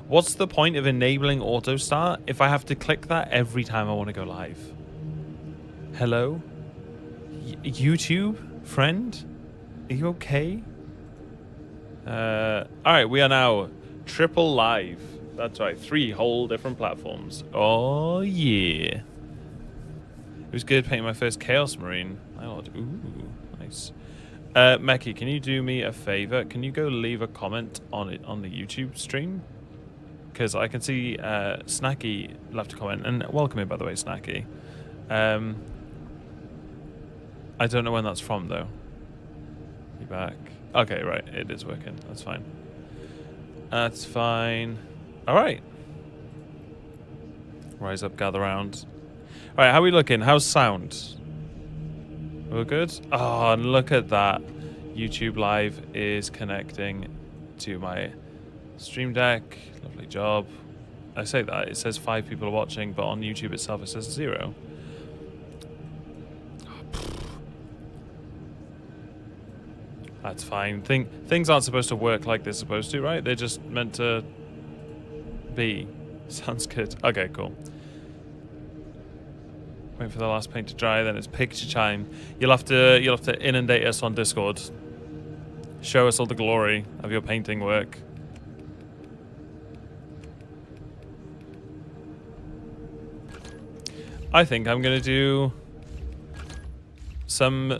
What's the point of enabling auto start if I have to click that every time I want to go live? Hello? YouTube friend? Are you okay? Alright, we are now triple live. That's right, 3 whole different platforms. Oh yeah. It was good painting my first Chaos Marine. My lord. Ooh, nice. Meki, can you do me a favor? Can you go leave a comment on it on the YouTube stream? Because I can see Snacky left a comment, and welcome in, by the way, Snacky. I don't know when that's from though. You back? Okay, right, it is working. That's fine. That's fine. All right. Rise up, gather round. All right, how are we looking? How's sound? We're good. Oh, and look at that. YouTube Live is connecting to my Stream Deck. Lovely job. I say that it says 5 people are watching, but on YouTube itself it says 0. That's fine. Things aren't supposed to work like they're supposed to, right? They're just meant to be. Sounds good. Okay, cool. Wait for the last paint to dry, then it's picture time. You'll have to inundate us on Discord. Show us all the glory of your painting work. I think I'm gonna do some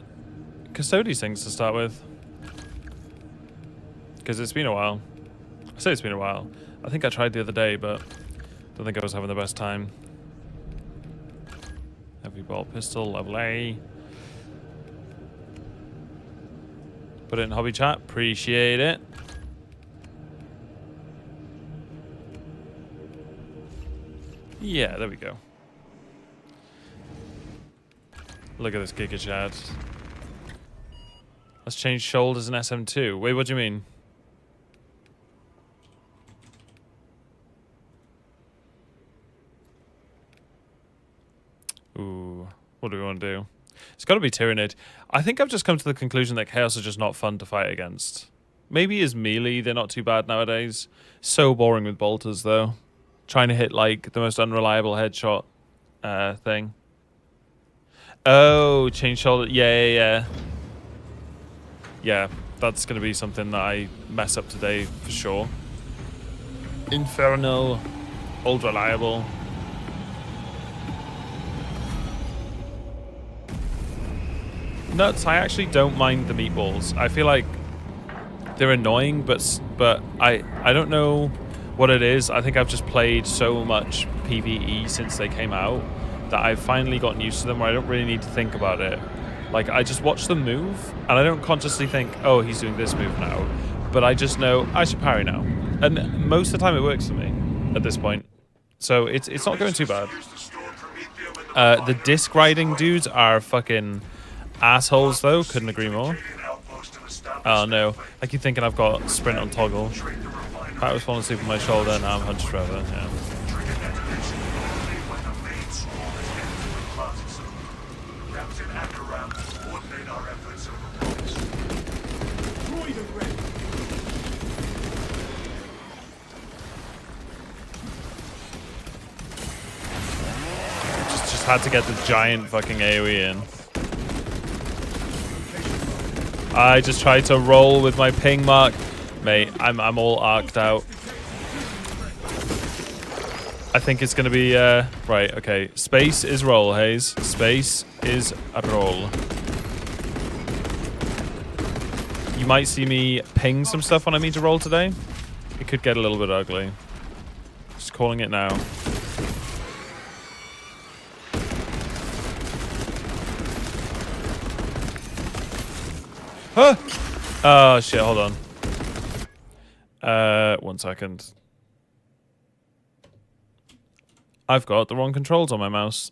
Custodes things to start with. Because it's been a while. I say it's been a while. I think I tried the other day, but don't think I was having the best time. Heavy bolt pistol, level A. Put it in hobby chat, appreciate it. Yeah, there we go. Look at this Giga Chad. Let's change shoulders in SM2. Wait, what do you mean? Ooh, what do we want to do? It's got to be Tyrannid. I think I've just come to the conclusion that Chaos are just not fun to fight against. Maybe as melee, they're not too bad nowadays. So boring with bolters, though. Trying to hit, like, the most unreliable headshot thing. Oh, change shoulder. Yeah. Yeah, that's going to be something that I mess up today for sure. Inferno. Old reliable. Nuts, I actually don't mind the meatballs. I feel like they're annoying, but I don't know what it is. I think I've just played so much PvE since they came out that I've finally gotten used to them where I don't really need to think about it. Like, I just watch them move, and I don't consciously think, oh, he's doing this move now. But I just know, I should parry now. And most of the time it works for me at this point. So it's not going too bad. The disc riding dudes are fucking assholes, though. Couldn't agree more. Oh, no. I keep thinking I've got sprint on toggle. I was falling asleep on my shoulder, now I'm hunched forever. Yeah. Just had to get the giant fucking AoE in. I just tried to roll with my ping mark. Mate, I'm all arced out. I think it's gonna be right, okay. Space is roll, Haze. Space is a roll. You might see me ping some stuff when I mean to roll today. It could get a little bit ugly. Just calling it now. Huh? Oh shit, hold on. 1 second. I've got the wrong controls on my mouse.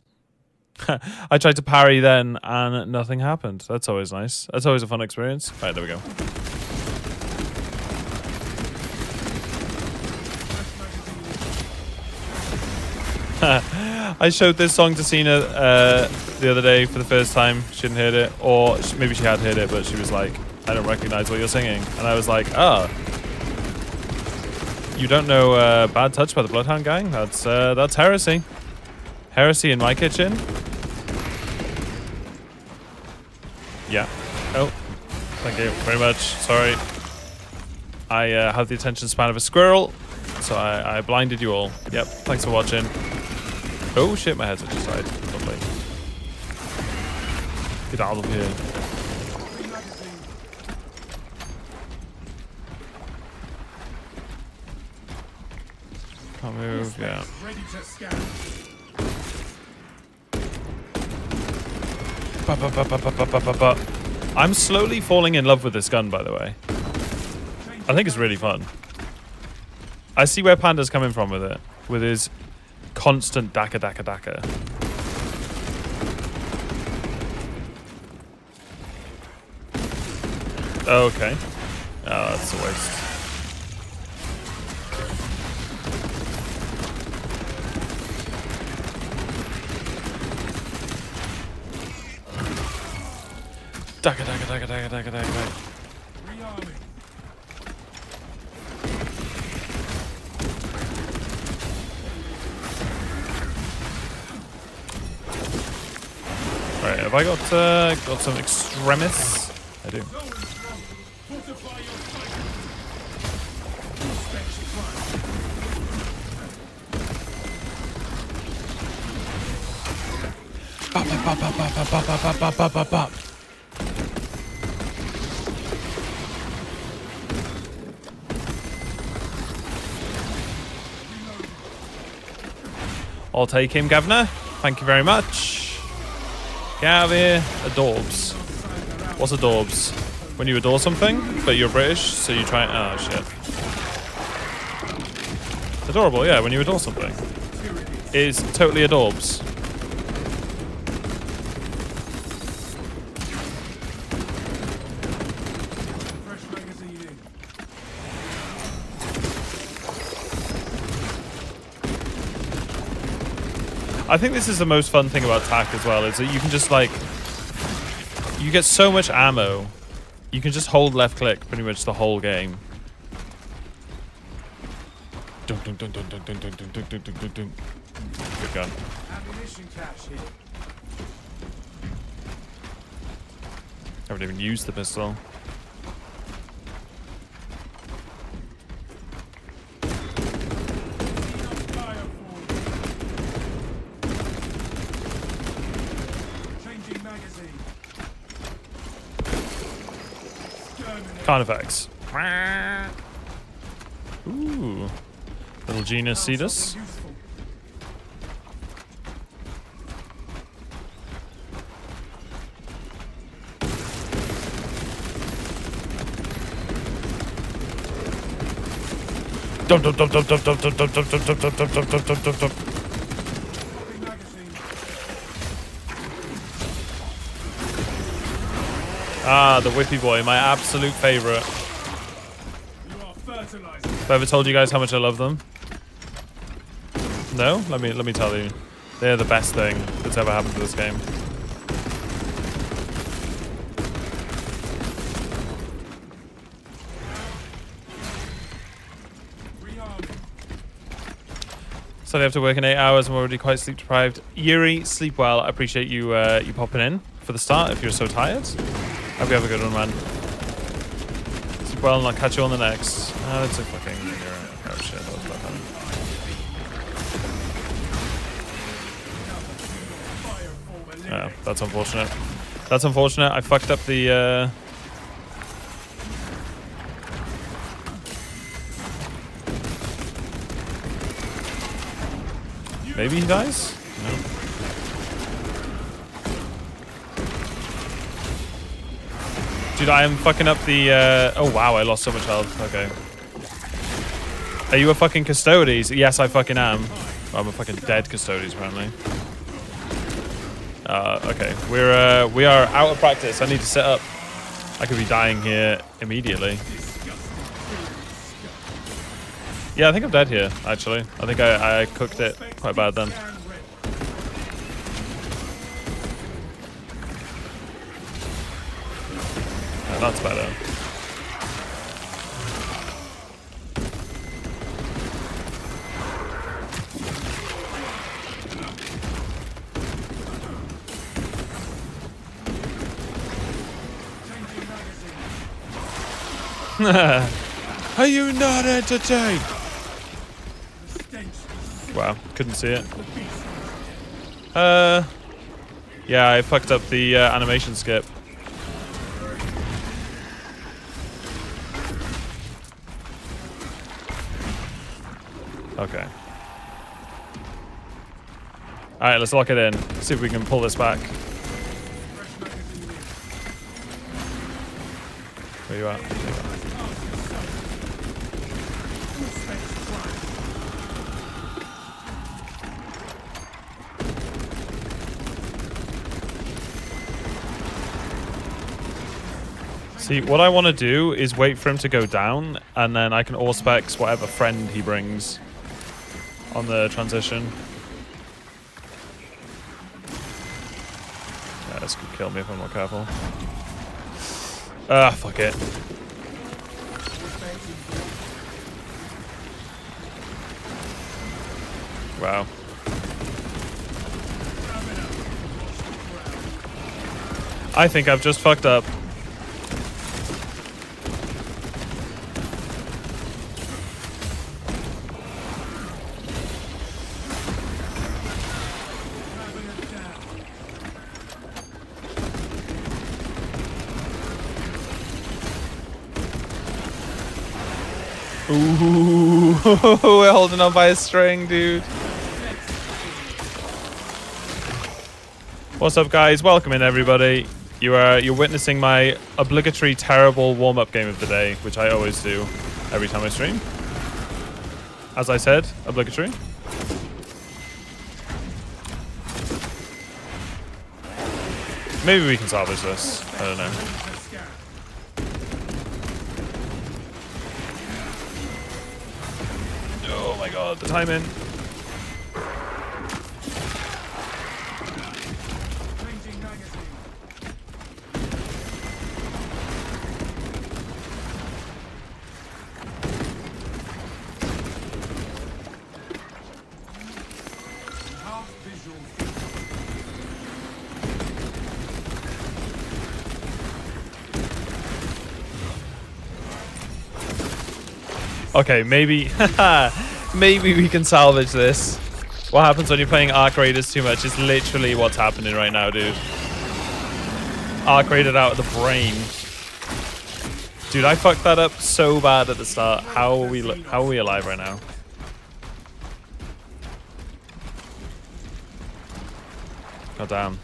I tried to parry then and nothing happened. That's always nice. That's always a fun experience. Right, there we go. I showed this song to Cena the other day for the first time. She hadn't heard it, or maybe she had heard it, but she was like, I don't recognize what you're singing. And I was like, oh. You don't know Bad Touch by the Bloodhound Gang? That's heresy. Heresy in my kitchen. Yeah. Oh, thank you very much. Sorry. I have the attention span of a squirrel, so I blinded you all. Yep, thanks for watching. Oh shit, my headset just died. Lovely. Get out of here. Can't move, yeah. I'm slowly falling in love with this gun, by the way. I think it's really fun. I see where Panda's coming from with it. With his constant daka daka daka. Okay. Oh, that's a waste. Daka daka daka daka daka daka. Right, have I got some extremis? I do. Bop, bop, bop, bop, bop, bop, bop, bop, bop, bop, bop. I'll take him, Governor. Thank you very much. Get out of here. Adorbs. What's adorbs? When you adore something, but you're British, so you try. Oh shit. Adorable, yeah. When you adore something, it is totally adorbs. I think this is the most fun thing about TAC as well, is that you can just like, you get so much ammo. You can just hold left click pretty much the whole game. Dun, dun, dun, dun, dun, dun, dun, dun, dun, dun, dun, dun. Good gun. Ammunition cache here. I haven't even used the pistol. Carnifex. Ooh. Little Genius Cetus. Dump, dump, dump, dump, dump, dump, dump, dump, dump, dump, dump, dump, dump, dump, dump, dump. Ah, the Whippy Boy, my absolute favorite. Have I ever told you guys how much I love them? No? Let me tell you. They're the best thing that's ever happened to this game. So I have to work in 8 hours. I'm already quite sleep deprived. Yuri, sleep well. I appreciate you you popping in for the start if you're so tired. Hope you have a good one, man. Sleep well, and I'll catch you on the next. Oh, it's a fucking... Oh shit, that was bad. Oh, that's unfortunate. That's unfortunate. I fucked up the... Maybe he dies? No. Dude, I am fucking up the... Oh, wow, I lost so much health. Okay. Are you a fucking Custodes? Yes, I fucking am. I'm a fucking dead Custodes, apparently. Okay. We are out of practice. I need to set up. I could be dying here immediately. Yeah, I think I'm dead here, actually. I think I cooked it quite bad then. Yeah, that's better. Are you not entertained? Wow, couldn't see it. Yeah, I fucked up the animation skip. Okay. Alright, let's lock it in. See if we can pull this back. Where you at? See, what I want to do is wait for him to go down, and then I can all-specs whatever friend he brings on the transition. Yeah, this could kill me if I'm not careful. Ah, fuck it. Wow. I think I've just fucked up. Ooh, we're holding on by a string, dude. What's up, guys? Welcome in, everybody. You're witnessing my obligatory terrible warm-up game of the day, which I always do every time I stream. As I said, obligatory. Maybe we can salvage this. I don't know. Oh my god, the timing. Okay, maybe maybe we can salvage this. What happens when you're playing Arc Raiders too much is literally what's happening right now, dude. Arc Raided out of the brain. Dude, I fucked that up so bad at the start. How are we alive right now? God damn.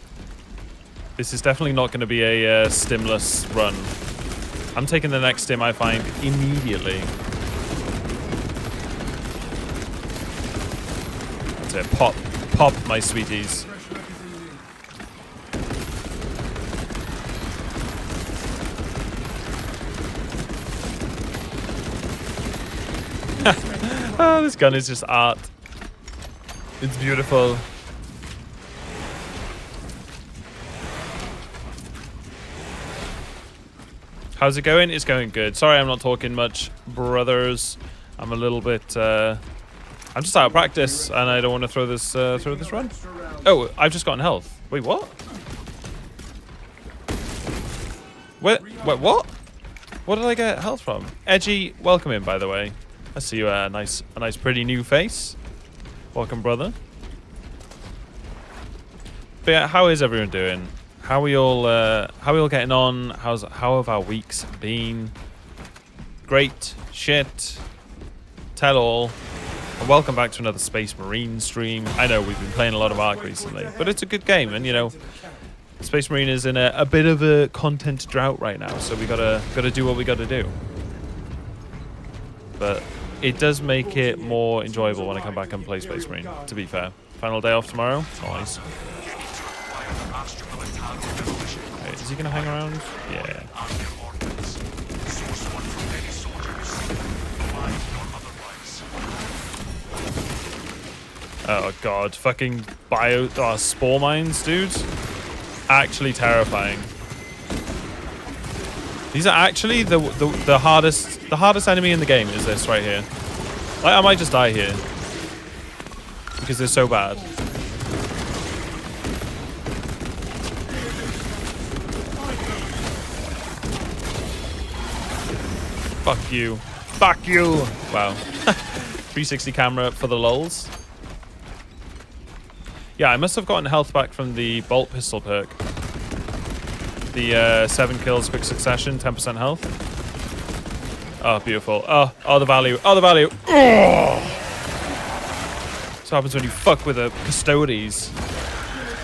This is definitely not going to be a stimless run. I'm taking the next stim I find immediately. That's it. Pop, my sweeties. Oh, this gun is just art. It's beautiful. How's it going? It's going good. Sorry I'm not talking much, brothers. I'm a little bit... I'm just out of practice, and I don't want to throw this run. Oh, I've just gotten health. Wait, what? Wait, what? What did I get health from? Edgy, welcome in, by the way. I see you a nice pretty new face. Welcome, brother. But yeah, how is everyone doing? How are we all getting on? How have our weeks been? Great, shit, tell all. And welcome back to another Space Marine stream. I know we've been playing a lot of Ark recently, but it's a good game, and you know, Space Marine is in a bit of a content drought right now, so we gotta do what we gotta do. But it does make it more enjoyable when I come back and play Space Marine, to be fair. Final day off tomorrow. Nice. Okay, is he gonna hang around? Yeah. Oh god, fucking spore mines, dude. Actually terrifying. These are actually the hardest enemy in the game is this right here. I might just die here. Because they're so bad. Fuck you. Fuck you. Wow. 360 camera for the lulz. Yeah, I must have gotten health back from the bolt pistol perk. The 7 kills, quick succession, 10% health. Oh, beautiful. Oh, the value. Oh, the value. Oh. That's what happens when you fuck with a Custodes.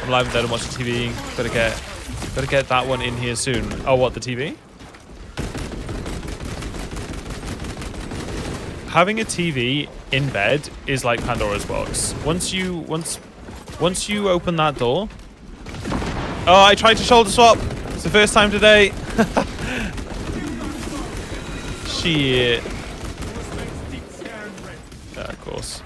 I'm live and dead and watching TV. Better get that one in here soon. Oh, what, the TV? Having a TV in bed is like Pandora's box. Once you open that door. Oh, I tried to shoulder swap. It's the first time today. Shit. Yeah, of course.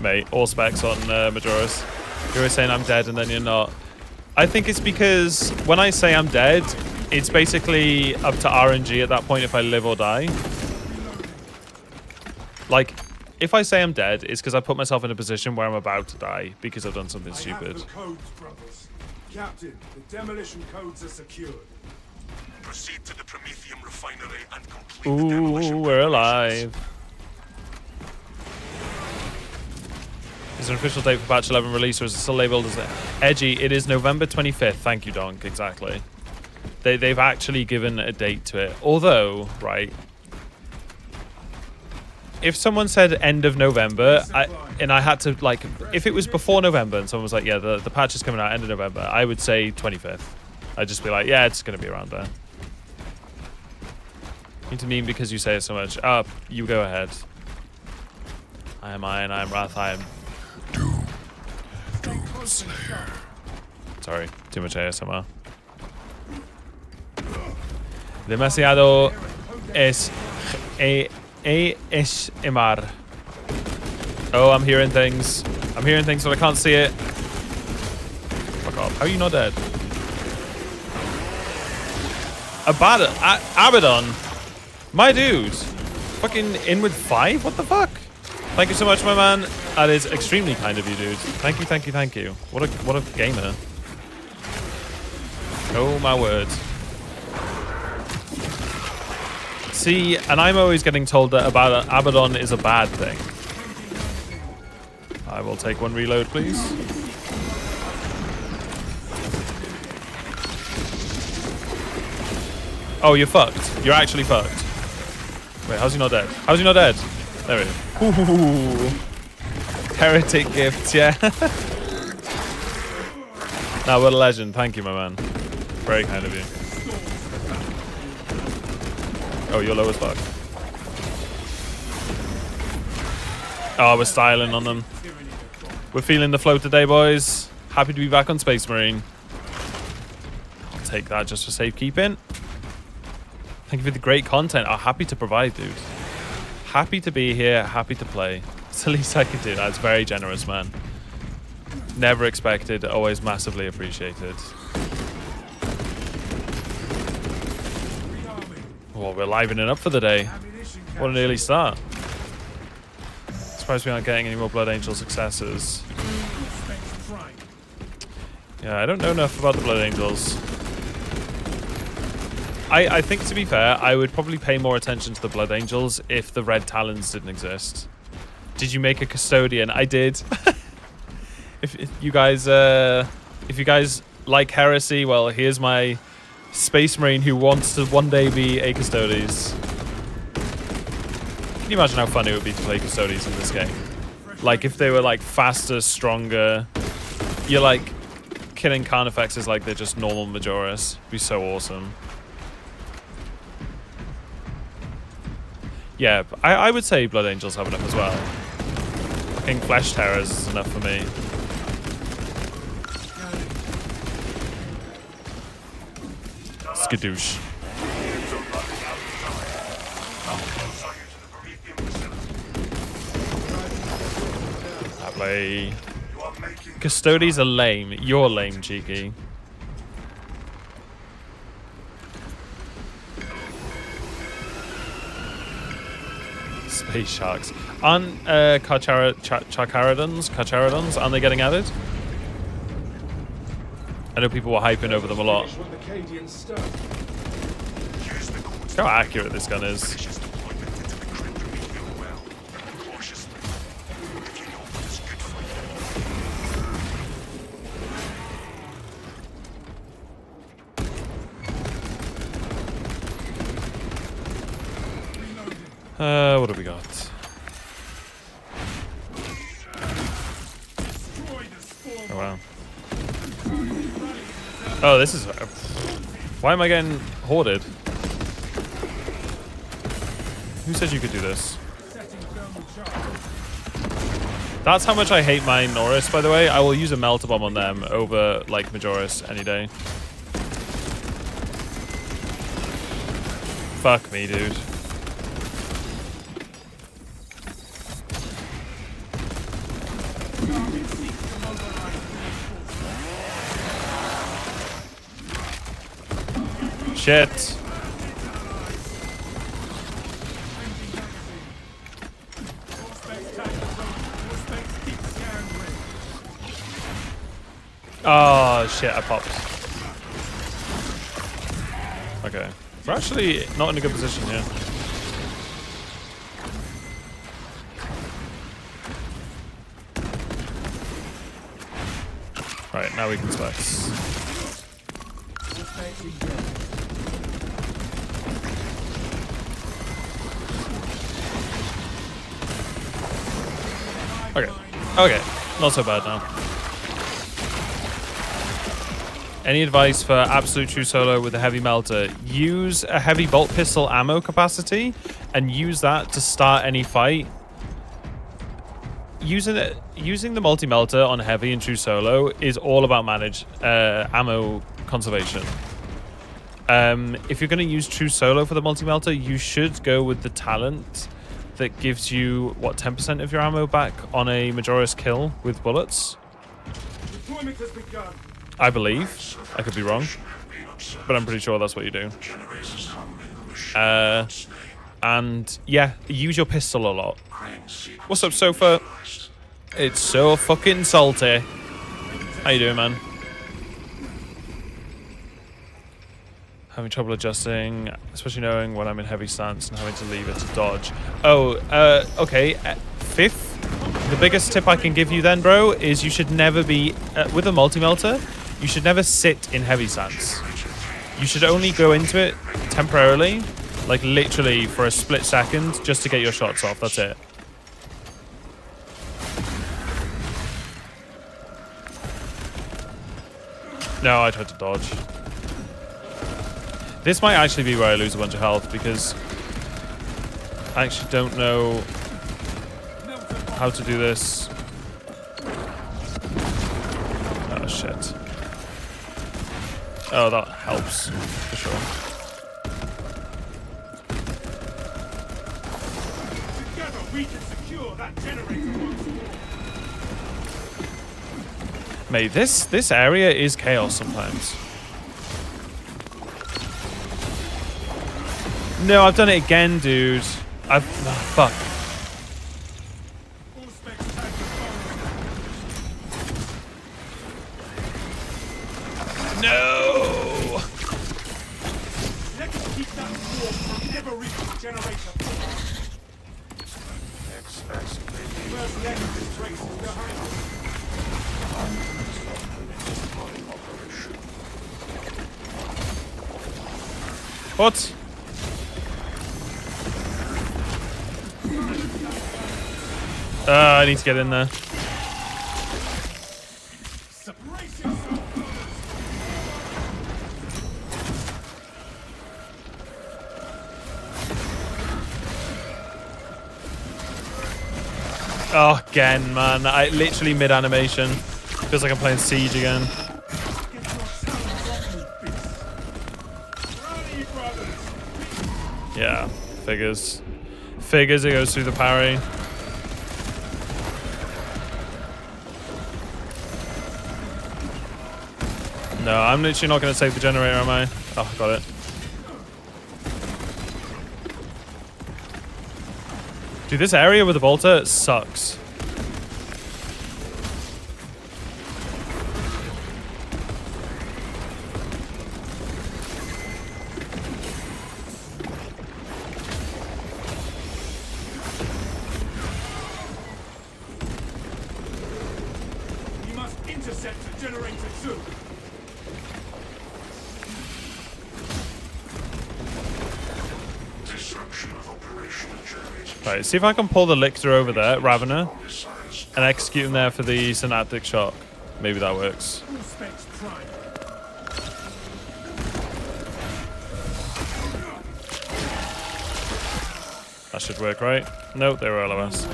Mate, all specs on Majora's. You're always saying I'm dead and then you're not. I think it's because when I say I'm dead, it's basically up to RNG at that point if I live or die. Like, if I say I'm dead, it's because I put myself in a position where I'm about to die because I've done something stupid. The codes, brothers. Captain, the demolition codes are secured. Proceed to the Prometheum refinery and complete the demolition. Ooh, we're alive. Is there an official date for patch 11 release, or is it still labeled as edgy? It is November 25th. Thank you, Donk. Exactly. They've actually given a date to it. Although, right, if someone said end of November, and I had to, like, if it was before November and someone was like, yeah, the patch is coming out end of November, I would say 25th. I'd just be like, yeah, it's going to be around there. You to mean because you say it so much. You go ahead. I am Iron, I am Wrath, I am Doom Slayer. Sorry, too much ASMR. Demasiado es ASMR. Oh, I'm hearing things. I'm hearing things, but I can't see it. Fuck off. How are you not dead? Abaddon. My dude. Fucking in with 5? What the fuck? Thank you so much, my man. That is extremely kind of you, dude. Thank you, thank you, thank you. What a gamer. Oh my word. See, and I'm always getting told that Abaddon is a bad thing. I will take one reload, please. Oh, you're fucked. You're actually fucked. Wait, how's he not dead? How's he not dead? There we go. Ooh. Heretic gifts, yeah. Now, what a legend. Thank you, my man. Very kind of you. Oh, you're low as fuck. Oh, we're styling on them. We're feeling the flow today, boys. Happy to be back on Space Marine. I'll take that just for safekeeping. Thank you for the great content. I'm happy to provide, dude. Happy to be here. Happy to play. It's the least I can do. That's very generous, man. Never expected. Always massively appreciated. Well, we're livening up for the day. What an early start. Surprised we aren't getting any more Blood Angel successes. Yeah, I don't know enough about the Blood Angels. I think, to be fair, I would probably pay more attention to the Blood Angels if the Red Talons didn't exist. Did you make a custodian? I did. if you guys like heresy, well, here's my Space Marine who wants to one day be a Custodes. Can you imagine how fun it would be to play Custodes in this game? Like, if they were, like, faster, stronger. You're, like, killing Carnifexes like they're just normal Majoras. It'd be so awesome. Yeah, I would say Blood Angels have enough as well. Fucking Flesh Terrors is enough for me. Skadoosh. I play. Custodes are lame. You're lame, cheeky. Space sharks. Aren't Carcharodons, aren't they getting added? I know people were hyping over them a lot. Look how accurate this gun is. What have we got? Oh wow. Oh, this is... Why am I getting hoarded? Who said you could do this? That's how much I hate my Norris, by the way. I will use a melter bomb on them over, like, Majoris any day. Fuck me, dude. Shit. Oh shit, I popped. Okay. We're actually not in a good position here. Right, now we can specs. Okay. Okay. Not so bad now. Any advice for absolute true solo with a heavy melter? Use a heavy bolt pistol ammo capacity and use that to start any fight. Using the multi-melter on heavy and true solo is all about ammo conservation. If you're going to use true solo for the multi-melter, you should go with the talent that gives you, what, 10% of your ammo back on a Majoris kill with bullets? Deployment has begun. I believe. I could be wrong. But I'm pretty sure that's what you do. And, yeah, use your pistol a lot. What's up, Sofa? It's so fucking salty. How you doing, man? Having trouble adjusting, especially knowing when I'm in heavy stance and having to leave it to dodge. Oh, okay. Fifth, the biggest tip I can give you then, bro, is you should never be, with a multi-melter, you should never sit in heavy stance. You should only go into it temporarily, like literally for a split second, just to get your shots off. That's it. No, I tried to dodge. This might actually be where I lose a bunch of health because I actually don't know how to do this. Oh, shit. Oh, that helps, for sure. Together we can secure that generator once more. Mate, this area is chaos sometimes. No, I've done it again, dude. Fuck. No! Let's keep that warp from never reaching the generator. Where's the enemy trace behind us? What? I need to get in there. Oh, again, man. I literally mid-animation. Feels like I'm playing Siege again. Yeah, figures. Figures it goes through the parry. No, I'm literally not going to save the generator, am I? Oh, got it. Dude, this area with the bolter sucks. You must intercept the generator too. Right, see if I can pull the Lictor over there, Ravener, and execute him there for the Synaptic Shock. Maybe that works. That should work, right? Nope, they were LOS.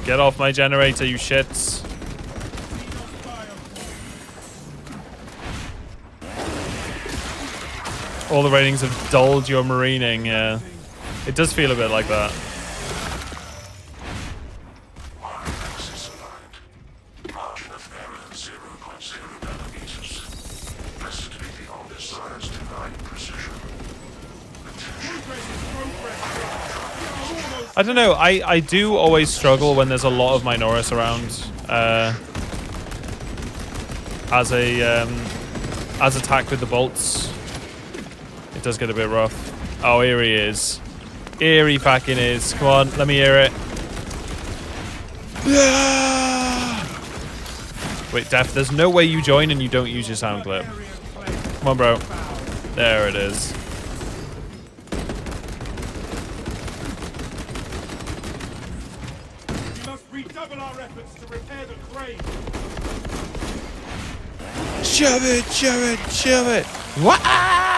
Get off my generator, you shits. All the ratings have dulled your marining, yeah. It does feel a bit like that. I don't know, I do always struggle when there's a lot of Minoris around as attack with the bolts. It does get a bit rough. Oh, here he is. Here he fucking is. Come on, let me hear it. Wait, Def, there's no way you join and you don't use your sound clip. Come on, bro. There it is. We must redouble our efforts to repair the crane. Shove it, shove it, shove it. Wah!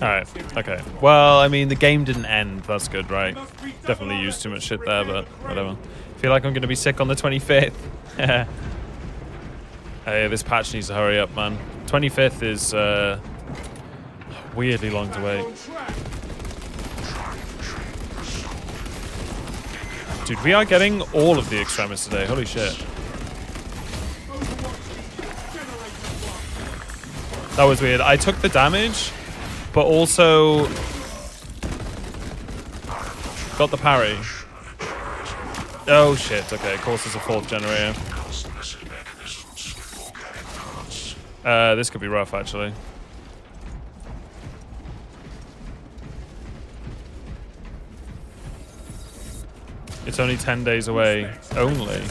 Alright, okay. Well, I mean, the game didn't end. That's good, right? Definitely used too much shit there, but whatever. Feel like I'm going to be sick on the 25th. Hey, this patch needs to hurry up, man. 25th is weirdly long to wait. Dude, we are getting all of the extremists today. Holy shit. That was weird. I took the damage, but also got the parry. Oh shit, okay, of course there's a fourth generator. This could be rough, actually. It's only 10 days away. Only.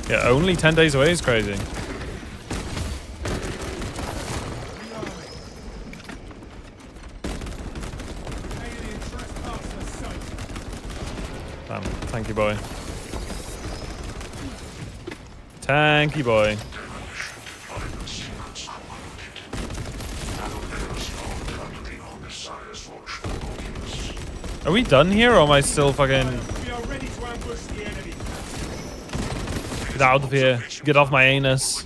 Yeah, only 10 days away is crazy. Damn, tanky boy. Tanky boy. Are we done here, or am I still fucking... Get out of here. Get off my anus.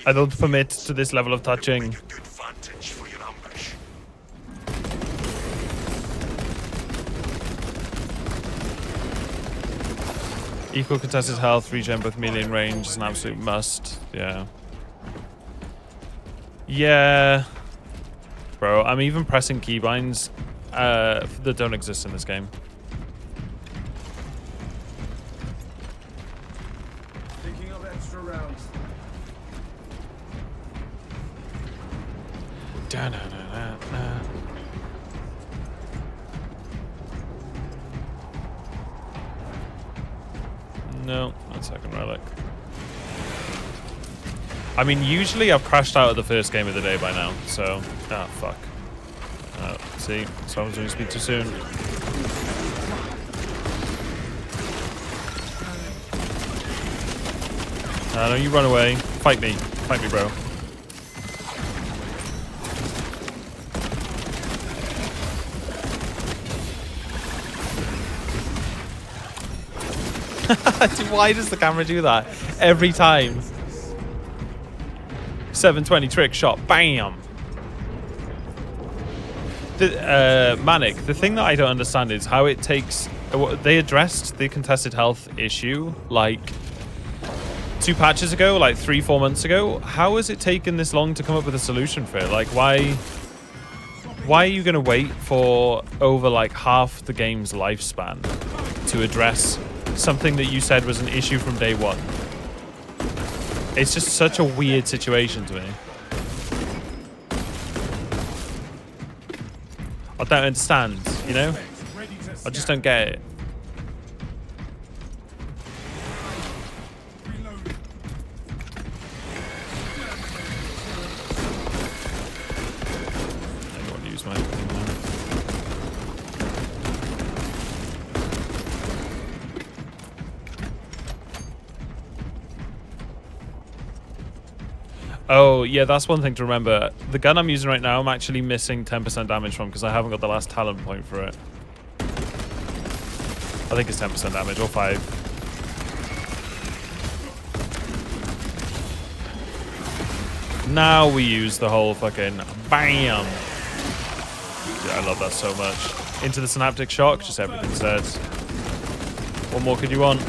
I don't permit to this level of touching. Equal contested health, regen both melee and range is an absolute must. Yeah. Yeah. Bro, I'm even pressing keybinds that don't exist in this game. Thinking of extra rounds. Da-na-na-na-na. No, not second relic. I mean, usually I've crashed out of the first game of the day by now, so... Ah, fuck. See? That's what happens when you speak too soon. No, you run away. Fight me. Fight me, bro. Dude, why does the camera do that every time? 720 trick shot. Bam. Manic, the thing that I don't understand is how it takes... They addressed the contested health issue like 2 patches ago, like 3-4 months ago. How has it taken this long to come up with a solution for it? Like, why are you going to wait for over like half the game's lifespan to address something that you said was an issue from day one? It's just such a weird situation to me. I don't understand, you know? I just don't get it. I don't want to use my thing now. Oh, yeah, that's one thing to remember. The gun I'm using right now, I'm actually missing 10% damage from because I haven't got the last talent point for it. I think it's 10% damage, or 5. Now we use the whole fucking BAM! Dude, I love that so much. Into the synaptic shock, just everything said. What more could you want?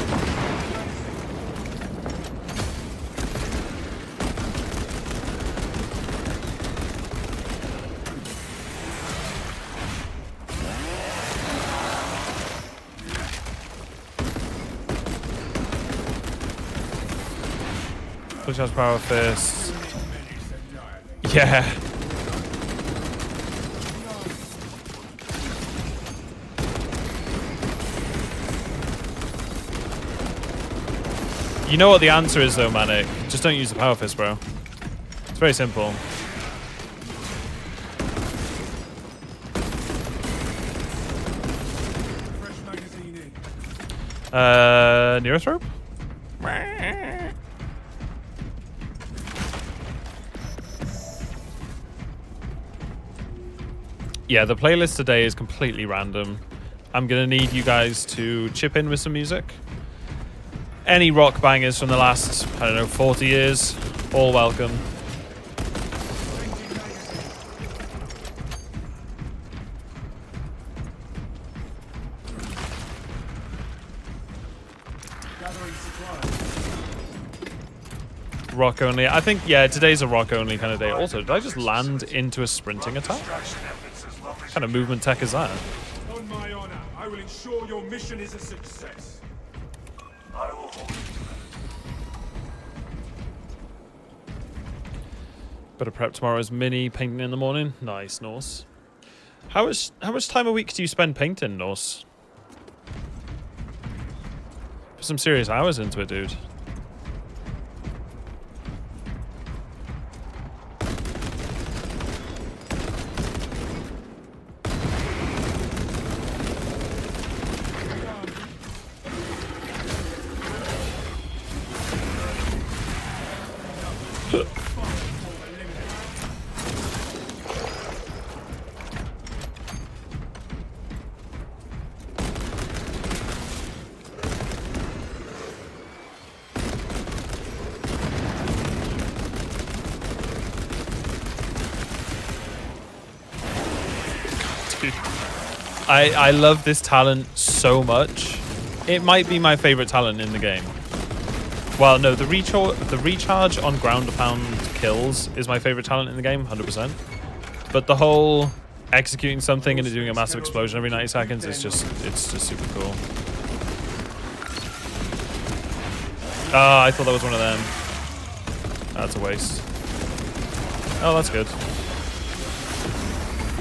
Push out power fist. Yeah. You know what the answer is though, Manic. Just don't use the power fist, bro. It's very simple. Neurothrope? Yeah, the playlist today is completely random. I'm gonna need you guys to chip in with some music. Any rock bangers from the last, I don't know, 40 years, all welcome. Rock only. I think, yeah, today's a rock only kind of day. Also, did I just land into a sprinting attack? What kind of movement tech is that? On my honor, I will ensure your mission is a success. I will hold you. Better prep tomorrow's mini painting in the morning. Nice, Norse. How much time a week do you spend painting, Norse? Put some serious hours into it, dude. I love this talent so much. It might be my favorite talent in the game. Well, no, the recharge on ground pound kills is my favorite talent in the game, 100%. But the whole executing something and it doing a massive explosion every 90 seconds is just, it's just super cool. Ah, I thought that was one of them. That's a waste. Oh, that's good.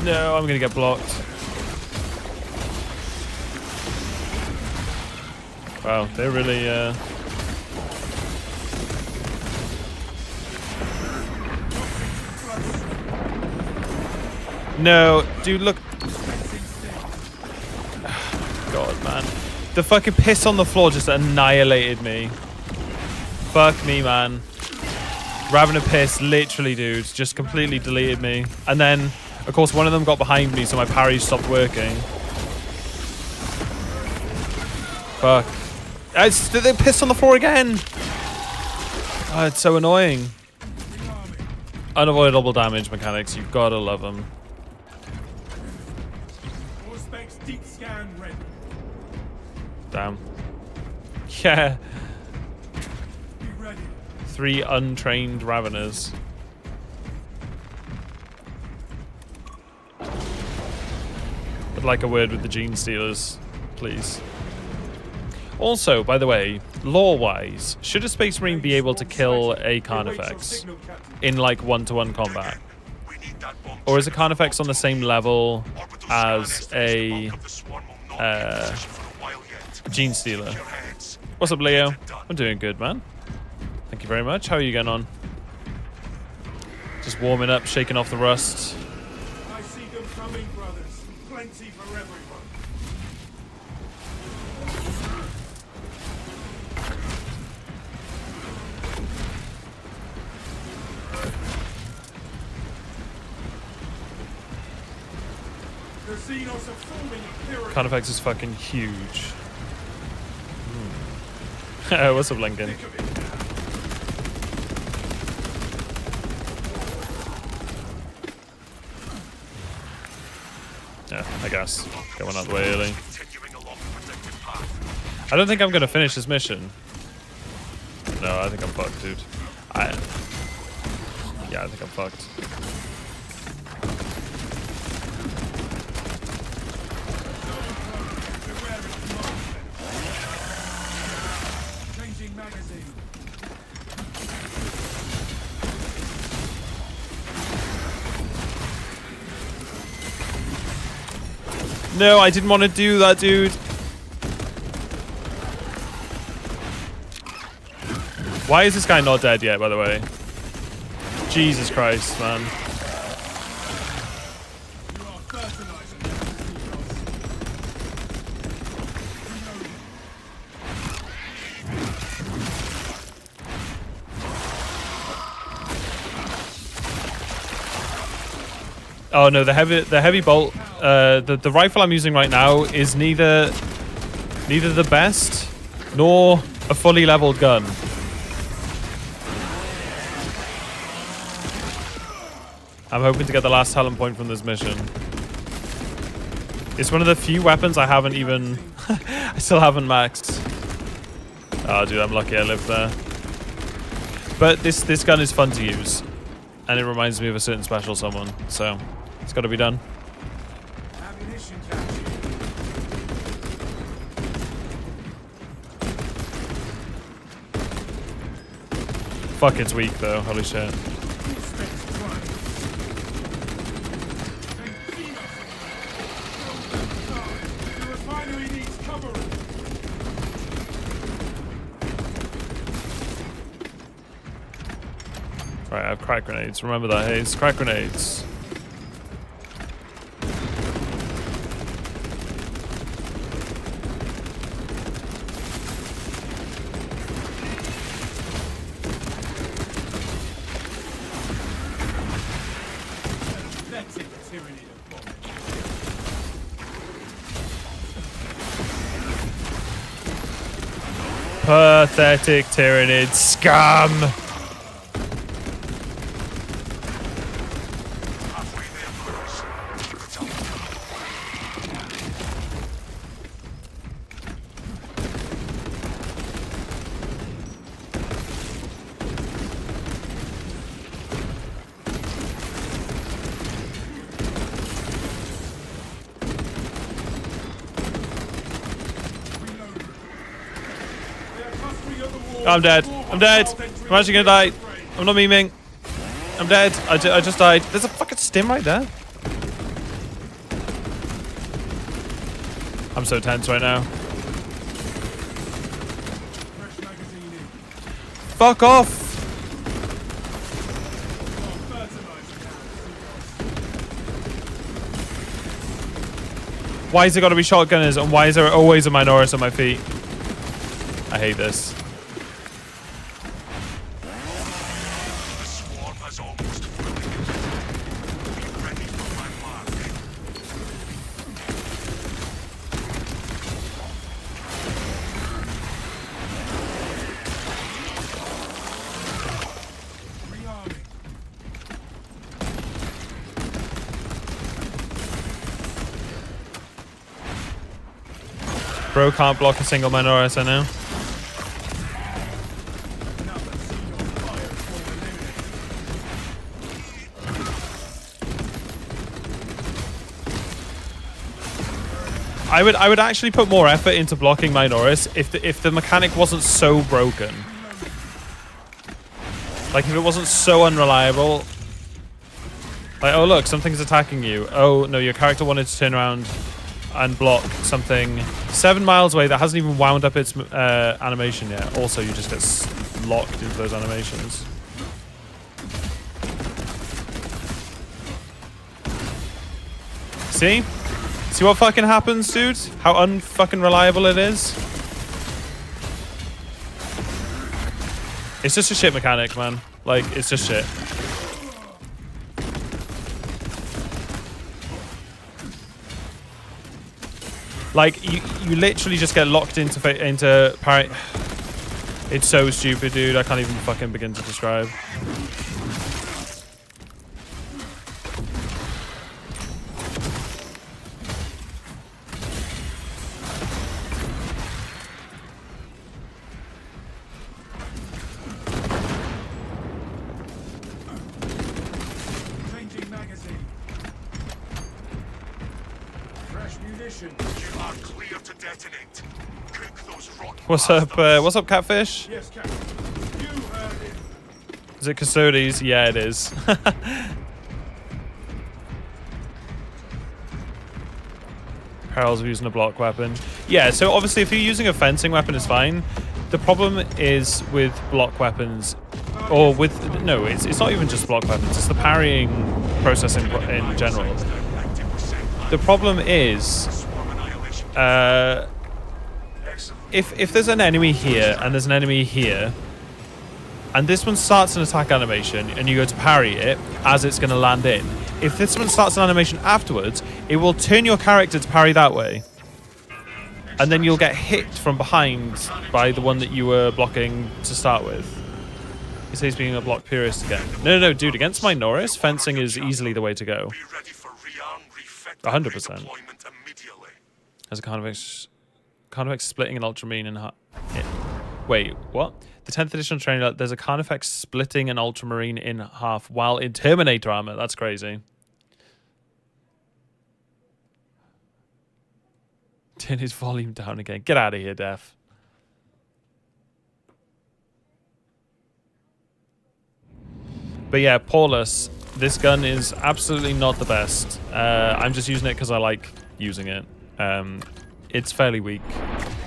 No, I'm gonna get blocked. Wow, they're really, No, dude, look. God, man. The fucking piss on the floor just annihilated me. Fuck me, man. Ravener Piss, literally, dude, just completely deleted me. And then, of course, one of them got behind me, so my parry stopped working. Fuck. Did they piss on the floor again? Oh, it's so annoying. Unavoidable damage mechanics, you've gotta love them. Damn. Yeah. 3 untrained Raveners. I'd like a word with the Gene Stealers, please. Also, by the way, lore-wise, should a Space Marine be able to kill a Carnifex in like one-to-one combat? Or is a Carnifex on the same level as a Gene Stealer? What's up, Leo? I'm doing good, man. Thank you very much. How are you getting on? Just warming up, shaking off the rust. I see them coming, brothers. Plenty for everyone. Carnifex is fucking huge. What's up, Lincoln? Yeah, I guess. Going out the way early. I don't think I'm gonna finish this mission. No, I think I'm fucked, dude. Yeah, I think I'm fucked. No, I didn't want to do that, dude. Why is this guy not dead yet, by the way? Jesus Christ, man. Oh no, the heavy bolt, the rifle I'm using right now is neither the best nor a fully leveled gun. I'm hoping to get the last talent point from this mission. It's one of the few weapons I haven't even I still haven't maxed. Oh dude, I'm lucky I lived there. But this gun is fun to use. And it reminds me of a certain special someone, so it's got to be done. Fuck, it's weak though. Holy shit. Right, I have crack grenades. Remember that, Haze. Crack grenades. Pathetic Tyrannid scum! I'm dead. I'm dead. I'm actually gonna die. I'm not memeing. I'm dead. I just died. There's a fucking stim right there. I'm so tense right now. Fuck off. Why is it gotta be shotgunners and why is there always a Minoris on my feet? I hate this. Bro can't block a single Minoris, I know. I would actually put more effort into blocking Minoris if the mechanic wasn't so broken. Like if it wasn't so unreliable. Like, oh look, something's attacking you. Oh no, your character wanted to turn around and block something 7 miles away that hasn't even wound up its animation yet. Also, you just get locked into those animations. See? See what fucking happens, dude? How unfucking reliable it is? It's just a shit mechanic, man. Like, it's just shit. Like, you literally just get locked into parry. It's so stupid, dude. I can't even fucking begin to describe. What's up, Catfish? Yes, Captain. You heard it. Is it Custodes? Yeah, it is. Perils of using a block weapon. Yeah, so obviously if you're using a fencing weapon, it's fine. The problem is with block weapons, or with... No, it's not even just block weapons. It's the parrying process in general. The problem is... If there's an enemy here and there's an enemy here, and this one starts an attack animation and you go to parry it as it's going to land in, if this one starts an animation afterwards, it will turn your character to parry that way. And then you'll get hit from behind by the one that you were blocking to start with. He says being a block purist again. No, dude, against Minoris, fencing is easily the way to go. 100%. As a Carnifex splitting an Ultramarine in half. Wait, what? The 10th edition trainer, there's a Carnifex splitting an Ultramarine in half while in Terminator armor. That's crazy. Turn his volume down again. Get out of here, Def. But yeah, Paulus, this gun is absolutely not the best. I'm just using it because I like using it. It's fairly weak.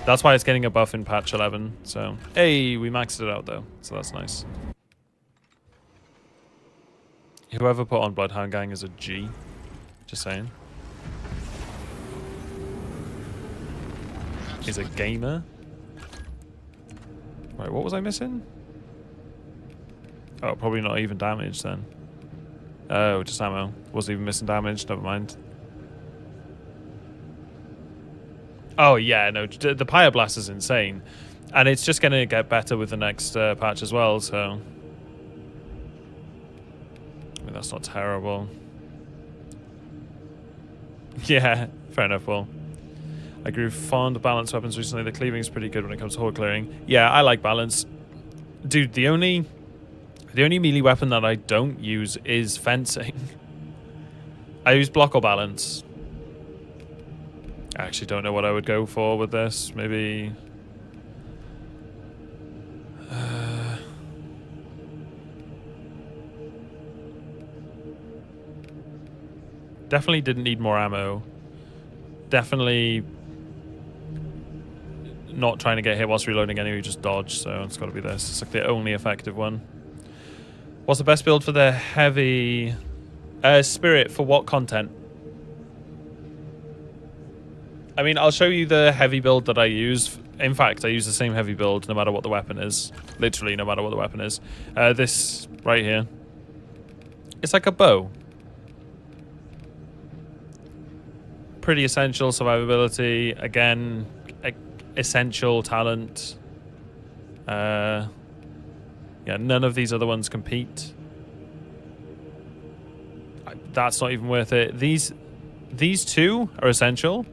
That's why it's getting a buff in patch 11. So, hey, we maxed it out though. So that's nice. Whoever put on Bloodhound Gang is a G. Just saying. Is a gamer. Right, what was I missing? Oh, probably not even damage then. Oh, just ammo. Wasn't even missing damage. Never mind. Oh yeah, no, the Pyroblast is insane, and it's just gonna get better with the next patch as well. So, I mean, that's not terrible. Yeah, fair enough. Well, I grew fond of balanced weapons recently. The cleaving is pretty good when it comes to horde clearing. Yeah, I like balance, dude. The only melee weapon that I don't use is fencing. I use block or balance. I actually don't know what I would go for with this. Maybe... definitely didn't need more ammo. Definitely not trying to get hit whilst reloading anyway, just dodge, so it's got to be this. It's like the only effective one. What's the best build for the heavy... Spirit for what content? I mean, I'll show you the heavy build that I use. In fact, I use the same heavy build no matter what the weapon is. Literally, no matter what the weapon is. This right here. It's like a bow. Pretty essential survivability. Again, essential talent. Yeah, none of these other ones compete. That's not even worth it. These two are essential.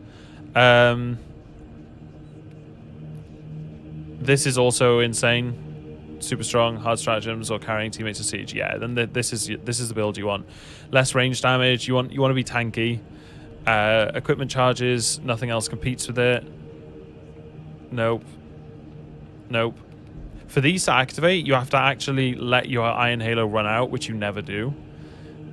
This is also insane. Super strong, hard stratagems, or carrying teammates to siege. Yeah, then this is the build you want. Less range damage. You want to be tanky. Equipment charges. Nothing else competes with it. Nope. Nope. For these to activate, you have to actually let your Iron Halo run out, which you never do.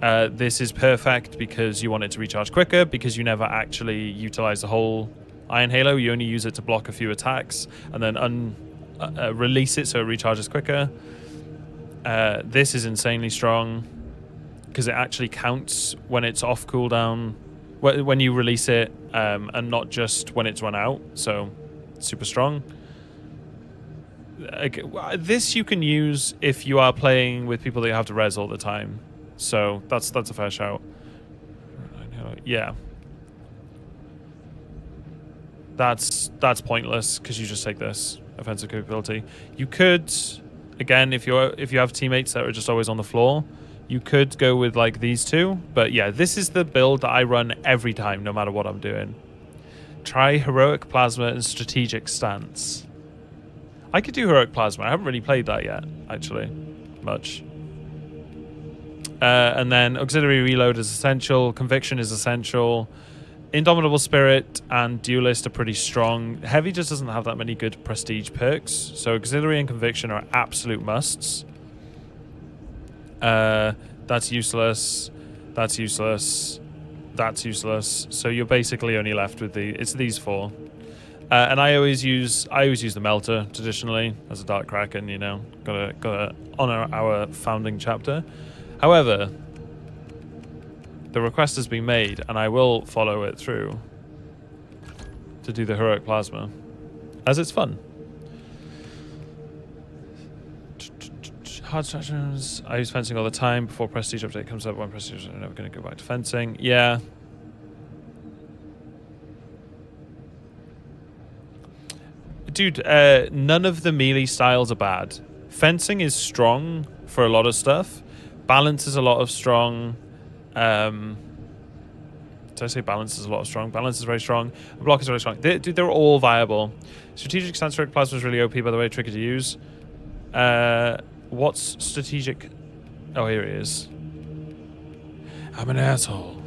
This is perfect because you want it to recharge quicker, because you never actually utilize the whole Iron Halo. You only use it to block a few attacks and then release it so it recharges quicker. This is insanely strong because it actually counts when it's off cooldown, when you release it, and not just when it's run out. So super strong. This you can use if you are playing with people that you have to res all the time. So that's a fair shout. Yeah. That's pointless because you just take this offensive capability. You could, again, if you have teammates that are just always on the floor, you could go with like these two. But yeah, this is the build that I run every time, no matter what I'm doing. Try Heroic Plasma and Strategic Stance. I could do Heroic Plasma. I haven't really played that yet, actually, much. And then Auxiliary Reload is essential. Conviction is essential. Indomitable Spirit and Duelist are pretty strong. Heavy just doesn't have that many good prestige perks. So Auxiliary and Conviction are absolute musts. That's useless. That's useless. That's useless. So you're basically only left with it's these four. And I always use the Melter traditionally as a Dark Kraken. You know, gotta honor our founding chapter. However, the request has been made, and I will follow it through to do the Heroic Plasma, as it's fun. Hard stratagems. I use fencing all the time before Prestige update comes up. When Prestige, I'm never going to go back to fencing. Yeah. Dude, none of the melee styles are bad. Fencing is strong for a lot of stuff. Balance is a lot of strong. Did I say balance is a lot of strong? Balance is very strong. Block is very strong. Dude, they're all viable. Strategic Stance Heroic Plasma is really OP, by the way. Tricky to use. What's strategic? Oh, here he is. I'm an asshole.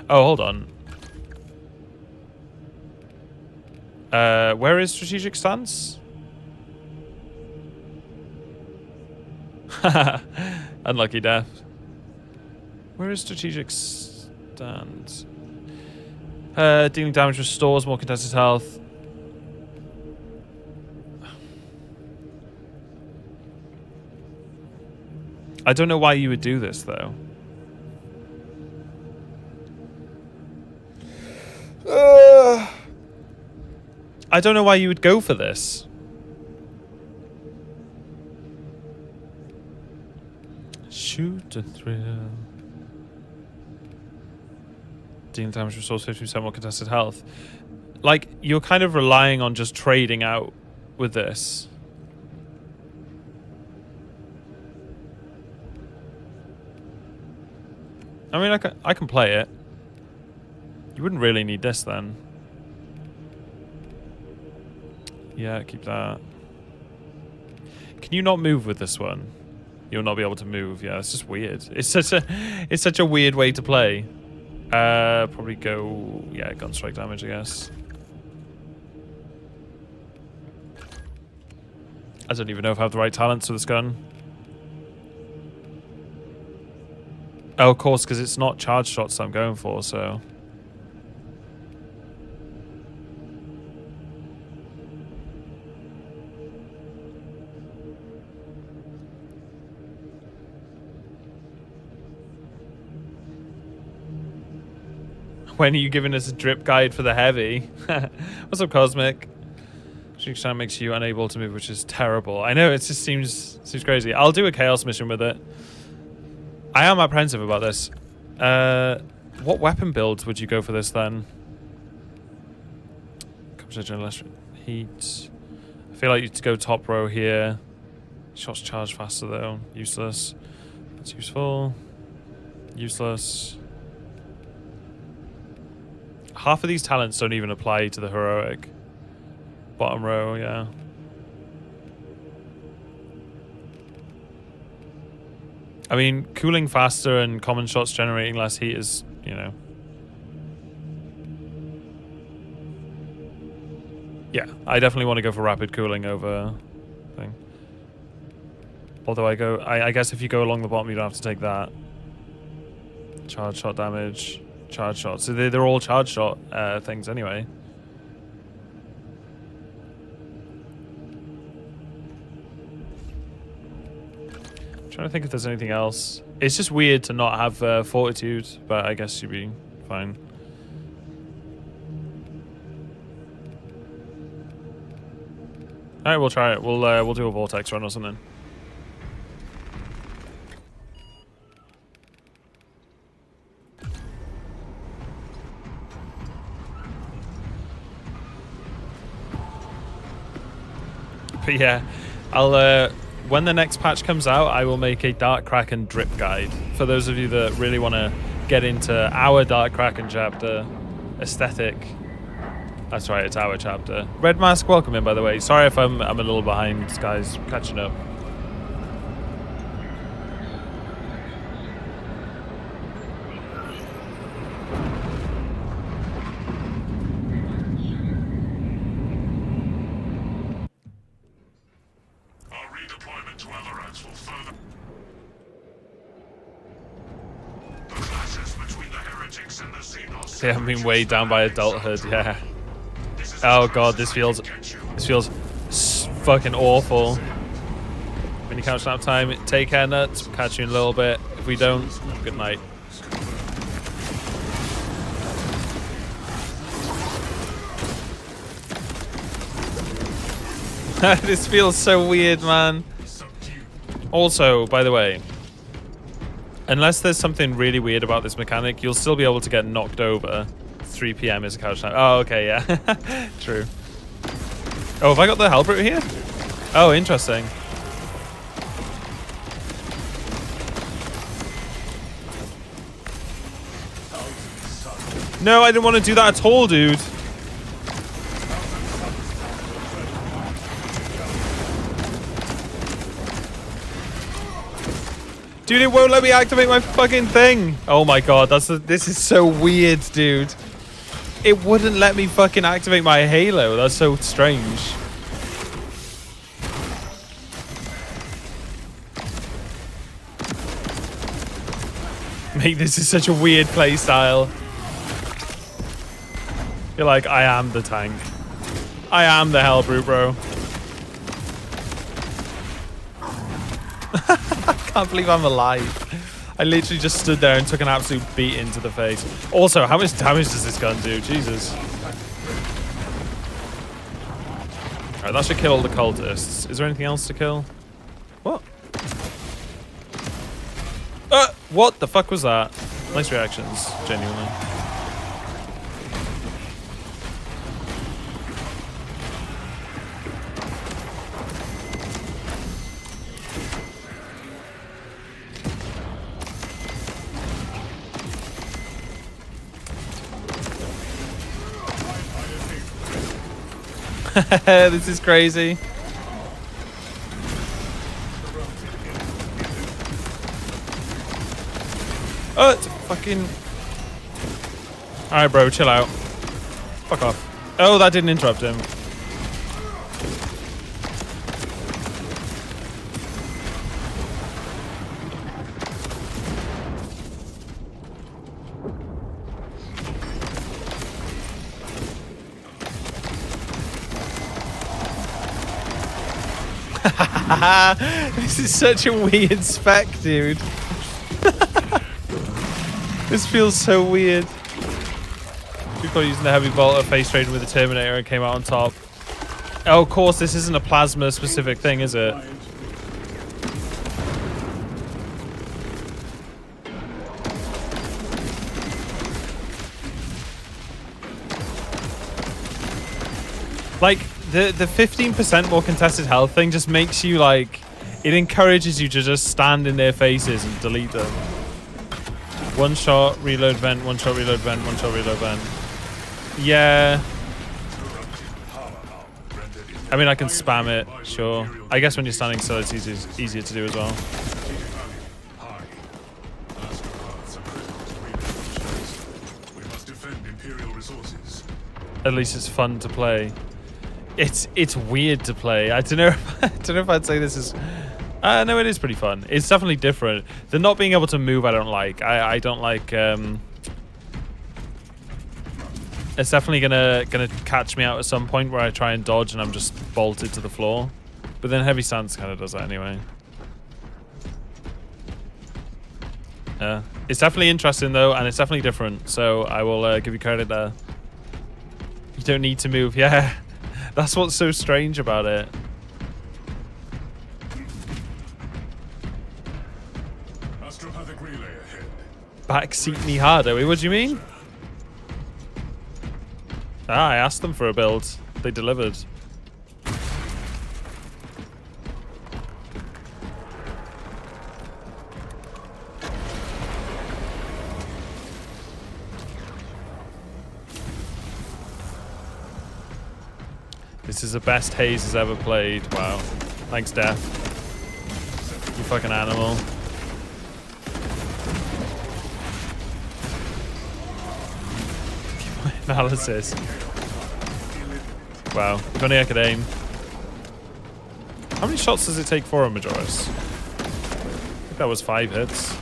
Oh, hold on. Where is strategic stance? Unlucky death. Where is strategic stance? Dealing damage restores more contested health. I don't know why you would do this, though. I don't know why you would go for this. Shoot a thrill. Dealing damage restores 50% more contested health. Like, you're kind of relying on just trading out with this. I mean, I can play it. You wouldn't really need this then. Yeah, keep that. Can you not move with this one? You'll not be able to move. Yeah, it's just weird. It's such a weird way to play. Probably go, yeah, gun strike damage, I guess. I don't even know if I have the right talents for this gun. Oh, of course, because it's not charge shots that I'm going for, so... When are you giving us a drip guide for the heavy? What's up, Cosmic? Shooting makes you unable to move, which is terrible. I know, it just seems crazy. I'll do a chaos mission with it. I am apprehensive about this. What weapon builds would you go for this then? Heat. I feel like you'd go top row here. Shots charge faster though. Useless. That's useful. Useless. Half of these talents don't even apply to the heroic. Bottom row, yeah. I mean, cooling faster and common shots generating less heat is, you know. Yeah, I definitely want to go for rapid cooling over thing. Although I guess if you go along the bottom, you don't have to take that. Charge shot damage, charge shot. So they're all charge shot things anyway. Trying to think if there's anything else. It's just weird to not have fortitude, but I guess you'd be fine. All right, we'll try it. We'll do a vortex run or something. But yeah, I'll when the next patch comes out, I will make a Dark Kraken drip guide for those of you that really want to get into our Dark Kraken chapter aesthetic. That's right, it's our chapter. Red Mask, welcome in, by the way. Sorry if I'm a little behind, guys, catching up. They haven't been weighed down by adulthood, yeah. Oh god, this feels fucking awful. Mini couch nap time. Take care, nuts. We'll catch you in a little bit. If we don't, good night. This feels so weird, man. Also, by the way, unless there's something really weird about this mechanic, you'll still be able to get knocked over. 3 PM is a couch time. Oh, okay, yeah. True. Oh, have I got the Hellbrute here? Oh, interesting. No, I didn't want to do that at all, dude. Dude, it won't let me activate my fucking thing. Oh my god, this is so weird, dude. It wouldn't let me fucking activate my Halo. That's so strange. Mate, this is such a weird playstyle. You're like, I am the tank. I am the Hellbrute, bro. I can't believe I'm alive. I literally just stood there and took an absolute beating to the face. Also, how much damage does this gun do? Jesus. Alright, that should kill all the cultists. Is there anything else to kill? What? What the fuck was that? Nice reactions, genuinely. This is crazy. Oh, it's fucking... Alright, bro, chill out. Fuck off. Oh, that didn't interrupt him. This is such a weird spec, dude. This feels so weird. People are using the heavy bolter, face trading with the Terminator and came out on top. Oh, of course, this isn't a plasma specific thing, is it? Like, the 15% more contested health thing just makes you, like, it encourages you to just stand in their faces and delete them. One shot, reload vent, one shot, reload vent, one shot, reload vent. Yeah. I mean, I can spam it, sure. I guess when you're standing still, it's easier to do as well. At least it's fun to play. It's weird to play. I don't know. I don't know if I'd say this is. No, it is pretty fun. It's definitely different. The not being able to move, I don't like. I don't like. It's definitely gonna catch me out at some point where I try and dodge and I'm just bolted to the floor. But then heavy stance kind of does that anyway. It's definitely interesting though, and it's definitely different. So I will give you credit there. You don't need to move. Yeah, that's what's so strange about it. Backseat me harder. Wait, what do you mean? Ah, I asked them for a build. They delivered. This is the best Haze has ever played. Wow. Thanks, Death. You fucking animal. Analysis. Wow. If only I could aim. How many shots does it take for a Majoris? I think that was 5 hits.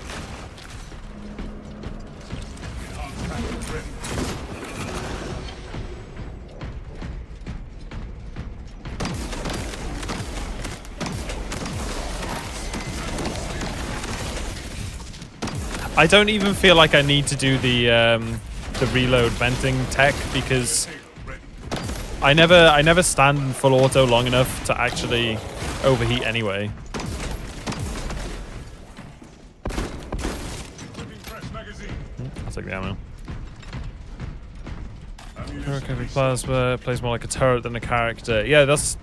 I don't even feel like I need to do the reload venting tech because I never stand in full auto long enough to actually overheat anyway. I'll take the ammo. Recovery plasma plays more like a turret than a character. Yeah, that's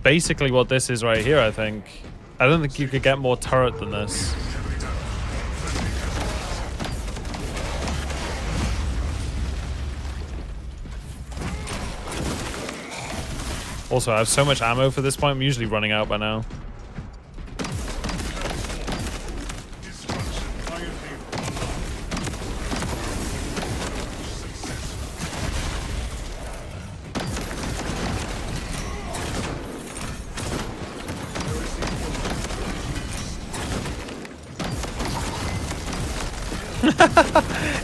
basically what this is right here. I think. I don't think you could get more turret than this. Also, I have so much ammo for this point, I'm usually running out by now.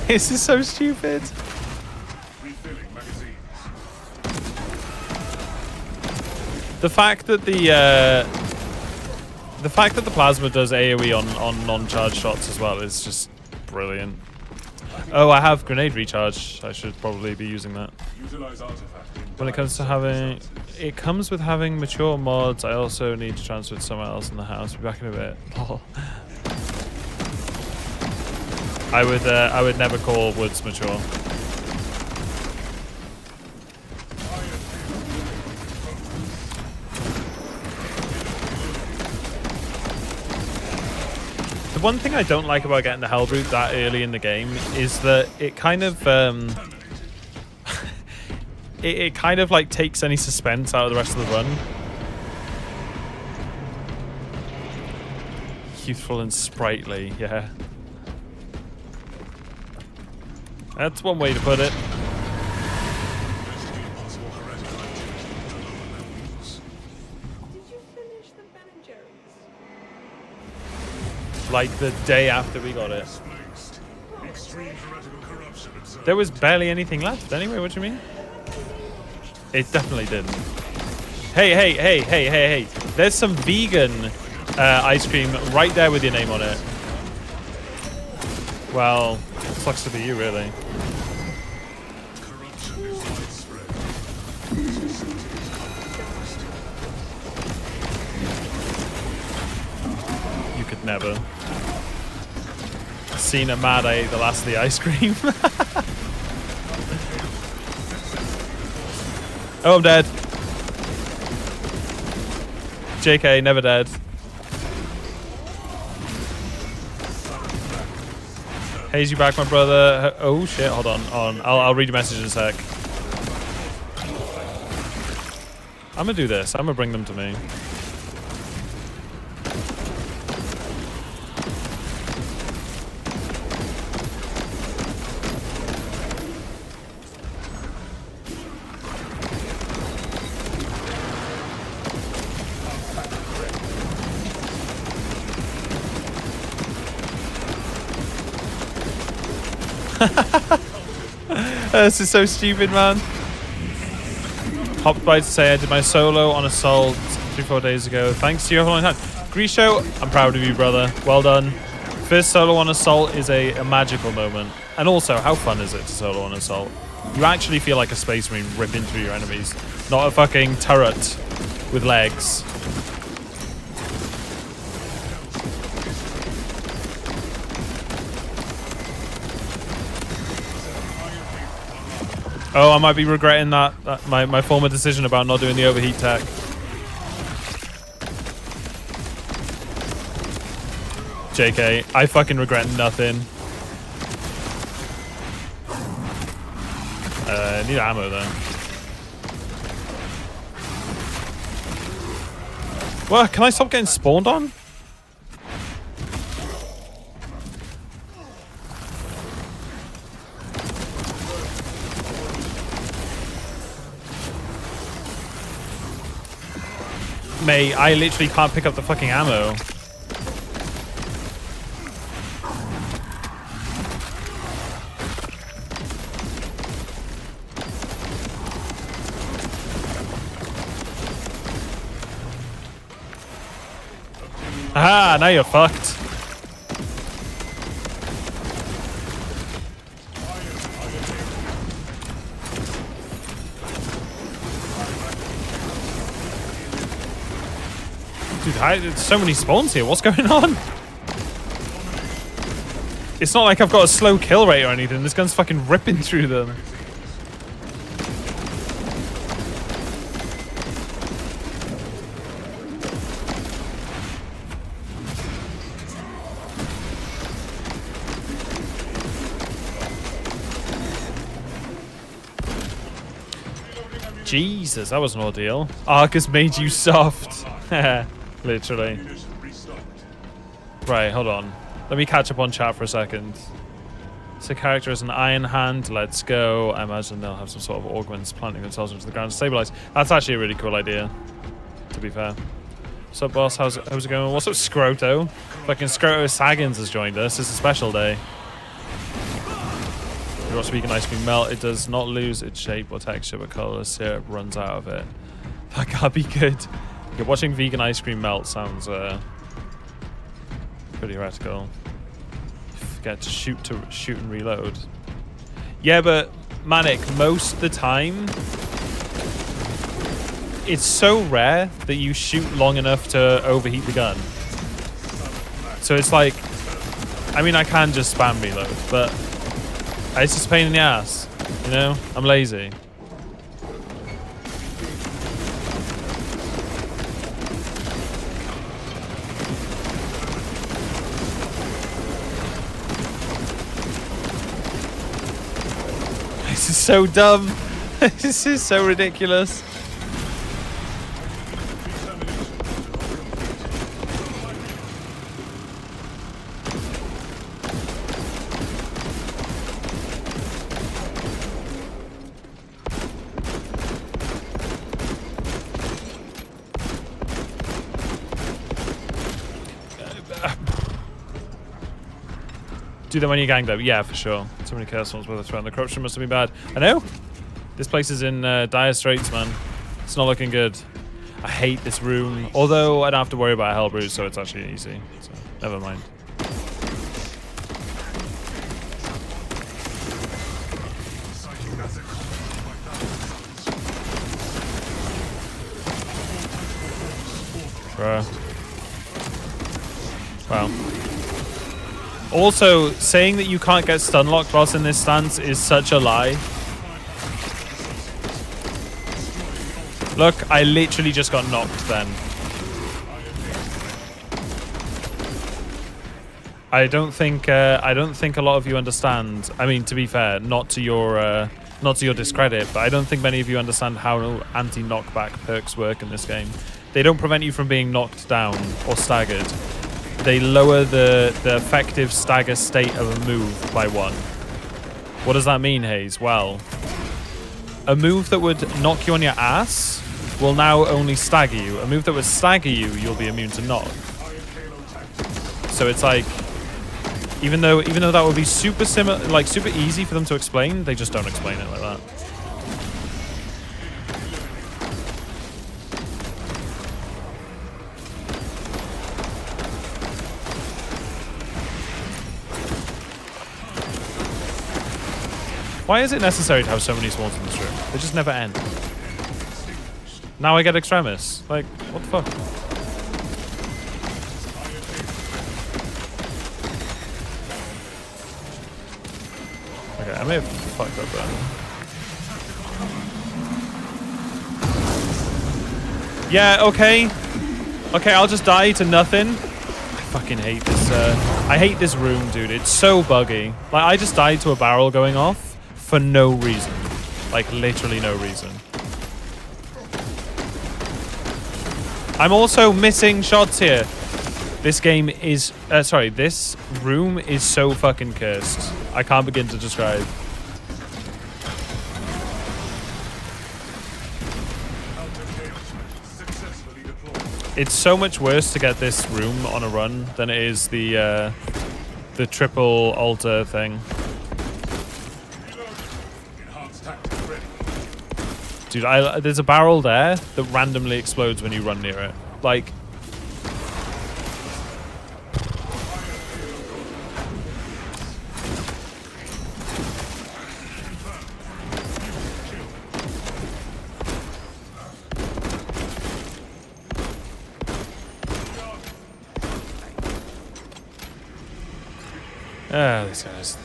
This is so stupid. The fact that the plasma does AoE on non-charged shots as well is just brilliant. Oh, I have grenade recharge. I should probably be using that. When it comes to having, it comes with having mature mods. I also need to transfer it somewhere else in the house. Be back in a bit. I would never call woods mature. The one thing I don't like about getting the Hellbrute that early in the game is that it kind of it kind of like takes any suspense out of the rest of the run. Youthful and sprightly, yeah. That's one way to put it. Like the day after we got it. There was barely anything left anyway, what do you mean? It definitely didn't. Hey. There's some vegan ice cream right there with your name on it. Well, sucks to be you, really. You could never. Seen a mad I ate the last of the ice cream. Oh, I'm dead. JK, never dead. Haze, you back, my brother. Oh shit, hold on. I'll read your message in a sec. I'm gonna do this. I'm gonna bring them to me. This is so stupid, man. Hopped by to say I did my solo on Assault 3-4 days ago. Thanks to you for a long time. Grisho, I'm proud of you, brother. Well done. First solo on Assault is a magical moment. And also, how fun is it to solo on Assault? You actually feel like a Space Marine ripping through your enemies, not a fucking turret with legs. Oh, I might be regretting that my former decision about not doing the overheat tech. JK, I fucking regret nothing. Need ammo though. What? Can I stop getting spawned on? Mate, I literally can't pick up the fucking ammo. Aha, now you're fucked. Dude, there's so many spawns here. What's going on? It's not like I've got a slow kill rate or anything. This gun's fucking ripping through them. Jesus, that was an ordeal. Arcus made you soft. Literally. Right, hold on. Let me catch up on chat for a second. So character is an Iron Hand. Let's go. I imagine they'll have some sort of augments planting themselves into the ground to stabilize. That's actually a really cool idea, to be fair. What's up, boss? How's it going? What's up, Scroto? Fucking Scroto Saggins has joined us. It's a special day. You watch vegan ice cream melt. It does not lose its shape or texture, but colorless syrup runs out of it. That can't be good. Okay, watching vegan ice cream melt sounds pretty heretical. Forget to shoot and reload. Yeah, but Manic, most of the time, it's so rare that you shoot long enough to overheat the gun. So it's like, I mean, I can just spam reload, but it's just a pain in the ass, you know? I'm lazy. This is so dumb. This is so ridiculous. Do them when you're ganged up. Yeah, for sure. So many chaos storms worth of threat. The corruption must have been bad. I know. This place is in dire straits, man. It's not looking good. I hate this room. Although I don't have to worry about hell brews, so it's actually easy. So never mind. Bruh. Wow. Also, saying that you can't get stun locked whilst in this stance is such a lie. Look, I literally just got knocked then. I don't think a lot of you understand. I mean, to be fair, not to your not to your discredit, but I don't think many of you understand how anti-knockback perks work in this game. They don't prevent you from being knocked down or staggered. They lower the effective stagger state of a move by 1. What does that mean, Haze? Well, a move that would knock you on your ass will now only stagger you. A move that would stagger you, you'll be immune to knock. So it's like, even though that would be super similar, like super easy for them to explain, they just don't explain it like that. Why is it necessary to have so many spawns in this room? They just never end. Now I get Extremis. Like, what the fuck? Okay, I may have fucked up there. Yeah, okay. Okay, I'll just die to nothing. I fucking hate this. I hate this room, dude. It's so buggy. Like, I just died to a barrel going off for no reason. Like, literally no reason. I'm also missing shots here. This game is... sorry, this room is so fucking cursed. I can't begin to describe. It's so much worse to get this room on a run than it is the triple altar thing. Dude, there's a barrel there that randomly explodes when you run near it. Like... these guys.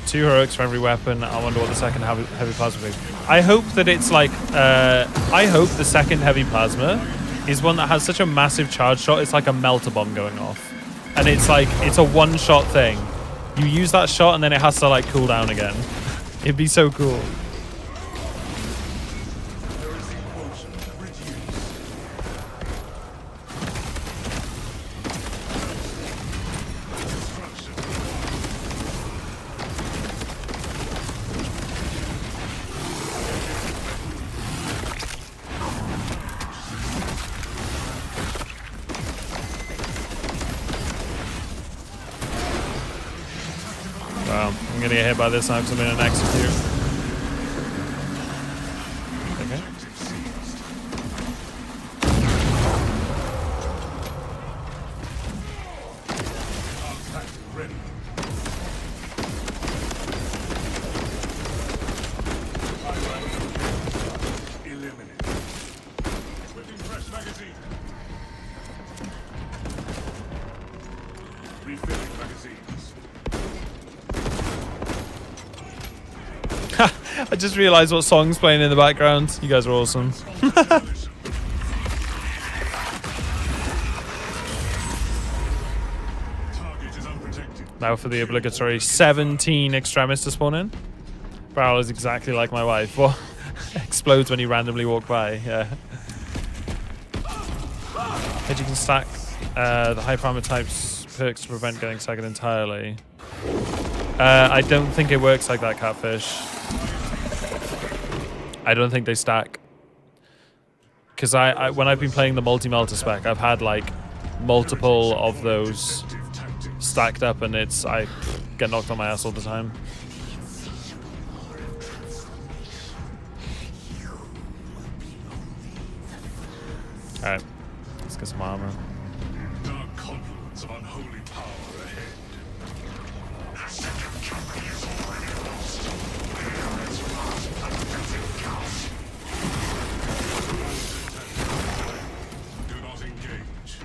2 heroics for every weapon. I wonder what the second heavy plasma is. I hope that it's like... I hope the second heavy plasma is one that has such a massive charge shot. It's like a melter bomb going off. And it's like... It's a one-shot thing. You use that shot and then it has to like cool down again. It'd be so cool. I'm gonna get hit by this now because I'm in an execute. Okay. I just realized what song's playing in the background. You guys are awesome. Now for the obligatory 17 extremis to spawn in. Barrel is exactly like my wife. What? Explodes when you randomly walk by. Yeah. And you can stack the high primer types perks to prevent getting staggered entirely. I don't think it works like that, Catfish. I don't think they stack. Because when I've been playing the multi-melter spec, I've had like multiple of those stacked up and I get knocked on my ass all the time. Alright, let's get some armor. Dark confluence of unholy power ahead. Do not engage.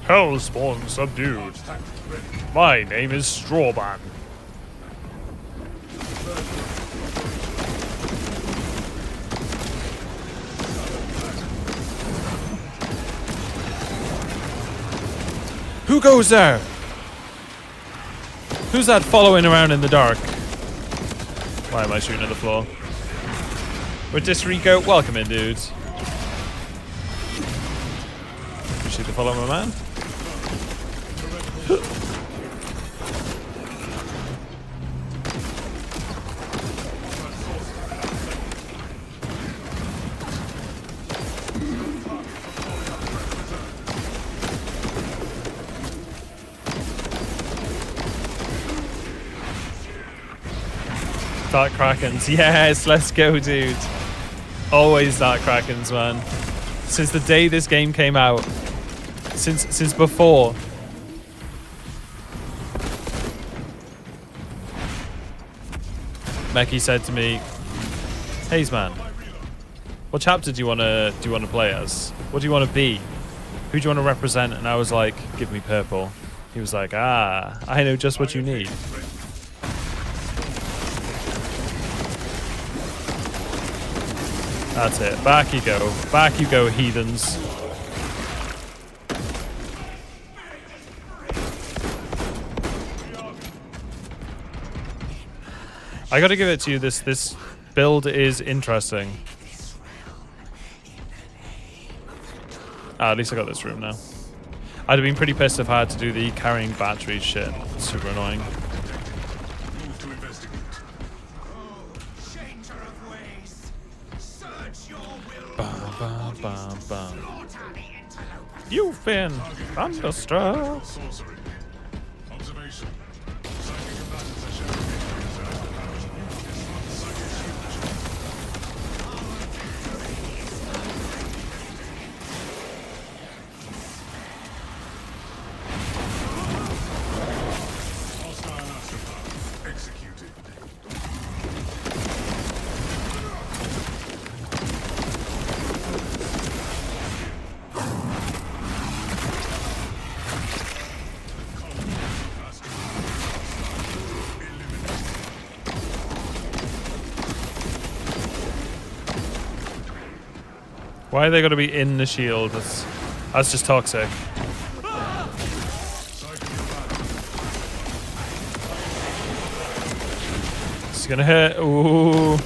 Hellspawn subdued. My name is Strawban. Who goes there? Who's that following around in the dark? Why am I shooting at the floor? With this Rico, welcome in, dudes. Appreciate the follow, my man. Dark Krakens, yes, let's go, dude. Always Dark Krakens, man. Since the day this game came out, since before. Meki said to me, Hazeman, what chapter do you wanna play as? What do you wanna be? Who do you wanna represent? And I was like, give me purple. He was like, ah, I know just what you need. That's it. Back you go. Back you go, heathens. I gotta give it to you. This build is interesting. At least I got this room now. I'd have been pretty pissed if I had to do the carrying batteries shit. It's super annoying. Bum, bum, bum. You've been thunderstruck. Why are they going to be in the shield? That's just toxic. It's going to hit. Ooh.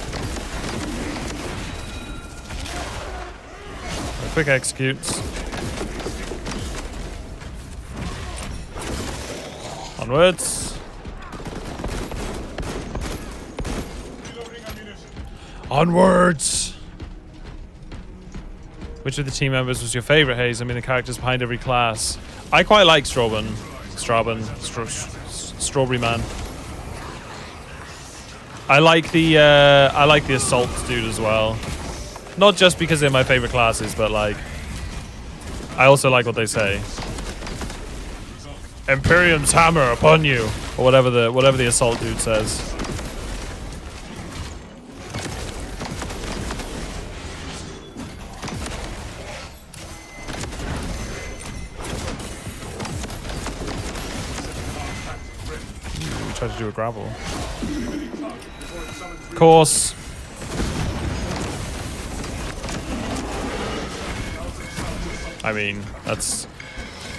Quick executes. Onwards. Onwards. Which of the team members was your favorite, Hayes? I mean, the characters behind every class. I quite like Strawberry Man. I like the assault dude as well. Not just because they're my favorite classes, but like, I also like what they say. Imperium's hammer upon you, or whatever the assault dude says. Try to do a grapple. Of course. I mean, that's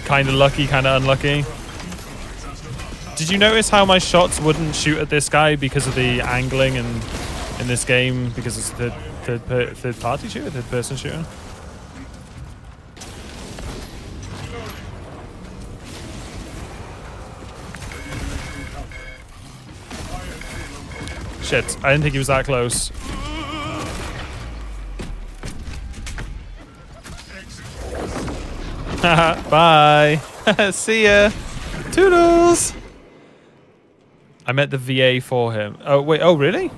kind of lucky, kind of unlucky. Did you notice how my shots wouldn't shoot at this guy because of the angling in this game? Because it's a third party shooter, third person shooter? Shit, I didn't think he was that close. Bye. See ya. Toodles. I met the VA for him. Oh, wait. Oh, really?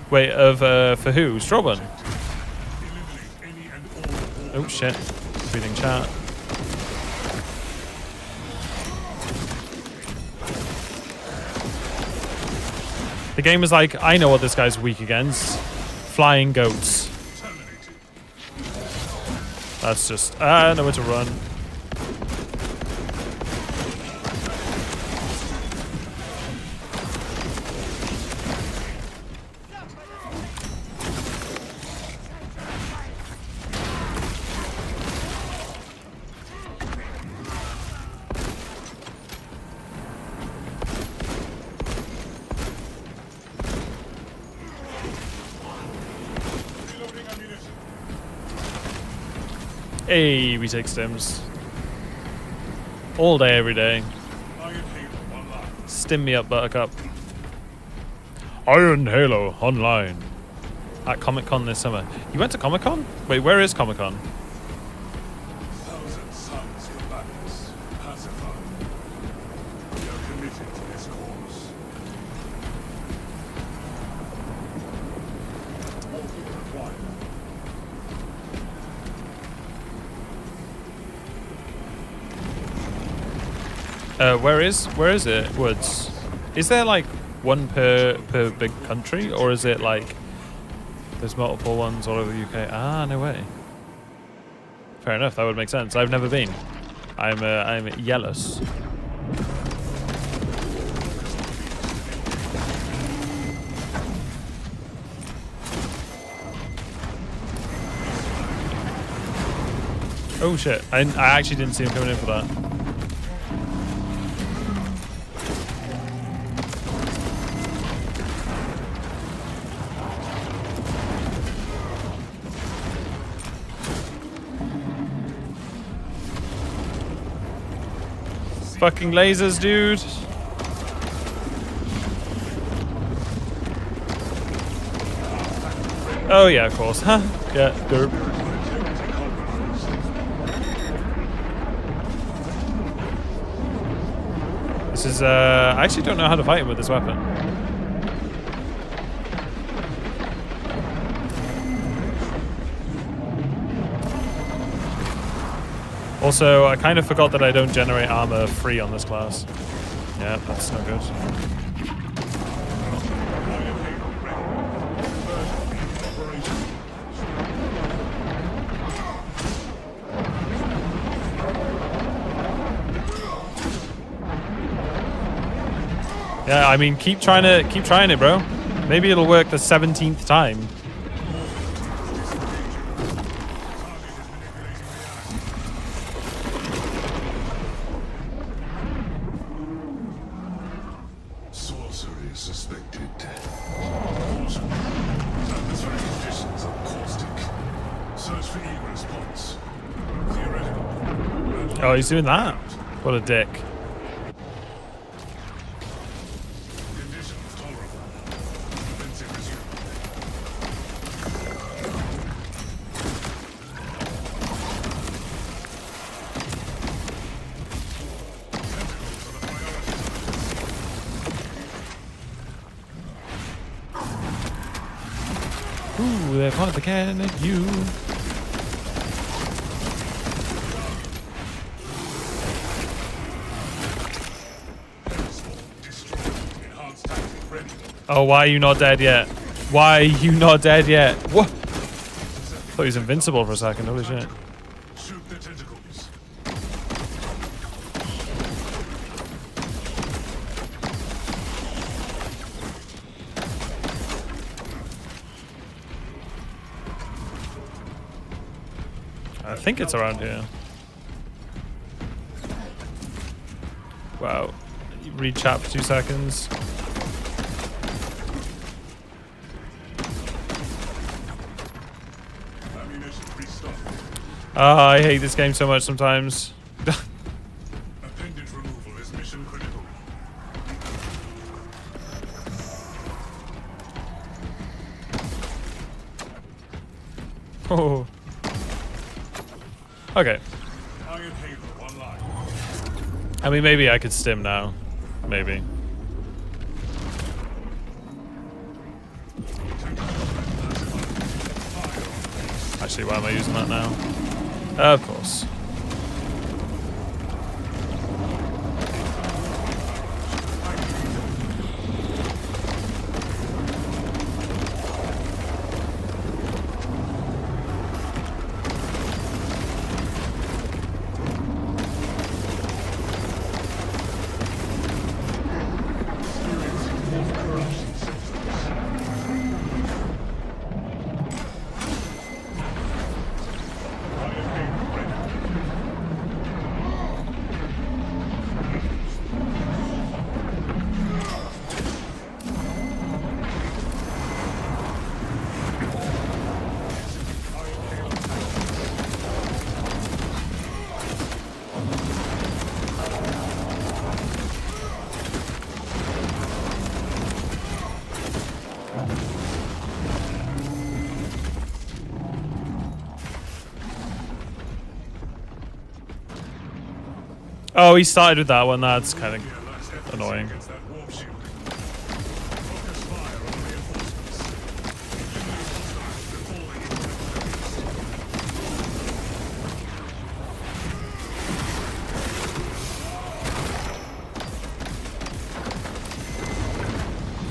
Wait, for who? Strawburn? Oh, shit. Reading chat. The game is like, I know what this guy's weak against. Flying goats. That's just, nowhere to run. Hey, we take stims. All day, every day. Stim me up, Buttercup. Iron Halo online. At Comic Con this summer. You went to Comic Con? Wait, where is Comic Con? Thousand sons of madness, Hazeman. We are committed to this cause. Walking required. Where is it? Woods. Is there like one per big country, or is it like there's multiple ones all over the UK? Ah, no way. Fair enough, that would make sense. I've never been. I'm jealous. Oh shit! I actually didn't see him coming in for that. Fucking lasers, dude. Oh yeah, of course. Huh? Yeah, derp. This is I actually don't know how to fight him with this weapon. Also, I kind of forgot that I don't generate armor free on this class. Yeah, that's no good. Yeah, I mean, keep trying it, bro. Maybe it'll work the 17th time. Oh, he's doing that? What a dick. Ooh, they pointed the cannon at you. Oh, why are you not dead yet? Why are you not dead yet? What? Thought he was invincible for a second. Holy shit. Shoot the tentacles. I think it's around here. Wow. Read chat for 2 seconds. Ah, I hate this game so much sometimes. Appendage removal is mission critical. Oh. Okay. Iron Halo online. I mean, maybe I could stim now. Maybe. Actually, why am I using that now? Of course. Oh, he started with that one. That's kind of annoying.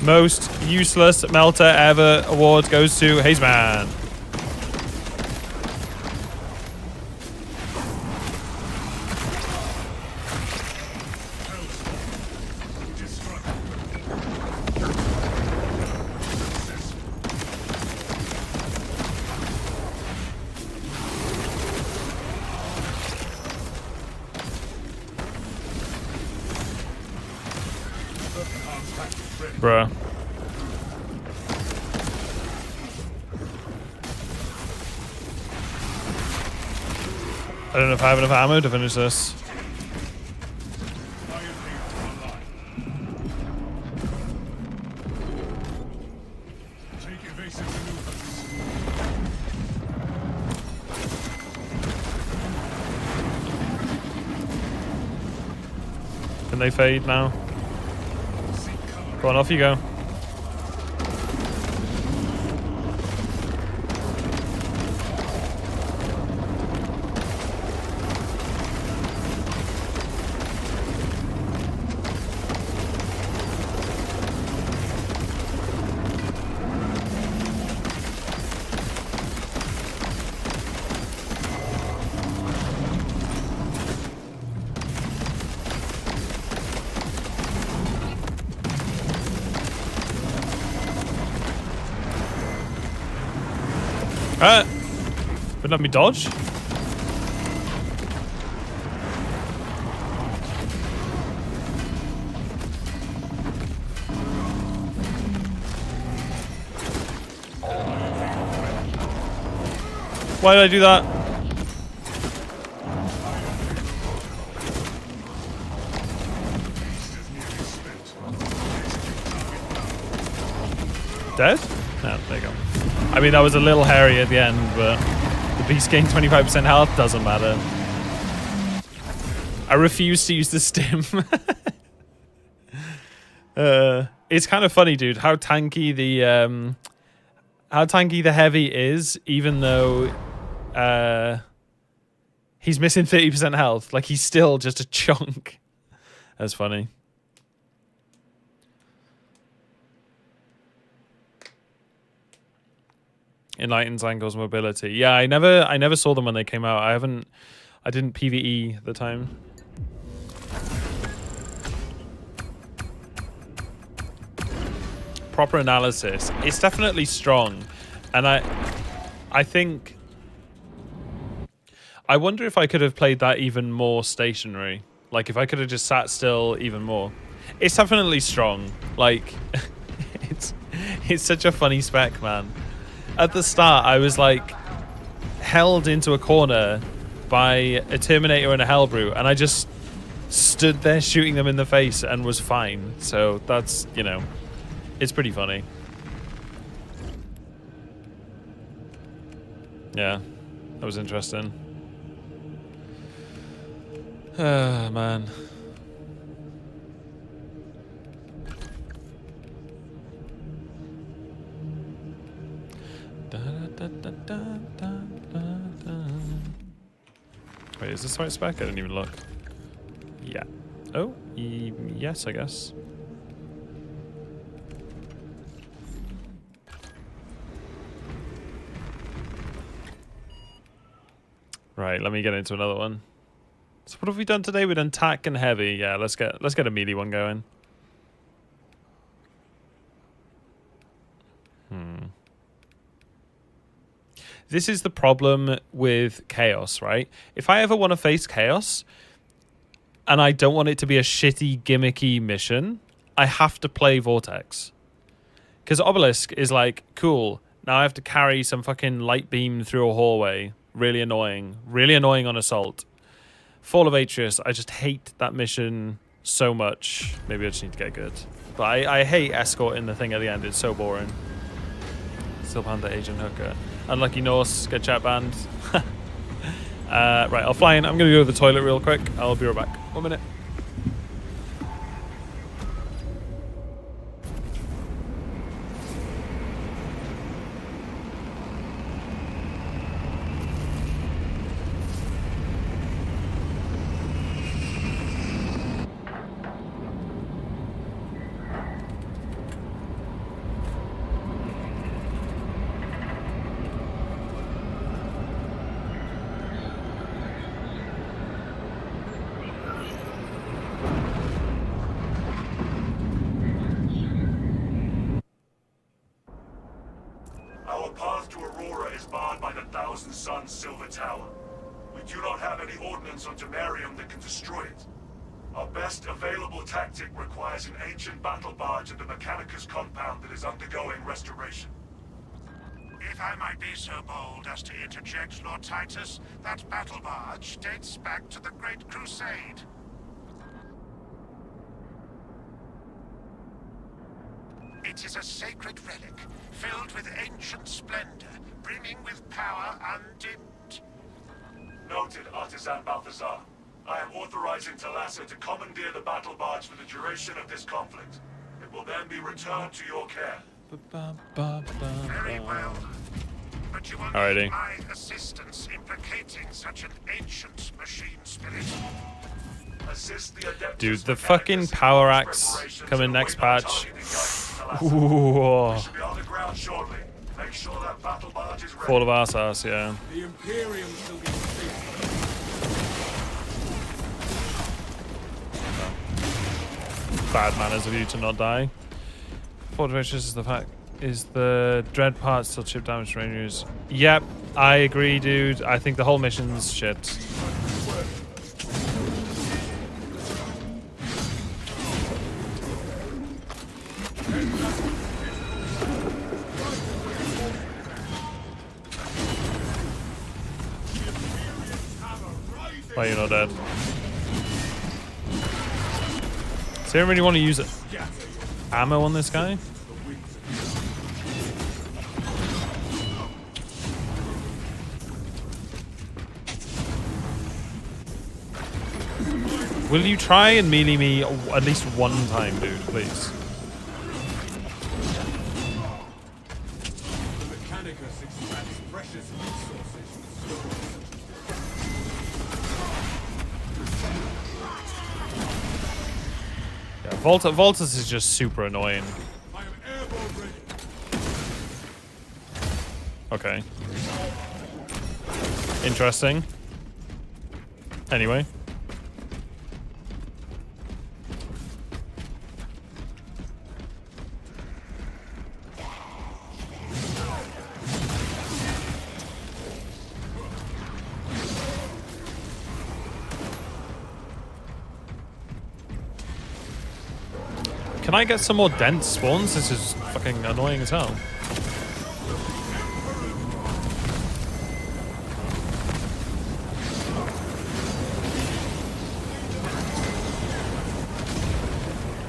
Most useless melter ever award goes to Hazeman. Bruh. I don't know if I have enough ammo to finish this. Can they fade now? Go on, off you go. Wouldn't let me dodge? Why did I do that? Dead? No, there you go. I mean, that was a little hairy at the end, but the beast gained 25% health, doesn't matter. I refuse to use the stim. It's kind of funny, dude, how tanky the heavy is, even though he's missing 30% health. Like, he's still just a chunk. That's funny. Enlightens angles mobility. Yeah, I never saw them when they came out. I didn't PvE at the time. Proper analysis. It's definitely strong. And I think I wonder if I could have played that even more stationary. Like if I could have just sat still even more. It's definitely strong. Like it's such a funny spec, man. At the start, I was like held into a corner by a Terminator and a Hellbrute, and I just stood there shooting them in the face and was fine. So that's, you know, it's pretty funny. Yeah, that was interesting. Ah, man. Wait, is this the right spec? I didn't even look. Yeah. Oh, yes, I guess. Right, let me get into another one. So what have we done today? We've done tack and heavy. Yeah, let's get a melee one going. This is the problem with Chaos, right? If I ever want to face Chaos and I don't want it to be a shitty, gimmicky mission, I have to play Vortex. Because Obelisk is like, cool, now I have to carry some fucking light beam through a hallway. Really annoying. Really annoying on Assault. Fall of Atreus, I just hate that mission so much. Maybe I just need to get good. But I hate escorting the thing at the end. It's so boring. Still Panda Agent Hooker. Unlucky Norse, get chat banned. Right, I'll fly in. I'm going to go to the toilet real quick. I'll be right back. 1 minute. Sun Silver Tower. We do not have any ordnance on Temerium that can destroy it. Our best available tactic requires an ancient battle barge at the Mechanicus compound that is undergoing restoration. If I might be so bold as to interject, Lord Titus, that battle barge dates back to the Great Crusade. It is a sacred relic, filled with ancient splendor, brimming with power undimmed. Noted, Artisan Balthazar. I am authorizing Thalassa to commandeer the battle barge for the duration of this conflict. It will then be returned to your care. Very well. But you will need my assistance implicating such an ancient machine spirit. Assist the Adeptus Dude, the fucking power axe coming next patch. Ooh. Fall of arse ass, yeah. The Imperium shall be Bad manners of you to not die. Fortifications is the fact is the dread part still chip damage to rangers. Yep, I agree, dude. I think the whole mission's shit. Why you're not dead? Does anyone really want to use ammo on this guy? Will you try and melee me at least one time, dude, please? The Mechanicus extracts precious resources. Yeah, Voltus is just super annoying. I am airborne ready. Okay. Interesting. Anyway. Can I get some more dense spawns? This is fucking annoying as hell.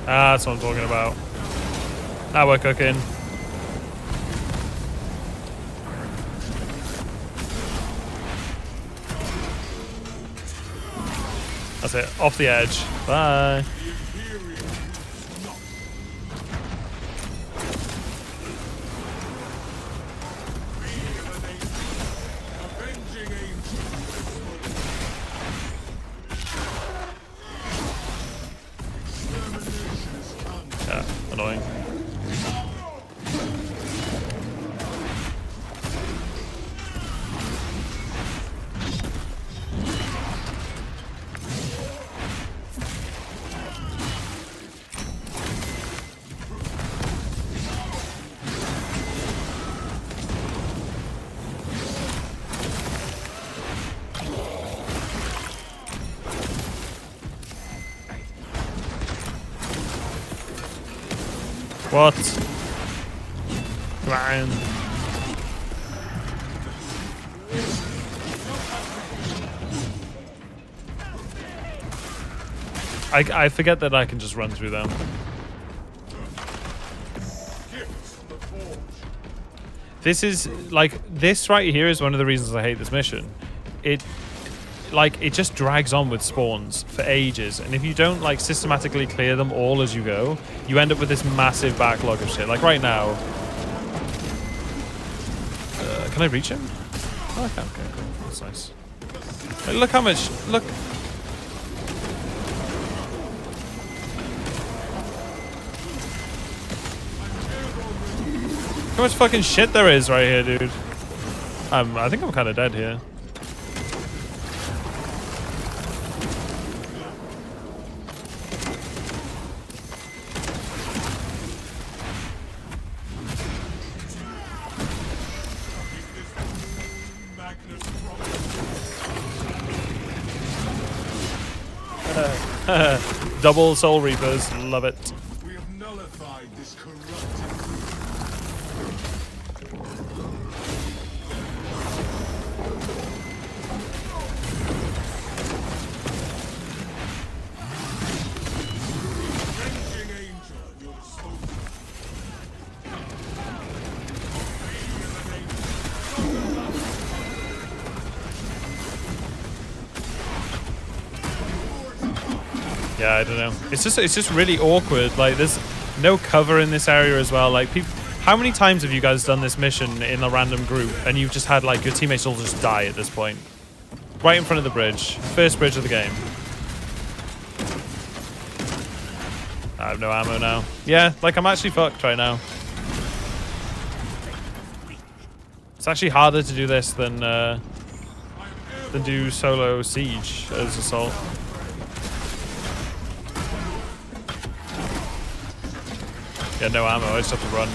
Ah, that's what I'm talking about. Now we're cooking. That's it. Off the edge. Bye. Yeah, annoying. What? Man. I forget that I can just run through them. This is like this right here is one of the reasons I hate this mission. like it just drags on with spawns for ages, and if you don't like systematically clear them all as you go, you end up with this massive backlog of shit. Like right now, can I reach him? Oh, okay, cool. That's nice. Like, look how much. Look. How much fucking shit there is right here, dude. I think I'm kind of dead here. Double Soul Reapers, love it. We have nullified this corrupted. Yeah, I don't know. It's just really awkward. Like, there's no cover in this area as well. Like, people, how many times have you guys done this mission in a random group and you've just had like your teammates all just die at this point? Right in front of the bridge, first bridge of the game. I have no ammo now. Yeah, like I'm actually fucked right now. It's actually harder to do this than do solo siege as assault. Yeah, no ammo, I just have to run.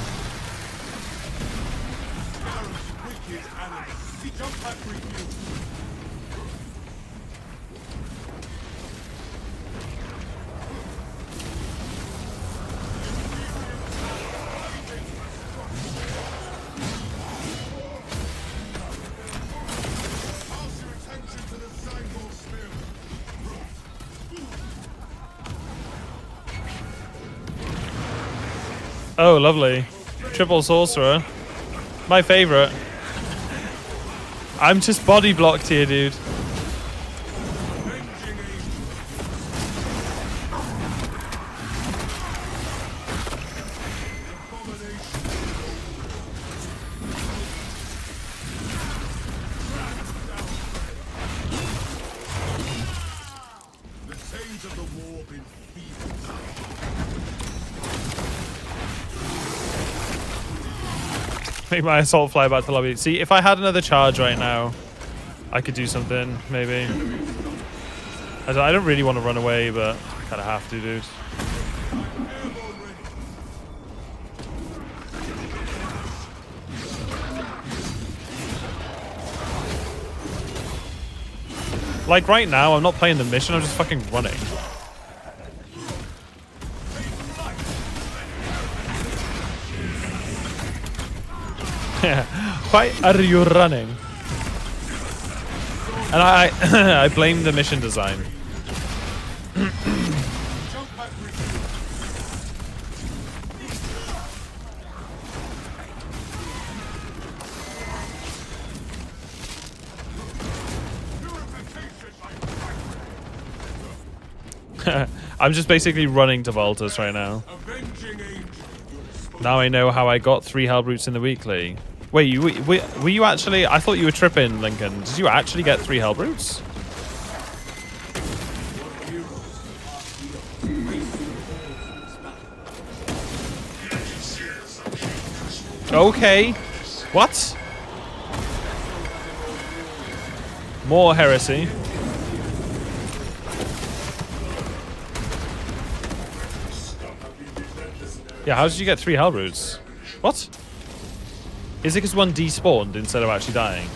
Oh, lovely. Triple sorcerer. My favorite. I'm just body blocked here, dude. Make my assault fly back to the lobby. See, if I had another charge right now, I could do something, maybe. I don't really want to run away, but I kind of have to, dude. Like, right now, I'm not playing the mission, I'm just fucking running. Why are you running? And I I blame the mission design. I'm just basically running to Voltus right now. Now I know how I got 3 hell brutes in the weekly. Wait, were you actually... I thought you were tripping, Lincoln. Did you actually get 3 hell brutes? Okay. What? More heresy. Yeah, how did you get 3 hell brutes? What? Is it because one despawned instead of actually dying?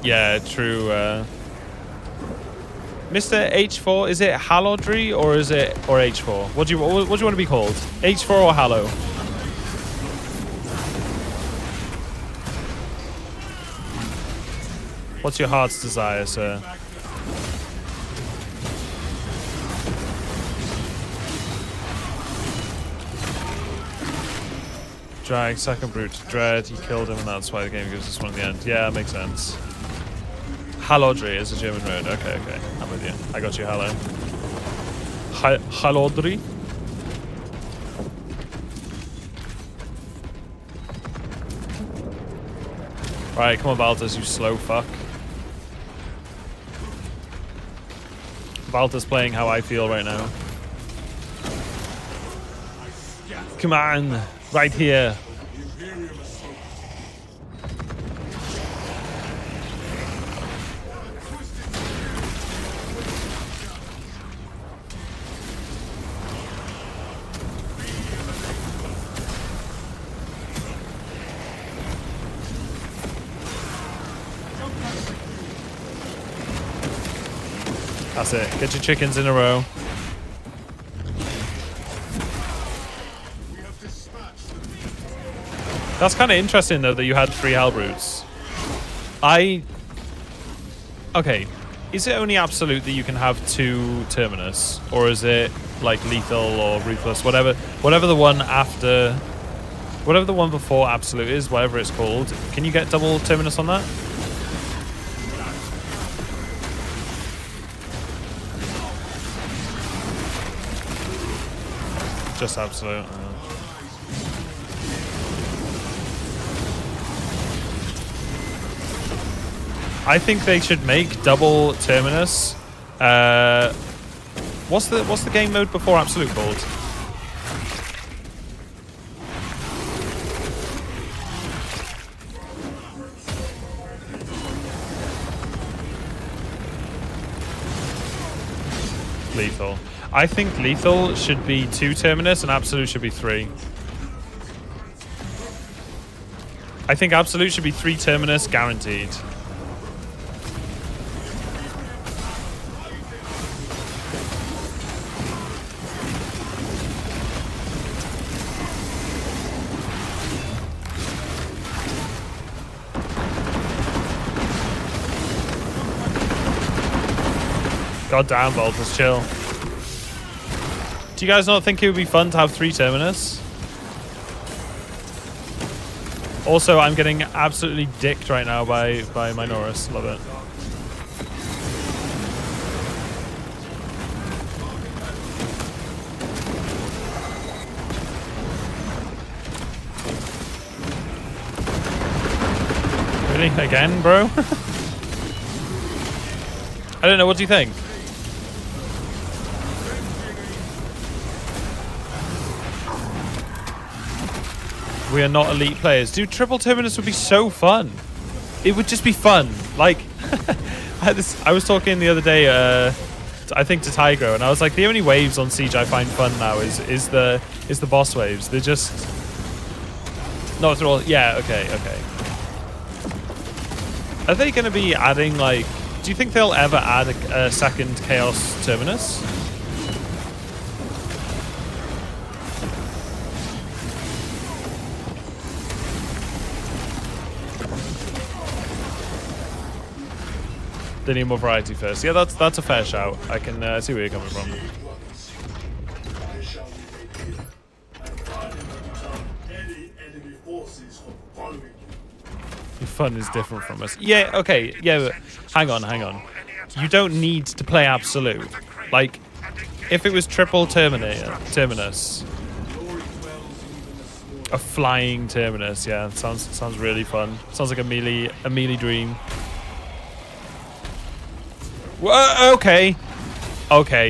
Yeah, true. Mr. H4, is it Halodry or is it H4? What do you want to be called? H4 or Hallow? What's your heart's desire, sir? Drag, second brute to dread. He killed him, and that's why the game gives us one at the end. Yeah, that makes sense. Halodri is a German word. Okay, okay. I'm with you. I got you, Hallo. Halodri? Right, come on, Valtas, you slow fuck. Valtas playing how I feel right now. Come on, right here. That's it. Get your chickens in a row. That's kind of interesting, though, that you had 3 Halbrutes. Okay. Is it only absolute that you can have 2 Terminus? Or is it, like, lethal or ruthless? Whatever the one after... Whatever the one before absolute is, whatever it's called. Can you get double Terminus on that? Just absolute. I think they should make double Terminus. What's the game mode before absolute called? Lethal. I think lethal should be 2 Terminus and absolute should be 3. I think absolute should be 3 Terminus guaranteed. God damn, Voltus, chill. Do you guys not think it would be fun to have 3 Terminus? Also, I'm getting absolutely dicked right now by Minoris. Love it. Really? Again, bro? I don't know. What do you think? We are not elite players. Dude, triple Terminus would be so fun. It would just be fun. Like, I was talking the other day, I think to Tigro, and I was like, the only waves on Siege I find fun now is the boss waves. They're just not through all. Yeah, okay. Are they going to be adding, like, do you think they'll ever add a second Chaos Terminus? They need more variety first. Yeah, that's a fair shout. I can see where you're coming from. Your fun is different from us. Yeah, okay. Yeah, but hang on. You don't need to play absolute. Like, if it was triple Terminus, a flying Terminus, yeah, sounds really fun. Sounds like a melee dream. Whoa, okay,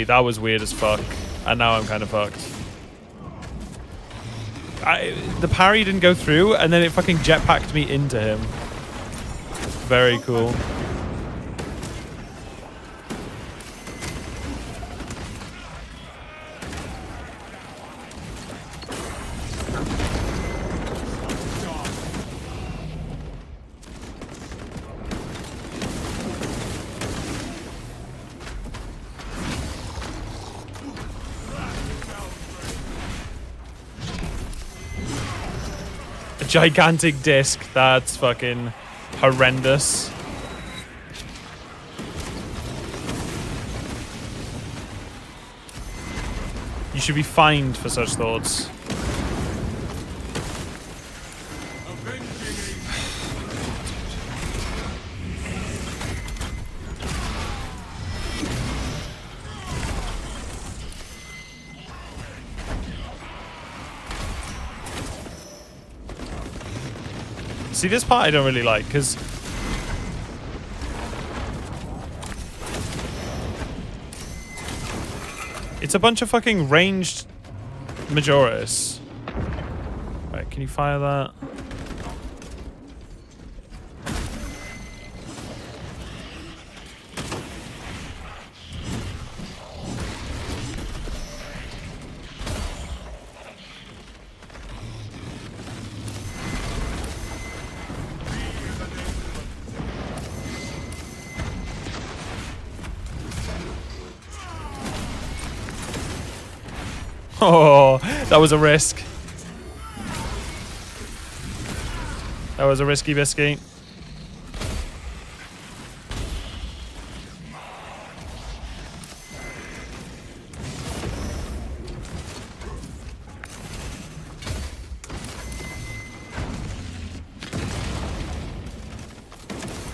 that was weird as fuck, and now I'm kind of fucked. The parry didn't go through, and then it fucking jetpacked me into him. Very cool. Gigantic disc. That's fucking horrendous. You should be fined for such thoughts. See, this part I don't really like, because it's a bunch of fucking ranged Majoris. Right, can you fire that? Oh, that was a risk. That was a risky biscuit.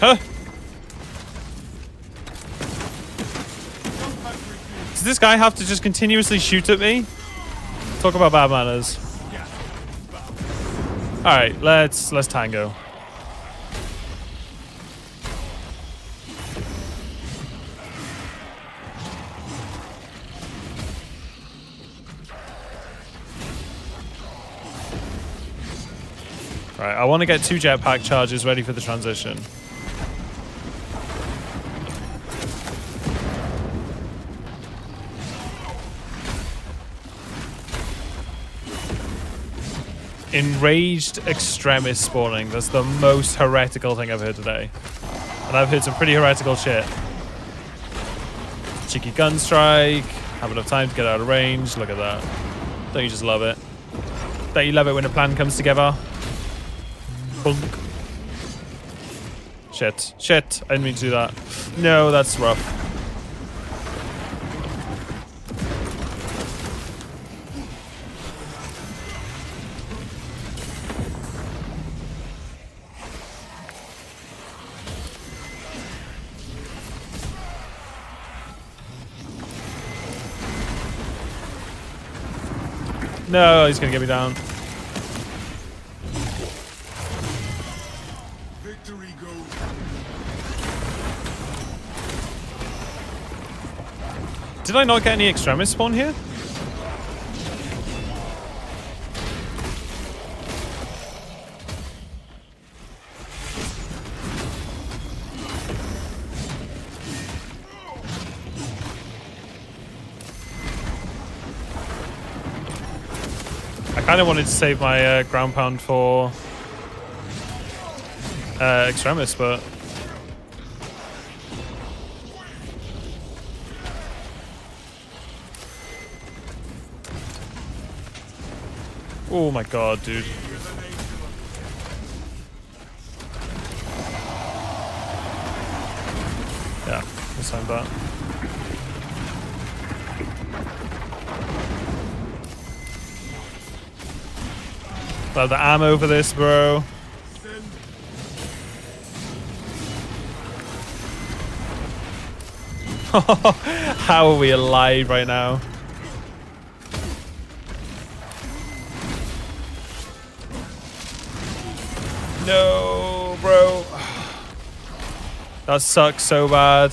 Huh? Does this guy have to just continuously shoot at me? Talk about bad manners. All right, let's tango. All right, I want to get 2 jetpack charges ready for the transition. Enraged extremist spawning. That's the most heretical thing I've heard today. And I've heard some pretty heretical shit. Cheeky gun strike. Have enough time to get out of range. Look at that. Don't you just love it? Don't you love it when a plan comes together? Bunk. Shit. Shit. I didn't mean to do that. No, that's rough. No, he's gonna get me down. Victory goes. Did I not get any extremists spawn here? I kind of wanted to save my ground pound for extremis, but oh my god, dude. Yeah, let's find that. I have the ammo for this, bro. How are we alive right now? No, bro. That sucks so bad.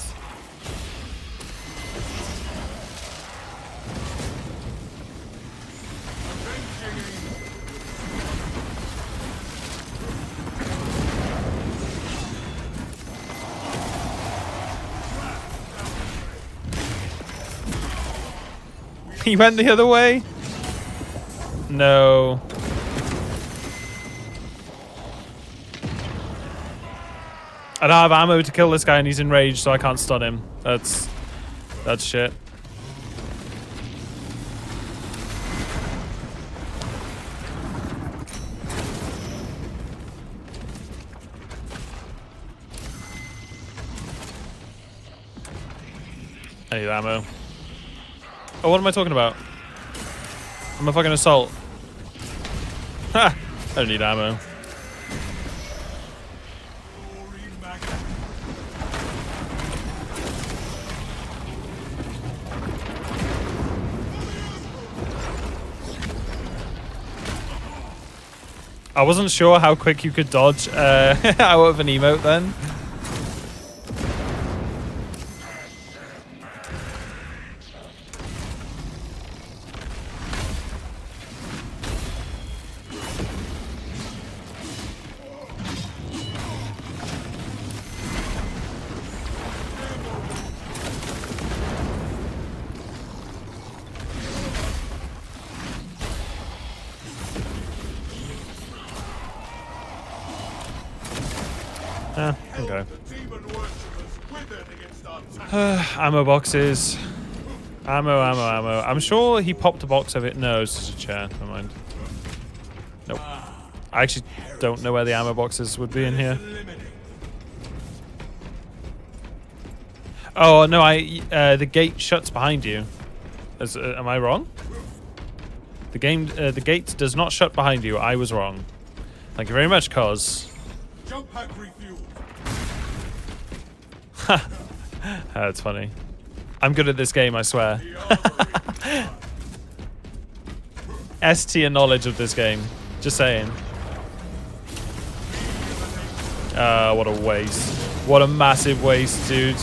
He went the other way? No. I don't have ammo to kill this guy and he's enraged, so I can't stun him. That's shit. I need ammo. Oh, what am I talking about? I'm a fucking assault. Ha! I don't need ammo. I wasn't sure how quick you could dodge out of an emote then. Okay. Ammo boxes. Ammo. I'm sure he popped a box of it. No, it's just a chair. Never mind. Nope. I actually don't know where the ammo boxes would be in here. Oh no, the gate shuts behind you. Am I wrong? The gate does not shut behind you. I was wrong. Thank you very much, Cos. Jump pack refuel. That's funny. I'm good at this game, I swear. S tier knowledge of this game. Just saying. What a waste. What a massive waste, dude.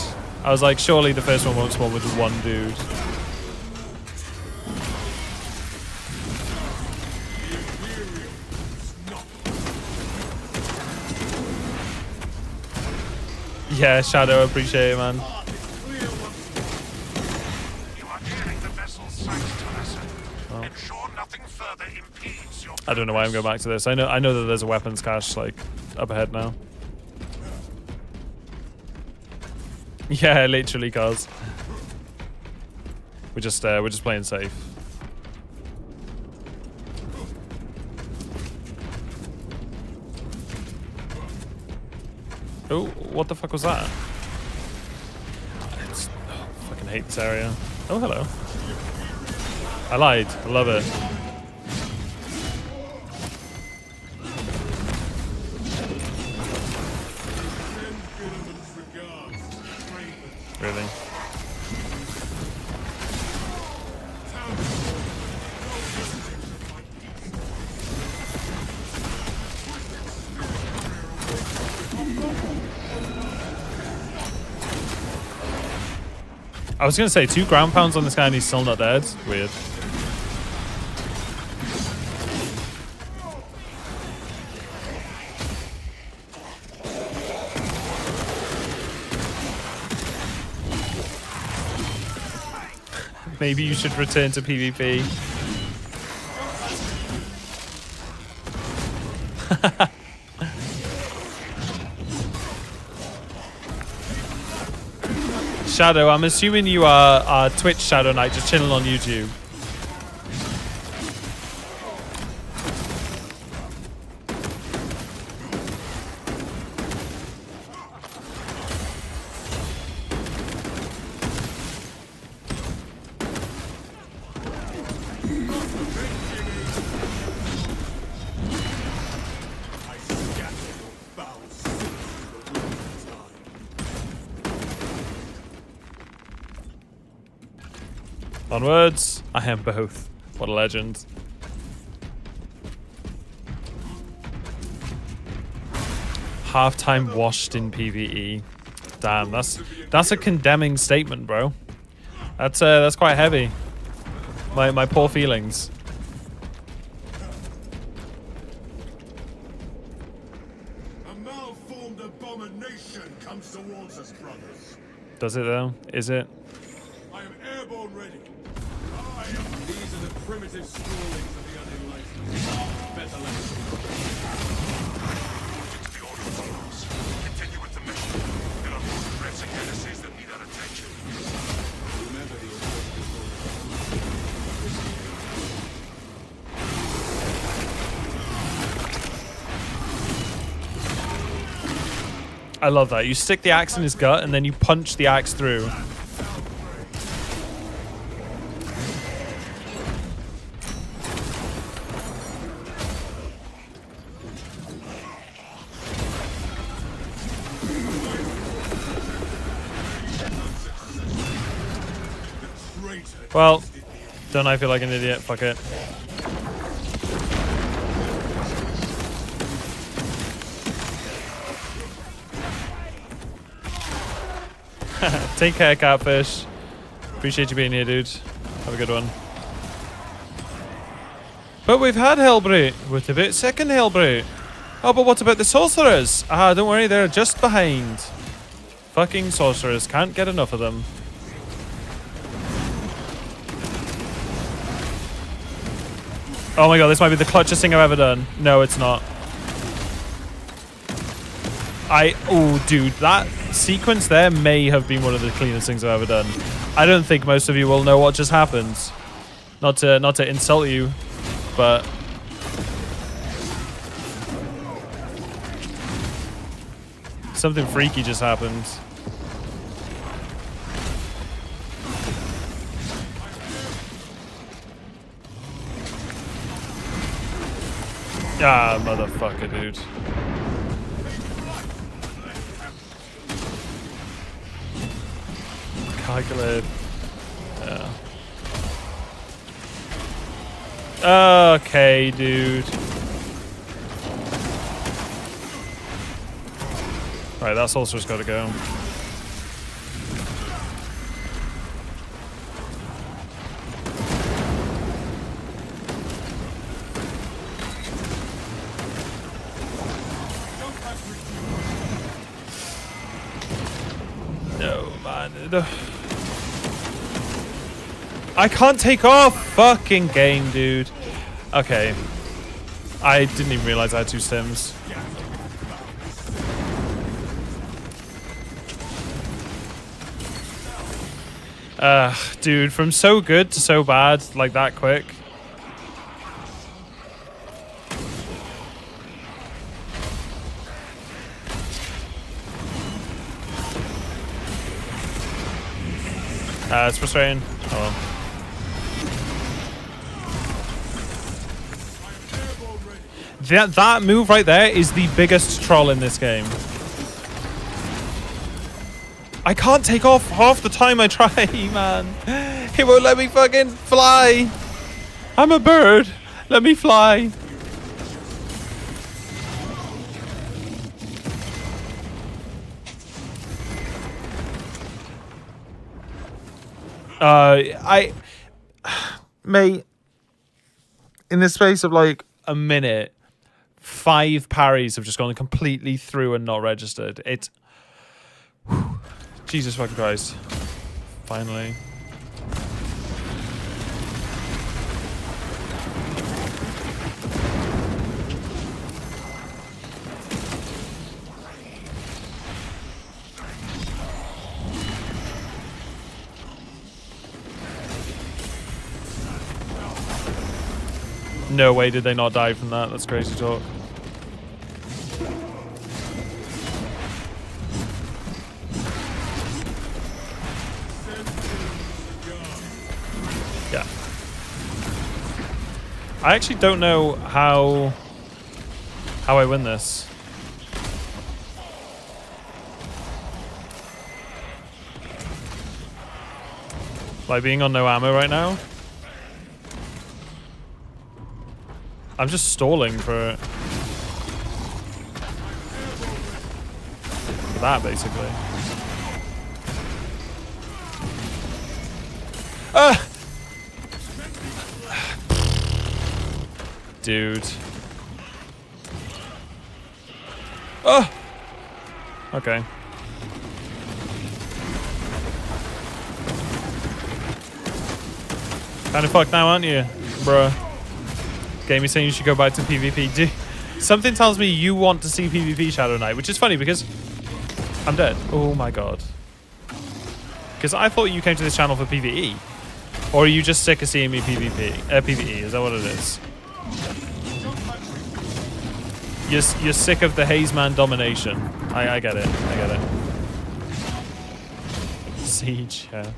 I was like, surely the first one won't spawn with one dude. Yeah, Shadow, appreciate it, man. I don't know why I'm going back to this. I know that there's a weapons cache like up ahead now. Yeah, literally, cuz. We're just playing safe. Oh, what the fuck was that? I fucking hate this area. Oh, hello. I lied. I love it. Really? I was gonna say 2 ground pounds on this guy and he's still not dead. Weird. Maybe you should return to PvP. Shadow, I'm assuming you are Twitch Shadow Knight, just chilling on YouTube. Onwards. I am both. What a legend. Half-time washed in PvE. Damn, that's a condemning statement, bro. That's quite heavy. My poor feelings. A malformed abomination comes towards us, brothers. Does it though? Is it? I am airborne ready. These are the primitive scrawlings of the unenlightened. Better let us the order follows. Continue with the mission. There are more pressing menaces that need our attention. Remember the I love that. You stick the axe in his gut and then you punch the axe through. Well, don't I feel like an idiot? Fuck it. Take care, Catfish. Appreciate you being here, dude. Have a good one. But we've had Hellbrute. What about second Hellbrute? Oh, but what about the sorcerers? Ah, don't worry, they're just behind. Fucking sorcerers. Can't get enough of them. Oh my god, this might be the clutchest thing I've ever done. No, it's not. Oh, dude, that sequence there may have been one of the cleanest things I've ever done. I don't think most of you will know what just happened. Not to insult you, but something freaky just happened. Ah, motherfucker, dude. Calculate. Yeah. Okay, dude. Right, that sorcerer's got to go. No, man. I can't take off! Fucking game, dude. Okay. I didn't even realize I had 2 stims. Dude, from so good to so bad, like that quick. It's frustrating. Oh well. That move right there is the biggest troll in this game. I can't take off half the time I try, man. It won't let me fucking fly. I'm a bird. Let me fly. Mate, in the space of like a minute, 5 parries have just gone completely through and not registered. It's... Whew, Jesus fucking Christ. Finally. No way did they not die from that. That's crazy talk. Yeah. I actually don't know how I win this. Like being on no ammo right now. I'm just stalling for that, basically. Ah! Dude. Oh! Okay. Kinda fucked now, aren't you, bruh? Game is saying you should go back to PvP. Something tells me you want to see PvP, Shadow Knight, which is funny because I'm dead. Oh my god. Because I thought you came to this channel for PvE. Or are you just sick of seeing me PvP? PvE, is that what it is? You're sick of the Hazeman domination. I get it. I get it. Siege, yeah.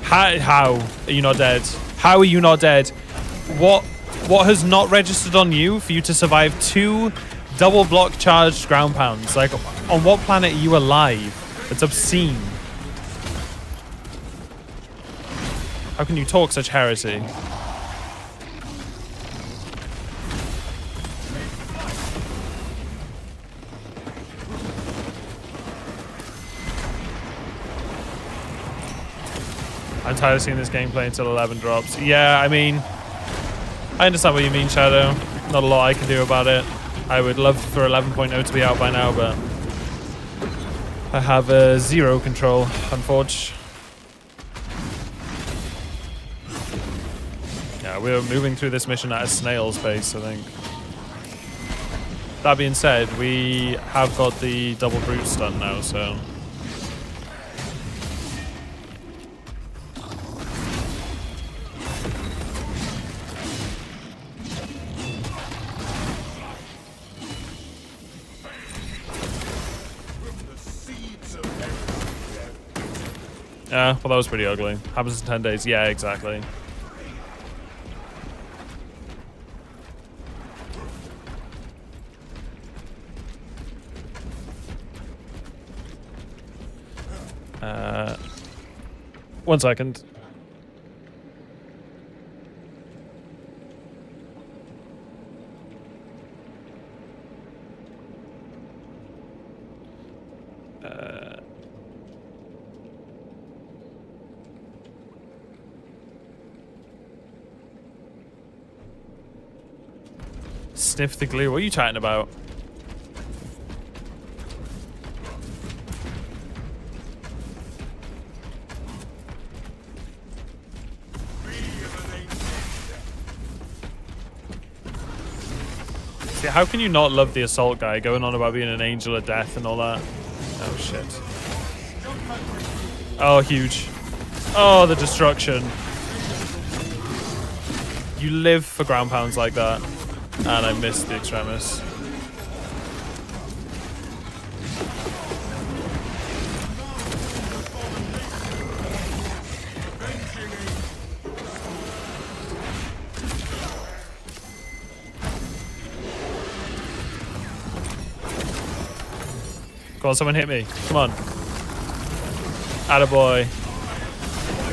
How are you not dead? How are you not dead? What has not registered on you for you to survive 2 double block charged ground pounds? Like, on what planet are you alive? It's obscene. How can you talk such heresy? I'm tired of seeing this gameplay until 11 drops. Yeah, I mean, I understand what you mean, Shadow. Not a lot I can do about it. I would love for 11.0 to be out by now, but I have zero control, unfortunately. Yeah, we're moving through this mission at a snail's pace, I think. That being said, we have got the double brute stun now, so... Yeah, well, that was pretty ugly. Happens in 10 days. Yeah, exactly. One second. Sniff the glue. What are you chatting about? See, how can you not love the assault guy going on about being an angel of death and all that? Oh, shit. Oh, huge. Oh, the destruction. You live for ground pounds like that. And I missed the extremis. Come on, someone hit me. Come on. Attaboy.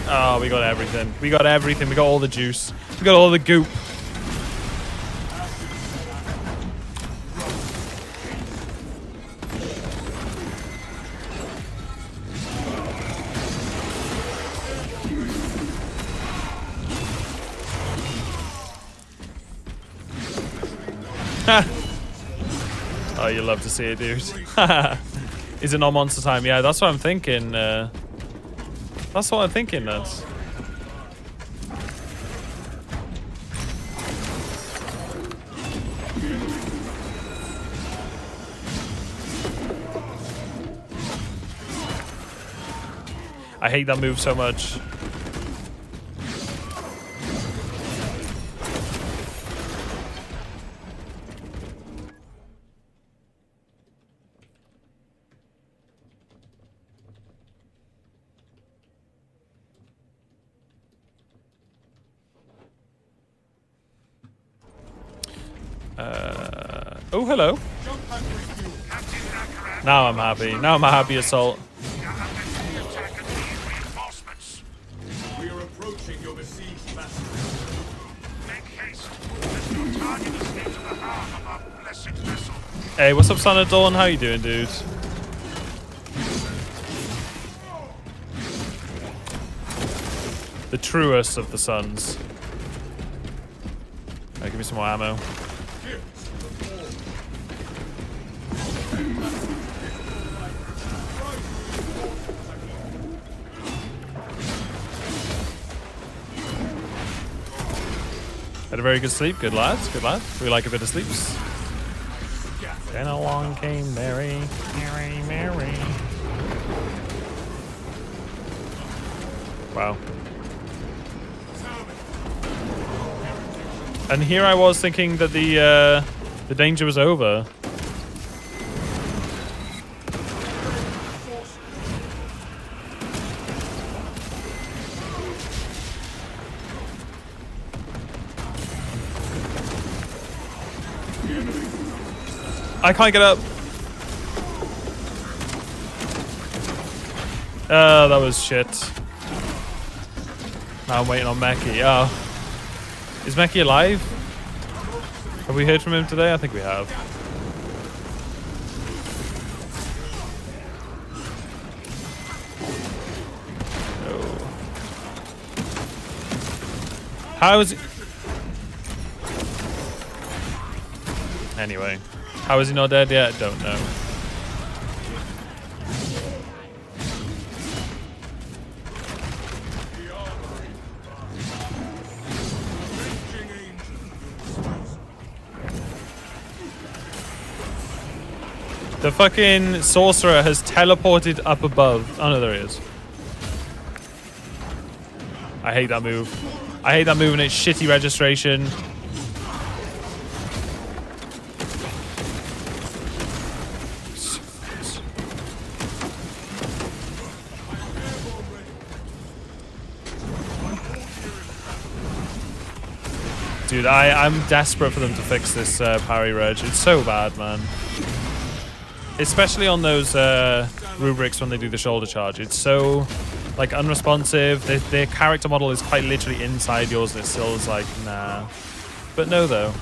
Oh, we got everything. We got everything. We got all the juice. We got all the goop. Oh, you love to see it, dude. Is it not monster time? Yeah, that's what I'm thinking. That's what I'm thinking, lads. I hate that move so much. Oh, hello. Now I'm happy. Now I'm a happy assault. We are approaching your besieged vessel. Make haste. There's no target escape to the heart of our blessed vessel. Hey, what's up, Son of Dawn? How you doing, dude? The truest of the suns. Give me some more ammo. Had a very good sleep. Good lads. Good lad. We like a bit of sleeps. Then along came Mary. Mary, Mary. Wow. And here I was thinking that the danger was over. I can't get up. Oh, that was shit. Now I'm waiting on Meki. Oh. Is Meki alive? Have we heard from him today? I think we have. Oh. How is he? Anyway. How is he not dead yet? Don't know. The fucking sorcerer has teleported up above. Oh no, there he is. I hate that move. I hate that move and its shitty registration. Dude, I'm desperate for them to fix this parry reg. It's so bad, man. Especially on those rubrics when they do the shoulder charge. It's so, like, unresponsive. Their character model is quite literally inside yours and it still is like, nah. But no, though.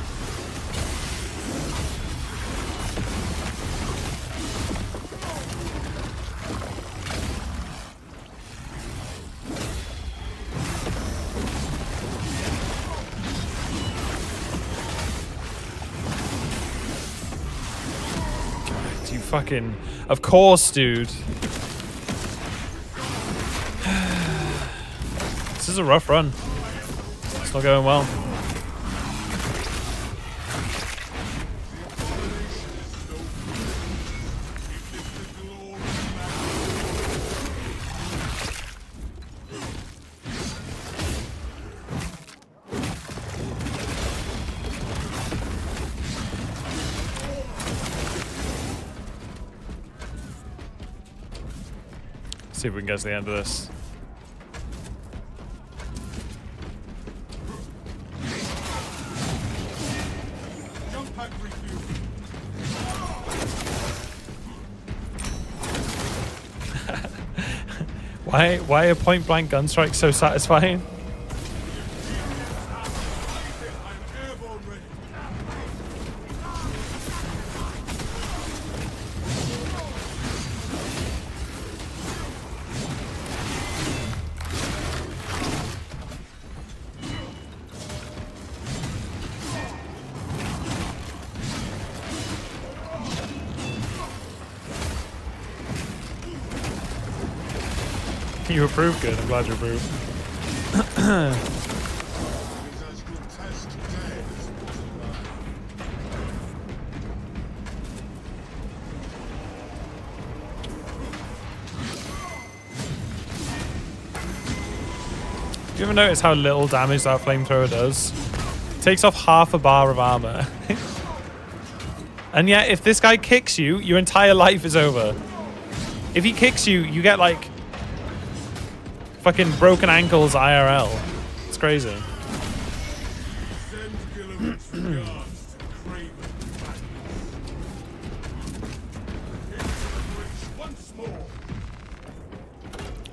Fucking, of course, dude. This is a rough run. It's not going well. See if we can get to the end of this. Why are point blank gun strikes so satisfying? You approve? Good. I'm glad you approve. Do you ever notice how little damage that flamethrower does? It takes off half a bar of armor. And yet, if this guy kicks you, your entire life is over. If he kicks you, you get like fucking broken ankles IRL. It's crazy.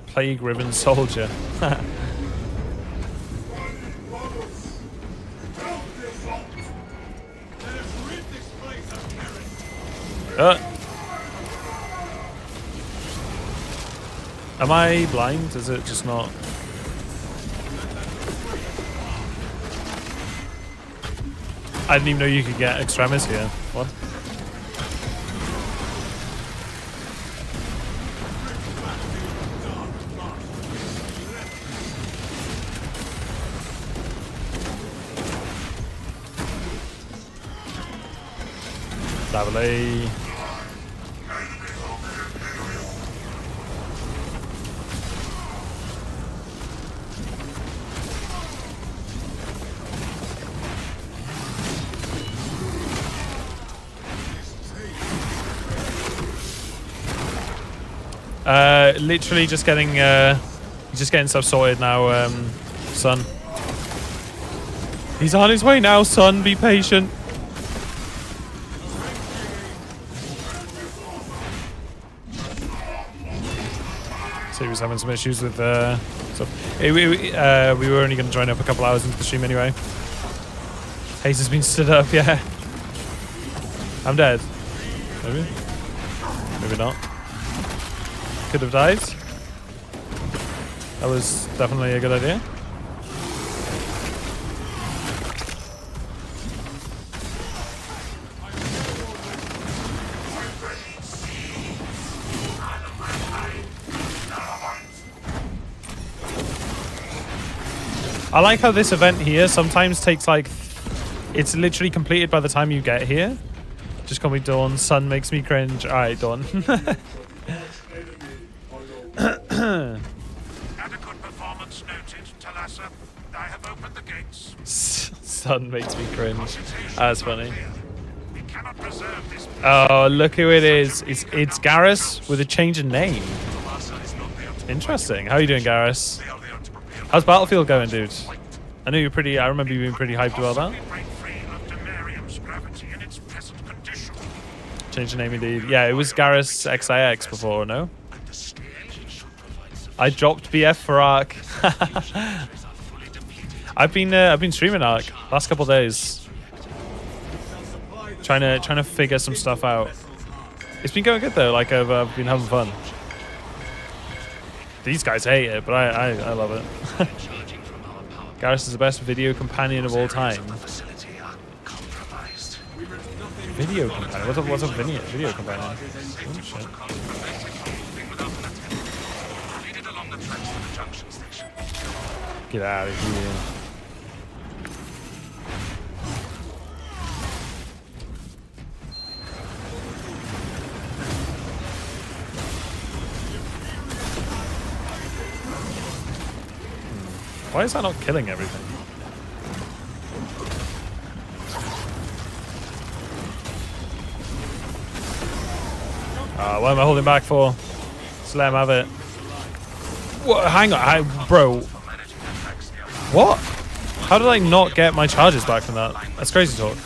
Plague-riven soldier. Am I blind? Is it just not? I didn't even know you could get extremis here. What? Lovely. Literally just getting stuff sorted now, son. He's on his way now, son. Be patient. he was having some issues with stuff. We were only going to join up a couple hours into the stream anyway. Haze has been stood up, yeah. I'm dead. Maybe? Maybe not. Could have died. That was definitely a good idea. I like how this event here sometimes takes like... It's literally completed by the time you get here. Just call me Dawn. Sun makes me cringe. Alright, Dawn. Adequate performance noted, Talassa. I have opened the gates. Sun makes me cringe. That's funny. We cannot preserve this. Oh, look who it is. It's Garrus with a change in name. Interesting. How are you doing, Garrus? How's Battlefield going, dude? I know you're pretty... I remember you being pretty hyped about that. Change the name indeed. Yeah, it was Garrus XIX before, no? I dropped BF for Ark. I've been streaming Ark last couple of days. Trying to figure some stuff out. It's been going good though, like I've been having fun. These guys hate it, but I love it. Garrus is the best video companion of all time. Video companion? What's a video companion? Oh, shit. Get out of here. Why is that not killing everything? What am I holding back for? Just let him have it. What? Hang on, bro. What? How did I not get my charges back from that? That's crazy talk.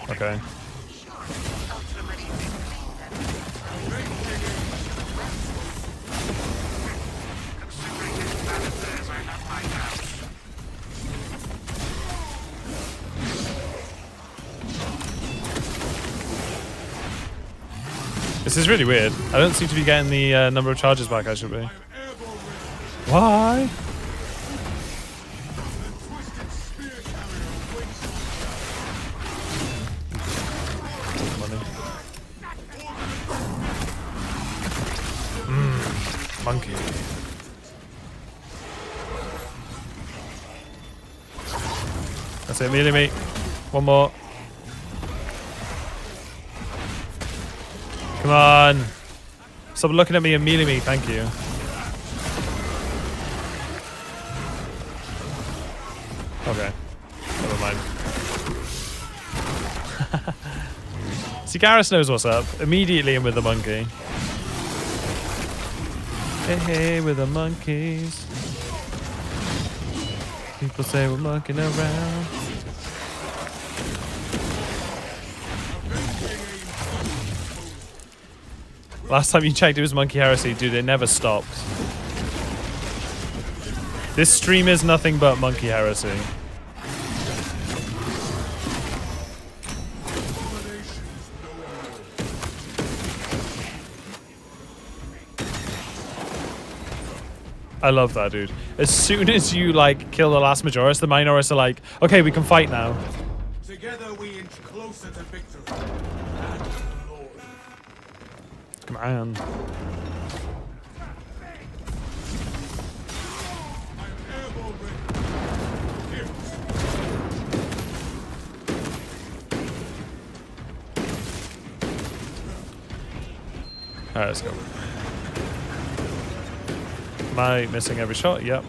Okay. This is really weird. I don't seem to be getting the number of charges back I should be. Why? Monkey. That's it, melee me. One more. Come on. Stop looking at me and mealing me, thank you. Okay. Never mind. See, Garrus knows what's up. Immediately in with the monkey. Hey, hey, with the monkeys. People say we're monkeying around. Last time you checked, it was Monkey Heresy. Dude, it never stopped. This stream is nothing but Monkey Heresy. I love that, dude. As soon as you, like, kill the last Majoris, the Minoris are like, okay, we can fight now. Together we inch closer to victory. Come on. Alright, let's go. Am I missing every shot? Yep.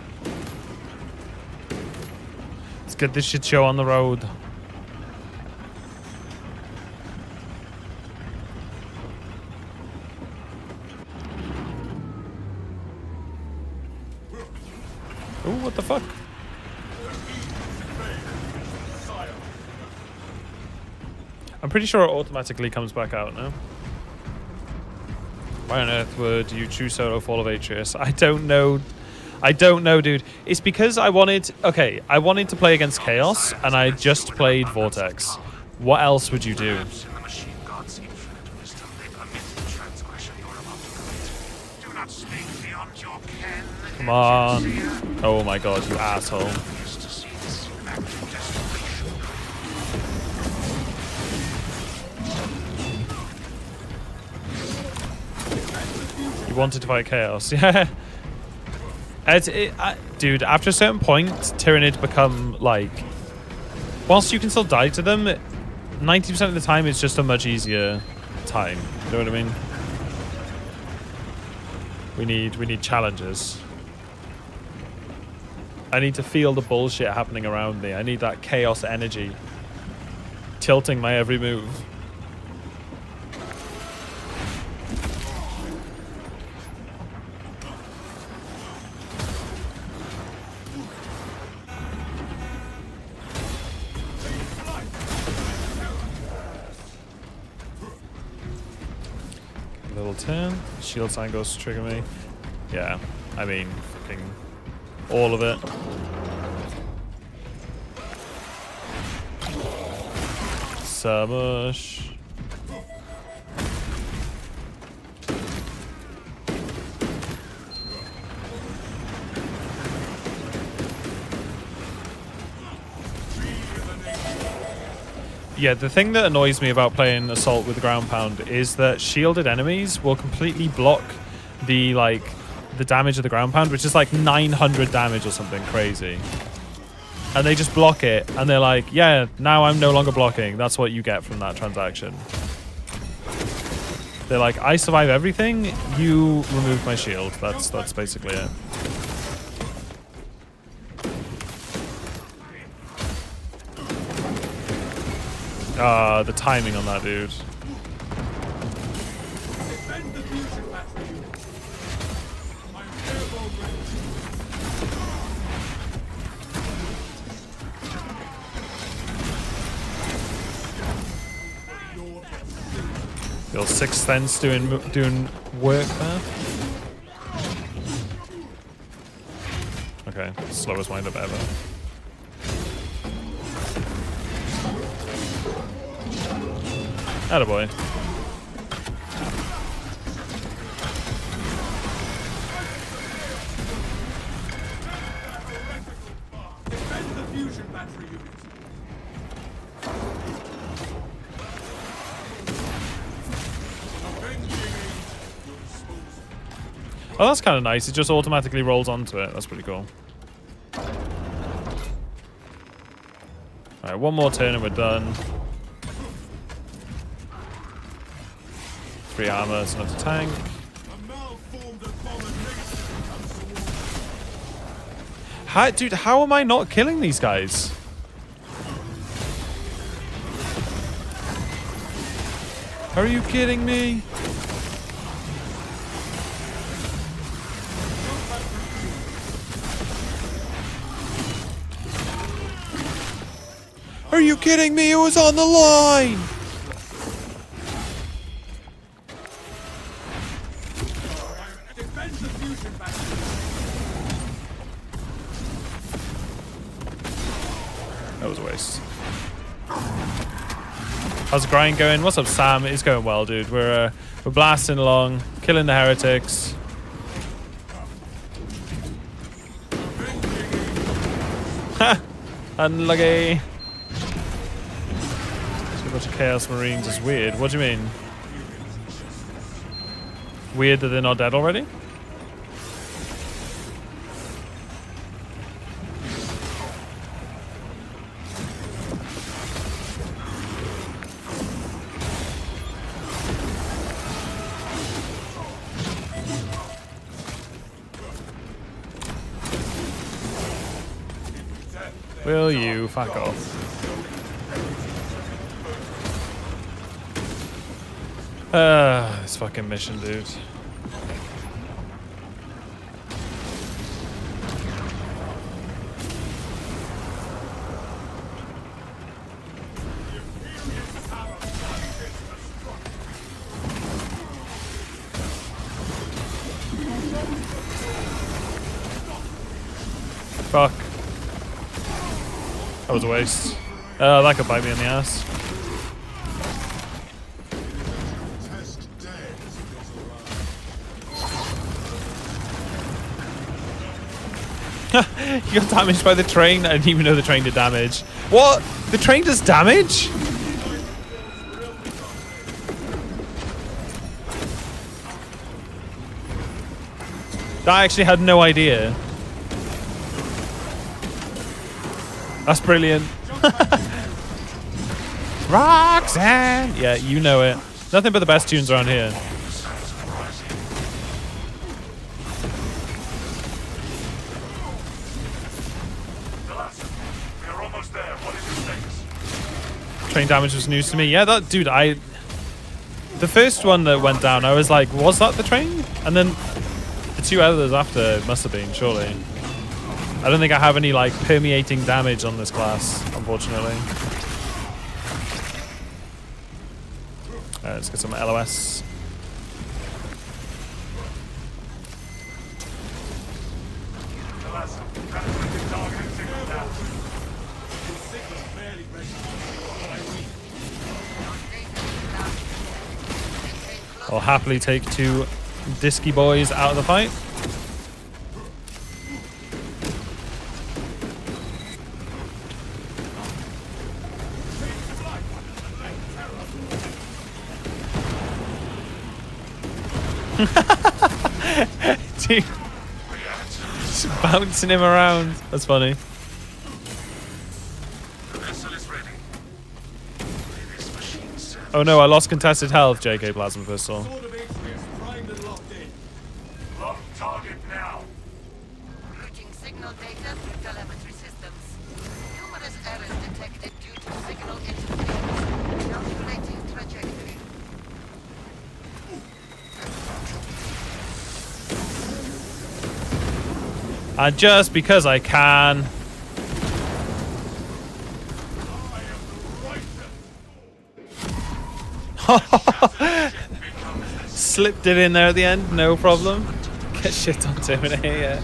Let's get this shit show on the road. Ooh, what the fuck? I'm pretty sure it automatically comes back out now. Why on earth would you choose solo Fall of Atreus? I don't know. I don't know, dude. It's because I wanted... Okay, I wanted to play against Chaos, and I just played Vortex. What else would you do? Come on. Oh my god, you asshole. You wanted to fight Chaos, yeah. Dude, after a certain point, Tyranids become, like... Whilst you can still die to them, 90% of the time it's just a much easier time. You know what I mean? We need challenges. I need to feel the bullshit happening around me. I need that chaos energy tilting my every move. Little turn. Shield sign goes to trigger me. Yeah, I mean, fucking all of it. Samush. Yeah, the thing that annoys me about playing Assault with the ground pound is that shielded enemies will completely block the damage of the ground pound, which is like 900 damage or something crazy. And they just block it, and they're like, yeah, now I'm no longer blocking. That's what you get from that transaction. They're like, I survive everything, you remove my shield. That's basically it. The timing on that dude. Your Sixth Sense doing work there. Okay, slowest wind up ever. Attaboy. Oh, that's kind of nice. It just automatically rolls onto it. That's pretty cool. Alright, one more turn and we're done. 3 armor, it's enough to tank. Dude, how am I not killing these guys? Are you kidding me? Are you kidding me? It was on the line! That was a waste. How's the grind going? What's up, Sam? It's going well, dude. We're blasting along, killing the heretics. Ha! Unlucky. So a bunch of Chaos Marines is weird. What do you mean? Weird that they're not dead already? Will you fuck off? This fucking mission, dude. Fuck. That was a waste. That could bite me in the ass. You got damaged by the train? I didn't even know the train did damage. What? The train does damage? I actually had no idea. That's brilliant. Roxanne! Yeah, you know it. Nothing but the best tunes around here. Train damage was news to me. Yeah, that dude, the first one that went down, I was like, was that the train? And then the two others after must have been, surely. I don't think I have any like permeating damage on this class, unfortunately. Alright, let's get some LOS. I'll happily take two disky boys out of the fight. Dude, just bouncing him around. That's funny. Oh no, I lost contested health, JK Plasma Pistol. Lock target now. Routing signal data through telemetry systems. Numerous errors detected due to signal interference. Calculating trajectory. And just because I can. Slipped it in there at the end, no problem. Get shit on Terminator, yeah.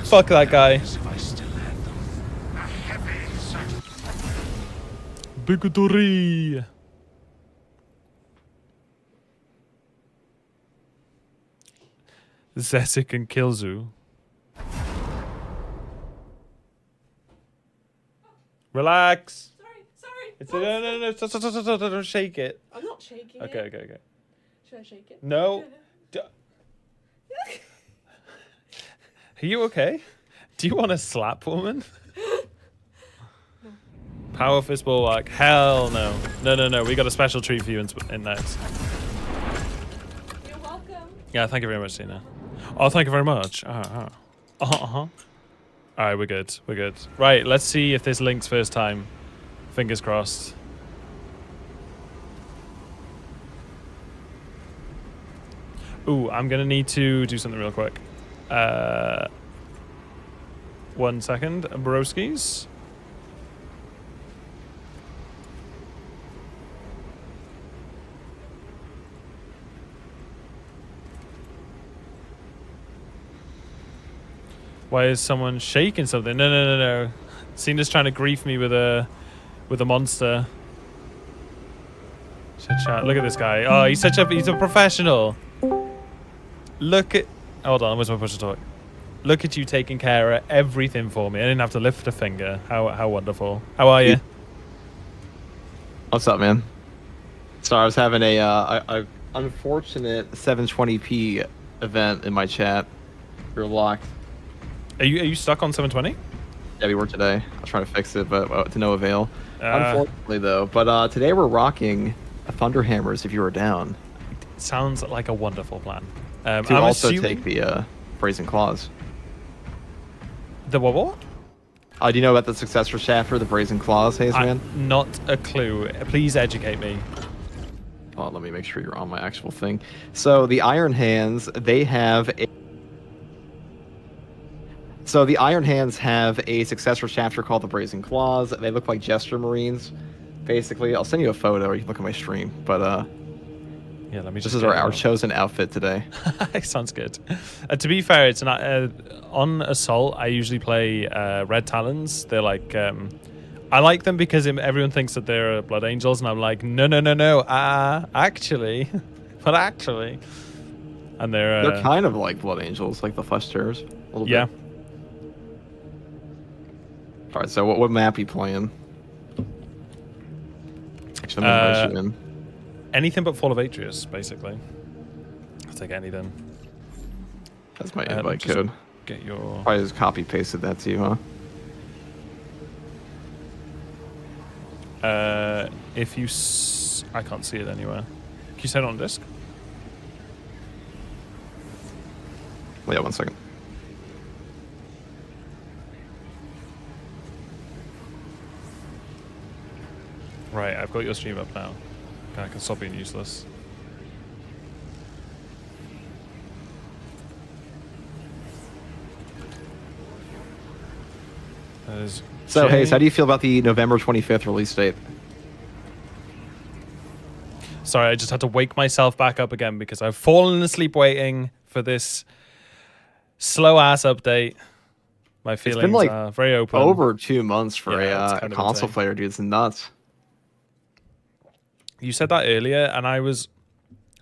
Fuck that guy. Bigotry. Zetic and Killzoo. Relax. Sorry. It's no, don't shake it. I'm not shaking Okay, it. okay. Should I shake it? No. Are you okay? Do you want to slap, woman? No. Power fist bulwark. Hell no. No. We got a special treat for you in next. You're welcome. Yeah, thank you very much, Tina. Oh, thank you very much. All right, we're good. Right, let's see if this links first time. Fingers crossed. Ooh, I'm gonna need to do something real quick. 1 second, broskies. Why is someone shaking something? No. Cena's trying to grief me with a monster. Chat. Look at this guy. Oh, he's a professional. Look at. Hold on, where's my push to talk? Look at you taking care of everything for me. I didn't have to lift a finger. How wonderful. How are you? What's up, man? Sorry, I was having a unfortunate 720p event in my chat. You're locked. Are you stuck on 720? Yeah, we were today. I was trying to fix it, but to no avail. Unfortunately, though. But today we're rocking Thunderhammers if you were down. Sounds like a wonderful plan. To also take the Brazen Claws. The what? Do you know about the successor shaft for the Brazen Claws, Hazeman? Not a clue. Please educate me. Oh, let me make sure you're on my actual thing. So the Iron Hands, they have a... So the Iron Hands have a successor chapter called the Brazen Claws. They look like Jester Marines, basically. I'll send you a photo, or you can look at my stream. But Yeah, let me This just is get our it chosen outfit today. Sounds good. To be fair, it's not on Assault. I usually play Red Talons. They're like I like them because everyone thinks that they're Blood Angels, and I'm like, no. Actually, but actually, and They're kind of like Blood Angels, like the flesh tearers. A little yeah. bit. All right. So what map are you playing? Actually, I'm gonna invite you in. Anything but Fall of Atreus, basically. I'll take anything. That's my invite just code. Get your. Probably just copy pasted that to you, huh? If you, I can't see it anywhere. Can you set it on disk? Yeah, 1 second. Right, I've got your stream up now. I can stop being useless. That is So, Jay. Hayes, how do you feel about the November 25th release date? Sorry, I just had to wake myself back up again because I've fallen asleep waiting for this slow-ass update. My feelings been like are very open. Over 2 months for Yeah, it's a kind of console insane. player, dude. It's nuts. You said that earlier, and I was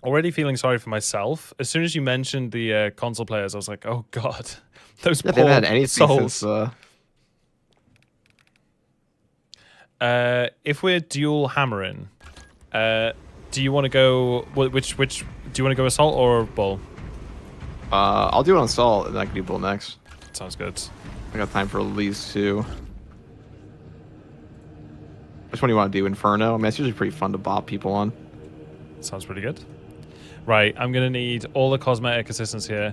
already feeling sorry for myself. As soon as you mentioned the console players, I was like, oh, God. Those Yeah, they poor haven't had anything souls. since... If we're dual hammering, do you want to go... Which do you want to go Assault or Bull? I'll do an Assault, and I can do Bull next. Sounds good. I got time for release, too. Which one do you want to do? Inferno? I mean, it's usually pretty fun to bop people on. Sounds pretty good. Right, I'm going to need all the cosmetic assistance here.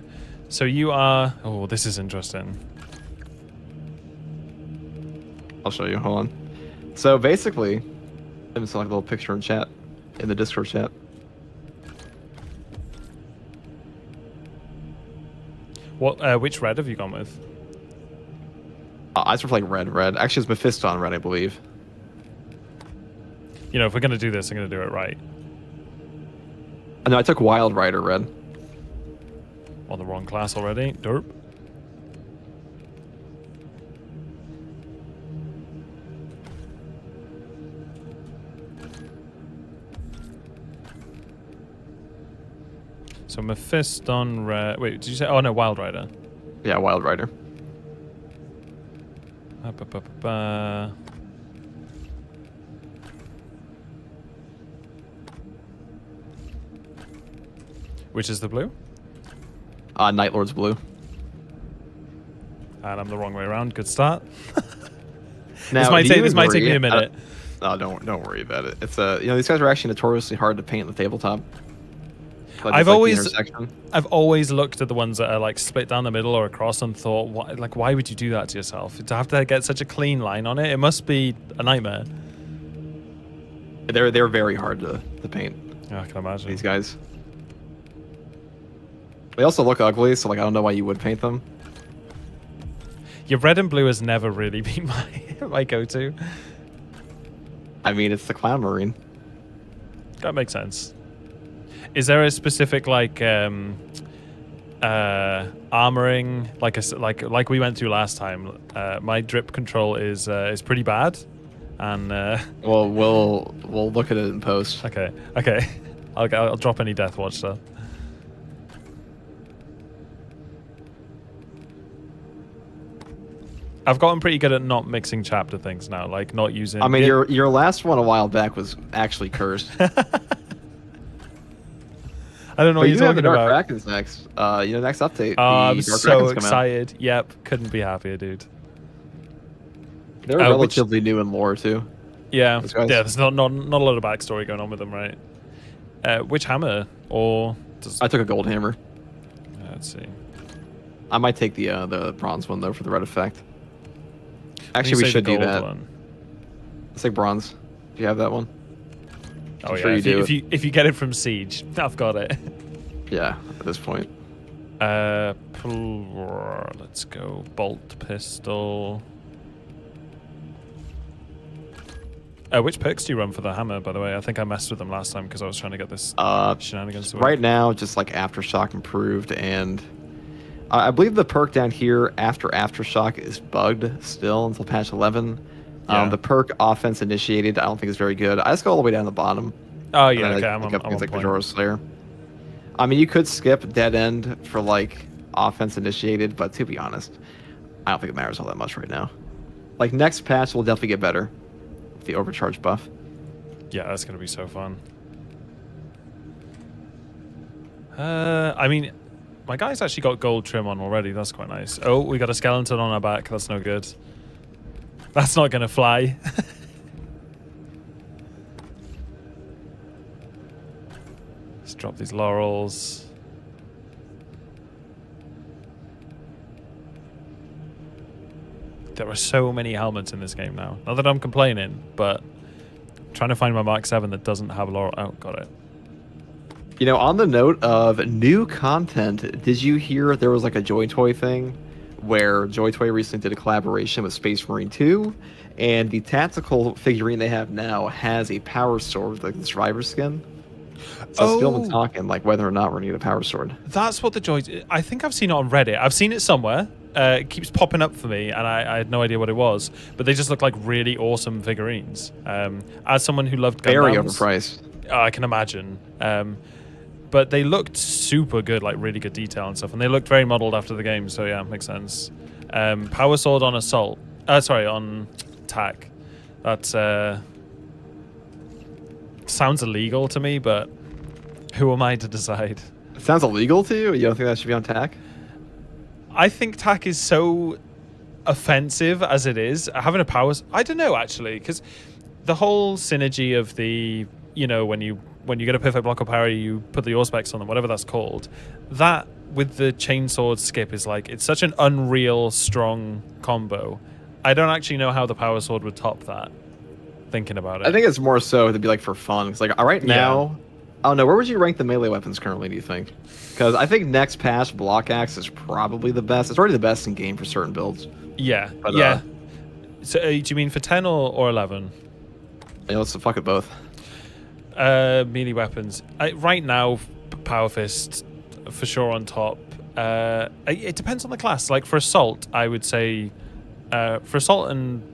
So you are... Oh, this is interesting. I'll show you. Hold on. So basically, let me select a little picture in chat, in the Discord chat. What? Which red have you gone with? I just like red. Actually, it's Mephisto on red, I believe. You know, if we're going to do this, I'm going to do it right. No, I took Wild Rider red. On the wrong class already. Derp. So Mephiston red. Wait, did you say? Oh no, Wild Rider. Yeah, Wild Rider. Which is the blue? Night Lord's blue. And I'm the wrong way around. Good start. Now, this might take me a minute. No, don't worry about it. It's these guys are actually notoriously hard to paint in the tabletop. Like, I've the always looked at the ones that are like split down the middle or across and thought, why would you do that to yourself? To have to get such a clean line on it, it must be a nightmare. They're very hard to paint. Yeah, I can imagine. These guys. They also look ugly, so like I don't know why you would paint them. Your red and blue has never really been my go-to. I mean, it's the Clown Marine. That makes sense. Is there a specific like armoring like we went through last time? My drip control is pretty bad, and well, we'll look at it in post. Okay. I'll drop any Death Watch stuff. I've gotten pretty good at not mixing chapter things now, like not using. I mean, your last one a while back was actually cursed. I don't know what you're talking Dark about. Krakens next. Next update. I'm Dark so Krakens come out. excited. Yep, couldn't be happier, dude. They're relatively new in lore too. Yeah, Those guys. there's not a lot of backstory going on with them, right? Which hammer or? I took a gold hammer. Let's see. I might take the bronze one though for the red effect. When Actually, you we say should the do gold that. one. Let's take bronze. Do you have that one? Oh I'm yeah, sure if you get it from Siege, I've got it. Yeah, at this point. Let's go bolt pistol. Which perks do you run for the hammer, by the way? I think I messed with them last time because I was trying to get this shenanigans to work. Right now, just like Aftershock improved, and I believe the perk down here after Aftershock is bugged still until patch 11. Yeah. The perk Offense Initiated, I don't think is very good. I just go all the way down the bottom. Oh yeah, okay, I'm I'm like on point. Majora's Slayer. I mean, you could skip Dead End for like Offense Initiated, but to be honest, I don't think it matters all that much right now. Like next patch will definitely get better with the overcharge buff. Yeah, that's gonna be so fun. I mean, my guy's actually got gold trim on already. That's quite nice. Oh, we got a skeleton on our back. That's no good. That's not gonna fly. Let's drop these laurels. There are so many helmets in this game now. Not that I'm complaining, but trying to find my Mark 7 that doesn't have laurel. Oh, got it. You know, on the note of new content, did you hear there was like a Joy Toy thing where Joy Toy recently did a collaboration with Space Marine 2, and the tactical figurine they have now has a power sword with like the survivor skin. So it's still been talking like whether or not we're gonna get a power sword. That's what the Joy... I think I've seen it on Reddit. I've seen it somewhere. It keeps popping up for me, and I had no idea what it was. But they just look like really awesome figurines. As someone who loved Gundams... Very overpriced. I can imagine. But they looked super good, like really good detail and stuff. And they looked very modeled after the game, so yeah, makes sense. Power sword on assault. Sorry, on attack. That sounds illegal to me, but who am I to decide? It sounds illegal to you? You don't think that should be on TAC? I think TAC is so offensive as it is. Having a power... I don't know, actually, because the whole synergy of the... You know, when you get a perfect block or parry, you put the Auspex on them, whatever that's called. That, with the chainsword skip, is like... It's such an unreal, strong combo. I don't actually know how the power sword would top that, thinking about it. I think it's more so to be like for fun. It's like, right now... Yeah. I don't know, where would you rank the melee weapons currently, do you think? Because I think next patch, Block Axe is probably the best. It's already the best in game for certain builds. Yeah, but, yeah. So, do you mean for 10 or 11? Yeah, let's fuck it both. Melee weapons. Right now, Power Fist, for sure on top. It depends on the class. Like, for Assault, I would say... for Assault and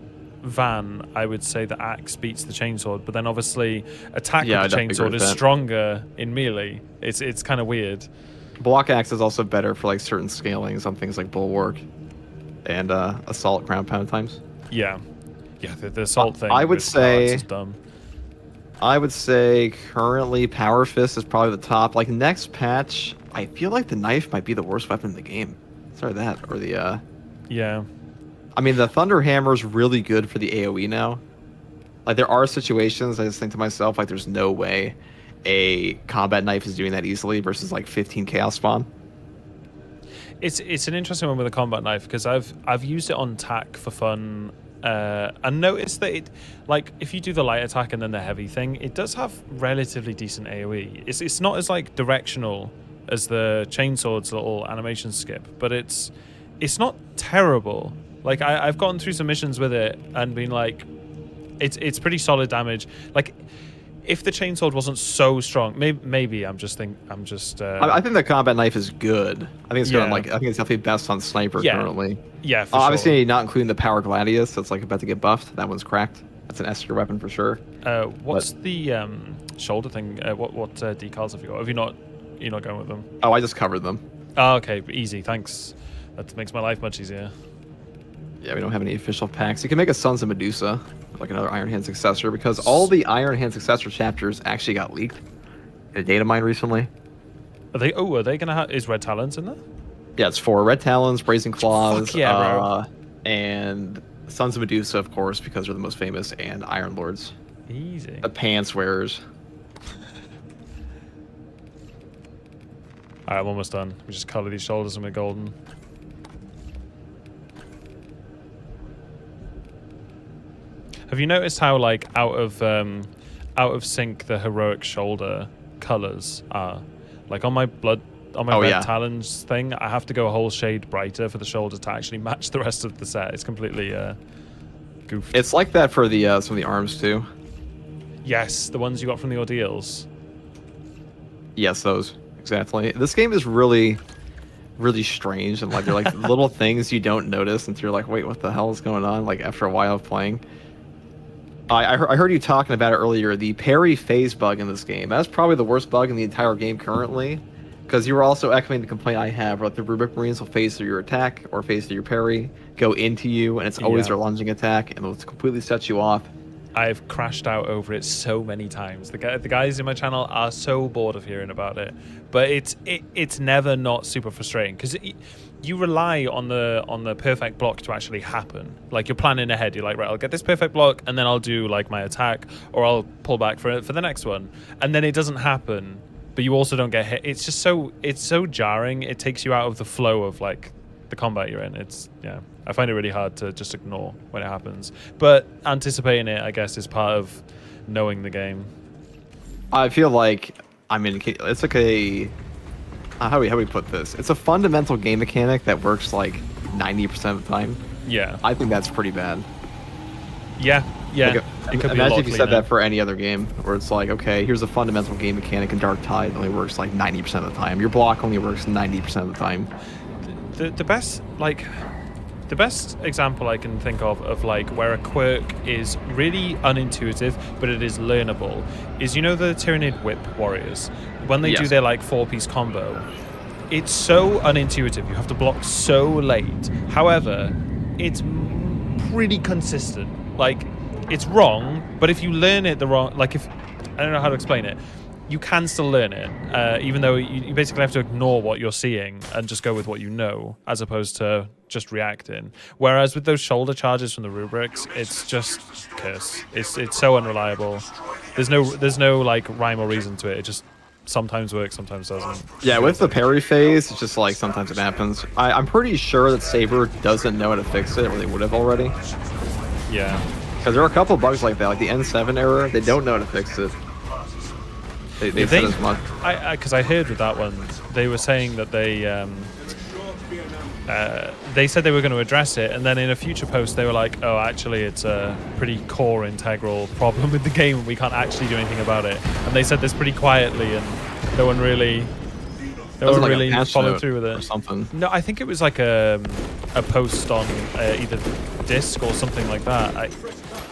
Van, I would say the axe beats the chainsword, but then obviously attack with the chainsword is stronger in melee. It's kind of weird. Block Axe is also better for like certain scalings on things like Bulwark and Assault ground pound times. Yeah, the Assault thing. I would say is dumb. I would say currently Power Fist is probably the top. Like next patch, I feel like the knife might be the worst weapon in the game. Sorry that or the yeah. I mean, the Thunder Hammer is really good for the AoE now. Like, there are situations I just think to myself, like, there's no way a combat knife is doing that easily versus, like, 15 Chaos Spawn. It's an interesting one with a combat knife, because I've used it on TAC for fun, and noticed that it, like, if you do the light attack and then the heavy thing, it does have relatively decent AoE. It's not as, like, directional as the chainsword's little animation skip, but it's not terrible. Like, I've gotten through some missions with it and been like, it's pretty solid damage. Like, if the chainsword wasn't so strong, maybe I think the combat knife is good. I think it's good on, like, I think it's definitely best on Sniper currently. Yeah, for obviously sure. Not including the Power Gladius that's like about to get buffed. That one's cracked. That's an S-tier weapon for sure. What's the shoulder thing? What decals have you got? You're not going with them? Oh, I just covered them. Oh, okay, easy. Thanks. That makes my life much easier. Yeah, we don't have any official packs. You can make a Sons of Medusa, like another Iron Hand successor, because all the Iron Hand successor chapters actually got leaked in a data mine recently. Are they gonna have... Is Red Talons in there? Yeah, it's 4 Red Talons, Brazen Claws, Fuck yeah, bro. And Sons of Medusa, of course, because they're the most famous, and Iron Lords. Easy. The Pants Wearers. Alright, I'm almost done. We just color these shoulders and we're golden. Have you noticed how, like, out of sync the heroic shoulder colors are? Like, on my Red Talons thing, I have to go a whole shade brighter for the shoulder to actually match the rest of the set. It's completely goofed. It's like that for the some of the arms too. Yes, the ones you got from the ordeals. Yes, those exactly. This game is really, really strange, and like they're like little things you don't notice until you're like, wait, what the hell is going on? Like after a while of playing. I heard you talking about it earlier. The parry phase bug in this game. That's probably the worst bug in the entire game currently, because you were also echoing the complaint I have. Like the Rubric Marines will phase through your attack or phase through your parry, go into you, and it's always their lunging attack, and it'll completely set you off. I've crashed out over it so many times. The guys in my channel are so bored of hearing about it, but it's never not super frustrating because you rely on the perfect block to actually happen. Like you're planning ahead. You're like, right, I'll get this perfect block, and then I'll do like my attack, or I'll pull back for the next one, and then it doesn't happen. But you also don't get hit. It's just so jarring. It takes you out of the flow of like the combat you're in. I find it really hard to just ignore when it happens. But anticipating it, I guess, is part of knowing the game. I feel like, I mean, it's like a... how we put this? It's a fundamental game mechanic that works like 90% of the time. Yeah. I think that's pretty bad. Yeah. Like, it could be imagine if you said that for any other game, where it's like, okay, here's a fundamental game mechanic, and Dark Tide only works like 90% of the time. Your block only works 90% of the time. The best example I can think of like where a quirk is really unintuitive but it is learnable is, you know, the Tyranid Whip warriors when they do their like 4-piece combo. It's so unintuitive. You have to block so late. However, it's pretty consistent. Like it's wrong, but if you learn it the wrong, like if I don't know how to explain it. You can still learn it, even though you basically have to ignore what you're seeing and just go with what you know, as opposed to just reacting. Whereas with those shoulder charges from the rubrics, it's just curse. It's so unreliable. There's no like rhyme or reason to it. It just sometimes works, sometimes doesn't. Yeah, with the parry phase, it's just like sometimes it happens. I'm pretty sure that Saber doesn't know how to fix it, or they would have already. Yeah. Because there are a couple bugs like that, like the N7 error. They don't know how to fix it. They said as much. Because I heard with that one, they were saying that they said they were going to address it, and then in a future post they were like, oh, actually it's a pretty core integral problem with the game, and we can't actually do anything about it. And they said this pretty quietly, and no one really followed through with it. Or something. No, I think it was like a post on either Disc or something like that.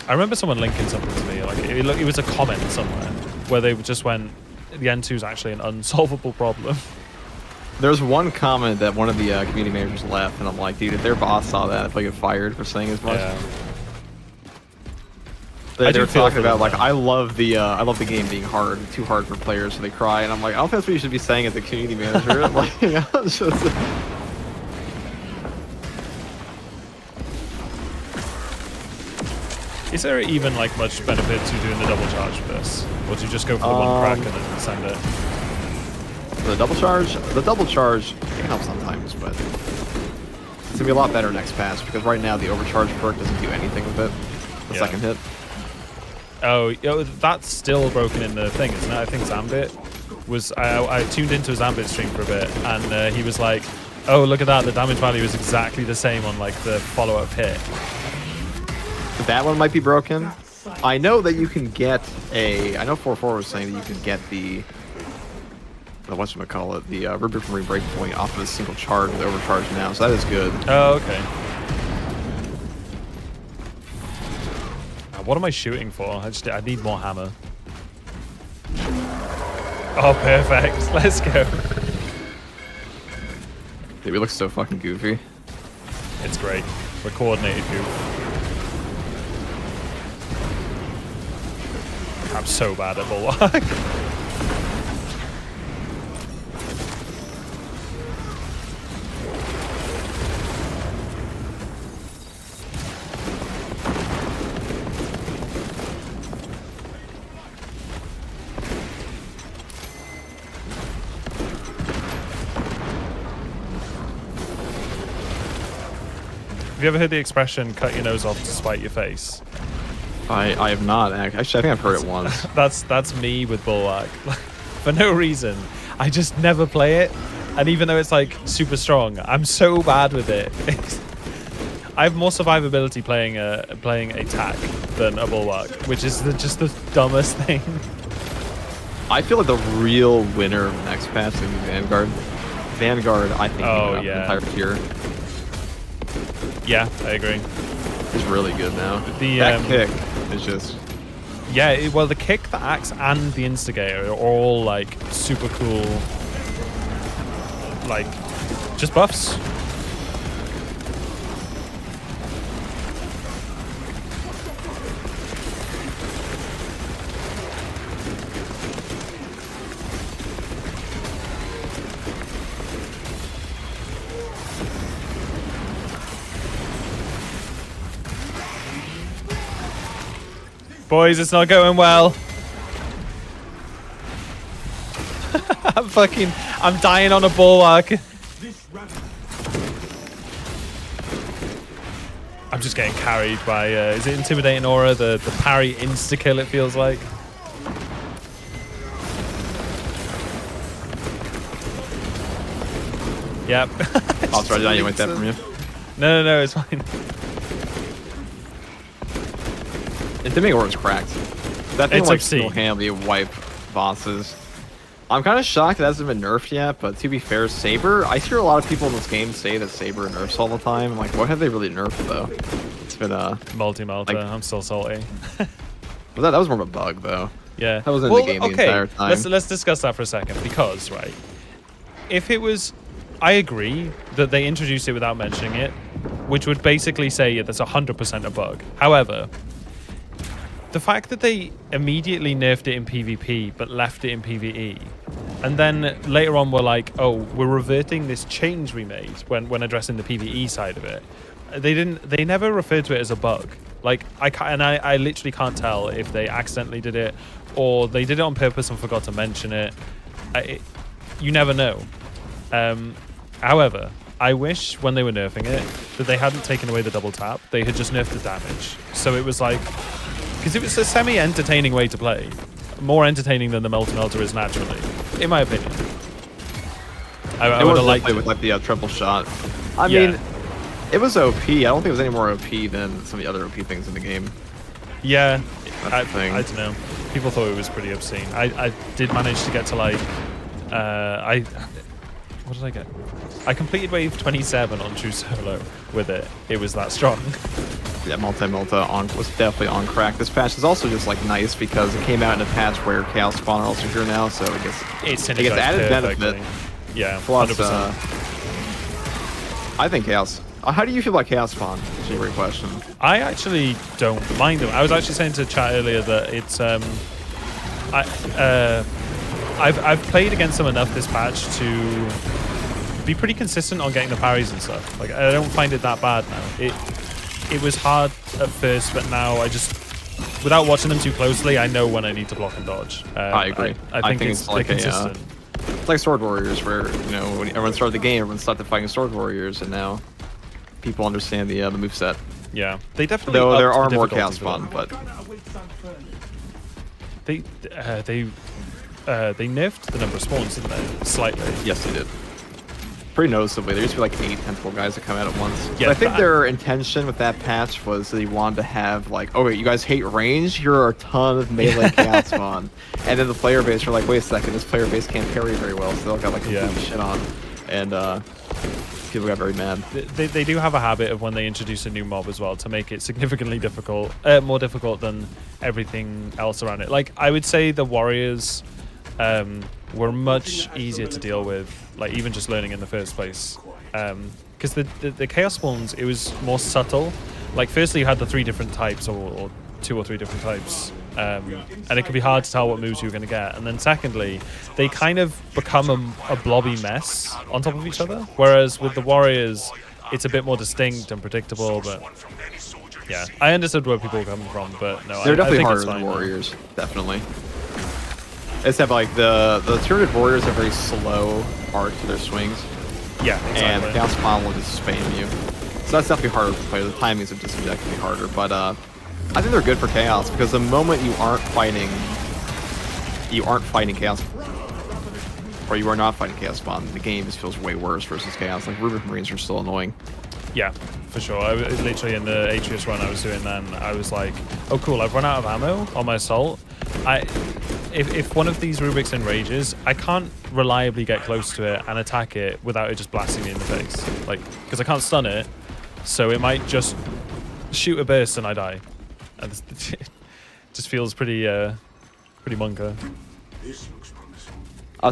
I remember someone linking something to me, like it was a comment somewhere where they just went, the N2 is actually an unsolvable problem. There's one comment that one of the community managers left, and I'm like, dude, if their boss saw that, if I get fired for saying as much. Yeah. They were talking about like, I love the game being hard, too hard for players, so they cry, and I'm like, I don't think that's what you should be saying as a community manager. Like, it's just. Is there even like much benefit to doing the double charge for this, or do you just go for the one crack and then send it? The double charge can help sometimes, but it's gonna be a lot better next pass, because right now the overcharge perk doesn't do anything with it. The second hit. Oh, that's still broken in the thing, isn't it? I think Zambit was. I tuned into a Zambit stream for a bit, and he was like, "Oh, look at that! The damage value is exactly the same on like the follow-up hit." That one might be broken. I know that you can get I know 4-4 was saying that you can get the whatchamacallit, the Rubric Marine breakpoint off of a single charge with overcharge now, so that is good. Oh, okay. What am I shooting for? I need more hammer. Oh, perfect. Let's go. Dude, we look so fucking goofy. It's great. We're coordinated goof. I'm so bad at Bulwark. Have you ever heard the expression, cut your nose off to spite your face? I have not, actually. I think I've heard it once. That's me with Bulwark. For no reason. I just never play it. And even though it's like super strong, I'm so bad with it. I have more survivability playing a tack than a bulwark, which is just the dumbest thing. I feel like the real winner of the next patch is gonna be Vanguard. Vanguard, I think, Oh, the yeah. entire tier Yeah, I agree. is really good now. The, that kick is just Yeah, well, the kick, the axe, and the instigator are all like super cool. Like, just buffs. Boys, it's not going well. I'm dying on a bulwark. I'm just getting carried by, is it Intimidating Aura? The parry insta-kill, it feels like. Yep. I'll try to animate that from you. No, it's fine. Intimidating Aura is cracked. That thing It's like obscene. single-handedly wipe bosses. I'm kind of shocked it hasn't been nerfed yet, but to be fair, Saber, I hear a lot of people in this game say that Saber nerfs all the time. I'm like, what have they really nerfed though? It's been Multi-melter, like- I'm still salty. that was more of a bug though. Yeah. That was in the game the entire time. Let's discuss that for a second, because, right, if it was... I agree that they introduced it without mentioning it, which would basically say yeah, that's 100% a bug. However, the fact that they immediately nerfed it in PvP but left it in PvE, and then later on were like, oh, we're reverting this change we made when addressing the PvE side of it. They never referred to it as a bug. Like, I literally can't tell if they accidentally did it or they did it on purpose and forgot to mention it. You never know. However, I wish when they were nerfing it that they hadn't taken away the double tap. They had just nerfed the damage. So it was like, because it was a semi-entertaining way to play. More entertaining than the multi-melter is naturally, in my opinion. I It would was have liked definitely it. with like the triple shot. I Yeah. mean, it was OP. I don't think it was any more OP than some of the other OP things in the game. Yeah, That's the thing. I don't know. People thought it was pretty obscene. I did manage to get to like, what did I get? I completed wave 27 on True Solo with it. It was that strong. Yeah, multi-melta was definitely on crack. This patch is also just like nice because it came out in a patch where Chaos Spawn are also here now, so it gets added benefit. Yeah, Plus, 100%. I think Chaos. How do you feel about Chaos Spawn? That's a great question. I actually don't mind them. I was actually saying to chat earlier that it's I've played against them enough this patch to be pretty consistent on getting the parries and stuff. Like, I don't find it that bad now. It was hard at first, but now I just, without watching them too closely, I know when I need to block and dodge. I agree. I think it's like consistent. It's like Sword Warriors, where when everyone started the game, everyone started fighting Sword Warriors, and now people understand the moveset. Yeah, they definitely. Though there upped are the more difficulty Chaos for them. Spawn, but they nerfed the number of spawns, didn't they? Slightly. yes, they did. Pretty noticeably. There used to be like 8 tentacle guys that come out at once. Yeah, But I think that- their intention with that patch was they wanted to have like, oh wait, you guys hate range? Here are a ton of melee Chaos Spawn. And then the player base were like, wait a second, this player base can't parry very well, so they all got like complete shit on. And people got very mad. They do have a habit of when they introduce a new mob as well to make it significantly difficult, more difficult than everything else around it. Like, I would say the warriors were much easier to deal with, like even just learning in the first place. Because the Chaos Spawns, it was more subtle. Like, firstly you had the 3 different types, or 2 or 3 different types. And it could be hard to tell what moves you were going to get. And then secondly, they kind of become a blobby mess on top of each other. Whereas with the warriors, it's a bit more distinct and predictable. But yeah, I understood where people were coming from. But no, They're I definitely think harder it's than fine. warriors, defindeally. Except like the Tyranid warriors have very slow arc to their swings, Yeah, and exactly. Chaos Spawn will just spam you. So that's definitely harder to play. The timings are just objectively harder, but I think they're good for Chaos because the moment you aren't fighting Chaos, or you are not fighting Chaos Spawn, the game just feels way worse versus Chaos. Like, Rubik Marines are still annoying. Yeah, for sure. Literally in the Atreus run I was doing then, I was like, oh cool, I've run out of ammo on my assault. If one of these Rubiks enrages, I can't reliably get close to it and attack it without it just blasting me in the face. Like, because I can't stun it, so it might just shoot a burst and I die. And it just feels pretty monka. This looks promising.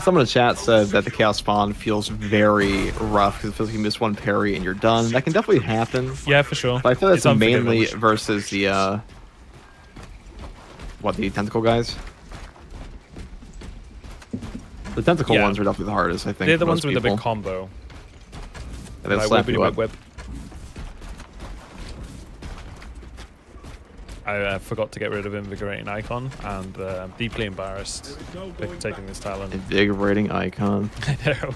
Someone in the chat said that the Chaos Spawn feels very rough because it feels like you miss one parry and you're done. That can definitely happen. Yeah, for sure. But I feel that's It's mainly unforgivable. versus the the tentacle guys. The tentacle Yeah. ones are definitely the hardest, I think. They're the for ones most with the big people. combo. And they Like, slap whippity you up. whip. I forgot to get rid of Invigorating Icon, and deeply embarrassed for taking this talent. Invigorating icon.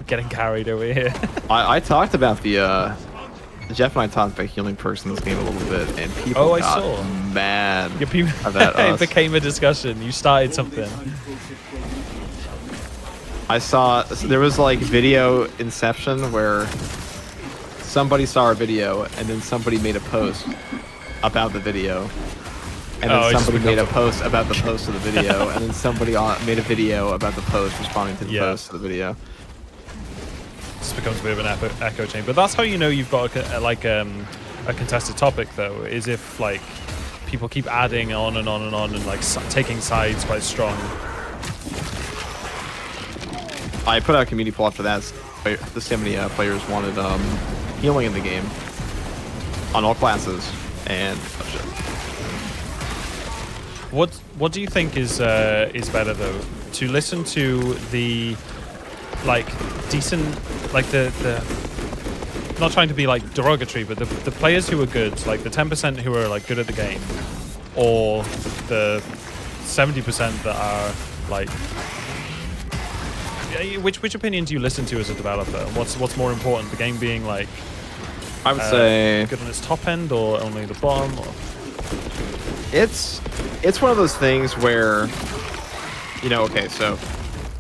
Getting carried over here. I talked about the Jeff and I talked about healing perks in this game a little bit, and people I got saw. mad Your people, about it us. became a discussion. You started something. I saw there was like video inception where somebody saw our video and then somebody made a post about the video. And Oh, then it just somebody made a becomes post about the post of the video, and then somebody made a video about the post responding to the Yeah. post of the video. Just becomes a bit of an echo chamber. That's how you know you've got a contested topic, though, is if like people keep adding on and on and on and like taking sides quite strong. I put out a community poll after that to see how many players wanted healing in the game on all classes, and oh shit. What do you think is better though? To listen to the like decent, like the not trying to be like derogatory, but the players who are good, like the 10% who are like good at the game, or the 70% that are like. Which opinion do you listen to as a developer? What's more important? The game being like I would say good on its top end, or only the bottom? Or? it's one of those things where, you know, okay, so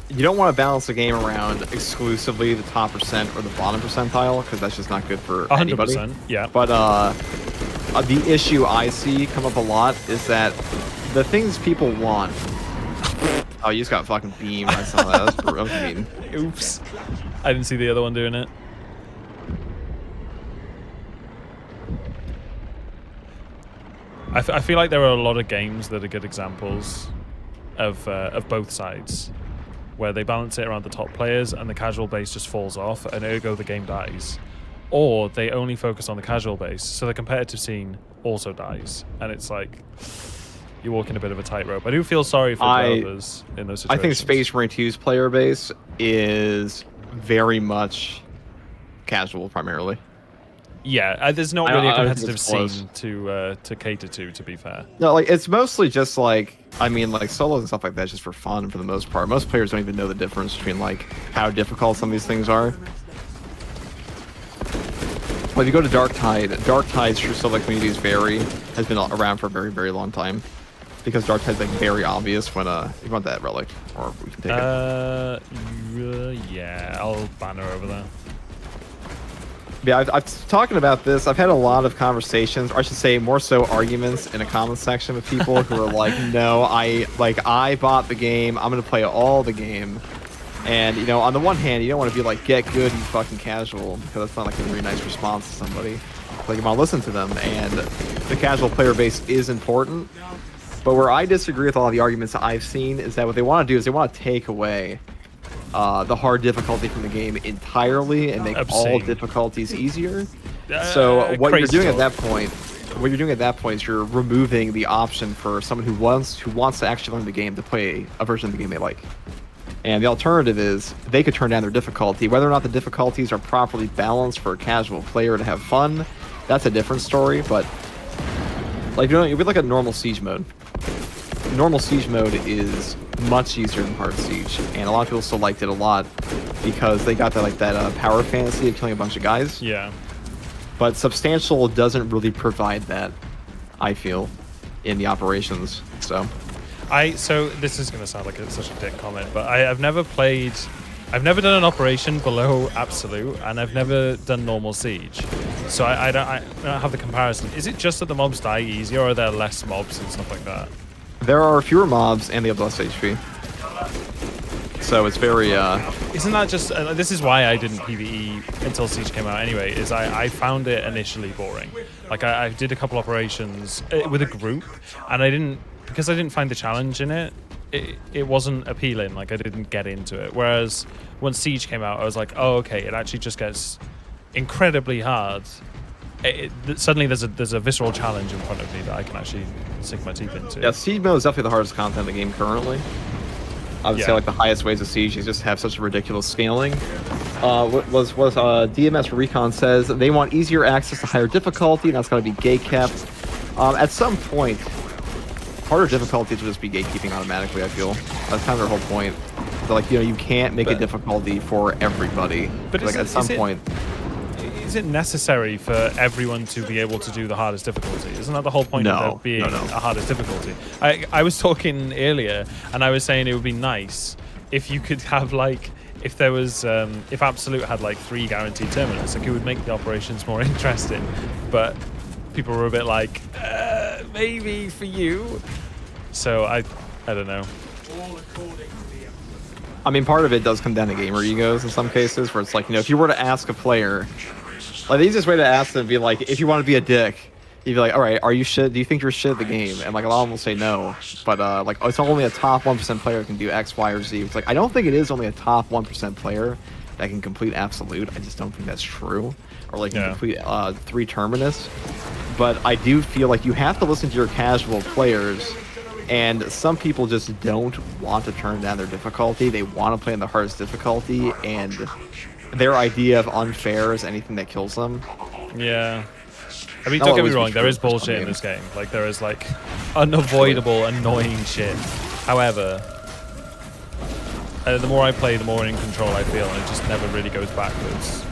you don't want to balance the game around exclusively the top percent or the bottom percentile, because that's just not good for anybody. 100%, yeah. But the issue I see come up a lot is that the things people want. Oh, you just got fucking beamed. I saw that. That was mean. Oops. I didn't see the other one doing it. I feel like there are a lot of games that are good examples of both sides, where they balance it around the top players and the casual base just falls off, and ergo the game dies. Or they only focus on the casual base, so the competitive scene also dies. And it's like, you're walking a bit of a tightrope. I do feel sorry for developers in those situations. I think Space Marine 2's player base is very much casual, primarily. Yeah, there's not really a I don't think competitive it's close. scene to cater to be fair. No, like it's mostly just like, I mean, like solos and stuff like that, just for fun for the most part. Most players don't even know the difference between like how difficult some of these things are. Well, if you go to Dark Tide's True Solo communities has been around for a very, very long time. Because Dark Tide's like very obvious when you want that relic, or we can take it. Yeah, I'll banner over there. Yeah, I've talking about this. I've had a lot of conversations, or I should say, more so arguments in a comment section with people who are like, "No, I bought the game. I'm gonna play all the game." And you know, on the one hand, you don't want to be like, "Get good, you fucking casual," because that's not like a very nice response to somebody. Like, you want to listen to them, and the casual player base is important. But where I disagree with all the arguments that I've seen is that what they want to do is they want to take away the hard difficulty from the game entirely and make all Obscene. difficulties easier. So what you're crazy doing at talk. that point, is you're removing the option for someone who wants to actually learn the game to play a version of the game they like. And the alternative is they could turn down their difficulty. Whether or not the difficulties are properly balanced for a casual player to have fun, that's a different story. But like, you know, if we look at normal siege mode, normal siege mode is much easier than hard siege, and a lot of people still liked it a lot because they got that power fantasy of killing a bunch of guys. Yeah. But substantial doesn't really provide that, I feel, in the operations. So So this is going to sound like such a dick comment, but I've never played I've never done an operation below absolute, and I've never done normal siege, so I don't have the comparison. Is it just that the mobs die easier, or are there less mobs and stuff like that? There are fewer mobs and they have less HP. So it's very Isn't that just this is why I didn't PvE until Siege came out anyway, is I found it initially boring. Like I did a couple operations with a group, and because I didn't find the challenge in it, it wasn't appealing. Like I didn't get into it. Whereas when Siege came out, I was like, oh okay, it actually just gets incredibly hard. Suddenly there's a visceral challenge in front of me that I can actually sink my teeth into. Yeah, Siege mode is definitely the hardest content in the game currently. I would say like the highest ways of Siege is just have such a ridiculous scaling. What was DMS Recon says they want easier access to higher difficulty, and that's going to be gate kept. At some point, harder difficulties will just be gatekeeping automatically. I feel that's kind of their whole point. So, like, you know, you can't make a difficulty for everybody. But like at some point. Is it necessary for everyone to be able to do the hardest difficulty? Isn't that the whole point of there being a hardest difficulty? I was talking earlier, and I was saying it would be nice if you could have, like, if there was, if Absolute had, like, 3 guaranteed terminals, like, it would make the operations more interesting. But people were a bit like, maybe for you. So I don't know. I mean, part of it does come down to gamer egos in some cases, where it's like, you know, if you were to ask a player, like the easiest way to ask them would be like, if you want to be a dick, you'd be like, all right, are you shit? Do you think you're shit at the game? And like a lot of them will say no, but like, oh, it's only a top 1% player that can do X, Y, or Z. It's like, I don't think it is only a top 1% player that can complete Absolute. I just don't think that's true, or like complete 3 Terminus. But I do feel like you have to listen to your casual players. And some people just don't want to turn down their difficulty. They want to play on the hardest difficulty, and their idea of unfair is anything that kills them. Yeah. I mean, don't get me wrong, there is bullshit in this game. Like, there is, like, unavoidable, annoying shit. However, the more I play, the more in control I feel, and it just never really goes backwards.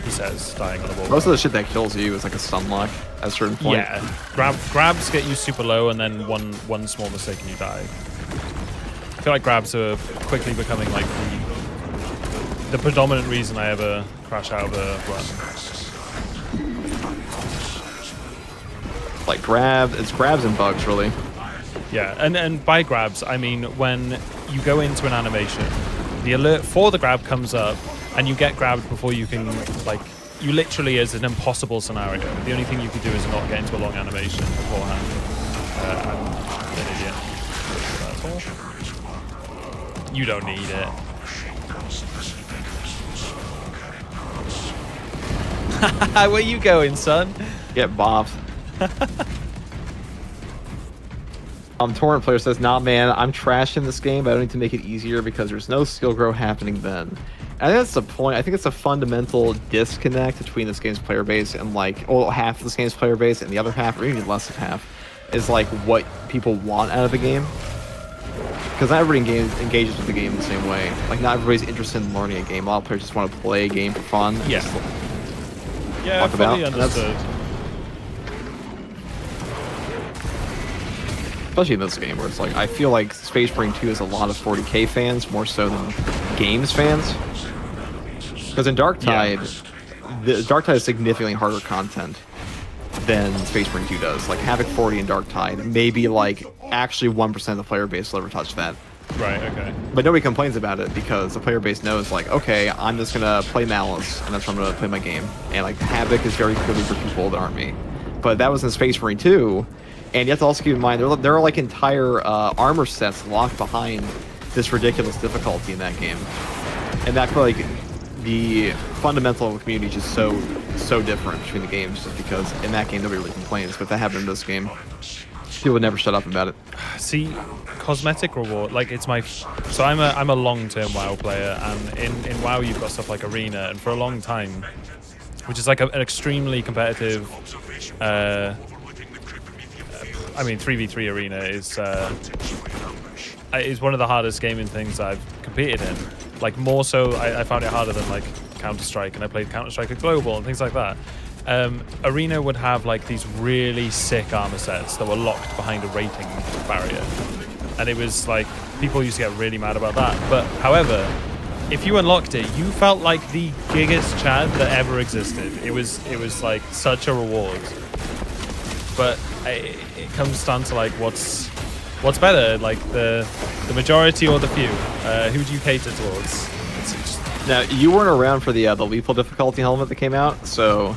He says, dying on a ball. Most of the shit that kills you is like a stun lock at a certain point. Yeah, grabs get you super low, and then one small mistake and you die. I feel like grabs are quickly becoming like the predominant reason I ever crash out of a run. Like it's grabs and bugs really. Yeah, and by grabs I mean when you go into an animation, the alert for the grab comes up, and you get grabbed before you can, like, you literally, is an impossible scenario. The only thing you could do is not get into a long animation beforehand. I'm an idiot. That's all. You don't need it. Where you going, son? Get bopped. Torrent player says, nah man, I'm trashing this game, but I don't need to make it easier because there's no skill grow happening then. I think that's the point. I think it's a fundamental disconnect between this game's player base and, like, well, half of this game's player base and the other half, or even less than half, is like what people want out of the game. Because not everybody engages with the game the same way. Like, not everybody's interested in learning a game. A lot of players just want to play a game for fun. Yeah. Yeah, talk fully about. understood. Especially in this game, where it's like, I feel like Space Marine 2 has a lot of 40k fans, more so than games fans. Because in Darktide, Darktide is significantly harder content than Space Marine 2 does. Like, Havoc 40 and Darktide, maybe, like, actually 1% of the player base will ever touch that. Right, okay. But nobody complains about it because the player base knows, like, okay, I'm just gonna play Malice, and that's how I'm gonna play my game. And, like, Havoc is very clearly for people that aren't me. But that was in Space Marine 2, and you have to also keep in mind, there are like, entire armor sets locked behind this ridiculous difficulty in that game. And that, like, the fundamental of the community is just so different between the games, just because in that game nobody really complains, but that happened in this game. People would never shut up about it. See, cosmetic reward, like, it's my... So I'm a long-term WoW player, and in WoW you've got stuff like Arena, and for a long time, which is like an extremely competitive... I mean, 3v3 Arena is one of the hardest gaming things I've competed in. Like, more so, I found it harder than, like, Counter-Strike, and I played Counter-Strike at Global and things like that. Arena would have, like, these really sick armor sets that were locked behind a rating barrier. And it was, like, people used to get really mad about that. But, however, if you unlocked it, you felt like the giggest Chad that ever existed. It was like such a reward. But it comes down to like what's better, like the majority or the few. Who do you cater towards? It's just... Now, you weren't around for the lethal difficulty helmet that came out, so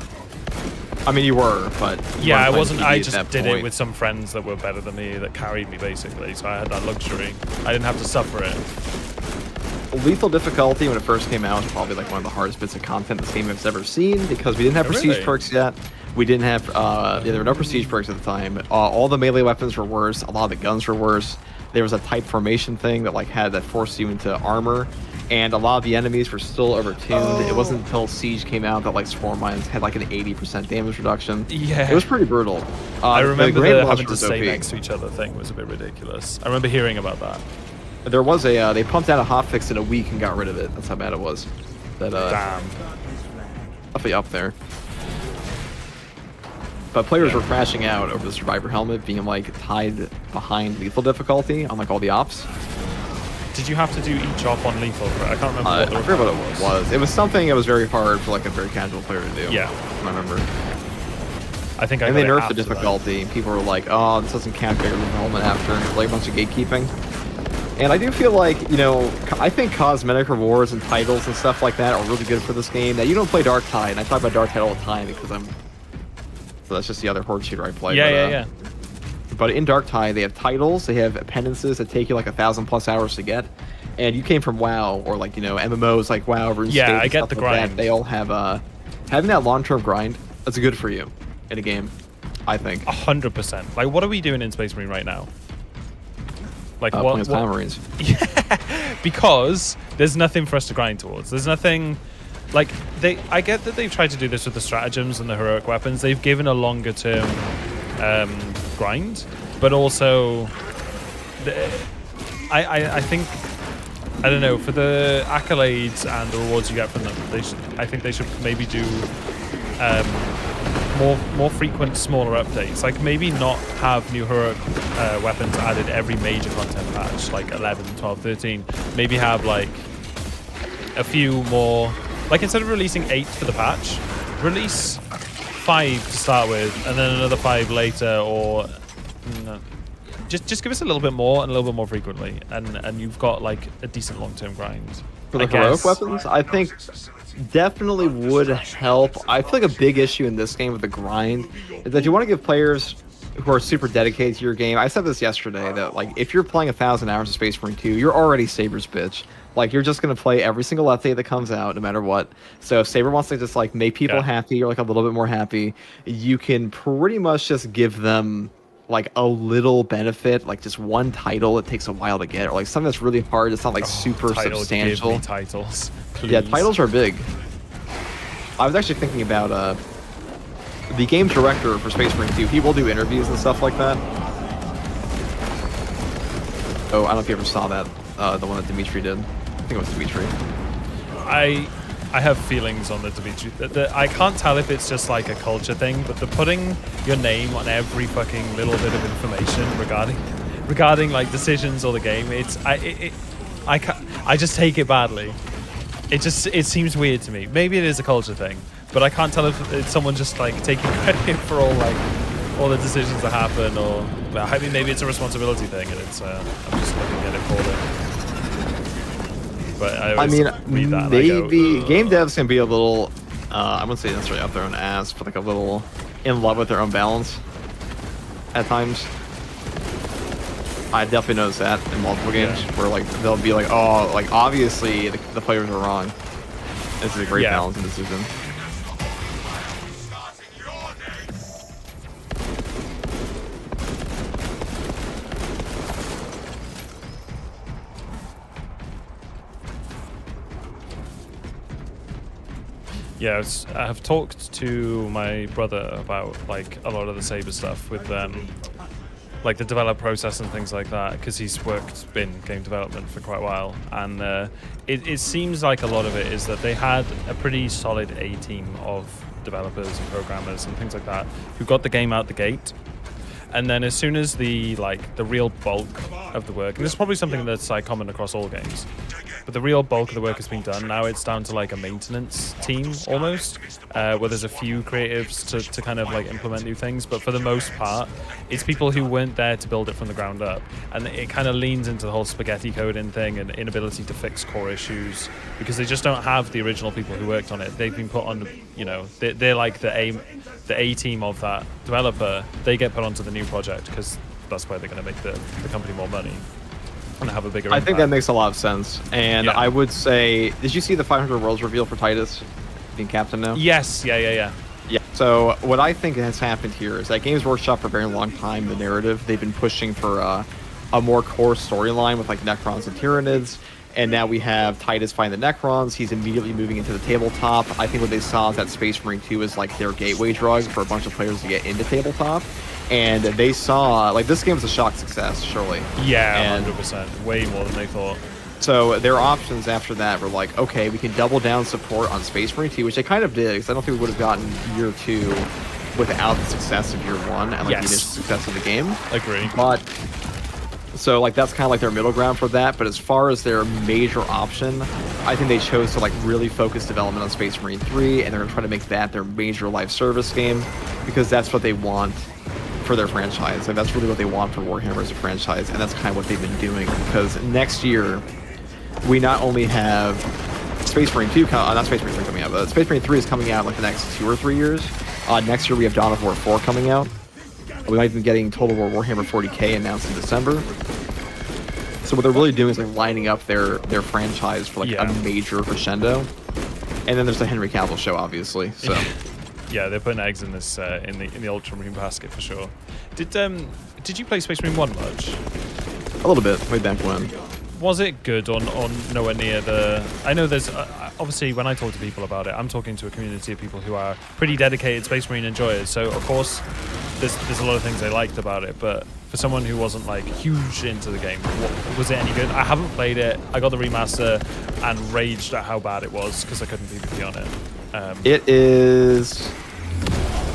I mean you were, but you yeah, I weren't wasn't. playing I PvE at just that did point. it with some friends that were better than me that carried me basically, so I had that luxury. I didn't have to suffer it. Lethal difficulty when it first came out was probably like one of the hardest bits of content this game has ever seen because we didn't have prestige really? perks yet. We didn't have there were no prestige perks at the time. All the melee weapons were worse. A lot of the guns were worse. There was a type formation thing that like that forced you into armor, and a lot of the enemies were still overtuned. It wasn't until Siege came out that like swarm mines had like an 80% damage reduction. Yeah. It was pretty brutal. I remember Grand the Launcher having to was stay OP. next to each other thing was a bit ridiculous. I remember hearing about that. There was a they pumped out a hotfix in a week and got rid of it. That's how bad it was. That Damn. definitely up there. But players were crashing out over the survivor helmet being like tied behind lethal difficulty on like all the ops. Did you have to do each op on lethal? I can't remember I what the forget what requirement it was. It was something that was very hard for like a very casual player to do. Yeah. I remember. I think I And got they it nerfed the after that. difficulty. People were like, "Oh, this doesn't count bigger than the helmet after." Like a bunch of gatekeeping. And I do feel like, you know, I think cosmetic rewards and titles and stuff like that are really good for this game. Now, you don't play Dark Tide, and I talk about Dark Tide all the time because so that's just the other horde shooter I play. Yeah. But in Dark Tide, they have titles, they have penances that take you like 1,000+ hours to get. And you came from WoW, or like, you know, MMOs like WoW, RuneScape, Yeah, I and get stuff the like that. grind. They all have, having that long-term grind, that's good for you in a game, I think. 100%. Like, what are we doing in Space Marine right now? Like, Playing as Power Marines. Yeah, because there's nothing for us to grind towards. There's nothing... Like, I get that they've tried to do this with the stratagems and the heroic weapons. They've given a longer-term grind, but also... I think... I don't know, for the accolades and the rewards you get from them, I think they should maybe do more frequent, smaller updates. Like maybe not have new heroic weapons added every major content patch, like 11, 12, 13. Maybe have like a few more. Like instead of releasing 8 for the patch, release 5 to start with, and then another 5 later, or no. Just give us a little bit more and a little bit more frequently, and you've got like a decent long-term grind. For the I heroic guess. weapons, I think definitely would help. I feel like a big issue in this game with the grind is that you want to give players who are super dedicated to your game. I said this yesterday that like if you're playing 1,000 hours of Space Marine 2, you're already Saber's bitch. Like you're just gonna play every single update that comes out, no matter what. So if Saber wants to just like make people happy or like a little bit more happy, you can pretty much just give them like a little benefit, like just one title it takes a while to get, or like something that's really hard. It's not like super Title, substantial. give me titles, please. Yeah, titles are big. I was actually thinking about the game director for Space Marine 2. He will do interviews and stuff like that. Oh, I don't know if you ever saw that, the one that Dimitri did. I think it was Dimitri. I have feelings on the Dimitri. I can't tell if it's just like a culture thing, but the putting your name on every fucking little bit of information regarding like decisions or the game, I just take it badly. It seems weird to me. Maybe it is a culture thing, but I can't tell if it's someone just like taking credit for all the decisions that happen, or I mean maybe it's a responsibility thing, and it's I'm just looking at it for it. But I mean, read that maybe and I go, game devs can be a little, I wouldn't say necessarily up their own ass, but like a little in love with their own balance at times. I definitely noticed that in multiple games where like they'll be like, oh, like obviously the players are wrong. This is a great balance in decision. Yeah, I've talked to my brother about like a lot of the Saber stuff with like the develop process and things like that, because he's worked in game development for quite a while, and it seems like a lot of it is that they had a pretty solid A team of developers and programmers and things like that who got the game out the gate, and then as soon as the real bulk of the work, and this is probably something that's like common across all games, but the real bulk of the work has been done. Now it's down to like a maintenance team almost, where there's a few creatives to kind of like implement new things. But for the most part, it's people who weren't there to build it from the ground up, and it kind of leans into the whole spaghetti coding thing and inability to fix core issues because they just don't have the original people who worked on it. They've been put on, you know, they're like the A team of that developer. They get put onto the new project because that's where they're going to make the company more money and have a bigger impact. I think that makes a lot of sense. And Yeah. I would say, did you see the 500 Worlds reveal for Titus being captain now? Yes, yeah. Yeah. So what I think has happened here is that Games Workshop for a very long time, the narrative, they've been pushing for a more core storyline with like Necrons and Tyranids. And now we have Titus fighting the Necrons. He's immediately moving into the tabletop. I think what they saw is that Space Marine 2 is like their gateway drug for a bunch of players to get into tabletop. And they saw, like, this game was a shock success, surely. Yeah, And 100%. Way more than they thought. so their options after that were like, okay, we can double down support on Space Marine 2, which they kind of did, because I don't think we would have gotten year 2 without the success of year 1 and like the Yes. initial success of the game. Agree. But so like that's kind of like their middle ground for that. But as far as their major option, I think they chose to like really focus development on Space Marine 3, and they're gonna try to make that their major live service game because that's what they want for their franchise. And that's really what they want for Warhammer as a franchise, and that's kind of what they've been doing. Because next year, we not only have Space Marine 2, not Space Marine 3 coming out, but Space Marine 3 is coming out in like the next 2 or 3 years. Next year we have Dawn of War 4 coming out. We might be getting Total War Warhammer 40k announced in December. So what they're really doing is like lining up their franchise for like Yeah. a major crescendo. And then there's the Henry Cavill show, obviously. So Yeah, they're putting eggs in this in the Ultramarine basket for sure. Did you play Space Marine 1 much? a little bit, way back when. Was it good or nowhere near the... I know there's... obviously, when I talk to people about it, I'm talking to a community of people who are pretty dedicated Space Marine enjoyers. So, of course, there's a lot of things they liked about it. But for someone who wasn't, like, huge into the game, was it any good? I haven't played it. I got the remaster and raged at how bad it was because I couldn't PvP on it.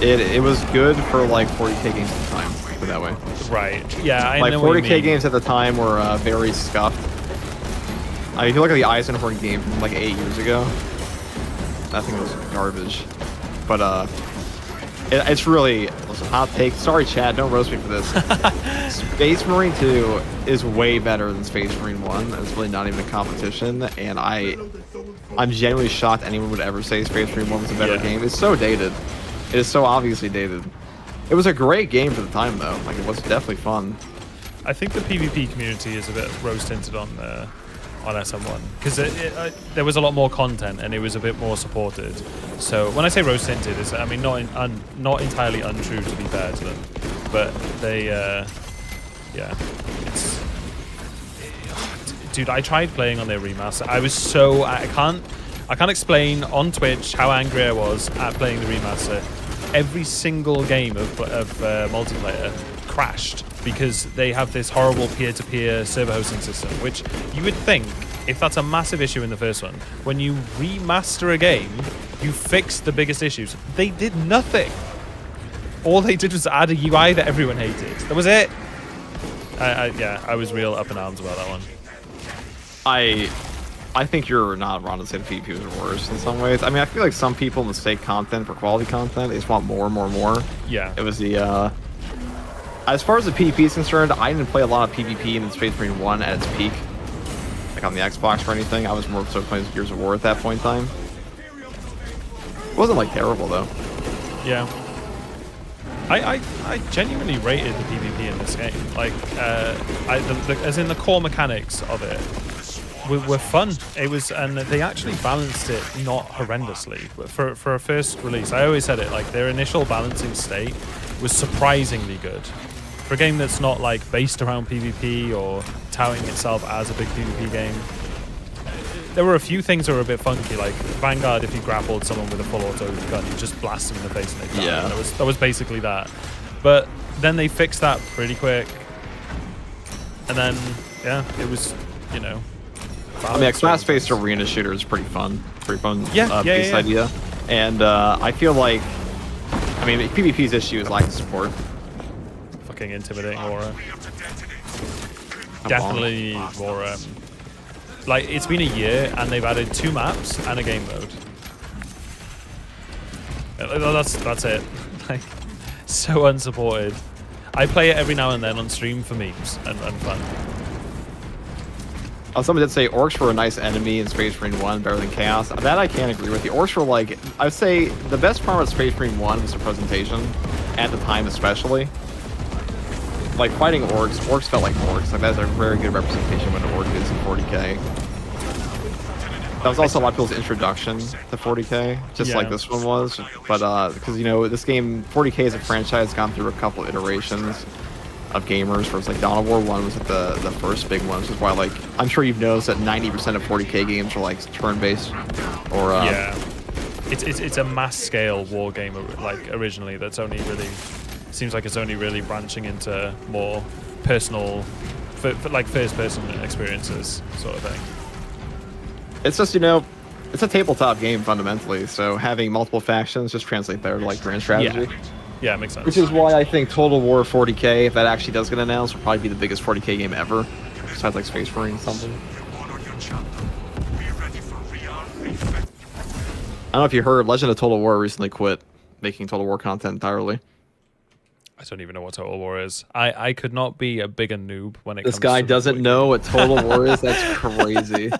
It was good for like 40k games at the time, put it that way. Right. Yeah, I Like know what you 40k mean. games at the time were very scuffed. If you look at the Eisenhorn game from like 8 years ago, that thing was garbage. But it's really, listen, hot take. Sorry, Chad, don't roast me for this. Space Marine 2 is way better than Space Marine 1. It's really not even a competition, and I'm genuinely shocked anyone would ever say Space Marine 1 was a better Yeah. game. It's so dated. It is so obviously dated. It was a great game for the time, though. Like, it was definitely fun. I think the PvP community is a bit rose-tinted on SM1 because there was a lot more content and it was a bit more supported. So when I say rose-tinted, is I mean not entirely untrue, to be fair to them, but they yeah, it's dude. I tried playing on their remaster. I was so I can't explain on Twitch how angry I was at playing the remaster. Every single game of multiplayer crashed because they have this horrible peer-to-peer server hosting system, which you would think, if that's a massive issue in the first one, when you remaster a game, you fix the biggest issues. They did nothing. All they did was add a UI that everyone hated. That was it. Yeah, I was real up in arms about that one. I think you're not wrong to say the PvP was worse in some ways. I mean, I feel like some people mistake content for quality content. They just want more. Yeah. It was the as far as the PvP is concerned, I didn't play a lot of PvP in Space Marine 1 at its peak, like on the Xbox or anything. I was more so playing Gears of War at that point in time. It wasn't like terrible though. Yeah. I genuinely rated the PvP in this game. Like, as in the core mechanics of it were fun. It was, and they actually balanced it not horrendously for a first release. I always said it, like their initial balancing state was surprisingly good for a game that's not like based around PvP or touting itself as a big PvP game. There were a few things that were a bit funky, like Vanguard. If you grappled someone with a full auto gun, you just blast them in the face and they die. Yeah. That was basically that. But then they fixed that pretty quick, and then yeah, it was, you know. I mean, a class-based arena shooter is pretty fun. Pretty fun base idea. And I feel like, I mean, PvP's issue is lack of support. Fucking intimidating aura. Definitely more Like, it's been a year, and they've added 2 maps and a game mode. That's it. Like, so unsupported. I play it every now and then on stream for memes and fun. Somebody did say orcs were a nice enemy in Space Marine 1, better than Chaos. That I can't agree with. The orcs were like, I would say the best part of Space Marine 1 was the presentation, at the time especially. Like, fighting orcs felt like orcs. Like, that's a very good representation of what an orc is in 40k. That was also a lot of people's introduction to 40k, just like this one was. But, because, you know, this game, 40k as a franchise, has gone through a couple iterations of gamers, where it's like Dawn of War 1 was like the first big one, which is why, like, I'm sure you've noticed that 90% of 40k games are like turn-based or yeah, it's a mass scale war game, like, originally, that's only really seems like it's only really branching into more personal for like first person experiences sort of thing. It's just, you know, it's a tabletop game fundamentally, so having multiple factions just translate better to like grand strategy. Yeah, it makes sense. Which is why I think Total War 40k, if that actually does get announced, will probably be the biggest 40k game ever. Besides like Space Marine or something. I don't know if you heard, Legend of Total War recently quit making Total War content entirely. I don't even know what Total War is. I could not be a bigger noob when it comes to... This guy doesn't know what Total War is? That's crazy.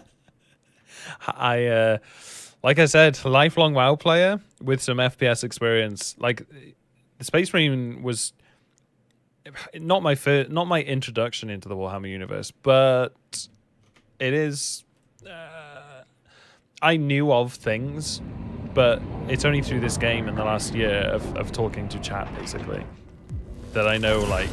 Like I said, lifelong WoW player with some FPS experience. Like, the Space Marine was not my introduction into the Warhammer universe, but it is. I knew of things, but it's only through this game in the last year of talking to chat, basically, that I know like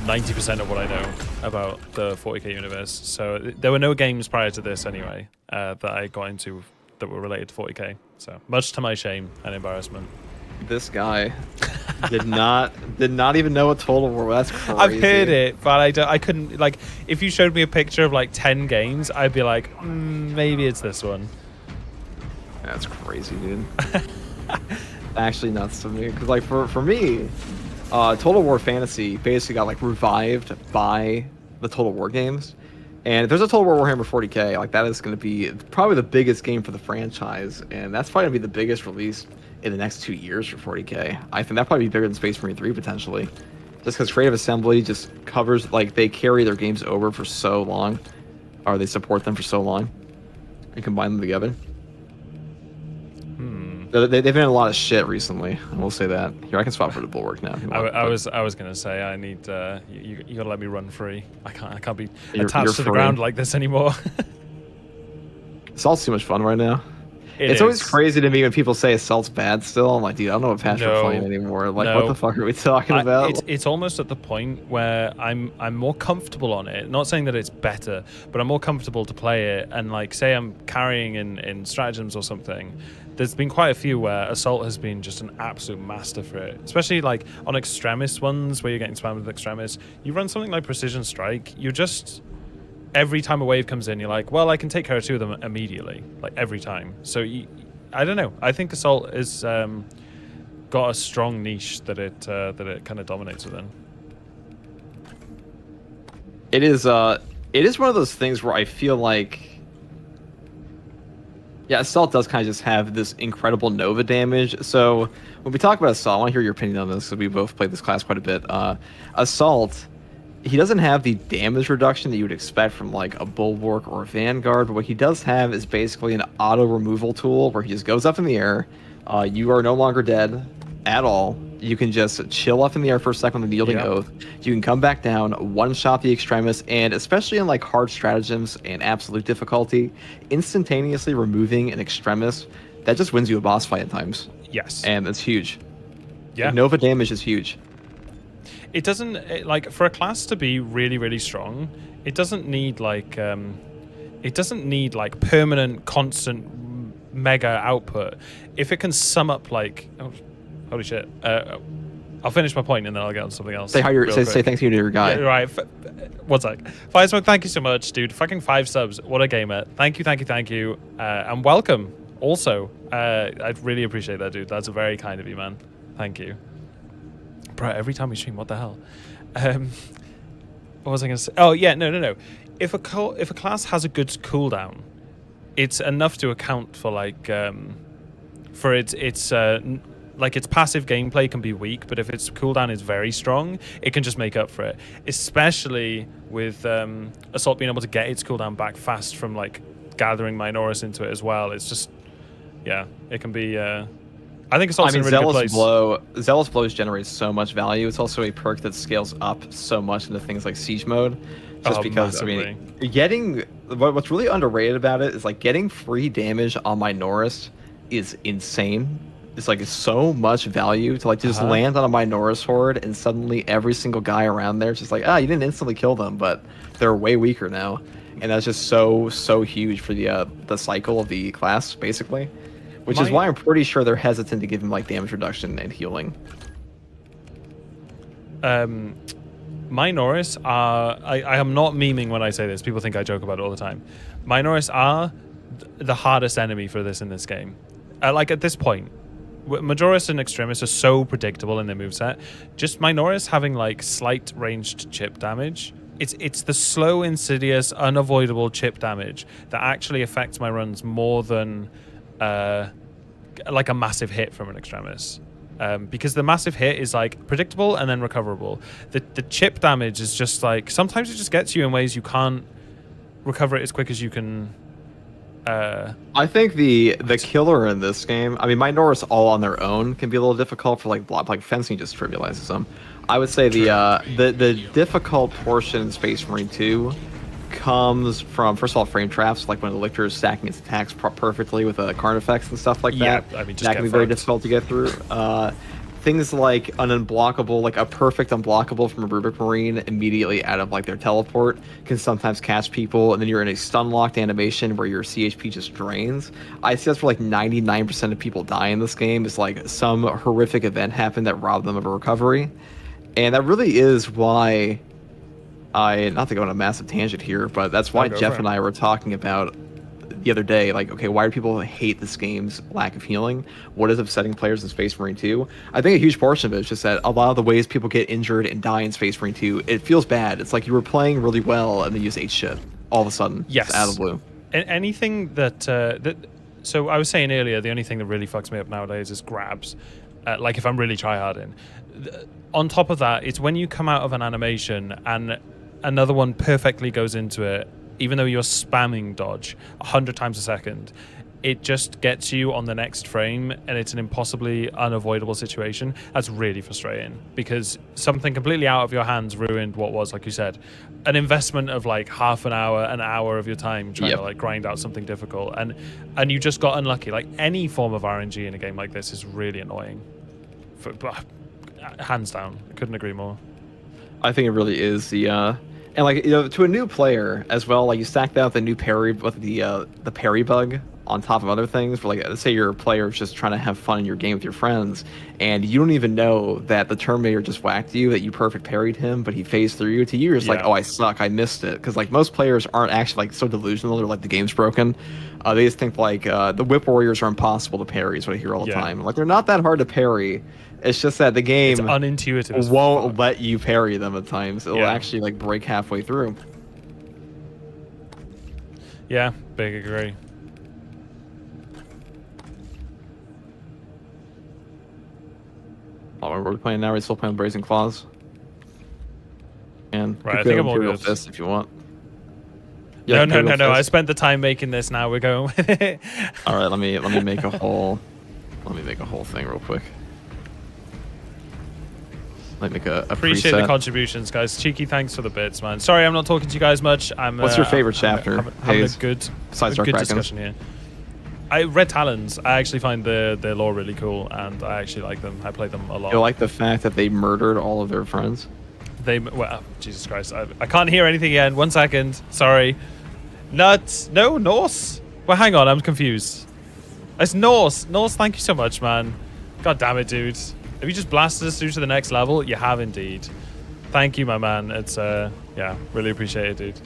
90% of what I know about the 40k universe. So there were no games prior to this anyway that I got into that were related to 40k. So much to my shame and embarrassment. This guy did not even know what Total War was. That's crazy. I've heard it, but I couldn't, like, if you showed me a picture of like 10 games, I'd be like, maybe it's this one. That's crazy, dude. Actually nuts to me, because like for me, Total War Fantasy basically got like revived by the Total War games. And if there's a Total War Warhammer 40k, like, that is going to be probably the biggest game for the franchise, and that's probably going to be the biggest release in the next 2 years for 40k. I think that'll probably be bigger than Space Marine 3 potentially, just because Creative Assembly just covers, like, they carry their games over for so long, or they support them for so long, and combine them together. They've been in a lot of shit recently. I will say that. Here, I can swap for the Bulwark now. I was gonna say, I need you gotta let me run free. I can't be You're attached to the ground like this anymore. Assault's too much fun right now. It's always crazy to me when people say Assault's bad still. I'm like, dude, I don't know what patch we're playing anymore. Like, what the fuck are we talking about? It's almost at the point where I'm more comfortable on it. Not saying that it's better, but I'm more comfortable to play it. And like, say I'm carrying in stratagems or something. There's been quite a few where Assault has been just an absolute master for it. Especially like on Extremis ones where you're getting spammed with Extremis. You run something like Precision Strike, you just... Every time a wave comes in, you're like, well, I can take care of 2 of them immediately. Like, every time. So, I don't know. I think Assault has got a strong niche that it kind of dominates within. It is one of those things where I feel like... Yeah, Assault does kind of just have this incredible Nova damage. So, when we talk about Assault, I want to hear your opinion on this, because we both played this class quite a bit. Assault... He doesn't have the damage reduction that you would expect from like a Bulwark or a Vanguard, but what he does have is basically an auto removal tool where he just goes up in the air. You are no longer dead at all. You can just chill up in the air for a second with the Yielding Oath. You can come back down, one-shot the Extremis, and especially in like hard stratagems and absolute difficulty, instantaneously removing an Extremis, that just wins you a boss fight at times. Yes. And it's huge. Yeah. Like, Nova damage is huge. It doesn't, like, for a class to be really, really strong, it doesn't need like permanent, constant, mega output. If it can sum up like, oh, holy shit, I'll finish my point and then I'll get on something else. Say thank you to your guy. Yeah, right. One sec. Firesmoke, thank you so much, dude. Fucking 5 subs. What a gamer. Thank you. And welcome. Also, I'd really appreciate that, dude. That's very kind of you, man. Thank you. Bro, every time we stream, what the hell? What was I going to say? Oh, yeah, no. if a class has a good cooldown, it's enough to account for like for its like its passive gameplay can be weak, but if its cooldown is very strong, it can just make up for it. Especially with Assault being able to get its cooldown back fast from like gathering Minoris into it as well. It's just, yeah, it can be. I think Assault's in a really good place. Zealous Blows generates so much value. It's also a perk that scales up so much into things like Siege Mode. Just because, massively. I mean, getting what's really underrated about it is like getting free damage on Minoris is insane. It's like so much value to like just land on a Minoris horde and suddenly every single guy around there is just like, you didn't instantly kill them, but they're way weaker now, and that's just so huge for the cycle of the class basically, which is why I'm pretty sure they're hesitant to give him like damage reduction and healing. Minoris are, I am not memeing when I say this. People think I joke about it all the time. Minoris are the hardest enemy for this in this game. Like at this point, Majoris and Extremis are so predictable in their moveset. Just Minoris having like slight ranged chip damage. It's the slow, insidious, unavoidable chip damage that actually affects my runs more than like a massive hit from an Extremis. Because the massive hit is like predictable and then recoverable. The chip damage is just like, sometimes it just gets you in ways you can't recover it as quick as you can. I think the killer in this game, I mean, Minoris all on their own can be a little difficult for like fencing just trivializes them. I would say the difficult portion in Space Marine 2 comes from, first of all, frame traps, like when the Lictor is stacking its attacks perfectly with Carnifex and stuff like that. I mean, that can be very difficult to get through. Things like an unblockable, like a perfect unblockable from a Rubric Marine immediately out of like their teleport can sometimes catch people, and then you're in a stun locked animation where your CHP just drains. I see that's where like 99% of people die in this game. Is like some horrific event happened that robbed them of a recovery, and that really is why not to go on a massive tangent here, but that's why Jeff and I were talking about the other day, like, okay, why do people hate this game's lack of healing? What is upsetting players in Space Marine 2? I think a huge portion of it is just that a lot of the ways people get injured and die in Space Marine 2, it feels bad. It's like you were playing really well and then you just ate shit all of a sudden. Yes. Just out of the blue. Anything that so I was saying earlier, the only thing that really fucks me up nowadays is grabs. Like if I'm really tryharding. On top of that, it's when you come out of an animation and another one perfectly goes into it, even though you're spamming dodge 100 times a second, it just gets you on the next frame, and it's an impossibly unavoidable situation. That's really frustrating, because something completely out of your hands ruined what was, like you said, an investment of like half an hour of your time trying to like grind out something difficult, and you just got unlucky. Like any form of RNG in a game like this is really annoying. Hands down, I couldn't agree more. I think it really is the and like, you know, to a new player as well, like you stack that with the new parry, with the parry bug on top of other things. For like, let's say you're a player who's just trying to have fun in your game with your friends, and you don't even know that the Terminator just whacked you, that you perfect parried him, but he phased through you. To you, it's like, oh, I suck, I missed it. Because like most players aren't actually like so delusional. They're like, the game's broken. They just think like the Whip Warriors are impossible to parry. Is what I hear all the time. Like they're not that hard to parry. It's just that the game won't let you parry them at times. It'll actually like break halfway through. Yeah, big agree. Oh, what are we playing now? We're still playing Brazen Claws. And right, I think I'm all good. Fist if you want. Yeah, no. I spent the time making this. Now we're going with it. All right, let me make a whole thing real quick. Let me make a appreciate preset. The contributions, guys. Cheeky, thanks for the bits, man. Sorry, I'm not talking to you guys much. What's your favorite chapter? Having a good discussion here. Red Talons. I actually find their lore really cool, and I actually like them. I play them a lot. You like the fact that they murdered all of their friends? Well, Jesus Christ. I can't hear anything again. 1 second. Sorry. Nuts. No, Norse. Well, hang on. I'm confused. It's Norse. Norse, thank you so much, man. God damn it, dude. Have you just blasted us through to the next level? You have indeed. Thank you, my man. It's, yeah, really appreciate it, dude.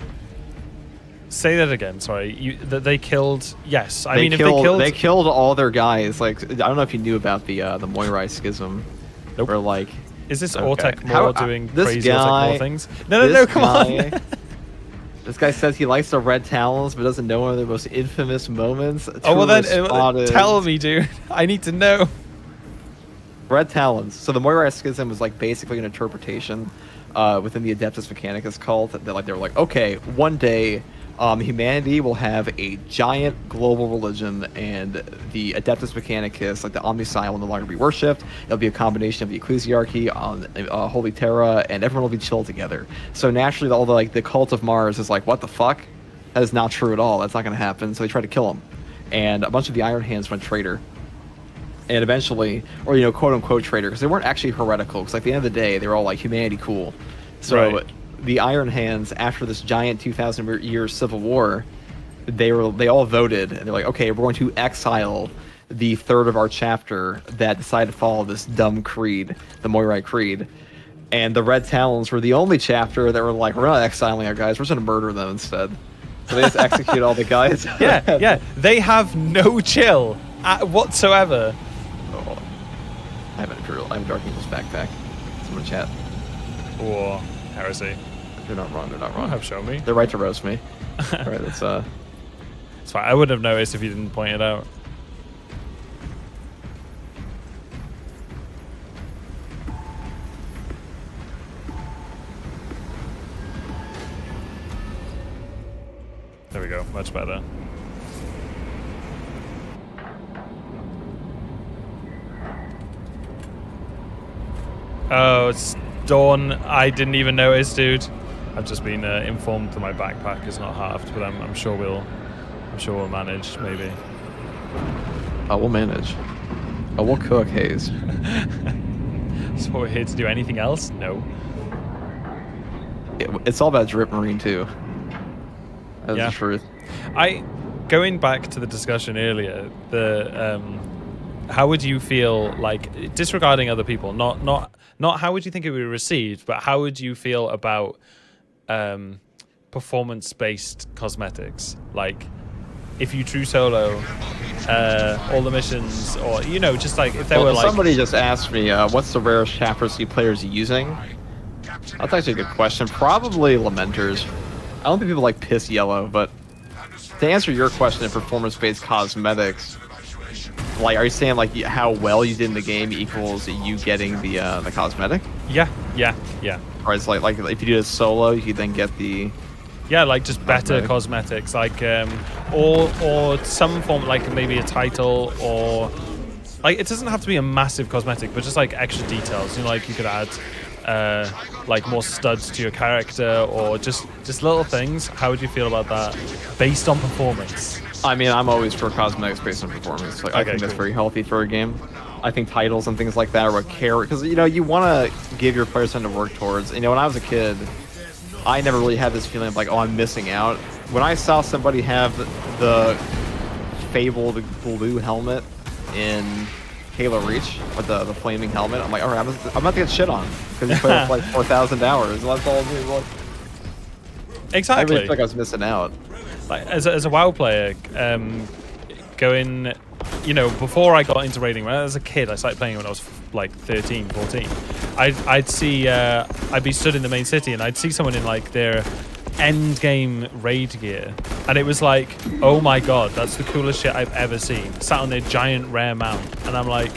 Say that again, sorry. They killed... Yes, I mean, if they killed... They killed all their guys. Like, I don't know if you knew about the Moirai Schism. Nope. Where, like... Is this Ortec Moore doing this crazy guy, Ortec Moore things? No, come on. This guy says he likes the red talons, but doesn't know one of the most infamous moments. Oh, well then, Spotted. tell me, dude. I need to know. Red talons. So the Moirai Schism was like basically an interpretation within the Adeptus Mechanicus cult that like they were like, okay, one day humanity will have a giant global religion, and the Adeptus Mechanicus, like the Omnissiah, will no longer be worshipped. It'll be a combination of the Ecclesiarchy on Holy Terra, and everyone will be chill together. So naturally, all the like the cult of Mars is like, what the fuck? That is not true at all. That's not going to happen. So they try to kill him, and a bunch of the Iron Hands went traitor. And eventually, or quote unquote traitor, because they weren't actually heretical. Because like, at the end of the day, they were all like humanity cool. So. Right. The Iron Hands, after this giant 2,000-year civil war, they all voted, and they're like, okay, we're going to exile the third of our chapter that decided to follow this dumb creed, the Moirai Creed. And the Red Talons were the only chapter that were like, we're not exiling our guys, we're just going to murder them instead. So they just execute all the guys. Yeah. They have no chill whatsoever. Oh, I'm darking this backpack. Someone chat. Or heresy. They're not wrong. Have shown me. They're right to roast me. All right, let's It's fine. I wouldn't have noticed if you didn't point it out. There we go. Much better. Oh, it's dawn. I didn't even notice, dude. I've just been informed that my backpack is not halved, but I'm sure we'll manage, maybe. Oh, we'll manage. Oh, we'll cook, Haze. So we're here to do anything else? No. It's all about Drip Marine too. That's Yeah. the truth. Going back to the discussion earlier, how would you feel, like, disregarding other people, not how would you think it would be received, but how would you feel about performance-based cosmetics? Like, if you true solo all the missions, or just like if they were like, somebody just asked me, what's the rarest chapter C players using? That's actually a good question. Probably Lamenters. I don't think people like piss yellow, but to answer your question in performance-based cosmetics, like, are you saying like how well you did in the game equals you getting the cosmetic? Yeah. Or it's like if you do a solo, you then get the like just better cosmetics, like or some form, like maybe a title, or like it doesn't have to be a massive cosmetic, but just like extra details. Like you could add like more studs to your character, or just little things. How would you feel about that based on performance? I mean, I'm always for cosmetics based on performance. Like, I think that's very healthy for a game. I think titles and things like that are what care, because you want to give your players something to work towards. When I was a kid, I never really had this feeling of like, oh, I'm missing out. When I saw somebody have the fabled blue helmet in Halo Reach, with the flaming helmet, I'm like, all right, I'm about to get shit on because you played for like 4,000 hours. That's all. Exactly. I really feel like I was missing out. Like, as a WoW player, going, before I got into raiding, when I was a kid, I started playing when I was like 13, 14. I'd see, I'd be stood in the main city and I'd see someone in like their end game raid gear, and it was like, oh my god, that's the coolest shit I've ever seen. Sat on their giant rare mount, and I'm like,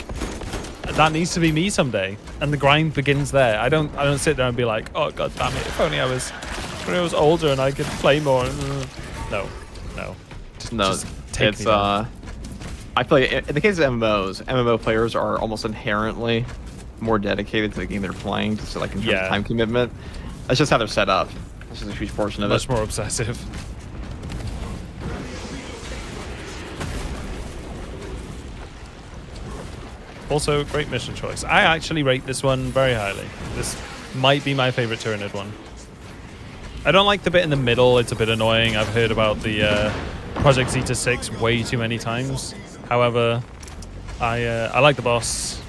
that needs to be me someday. And the grind begins there. I don't sit there and be like, oh god damn it, if only I was older and I could play more. No. Just take it's me down. I feel like in the case of MMO players are almost inherently more dedicated to the game they're playing, just like in terms of time commitment. That's just how they're set up. This is a huge portion of it. Much more obsessive. Also, great mission choice. I actually rate this one very highly. This might be my favorite Tyranid one. I don't like the bit in the middle. It's a bit annoying. I've heard about the Project Zeta 6 way too many times. However, I like the boss.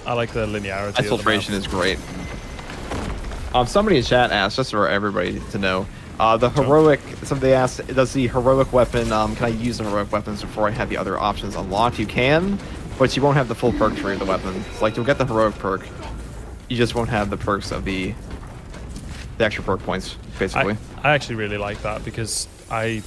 I like the linearity. Exfiltration is great. Somebody in chat asked, just for everybody to know, the heroic. Somebody asked, does the heroic weapon? Can I use the heroic weapons before I have the other options unlocked? You can, but you won't have the full perk tree of the weapon. Like, you'll get the heroic perk, you just won't have the perks of the the extra perk points, basically. I actually really like that because I,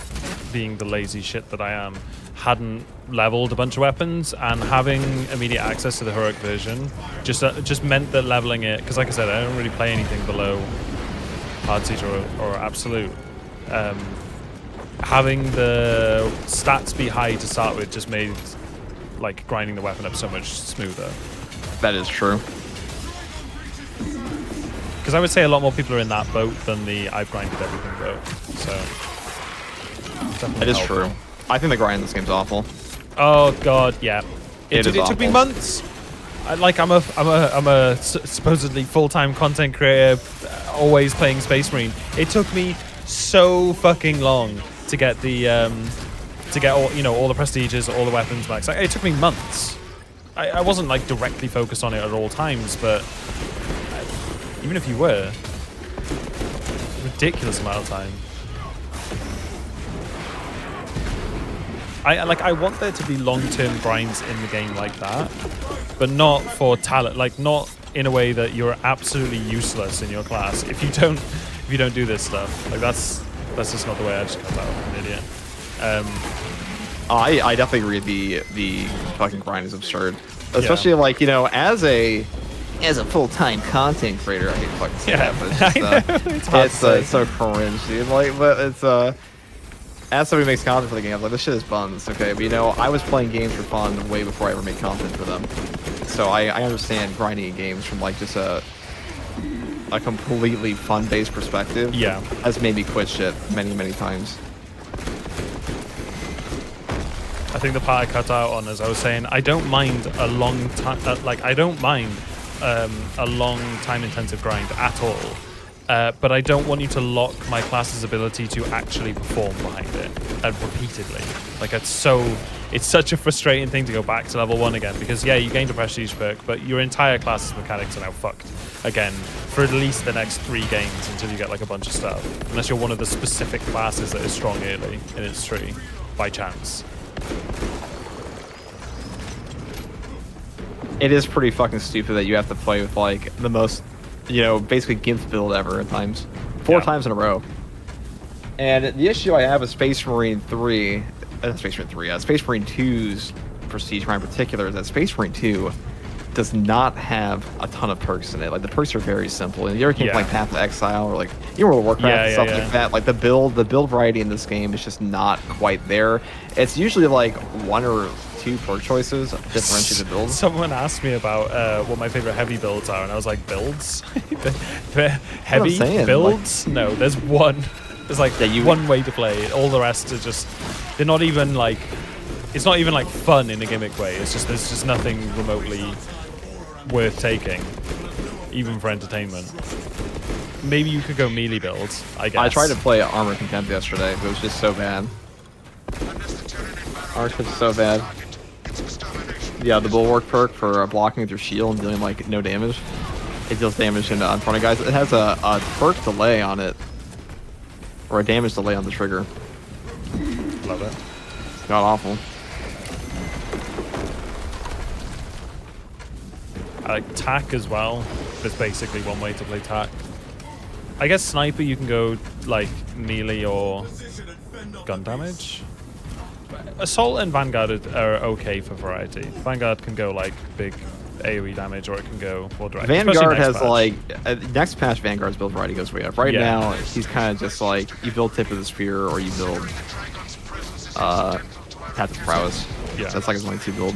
being the lazy shit that I am, hadn't leveled a bunch of weapons, and having immediate access to the heroic version just meant that leveling it, because like I said, I don't really play anything below hard siege or absolute. Having the stats be high to start with just made like grinding the weapon up so much smoother. That is true. Because I would say a lot more people are in that boat than the I've grinded everything boat. So definitely That is helpful. true. I think the grind in this game's awful. Oh god, yeah. It is took me awful. months. I'm a supposedly full-time content creator, always playing Space Marine. It took me so fucking long to get the all, all the prestiges, all the weapons max. It took me months. I wasn't like directly focused on it at all times, but even if you were, ridiculous amount of time. I want there to be long-term grinds in the game like that, but not for talent. Like not in a way that you're absolutely useless in your class if you don't do this stuff. Like that's just not the way I just come out. I'm an idiot. I definitely agree. The fucking grind is absurd, especially like as a full-time content creator. I hate to fucking say that, but it's just, it's so cringe, dude. Like, but it's as somebody who makes content for the game, I'm like, this shit is buns, okay? But I was playing games for fun way before I ever made content for them. So I understand grinding in games from like just a completely fun-based perspective. Yeah. Has made me quit shit many, many times. I think the part I cut out on, as I was saying, I don't mind a long time. I don't mind a long time-intensive grind at all. But I don't want you to lock my class's ability to actually perform behind it repeatedly. Like it's such a frustrating thing to go back to level 1 again, because yeah, you gained a prestige perk, but your entire class's mechanics are now fucked again for at least the next 3 games until you get like a bunch of stuff. Unless you're one of the specific classes that is strong early in its tree, by chance. It is pretty fucking stupid that you have to play with like the most, basically GIMP build ever at times. 4 times in a row. And the issue I have with Space Marine 3, Space Marine 2's Prestige Grind in particular, is that Space Marine 2 does not have a ton of perks in it. Like the perks are very simple. And you ever came from like Path to Exile or like World of Warcraft and stuff like that. Like the build variety in this game is just not quite there. It's usually like 1 or 2 perk choices differentiate the build. Someone asked me about what my favorite heavy builds are, and I was like, builds? Heavy builds? Like, no, there's one. There's like one way to play it. All the rest are just, they're not even like, it's not even like fun in a gimmick way. It's just, there's just nothing remotely worth taking, even for entertainment. Maybe you could go melee builds, I guess. I tried to play Armor Contempt yesterday, but it was just so bad. Armor was so bad. Yeah, the Bulwark perk for blocking with your shield and dealing like no damage. It deals damage in front of guys. It has a perk delay on it, or a damage delay on the trigger. Love it. God awful. I like tack as well. There's basically one way to play tack. I guess sniper you can go like melee or gun damage. Assault and Vanguard are okay for variety. Vanguard can go like big AoE damage, or it can go more direct. Vanguard has like next patch. Vanguard's build variety goes way up. Right now, he's kind of just like you build Tip of the Spear or you build Tactical Prowess. Yeah, that's like his only 2 build.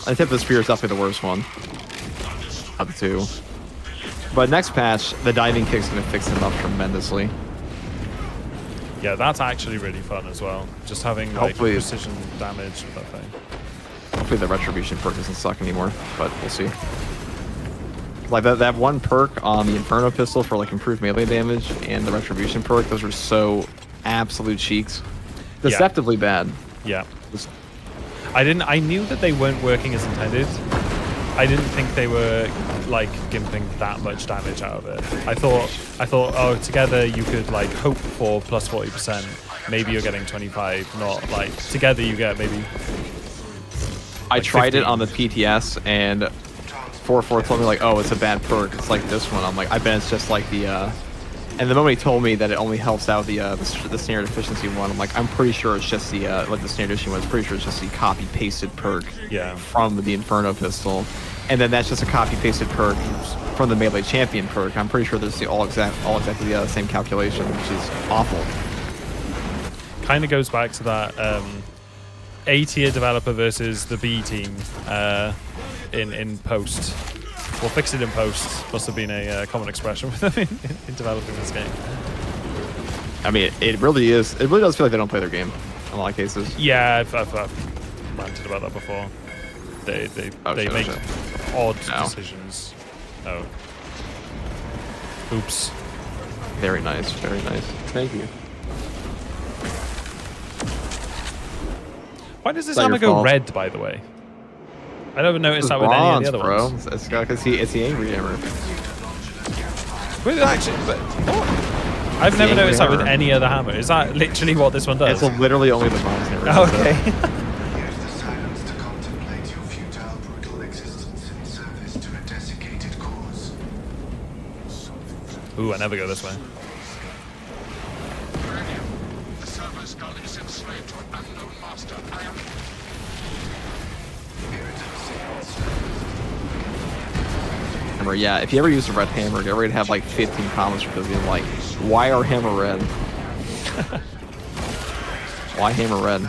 And Tip of the Spear is definitely the worst one of the 2. But next patch, the diving kick's gonna fix him up tremendously. Yeah, that's actually really fun as well. Just having like precision damage with that thing. Hopefully the Retribution perk doesn't suck anymore, but we'll see. Like that one perk on the Inferno pistol for like improved melee damage and the Retribution perk, those are so absolute cheeks. Deceptively bad. Yeah. I knew that they weren't working as intended. I didn't think they were like gimping that much damage out of it. I thought, oh, together you could like hope for plus 40%. Maybe you're getting 25, not like together you get maybe. I tried 15. It on the PTS and 4-4 told me like, oh, it's a bad perk. It's like this one. I'm like, I bet it's just like the And the moment he told me that it only helps out the snare efficiency one, I'm like, I'm pretty sure it's just the like the snare edition was. Pretty sure it's just the copy pasted perk from the Inferno pistol, and then that's just a copy pasted perk from the Melee Champion perk. I'm pretty sure there's all exactly the same calculation, which is awful. Kind of goes back to that A tier developer versus the B team in post. Well, fix it in post must have been a common expression with them in developing this game. I mean, it really is. It really does feel like they don't play their game in a lot of cases. Yeah, I've ranted about that before. They make odd decisions. Oh. Oops. Very nice. Very nice. Thank you. Why does this hammer go red, by the way? I never noticed that with any of the other ones. It's the angry hammer. Wait, actually, but I've never noticed that with any other hammer. Is that literally what this one does? It's literally only the bronze hammer. Oh, okay. Use the silence to contemplate your futile, brutal existence in service to a desiccated cause. Ooh, I never go this way. The server skull is enslaved to an unknown master. I am... Hammer, yeah, if you ever use a red hammer, get ready to have like 15 comments for being like, why are hammer red? Why hammer red?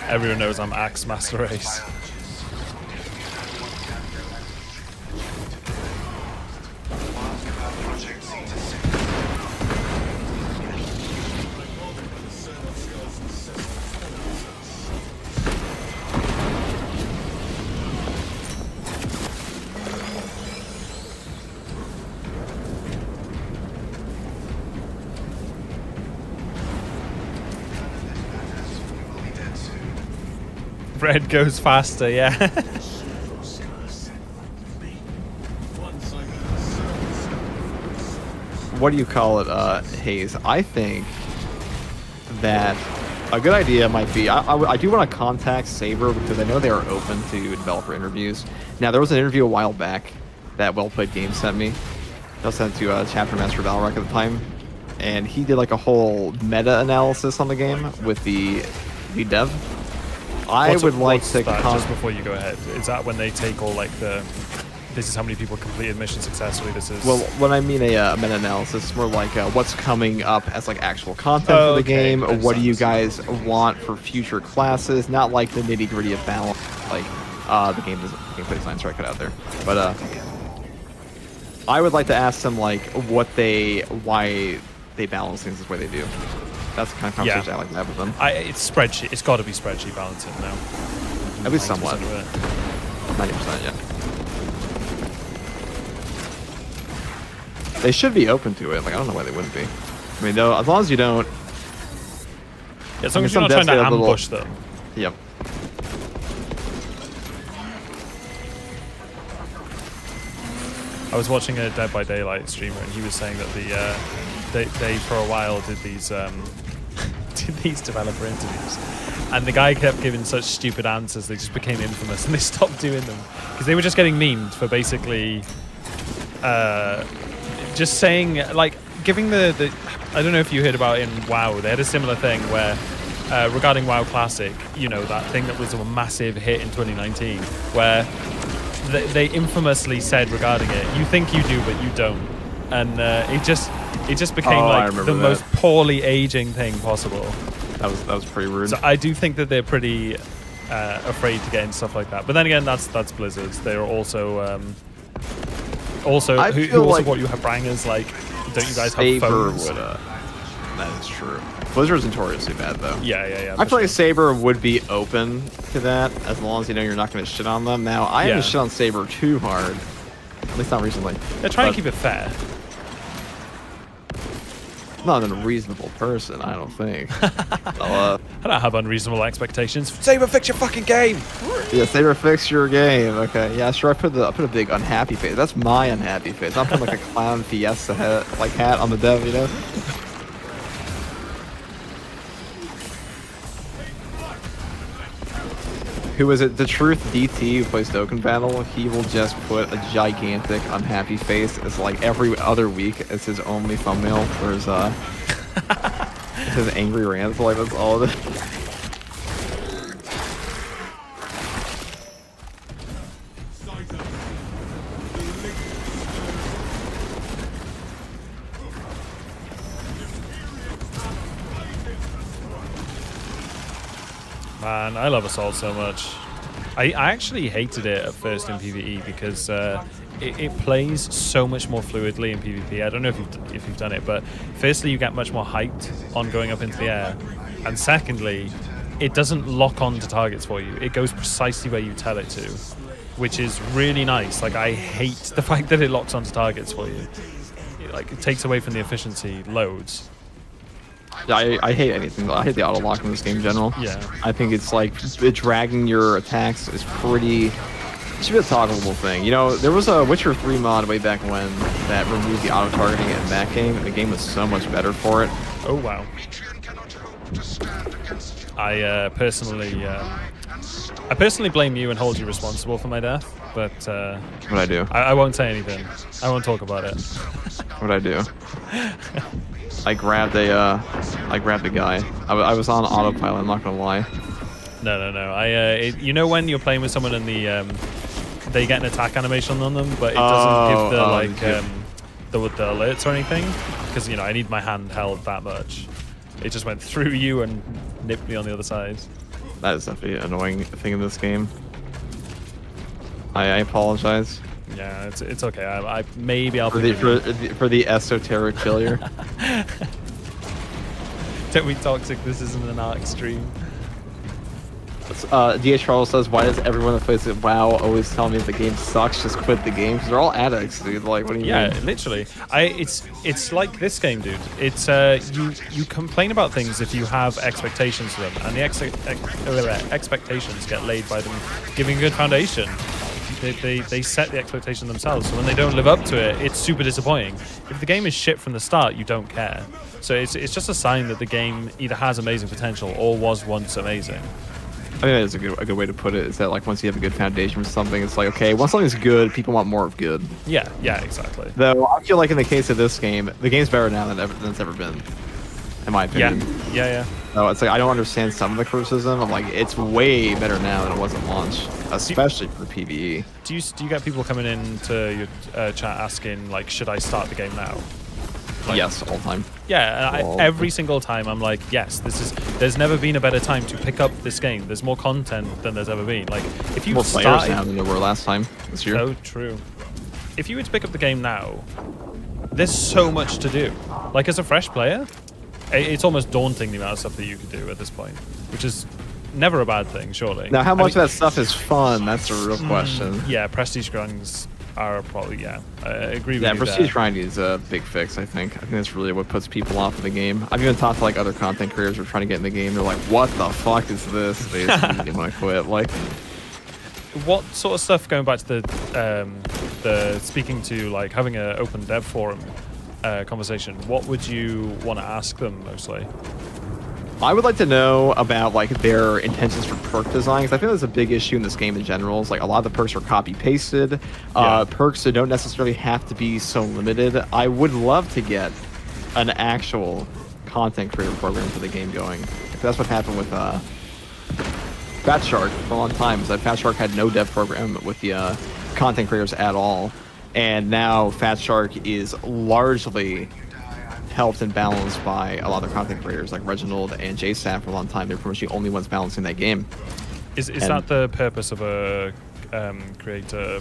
Everyone knows I'm Axe Master Race. Red goes faster, yeah. What do you call it, Haze? I think that a good idea might be, I do want to contact Saber because I know they are open to developer interviews. Now, there was an interview a while back that Well Played Games sent me. They sent it to Chapter Master Valrock at the time, and he did like a whole meta-analysis on the game with the dev. I would like to just before you go ahead. Is that when they take all like the this is how many people completed mission successfully, this is... Well, when I mean a meta-analysis, it's more like what's coming up as like actual content for the game. What do you guys want for future classes? Not like the nitty-gritty of balance, like the gameplay design strike it out there. But I would like to ask them like why they balance things the way they do. That's the kind of conversation I like to have with them. It's spreadsheet. It's got to be spreadsheet balancing now. At least somewhat. 90%, yeah. They should be open to it. Like, I don't know why they wouldn't be. I mean, though, as long as you don't... Yeah, as long as you're not trying to ambush them. Yep. I was watching a Dead by Daylight streamer, and he was saying that they for a while did these developer interviews, and the guy kept giving such stupid answers they just became infamous, and they stopped doing them because they were just getting memed for basically just saying, like, giving the I don't know if you heard about it in WoW. They had a similar thing where regarding WoW Classic, you know, that thing that was a massive hit in 2019, where they infamously said regarding it, you think you do but you don't, and it just became like the most poorly aging thing possible. That was pretty rude. So I do think that they're pretty afraid to get into stuff like that. But then again, that's Blizzard's. They're also who also like what you have brangers like. Don't you guys have phones? That is true. Blizzard's notoriously bad though. Yeah. I feel like Saber would be open to that as long as you know you're not going to shit on them. Now I haven't shit on Saber too hard, at least not recently. They're trying to keep it fair. Not an unreasonable person, I don't think. I don't have unreasonable expectations. Saber, fix your fucking game. Yeah, Saber, fix your game. Okay, yeah, sure. I put a big unhappy face. That's my unhappy face. I'm putting like a clown fiesta hat on the dev, you know. who is it? The Truth DT who plays Dokkan Battle. He will just put a gigantic unhappy face as like every other week as his only thumbnail for his angry rants. Like that's all of it. Man, I love Assault so much. I actually hated it at first in PvE because it plays so much more fluidly in PvP. I don't know if you've done it, but firstly you get much more height on going up into the air, and secondly, it doesn't lock on to targets for you. It goes precisely where you tell it to, which is really nice. Like I hate the fact that it locks onto targets for you. It takes away from the efficiency loads. I hate anything. I hate the auto lock in this game in general. Yeah. I think it's like dragging your attacks is pretty. It should be a toggleable thing. You know, there was a Witcher 3 mod way back when that removed the auto targeting in that game, and the game was so much better for it. Oh wow. I personally blame you and hold you responsible for my death, but What'd I do? I won't say anything. I won't talk about it. What'd I do? I grabbed a guy. I was on autopilot. I'm not gonna lie. No. You know when you're playing with someone and they get an attack animation on them, but it doesn't give the the alerts or anything, because you know I need my hand held that much. It just went through you and nipped me on the other side. That is definitely an annoying thing in this game. I apologize. Yeah, it's okay. Maybe I'll for the esoteric failure. Don't be toxic. This isn't an art stream. DH Charles says, "Why does everyone that plays it WoW always tell me if the game sucks? Just quit the game." Because they're all addicts, dude. Like, what do you mean? Yeah, literally. It's like this game, dude. It's you complain about things if you have expectations for them, and the expectations get laid by them giving a good foundation. They set the expectation themselves, so when they don't live up to it, it's super disappointing. If the game is shit from the start, you don't care. So it's just a sign that the game either has amazing potential or was once amazing. I think that's a good way to put it. Is that like once you have a good foundation for something, it's like, okay, once something's good, people want more of good. Yeah, exactly. Though I feel like in the case of this game, the game's better now than it's ever been, in my opinion. Yeah. So it's like I don't understand some of the criticism. I'm like, it's way better now than it was at launch, especially for PvE. Do you get people coming into your chat asking like, should I start the game now? Like, yes, all the time. Yeah, every single time I'm like, yes, there's never been a better time to pick up this game. There's more content than there's ever been. Like, if you more players now than there were last time this year. So true. If you were to pick up the game now, there's so much to do. Like, as a fresh player, it's almost daunting the amount of stuff that you could do at this point, which is never a bad thing, surely. Now, how much of that stuff is fun? That's the real question. Yeah, prestige grinds are probably, I agree with you. Yeah, prestige grinding is a big fix, I think. I think that's really what puts people off of the game. I've even talked to like other content creators who are trying to get in the game. They're like, what the fuck is this? They just want to quit. Like, what sort of stuff, going back to the speaking to like having an open dev forum conversation, what would you want to ask them mostly? I would like to know about like their intentions for perk design, because I think that's a big issue in this game in general. It's like a lot of the perks are copy pasted. Perks that don't necessarily have to be so limited. I would love to get an actual content creator program for the game going. If that's what happened with Fat Shark for a long time, is that Fat Shark had no dev program with the content creators at all, and now Fat Shark is largely helped and balanced by a lot of content creators like Reginald and JSAP for a long time. They're pretty much the only ones balancing that game. Is that the purpose of a creator?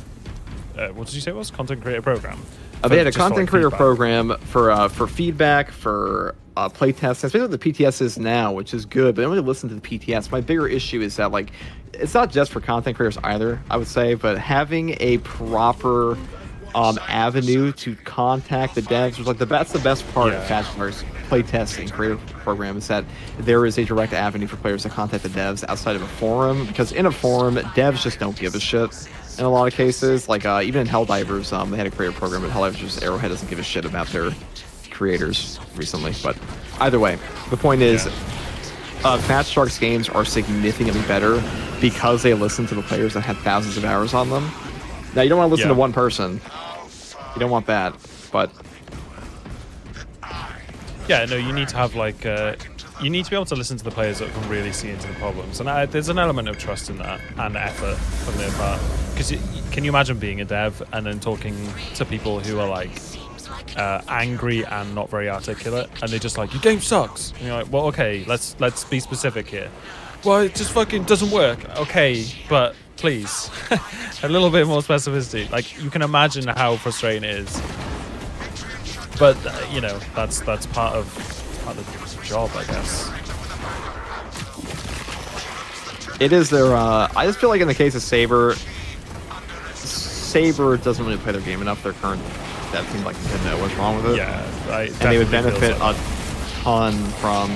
What did you say it was? Content creator program? They had a content creator program for feedback, for playtesting. Especially what the PTS is now, which is good, but I don't really listen to the PTS. My bigger issue is that like it's not just for content creators either, I would say, but having a proper avenue to contact the devs was like that's the best part of Fat Shark's playtesting creative program, is that there is a direct avenue for players to contact the devs outside of a forum, because in a forum devs just don't give a shit in a lot of cases. Like even in Helldivers, they had a creator program, but Helldivers just Arrowhead doesn't give a shit about their creators recently. But either way, the point is Fat Shark's games are significantly better because they listen to the players that have thousands of hours on them. Now, you don't want to listen to one person. You don't want that, but... Yeah, no, you need to have, like... you need to be able to listen to the players that can really see into the problems. And there's an element of trust in that and effort from their part. Because can you imagine being a dev and then talking to people who are, like... angry and not very articulate, and they're just like, your game sucks, and you're like, well, okay, let's be specific here. Well, it just fucking doesn't work. Okay, but please a little bit more specificity. Like, you can imagine how frustrating it is, but you know, that's part of the job, I guess. It is their I just feel like in the case of Saber doesn't really play their game enough. Their current that seemed like they didn't know what's wrong with it. Yeah, and they would benefit a ton from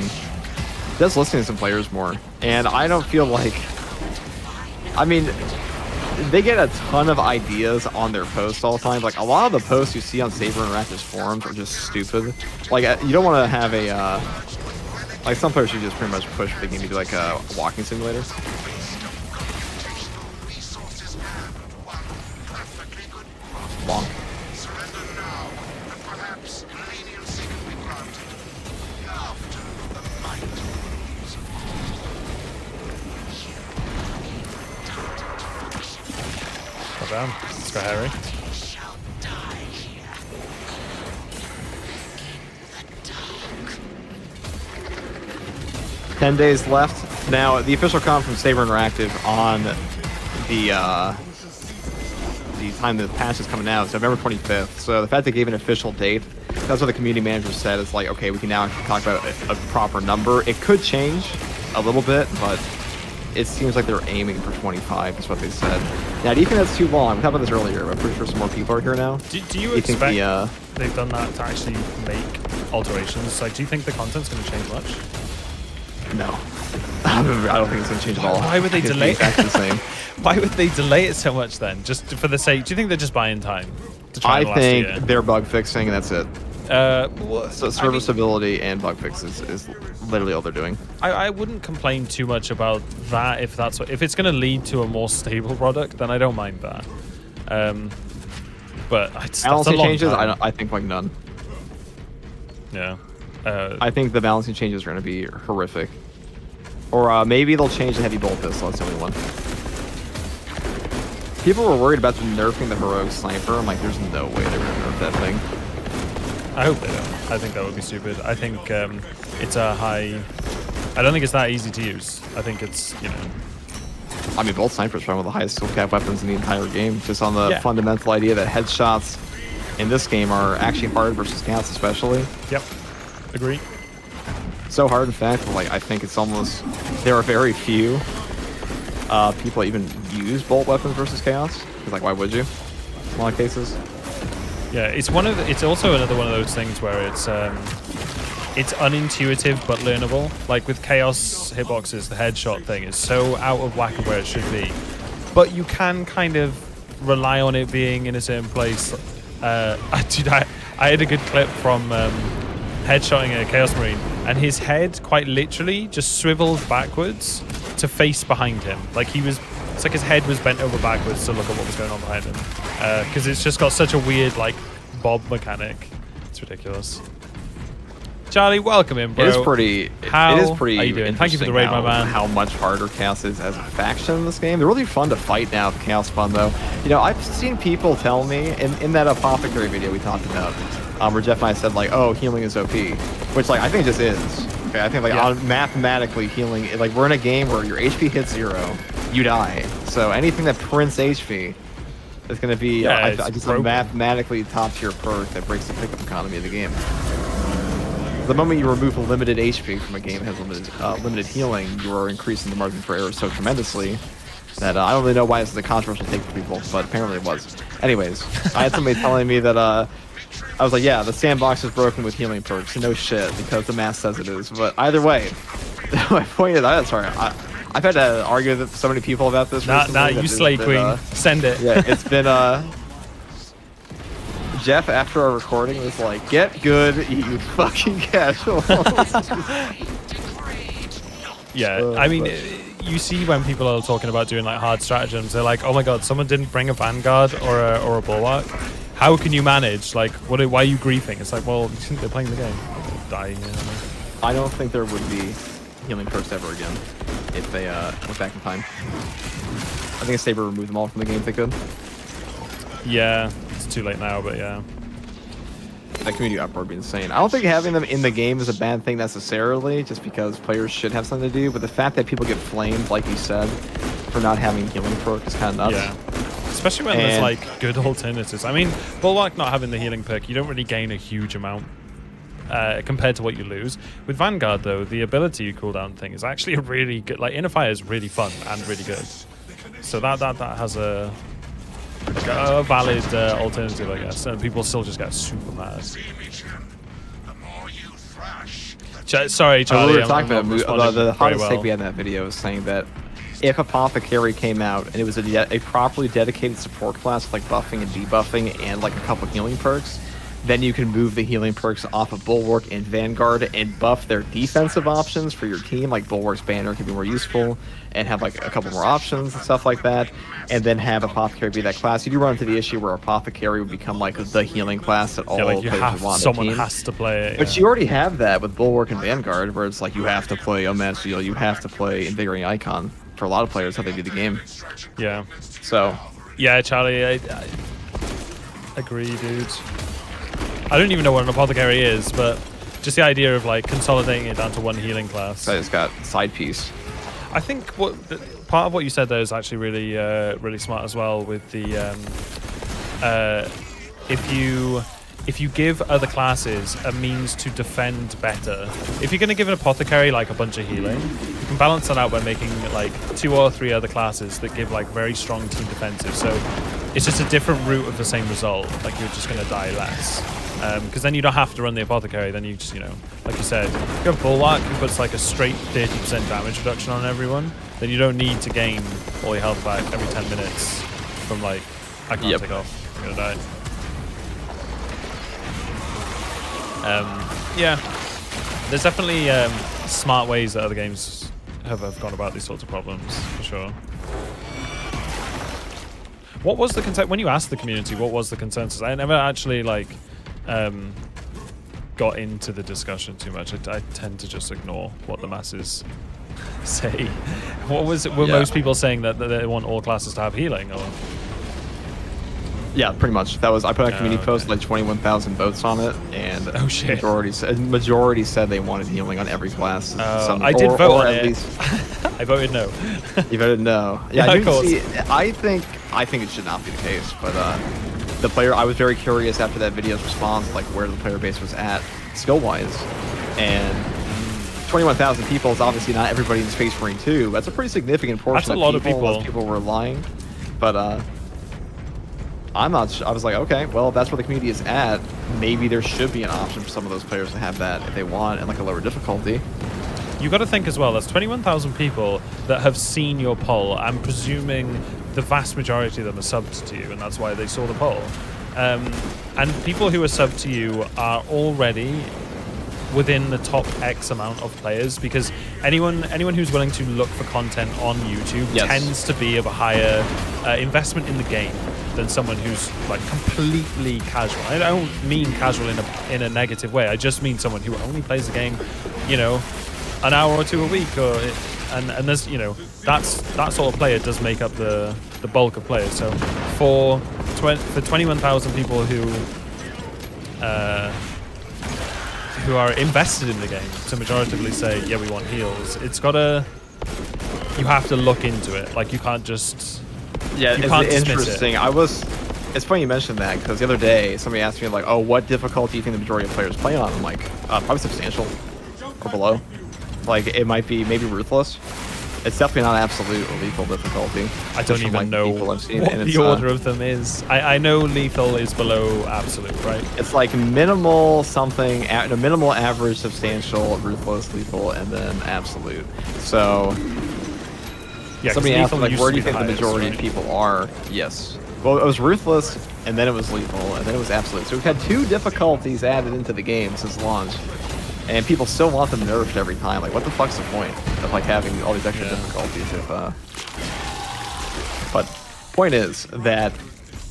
just listening to some players more. And I don't feel like, I mean, they get a ton of ideas on their posts all the time. Like, a lot of the posts you see on Saber Interactive's forums are just stupid. Like, you don't want to have a, like, some players should just pretty much push the game to do like a walking simulator. Long. Down. Let's go, Harry. $10 days left. Now, the official comment from Saber Interactive on the time the patch is coming out is November 25th. So the fact they gave an official date, that's what the community manager said. It's like, okay, we can now actually talk about a proper number. It could change a little bit, but it seems like they're aiming for 25 is what they said. Now, do you think that's too long? We talked about this earlier, but I'm pretty sure some more people are here now. Do you expect they've done that to actually make alterations? Like, do you think the content's going to change much? No. I don't think it's going to change at all. Why would they delay it? Exactly the same. Why would they delay it so much then? Just for the sake... Do you think they're just buying time? To try I think they're bug fixing, and that's it. So serviceability and bug fixes is literally all they're doing. I wouldn't complain too much about that if that's what, if it's going to lead to a more stable product, then I don't mind that. But balancing changes, I think like none. Yeah. I think the balancing changes are going to be horrific. Or maybe they'll change the heavy bolt pistol. That's the only one. People were worried about them nerfing the heroic sniper. I'm like, there's no way they're going to nerf that thing. I hope they don't. I think that would be stupid. I think it's a high... I don't think it's that easy to use. I think it's, you know... I mean, bolt snipers are one of the highest skill cap weapons in the entire game. Just on the fundamental idea that headshots in this game are actually hard versus chaos especially. Yep. Agree. So hard, in fact, like, I think it's almost... There are very few people that even use bolt weapons versus chaos. Because, like, why would you? In a lot of cases. Yeah, it's also another one of those things where it's unintuitive but learnable. Like with Chaos hitboxes, the headshot thing is so out of whack of where it should be. But you can kind of rely on it being in a certain place. Dude, I had a good clip from headshotting a Chaos Marine, and his head quite literally just swiveled backwards to face behind him. Like it's like his head was bent over backwards to look at what was going on behind him. Because it's just got such a weird, like, bob mechanic. It's ridiculous. Charlie, welcome in, bro. It is pretty How are you doing? Thank you for the raid, my man. How much harder Chaos is as a faction in this game. They're really fun to fight now with Chaos Fun, though. You know, I've seen people tell me, in that Apothecary video we talked about, where Jeff and I said, like, oh, healing is OP. Which, like, I think it just is. Okay, I think, like, mathematically healing, like, we're in a game where your HP hits 0, you die. So anything that prints HP is going to be just a mathematically top-tier perk that breaks the pickup economy of the game. The moment you remove a limited HP from a game that has limited healing, you are increasing the margin for error so tremendously that I don't really know why this is a controversial take for people, but apparently it was. Anyways, I had somebody telling me that I was like, yeah, the sandbox is broken with healing perks. No shit, because the math says it is. But either way, my point is, I've had to argue with so many people about this recently. Nah, you slay queen. Send it. Yeah, it's been... Jeff, after our recording, was like, get good, you fucking casual. Yeah, I mean, you see when people are talking about doing like hard stratagems, they're like, "Oh my god, someone didn't bring a Vanguard or a Bulwark. How can you manage? Like, why are you griefing?" It's like, well, they're playing the game. They're dying. You know? I don't think there would be healing perks ever again if they went back in time. I think if Saber removed them all from the game if they could. Yeah, it's too late now, but yeah. That community uproar would be insane. I don't think having them in the game is a bad thing necessarily, just because players should have something to do, but the fact that people get flamed, like you said, for not having healing perk is kind of nuts. Yeah. Especially when there's like good alternatives. I mean, Bulwark not having the healing perk, you don't really gain a huge amount compared to what you lose. With Vanguard, though, the ability cooldown thing is actually a really good. Like, Inner Fire is really fun and really good. So that has a valid alternative, I guess, and people still just get super mad. Sorry, Charlie. We were talking about the hottest take we well. had in that video was saying that if Apothecary came out and it was a properly dedicated support class like buffing and debuffing and like a couple healing perks, then you can move the healing perks off of Bulwark and Vanguard and buff their defensive options for your team. Like Bulwark's banner can be more useful and have like a couple more options and stuff like that. And then have Apothecary be that class. You do run into the issue where Apothecary would become like the healing class that all players would want. Someone has to play it. But you already have that with Bulwark and Vanguard, where it's like you have to play Unmatched Deal, you have to play Invigorating Icon for a lot of players how they do the game. Yeah. So. Yeah, Charlie, I agree, dude. I don't even know what an Apothecary is, but just the idea of like consolidating it down to one healing class. I just got side piece. I think part of what you said there is actually really really smart as well. With the if you give other classes a means to defend better, if you're going to give an Apothecary like a bunch of healing, you can balance that out by making like 2 or 3 other classes that give like very strong team defensive. So it's just a different route of the same result. Like you're just going to die less. Because then you don't have to run the Apothecary, then you just, like you said, you have Bulwark who puts like a straight 30% damage reduction on everyone, then you don't need to gain all your health back every 10 minutes from like, I can't take off, I'm gonna die. Yeah, there's definitely smart ways that other games have gone about these sorts of problems, for sure. What was the consensus, when you asked the community, what was the consensus? I never actually like got into the discussion too much. I tend to just ignore what the masses say. What was it? Were most people saying that they want all classes to have healing? Or? Yeah, pretty much. That was I put on a community post like 21,000 votes on it, and majority said they wanted healing on every class. I did vote on at it. Least. I voted no. You voted no. Yeah, of course. I think it should not be the case, but the player. I was very curious after that video's response, like where the player base was at skill-wise, and 21,000 people is obviously not everybody in Space Marine 2. That's a pretty significant portion. That's a lot of people. Most people were lying, but I'm not sure. I was like, okay, well, if that's where the community is at, maybe there should be an option for some of those players to have that if they want, and like a lower difficulty. You got to think as well, that's 21,000 people that have seen your poll. I'm presuming the vast majority of them are subbed to you, and that's why they saw the poll. And people who are subbed to you are already within the top X amount of players, because anyone who's willing to look for content on YouTube tends to be of a higher investment in the game than someone who's like completely casual. I don't mean casual in a negative way. I just mean someone who only plays the game, an hour or 2 a week, and there's that sort of player does make up the bulk of players. So for 21,000 people who are invested in the game to majoritively say, yeah, we want heals, you have to look into it. Like, you can't just it's interesting. It's funny you mentioned that, because the other day somebody asked me like, oh, what difficulty do you think the majority of players play on? I'm like, probably substantial or below. Like, it might be maybe ruthless. It's definitely not absolute or lethal difficulty. I don't even know what the order of them is. I know lethal is below absolute, right? It's like minimal something, minimal, average, substantial, ruthless, lethal, and then absolute. So somebody asked like, where do you think the majority of people are? Yes. Well, it was ruthless, and then it was lethal, and then it was absolute. So we've had 2 difficulties added into the game since launch. and people still want them nerfed every time. Like, what the fuck's the point of like having all these extra difficulties? If, but point is that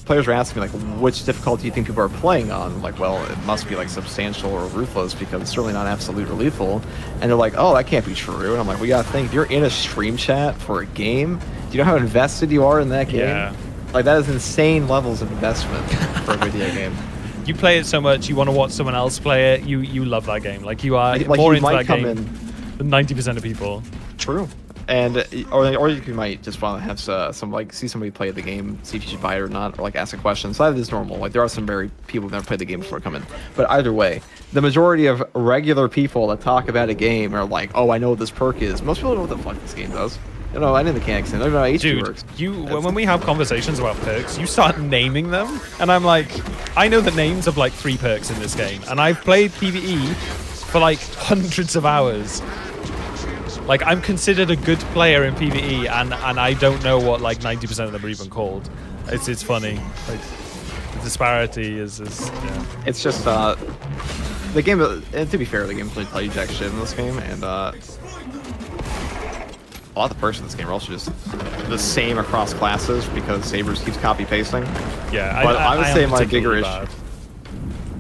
players are asking me like, which difficulty do you think people are playing on? Like, well, it must be like substantial or ruthless because it's certainly not absolute or lethal. And they're like, oh, that can't be true. And I'm like, we gotta think. If you're in a stream chat for a game, do you know how invested you are in that game? Yeah. Like, that is insane levels of investment for a video game. You play it so much, you want to watch someone else play it. You love that game. Like, you are Like, more you into might that come game than 90% of people. True. And or you might just want to have some like see somebody play the game, see if you should buy it or not, or like ask a question. So that is normal. Like, there are some very people who've never played the game before come in. But either way, the majority of regular people that talk about a game are like, oh, I know what this perk is. Most people don't know what the fuck this game does. You know, I know the mechanics and I don't know how HP Dude, works. when we have conversations about perks, you start naming them, and I'm like, I know the names of like 3 perks in this game, and I've played PvE for like hundreds of hours. Like, I'm considered a good player in PvE, and I don't know what like 90% of them are even called. It's funny. Like, the disparity is yeah. It's just the game. And to be fair, the game doesn't tell you jack shit in this game, and a lot of the perks in this game are also just the same across classes because Sabers keeps copy pasting. Yeah, but I would say my bigger issue. bad.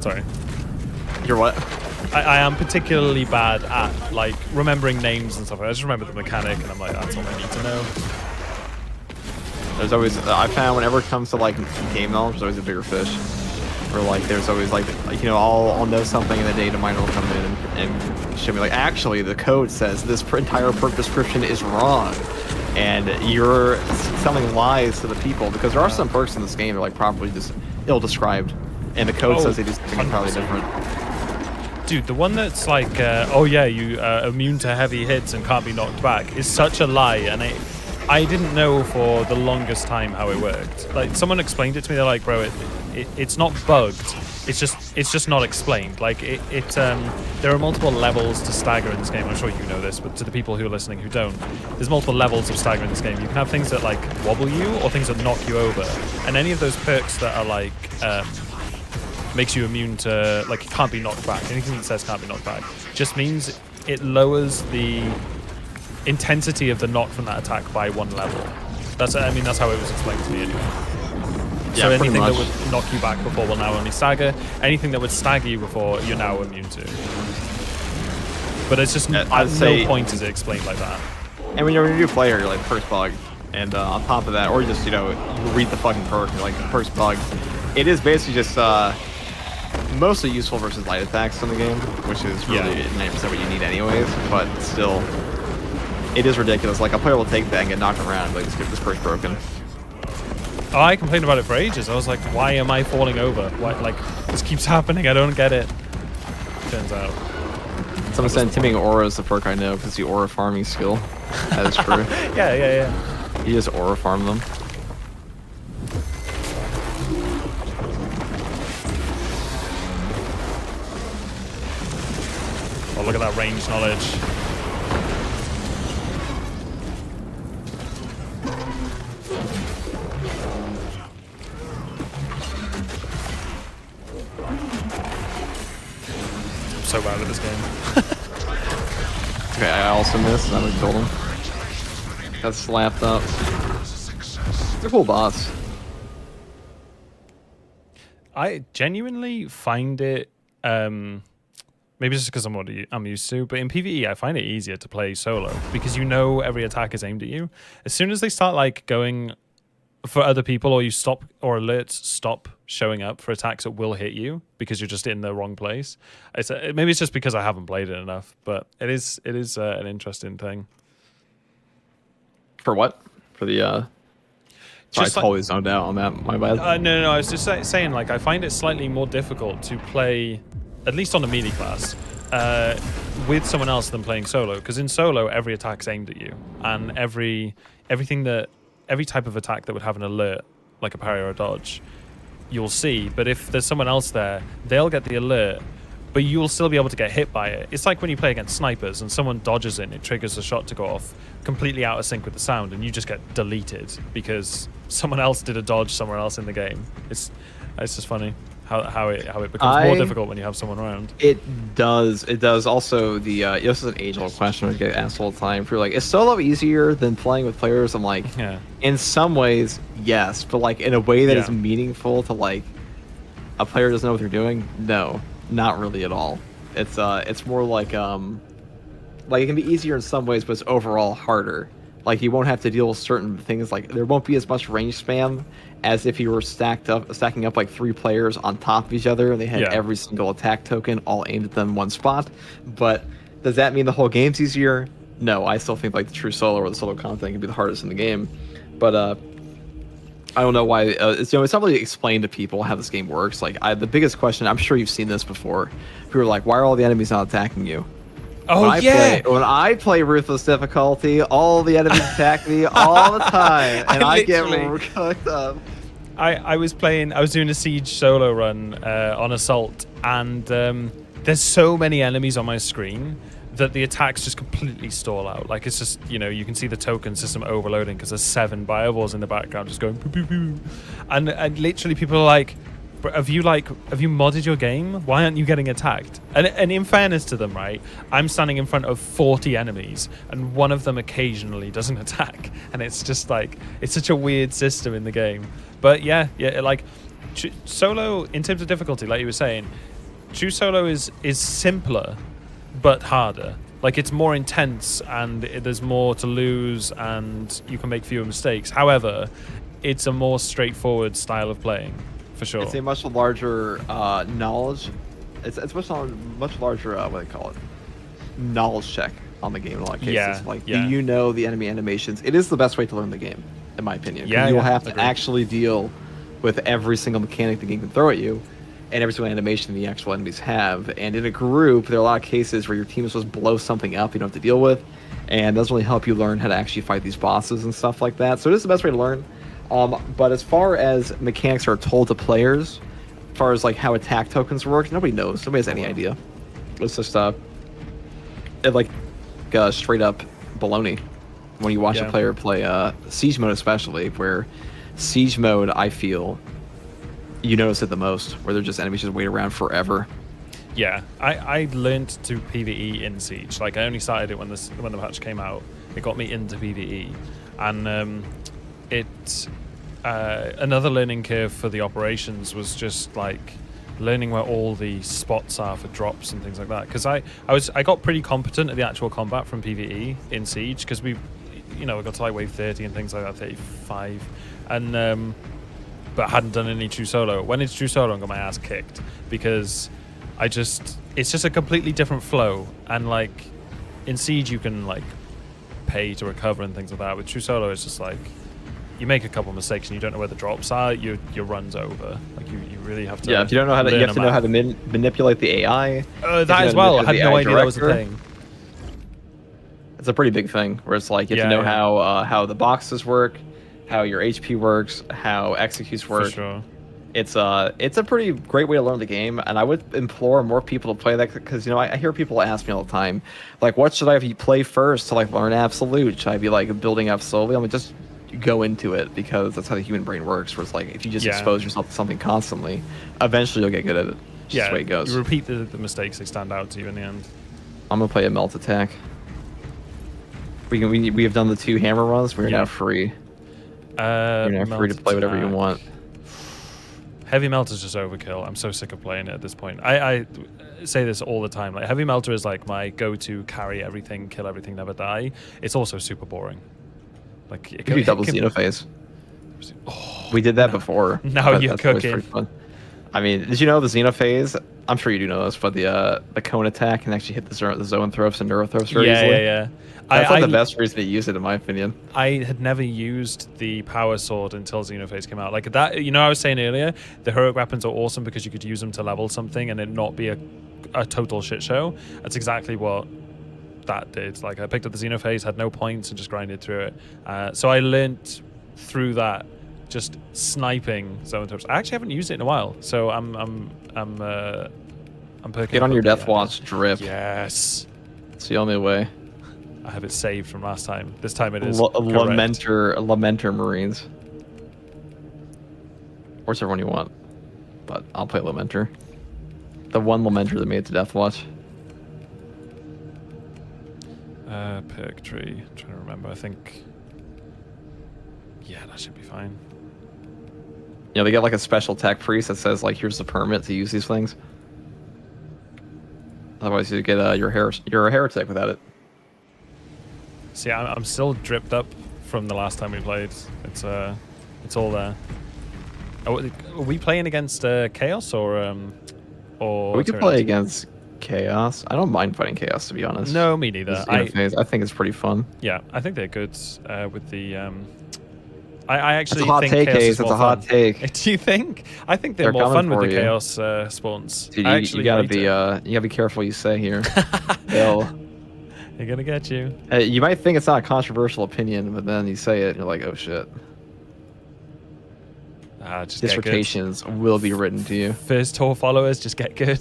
Sorry. You're what? I am particularly bad at like remembering names and stuff. I just remember the mechanic, and I'm like, that's all I need to know. There's always I found whenever it comes to like game knowledge, there's always a bigger fish. Or like there's always like you know I'll know something and the data miner will come in and show me like actually the code says this entire perk description is wrong, and you're telling lies to the people because there are some perks in this game that are like properly just ill described, and the code says they do something entirely different. Dude, the one that's like, oh yeah, you immune to heavy hits and can't be knocked back is such a lie, and I didn't know for the longest time how it worked. Like, someone explained it to me, they're like, bro, it's not bugged, it's just not explained. Like, there are multiple levels to stagger in this game. I'm sure you know this, but to the people who are listening who don't, there's multiple levels of stagger in this game. You can have things that like wobble you or things that knock you over, and any of those perks that are like makes you immune to, like, can't be knocked back. Anything that says can't be knocked back just means it lowers the intensity of the knock from that attack by 1 level. That's how it was explained to me anyway. Yeah, so anything much. that would knock you back before will now only stagger. Anything that would stagger you before, you're now immune to. But it's just at no point is it explained like that. And when you're a new player, you're like first bug, and on top of that, or just you read the fucking perk, you're like first bug. It is basically just mostly useful versus light attacks in the game, which is really 90% what you need anyways, but still, it is ridiculous. Like, a player will take that and get knocked around, like, this perk's broken. Oh, I complained about it for ages. I was like, why am I falling over? Why, like, this keeps happening, I don't get it. Turns out. Someone said Timing Aura is the perk I know, because the Aura farming skill. That is true. Yeah. You just Aura farm them. Oh, look at that range knowledge. I'm so bad at this game. Okay, I also missed, and I would killed him. Got slapped up. They're cool boss. I genuinely find it, maybe it's just because I'm used to, but in PvE I find it easier to play solo because you know every attack is aimed at you. As soon as they start like going for other people, or you stop, or alerts stop showing up for attacks that will hit you because you're just in the wrong place. Maybe it's just because I haven't played it enough, but it is an interesting thing. For what? For the I totally zoned out on that. My bad. No. I was just saying, like, I find it slightly more difficult to play, at least on a melee class, with someone else than playing solo. Because in solo, every attack's aimed at you, and every type of attack that would have an alert, like a parry or a dodge, you'll see. But if there's someone else there, they'll get the alert, but you'll still be able to get hit by it. It's like when you play against snipers and someone dodges it and it triggers the shot to go off completely out of sync with the sound, and you just get deleted because someone else did a dodge somewhere else in the game. It's just funny how it becomes more difficult when you have someone around. It does. It does. Also, this is an age-old question I get asked all the time. If you're like, is solo easier than playing with players? I'm like, Yeah. in some ways, yes, but like in a way that is meaningful to like a player doesn't know what they're doing. No, not really at all. It's more like it can be easier in some ways, but it's overall harder. Like you won't have to deal with certain things. Like there won't be as much range spam as if you were stacking up like 3 players on top of each other and they had every single attack token all aimed at them in one spot. But does that mean the whole game's easier? No, I still think like the true solo or the solo content can be the hardest in the game. But I don't know why. It's not really explained to people how this game works. Like the biggest question, I'm sure you've seen this before. People are like, why are all the enemies not attacking you? Oh, When I play Ruthless difficulty, all the enemies attack me all the time, and I get cooked up. I was doing a Siege solo run on Assault, and there's so many enemies on my screen that the attacks just completely stall out. Like it's just, you can see the token system overloading because there's 7 fireballs in the background just going poo poo poo. And literally people are like, have you modded your game? Why aren't you getting attacked? And in fairness to them, right, I'm standing in front of 40 enemies and one of them occasionally doesn't attack, and it's just like, it's such a weird system in the game. But yeah, like solo in terms of difficulty, like you were saying, true solo is simpler but harder. Like it's more intense and there's more to lose and you can make fewer mistakes. However, it's a more straightforward style of playing. For sure. It's a much larger knowledge. It's much larger. What do they call it? Knowledge check on the game in a lot of cases. Yeah, Do you know the enemy animations? It is the best way to learn the game, in my opinion. You'll have to actually deal with every single mechanic the game can throw at you, and every single animation the actual enemies have. And in a group, there are a lot of cases where your team is supposed to blow something up you don't have to deal with, and it doesn't really help you learn how to actually fight these bosses and stuff like that. So it is the best way to learn. But as far as mechanics are told to players, as far as like how attack tokens work, nobody knows. Nobody has any idea. It's just straight up baloney when you watch a player play Siege mode, especially where Siege mode, I feel you notice it the most, where they're just enemies just wait around forever. Yeah, I learned to PvE in Siege. Like I only started it when the patch came out. It got me into PvE, and another learning curve for the operations was just like learning where all the spots are for drops and things like that, because I got pretty competent at the actual combat from PvE in Siege, because we got to like wave 30 and things like that, 35, and but hadn't done any true solo. Went into true solo and got my ass kicked because it's just a completely different flow, and like in Siege you can like pay to recover and things like that. With true solo it's just like you make a couple mistakes and you don't know where the drops are, your run's over. Like you really have to. Yeah, if you don't know how to, you have to know how to manipulate the AI. That as well. I had no idea that was a thing. It's a pretty big thing where it's like you have to know how the boxes work, how your HP works, how executes work. For sure. It's a pretty great way to learn the game, and I would implore more people to play that, because I hear people ask me all the time, like, what should I play first to like learn Absolute? Should I be like building up slowly? I'm like, just go into it, because that's how the human brain works, where it's like if you just expose yourself to something constantly, eventually you'll get good at it. It's just the way it goes. You repeat the mistakes, they stand out to you in the end. I'm gonna play a melt attack. We have done the 2 hammer runs. We're now free. You're now free to play whatever you want. Heavy Melter is just overkill. I'm so sick of playing it at this point. I say this all the time. Like Heavy Melter is like my go-to carry everything, kill everything, never die. It's also super boring. Like it could be double Xenophase. We did that before. Now you're cooking. I mean, did you know the Xenophase? I'm sure you do know this, but the cone attack can actually hit the zoanthropes and neurothropes very easily. Yeah. That's like the best reason to use it, in my opinion. I had never used the power sword until Xenophase came out. Like that, I was saying earlier, the heroic weapons are awesome because you could use them to level something and it not be a total shit show. That's exactly what that did. Like I picked up the Xenophase, had no points, and just grinded through it. So I learnt through that just sniping zoanthropes. I actually haven't used it in a while, so I'm perking. Get on your Death Watch drip. Yes, it's the only way. I have it saved from last time. This time it is Lamenter Marines. Or whichever one you want. but I'll play Lamenter. The one Lamenter that made it to Deathwatch. Perk tree. I'm trying to remember. I think. Yeah, that should be fine. You know, they get like a special tech priest that says like, here's the permit to use these things. Otherwise, you get you're a heretic without it. See, I'm still dripped up from the last time we played. It's all there. Are we playing against Chaos or We could play against Chaos. I don't mind fighting Chaos, to be honest. No, me neither. I think it's pretty fun. Yeah, I think they're good with the. I actually it's a hot think take, Chaos Ace. is It's more a hot fun. take. Do you think? I think they're more coming fun with for the you. Chaos spawns. Dude, I you actually gotta rate be it. you gotta be careful what you say here. They're gonna get you. You might think it's not a controversial opinion, but then you say it, and you're like, oh shit. Just get good. Dissertations will be written to you. First tour followers, just get good.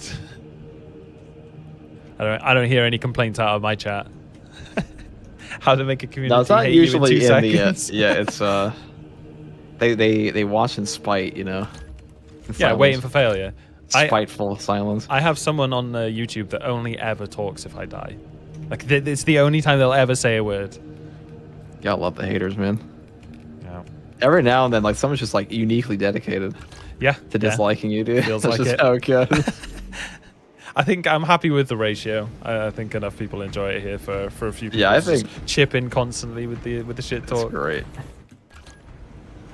I don't hear any complaints out of my chat. How to make a community No, it's not hate you usually in 2 in seconds. the yeah. It's they watch in spite, you know. In Yeah, silence. waiting for failure. Spiteful silence. I have someone on YouTube that only ever talks if I die. Like it's the only time they'll ever say a word. Gotta love the haters, man. Yeah. Every now and then, like someone's just like uniquely dedicated Yeah. to disliking you, dude. Feels That's like just it. how it goes. I think I'm happy with the ratio. I think enough people enjoy it here for a few people. Yeah, I to just think- chip in constantly with the shit That's talk. great.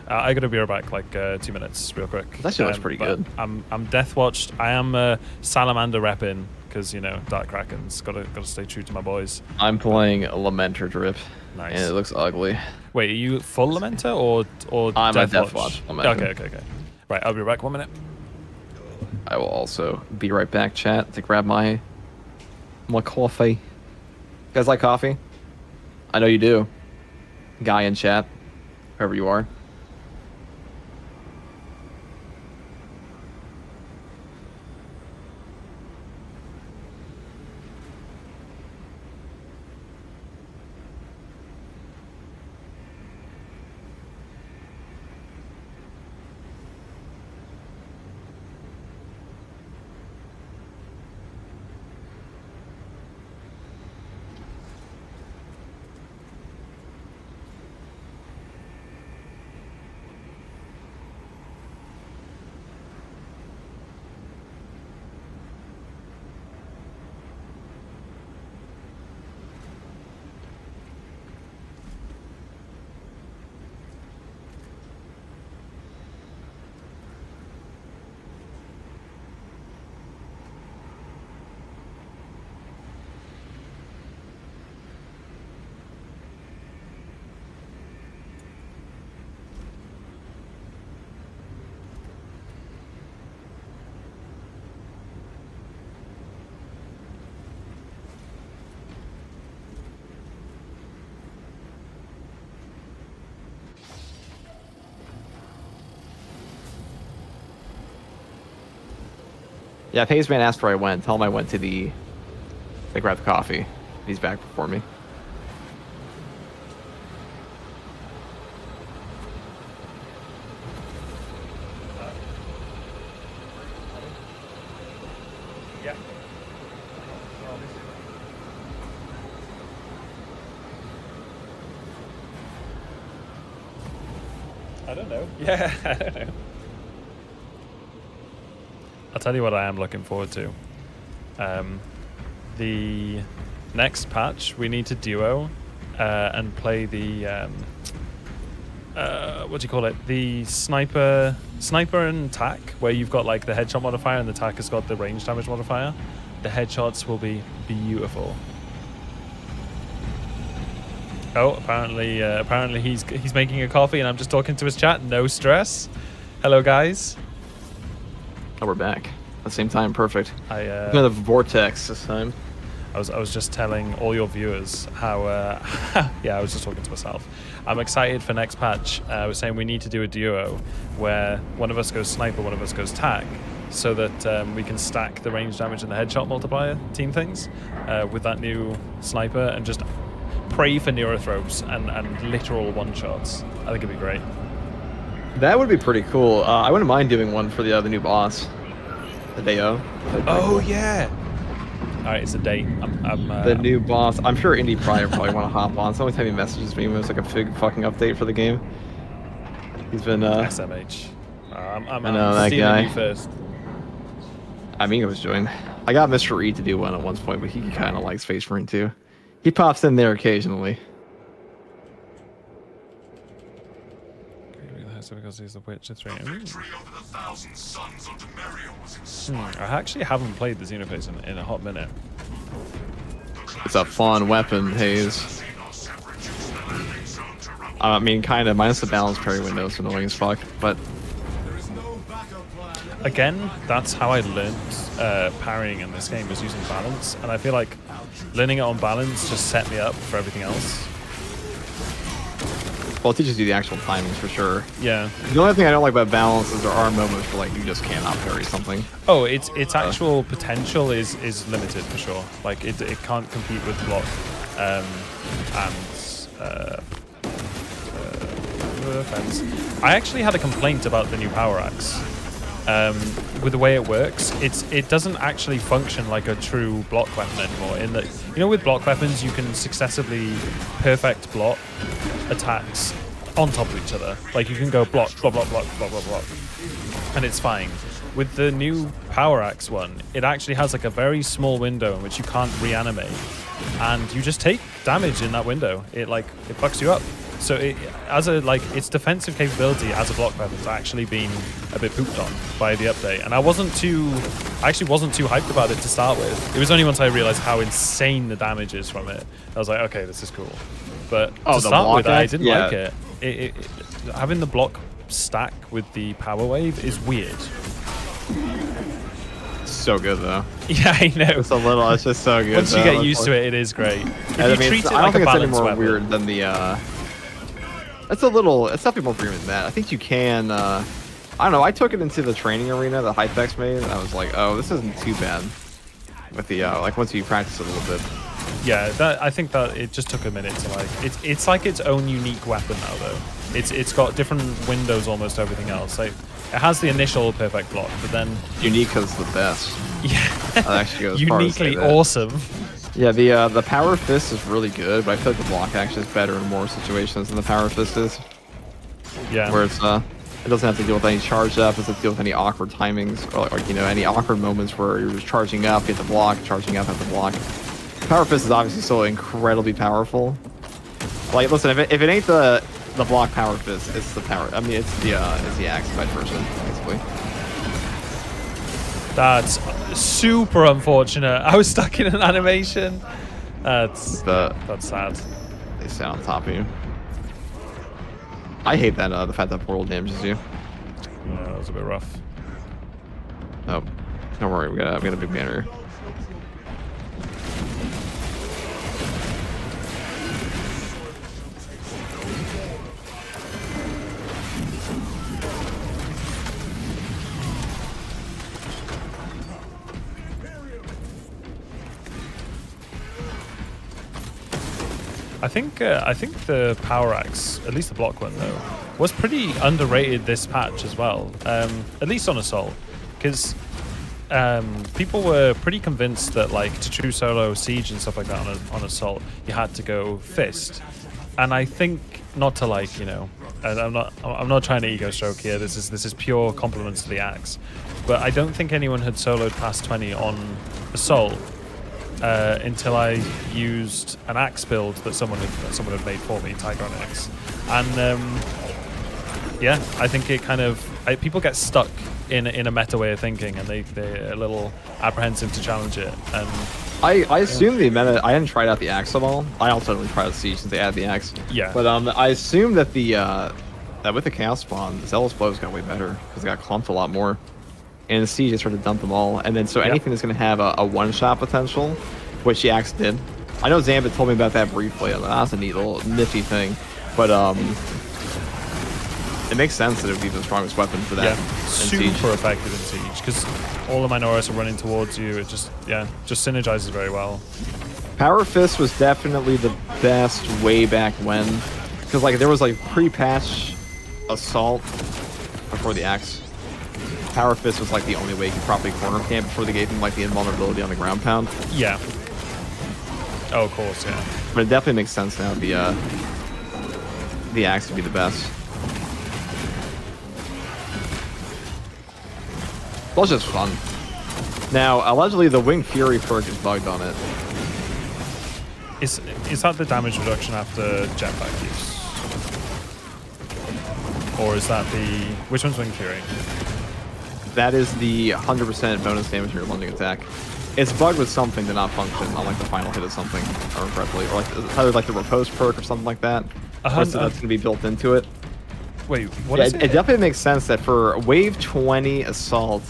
I gotta be right back, like 2 minutes, real quick. That shit looks pretty but good. I'm death watched. I am Salamander repping because you know Dark Kraken's gotta stay true to my boys. I'm playing a Lamenter drip, Nice. and it looks ugly. Wait, are you full Lamenter or I'm a Deathwatch? Deathwatch Lamenter. Okay. Right, I'll be back 1 minute. I will also be right back, chat, to grab my coffee. You guys like coffee? I know you do. Guy in chat, whoever you are. Yeah, if Hazeman asked where I went, tell him I went to the... I grabbed coffee. He's back before me. Yeah. I don't know. Yeah, I don't know. I'll tell you what I am looking forward to. The next patch, we need to duo and play the what do you call it? The sniper and tack, where you've got like the headshot modifier and the tack has got the range damage modifier. The headshots will be beautiful. Oh, apparently he's making a coffee and I'm just talking to his chat. No stress. Hello, guys. Oh, we're back. At the same time, perfect. I We're gonna have a vortex this time. I was just telling all your viewers how yeah, I was just talking to myself. I'm excited for next patch. I was saying we need to do a duo where one of us goes sniper, one of us goes tack, so that we can stack the range damage and the headshot multiplier team things with that new sniper and just pray for neurothropes and literal one shots. I think it'd be great. That would be pretty cool. I wouldn't mind doing one for the new boss, the Deo. Oh yeah. All right, it's a date. The new boss. I'm sure Indy probably want to hop on. So the only time he messages me when it's like a big fucking update for the game. He's been SMH. I know that stealing guy. you first. I mean, it was joined. I got Mr. E to do one at one point, but he kind of likes Space Marine too. He pops in there occasionally. Because he's the Witcher 3. Victory over the thousand suns on Demarium was inspired. I actually haven't played the Xenophase in a hot minute. It's a fun weapon, Haze. I mean, kind of, minus the balance parry window, it's annoying as fuck, but... Again, that's how I learned parrying in this game, was using balance, and I feel like learning it on balance just set me up for everything else. Well, it teaches you the actual timings for sure. Yeah. The only thing I don't like about balance is there are moments where like you just cannot parry something. Oh, its actual potential is limited for sure. Like it can't compete with block and offense. I actually had a complaint about the new power axe. With the way it works, it doesn't actually function like a true block weapon anymore. In that, you know, with block weapons, you can successively perfect block attacks on top of each other. Like you can go block, block, block, block, block, block, block, and it's fine. With the new power axe one, it actually has like a very small window in which you can't reanimate, and you just take damage in that window. It fucks you up. So its defensive capability as a block weapon's actually been a bit pooped on by the update, and I actually wasn't too hyped about it to start with. It was only once I realized how insane the damage is from it, I was like, okay, this is cool. But to start with, I didn't like it. Having the block stack with the power wave is weird. So good though. Yeah, I know. It's just so good. Once you get used to it, it is great. If you treat it like a balanced weapon. Weird than the it's definitely more weird than that. I think you can I don't know, I took it into the training arena that Hypex made, and I was like, oh, this isn't too bad with the like once you practice it a little bit. Yeah, I think that it just took a minute to like it's like its own unique weapon now though. It's got different windows almost everything else. Like it has the initial perfect block, but then unique is the best. Yeah. I'll actually go as far as uniquely say that. awesome. Yeah, the power fist is really good, but I feel like the block actually is better in more situations than the power fist is. Yeah. Where it's it doesn't have to deal with any charge up, it doesn't deal with any awkward timings, or you know, any awkward moments where you're just charging up, you have to block, charging up, have to block. Power fist is obviously so incredibly powerful. Like, listen, if it ain't the block power fist, it's the power. I mean, it's the axe vice versa, basically. That's super unfortunate. I was stuck in an animation. That's sad. They stay on top of you. I hate that the fact that portal damages you. Yeah, that was a bit rough. Oh, don't worry, we got a big banner. I think the power axe, at least the block one though, was pretty underrated this patch as well. At least on Assault, because people were pretty convinced that like to true solo Siege and stuff like that on Assault, you had to go fist. And I think, not to like, you know, I'm not trying to ego stroke here. This is pure compliments to the axe, but I don't think anyone had soloed past 20 on Assault. Until I used an axe build that someone had made for me, Tigronics, and yeah, I think it kind of people get stuck in a meta way of thinking, and they're a little apprehensive to challenge it. And I assume the meta. I hadn't tried out the axe at all. I also didn't try out Siege since they added the axe. Yeah, but I assume that that with the chaos spawn, the Zealous blows got way better because it got clumped a lot more. And the Siege just started to dump them all. And then so anything that's going to have a one-shot potential, which the axe did. I know Zambit told me about that briefly. I'm like, that's a neat little nifty thing. But it makes sense that it would be the strongest weapon for that. Yeah, super effective in Siege because all the Minoris are running towards you. It just synergizes very well. Power Fist was definitely the best way back when. Because like there was like pre-patch Assault before the axe. Power Fist was like the only way you could properly corner camp before they gave him like the invulnerability on the ground pound. Yeah. Oh, of course, yeah. But it definitely makes sense now the axe to be the best. It was just fun. Now, allegedly, the Winged Fury perk is bugged on it. Is that the damage reduction after jetpack use? Or is that the... Which one's Winged Fury? That is the 100% bonus damage to your lunging attack. It's bugged with something to not function on like the final hit of something, or correctly, or like either like the repose perk or something like that. Or so that's gonna be built into it. Wait, what Yeah, is it? it definitely makes sense that for wave 20 assault,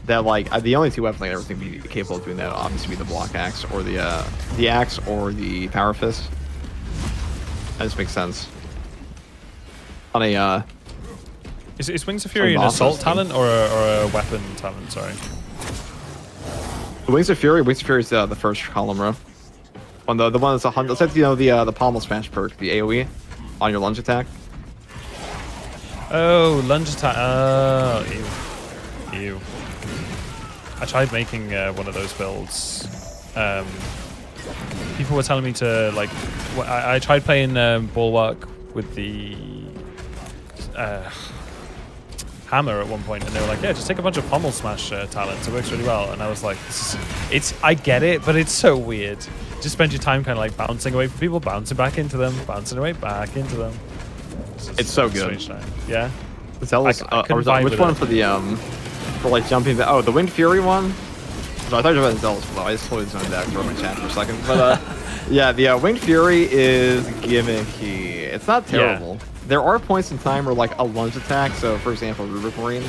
that like the only two weapons I ever think be capable of doing that would obviously be the block axe or the axe or the power fist. That just makes sense. On a Is Wings of Fury an bosses, assault yeah. talent or a weapon talent? Sorry. Wings of Fury is the first column row. On the one that's 100. It's like the pommel smash perk, the AOE on your lunge attack. Oh, lunge attack. Oh, ew. Ew. I tried making one of those builds. People were telling me to like. I tried playing Bulwark with the hammer at one point, and they were like, "Yeah, just take a bunch of pommel smash talents. It works really well." And I was like, I get it, but it's so weird. Just spend your time kind of like bouncing away from people, bouncing back into them, bouncing away back into them. It's so good. Yeah. Zealous, I couldn't vibe which with one it. for the for like jumping? Oh, the Winged Fury one. So I thought you were about Zealous, though. I just totally zoned out for my chat for a second. But yeah, the Winged Fury is gimmicky. It's not terrible. Yeah. There are points in time where like a lunge attack. So for example, Rubric Marine,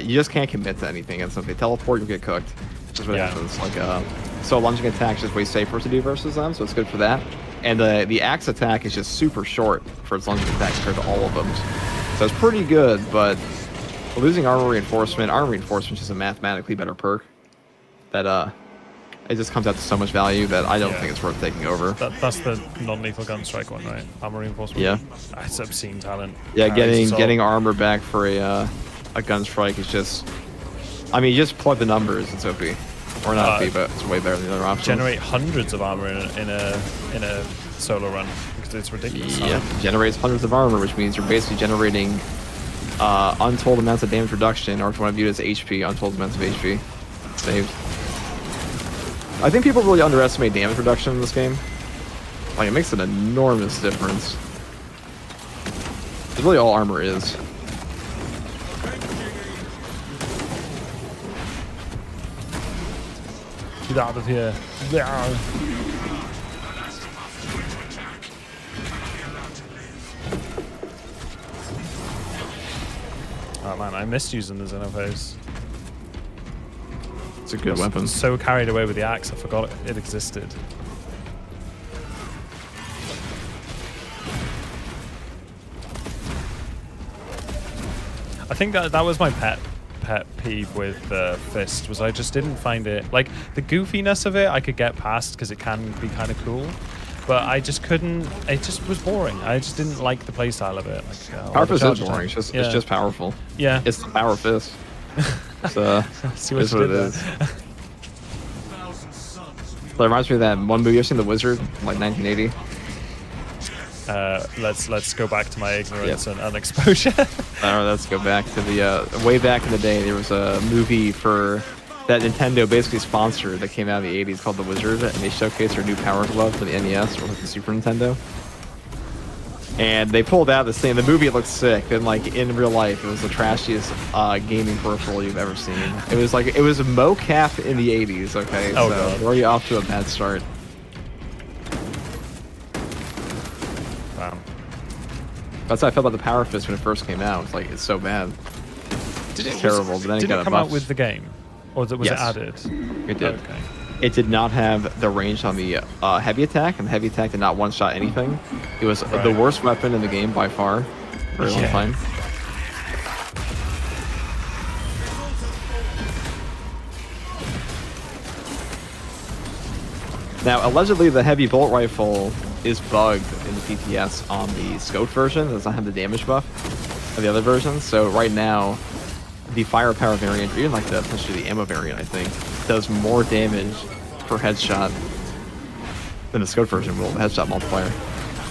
you just can't commit to anything, and so if they teleport, you'll get cooked. Just what happens. Like so a lunging attack is just way safer to do versus them, so it's good for that. And the axe attack is just super short for its lunging attack compared to all of them. So it's pretty good, but losing armor reinforcement is just a mathematically better perk. That it just comes out to so much value that I don't think it's worth taking over. That's the non-lethal gun strike one, right? Armor reinforcement. Yeah. It's obscene talent. Yeah, Parries assault. getting armor back for a gun strike is just. I mean, you just plug the numbers. It's OP, or not OP, but it's way better than the other options. Generate hundreds of armor in a solo run because it's ridiculous. Yeah, generates hundreds of armor, which means you're basically generating untold amounts of damage reduction, or if you want to view it as HP, untold amounts of HP saved. I think people really underestimate damage reduction in this game. Like, it makes an enormous difference. It's really all armor is. Get out of here. Oh man, I missed using the Xenophase. It's a good weapon. So carried away with the axe, I forgot it existed. I think that was my pet peeve with Fist, was I just didn't find it, like, the goofiness of it I could get past because it can be kind of cool, but I just couldn't, it just was boring. I just didn't like the playstyle of it. Like, Power Fist is boring, it's just powerful. Yeah. It's the Power Fist. So, See what it's you what it did is. That reminds me of that one movie. You've seen The Wizard, like 1980. Let's go back to my ignorance and exposure. Let's go back to the way back in the day. There was a movie for that Nintendo basically sponsored that came out in the 80s called The Wizard, and they showcased their new Power Glove for the NES or the Super Nintendo. And they pulled out the movie looked sick, and like in real life, it was the trashiest gaming peripheral you've ever seen. It was a mocap in the 80s. Okay, Oh, so God. they're already off to a bad start. Wow. That's how I felt about the Power Fist when it first came out. It's like, it's so bad. It's terrible, but then Did it got it a come buff. out with the game, or was Yes. it added? It did. Okay. It did not have the range on the heavy attack, and the heavy attack did not one-shot anything. It was the Right. worst weapon in the game by far. Very long Yeah. time. Now, allegedly, the heavy bolt rifle is bugged in the PTS on the scoped version. It does not have the damage buff. of the other versions. So right now, the firepower variant, or even like essentially the ammo variant, I think, does more damage per headshot than the scope version will. The headshot multiplier.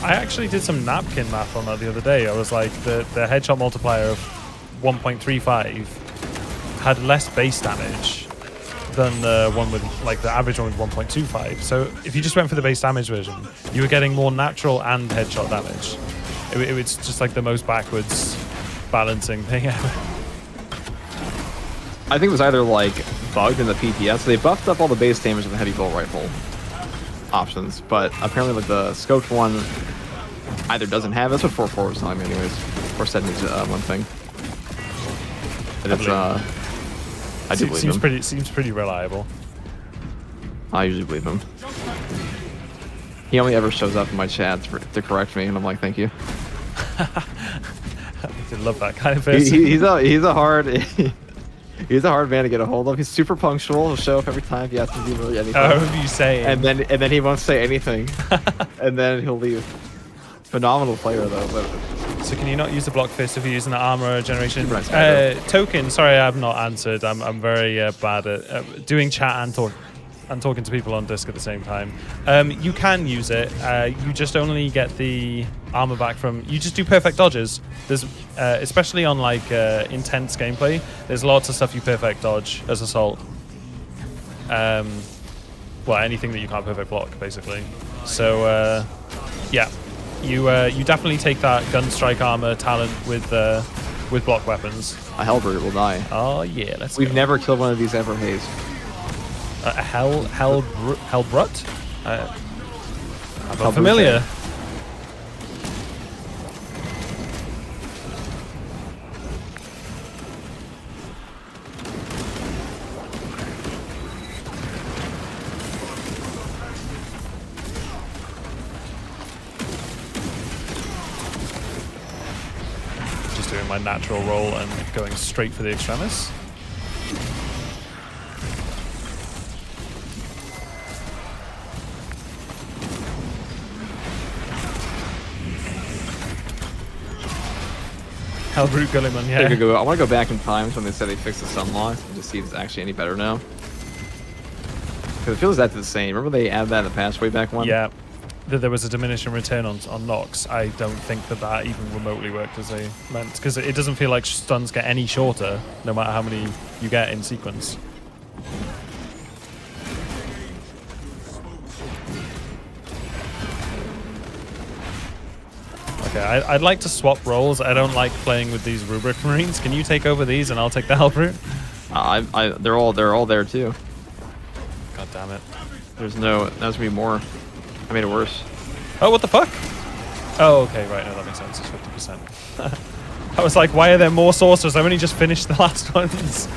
I actually did some napkin math on that the other day. I was like, the headshot multiplier of 1.35 had less base damage than the one with, like, the average one with 1.25. So if you just went for the base damage version, you were getting more natural and headshot damage. It was just like the most backwards balancing thing ever. I think it was either like bugged in the PTS. So they buffed up all the base damage of the heavy bolt rifle options, but apparently like the scoped one either doesn't have. That's what 4.4 was telling me, anyways. 4.7 is one thing. And it's I do believe him. Seems pretty reliable. I usually believe him. He only ever shows up in my chat to correct me, and I'm like, thank you. I love that kind of person. He's a hard he's a hard man to get a hold of. He's super punctual. He'll show up every time if you ask him to do really anything. I remember you saying. And then he won't say anything, and then he'll leave. Phenomenal player though. But so can you not use the block fist if you're using the armor generation? Right, Token, sorry I have not answered. I'm very bad at doing chat and talking to people on disc at the same time. You can use it. You just only get the armor back from. You just do perfect dodges. There's especially on like intense gameplay. There's lots of stuff you perfect dodge as assault. Well, anything that you can't perfect block, basically. So yeah. You definitely take that gun strike armor talent with block weapons. A Hellbrute will die. Oh yeah, let's We've go. never killed one of these ever, Haze. A Hellbrut? I'm not familiar. Doing my natural roll and going straight for the extremis. Hellbrute Gulliman, yeah. I want to go back in time to when they said they fixed the sunlock and just see if it's actually any better now. Because it feels that's the same. Remember they added that in the past way back when? Yeah. There was a diminishing return on knocks. I don't think that even remotely worked as they meant, because it doesn't feel like stuns get any shorter no matter how many you get in sequence. Okay, I'd like to swap roles. I don't like playing with these Rubric Marines. Can you take over these and I'll take the Hellbrute? They're all there too. God damn it. There's gonna be more. I made it worse. Oh, what the fuck? Oh, okay, right, no, that makes sense. It's 50%. I was like, why are there more sorcerers? I only just finished the last ones.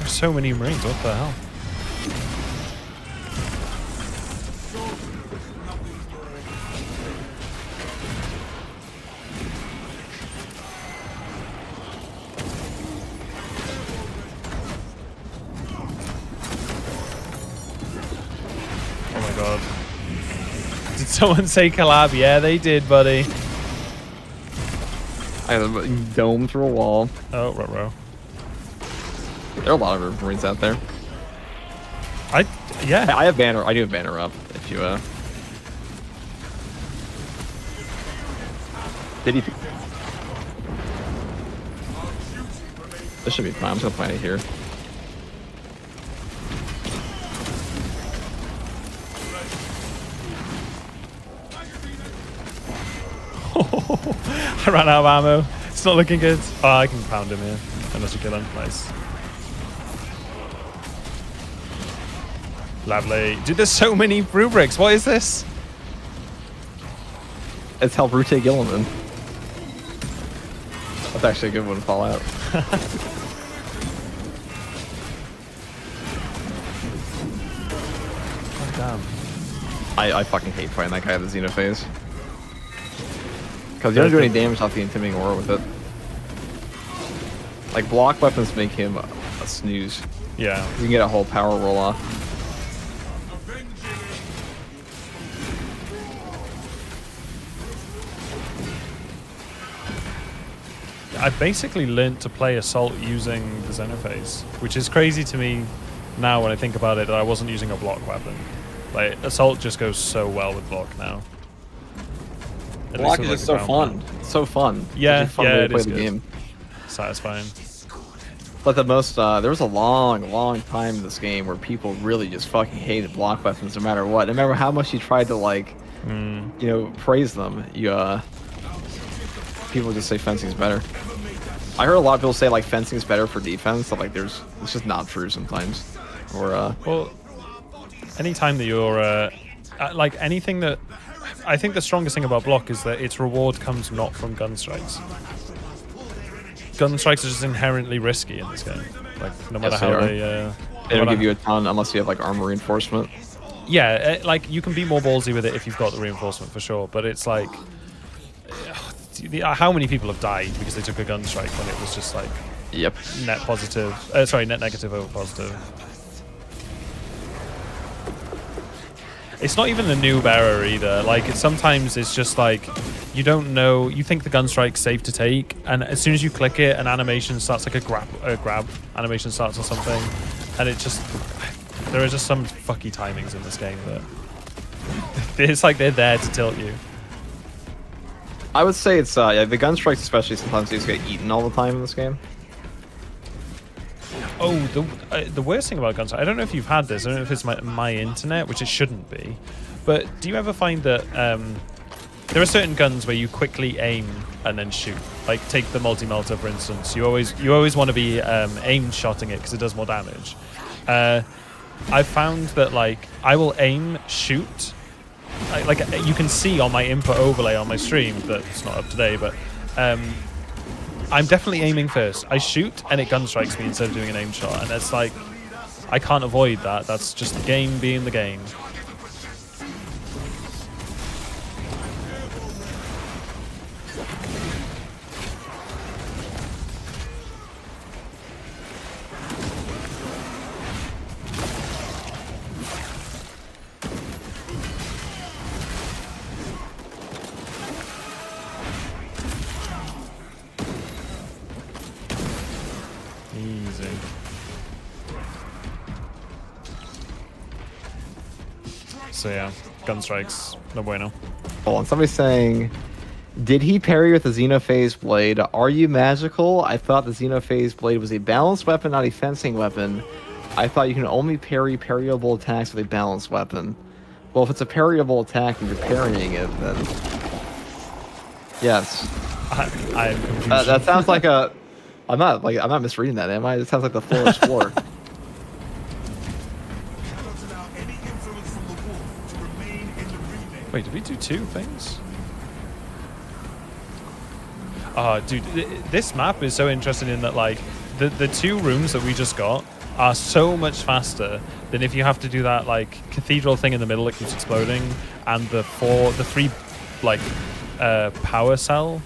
So many Marines, what the hell? Oh my god. Did someone say collab? Yeah, they did, buddy. I have a dome through a wall. Oh, ruh-roh. There are a lot of Marines out there. Yeah. I have banner. I do have banner up. If you did he? This should be fine. I'm just gonna plant it here. I ran out of ammo. It's not looking good. Oh, I can pound him here. Unless you kill him. Nice. Lovely. Dude, there's so many rubrics. What is this? It's Hellbrute Gilliman. That's actually a good one to fall out. Oh, damn. I fucking hate fighting that guy with the Xenophase. Because you don't do any damage off the Intimidating Aura with it. Like, block weapons make him a snooze. Yeah. You can get a whole power roll off. I basically learned to play Assault using the Xenophase, which is crazy to me now when I think about it that I wasn't using a block weapon. Like, Assault just goes so well with block now. At Block least is with, just like, so the ground fun. pound. It's so fun. Yeah, It's a fun yeah, way it to play is the good. game. Satisfying. But the most, there was a long time in this game where people really just fucking hated block weapons no matter what. No matter how much you tried to, like, you know, praise them, people just say fencing's better. I heard a lot of people say, like, fencing's better for defense, but, like, it's just not true sometimes. Or, Well, anytime that you're, like, anything that... I think the strongest thing about block is that its reward comes not from gun strikes. Gun strikes are just inherently risky in this game. Like, no matter how they... they don't give you a ton unless you have, like, armor reinforcement. Yeah, like, you can be more ballsy with it if you've got the reinforcement, for sure. But it's like... how many people have died because they took a gun strike when it was just, like... Yep. Net positive... sorry, net negative over positive. It's not even a noob error either. Like, sometimes it's just like, you don't know, you think the gun strike's safe to take, and as soon as you click it, an animation starts, like a grab animation starts or something, and it just, there are just some fucky timings in this game that, it's like they're there to tilt you. I would say it's, yeah, the gun strikes especially sometimes they just get eaten all the time in this game. Oh, the worst thing about guns, I don't know if you've had this, I don't know if it's my internet, which it shouldn't be, but do you ever find that there are certain guns where you quickly aim and then shoot? Like, take the multi-melter, for instance. You always want to be aim-shotting it because it does more damage. I've found that, like, I will aim, shoot, like you can see on my input overlay on my stream that it's not up to date, but I'm definitely aiming first. I shoot and it gun strikes me instead of doing an aim shot, and it's like, I can't avoid that. That's just the game being the game. Easy. So yeah, gun strikes, no bueno. Hold on, somebody's saying, did he parry with the Xenophase blade? Are you magical? I thought the Xenophase blade was a balanced weapon, not a fencing weapon. I thought you can only parry parryable attacks with a balanced weapon. Well, if it's a parryable attack and you're parrying it, then yes. I'm confused. That sounds like a. I'm not misreading that, am I? It sounds like the floor is floor. Wait, did we do two things? Oh, dude, this map is so interesting in that, like, the two rooms that we just got are so much faster than if you have to do that, like, cathedral thing in the middle that keeps exploding, and the three, like, power cell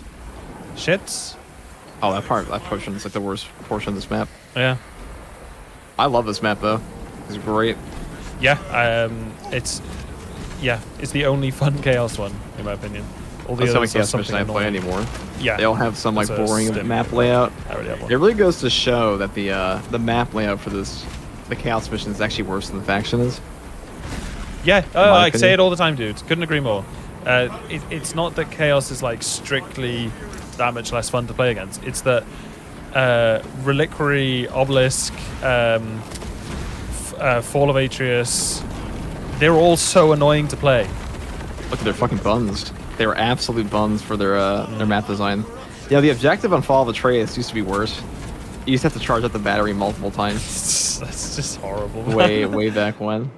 shits. Oh, that portion is like the worst portion of this map. Yeah. I love this map though. It's great. Yeah, it's the only fun chaos one in my opinion. All the That's the only others are chaos mission something I play annoying. anymore. Yeah, They all have some like That's a boring stim. map layout. I already have one. It really goes to show that the map layout for the chaos mission is actually worse than the faction is. Yeah, my I say opinion. it all the time, dude. Couldn't agree more. It's not that chaos is like strictly that much less fun to play against. It's that Reliquary, Obelisk, Fall of Atreus, they're all so annoying to play. Look at their fucking buns. They were absolute buns for their map design. Yeah, the objective on Fall of Atreus used to be worse. You used to have to charge up the battery multiple times. That's just horrible. way back when.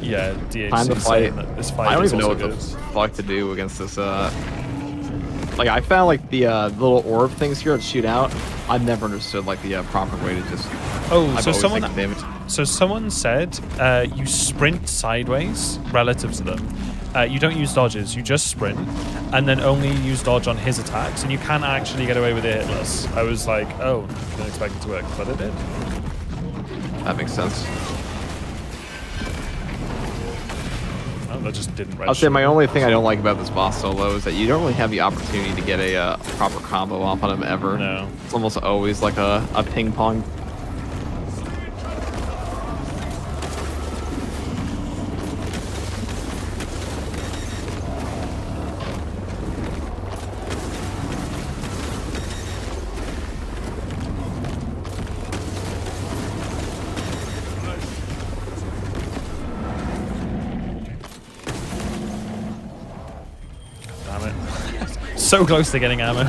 Yeah, DHC Time to fight. This fight I don't is even know also what the good. fuck to do against this. Like I found like the little orb things here that shoot out. I've never understood like the proper way to just. Oh, I've so always someone taken damage. so someone said you sprint sideways relative to them. You don't use dodges, you just sprint, and then only use dodge on his attacks, and you can actually get away with it hitless. I was like, oh, didn't expect it to work, but it did. That makes sense. Oh, that just didn't register. I'll say my only thing I don't like about this boss solo is that you don't really have the opportunity to get a proper combo off on him ever. No. It's almost always like a ping pong. Damn it. So close to getting ammo.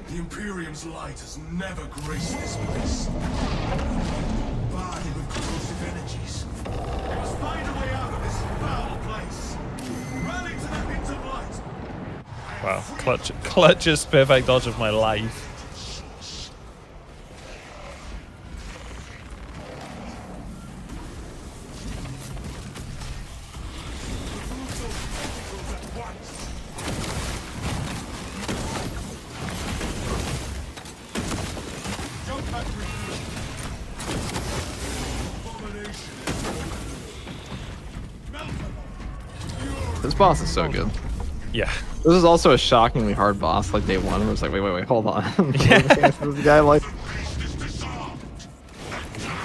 The Imperium's light has never graced this place. Burning with corrosive energies. We must find a way out of this foul place. Rally to the hint of light. Wow, clutchest perfect dodge of my life. This boss is so good. Yeah. This is also a shockingly hard boss, like day one, where it's like, wait, hold on. This guy, like...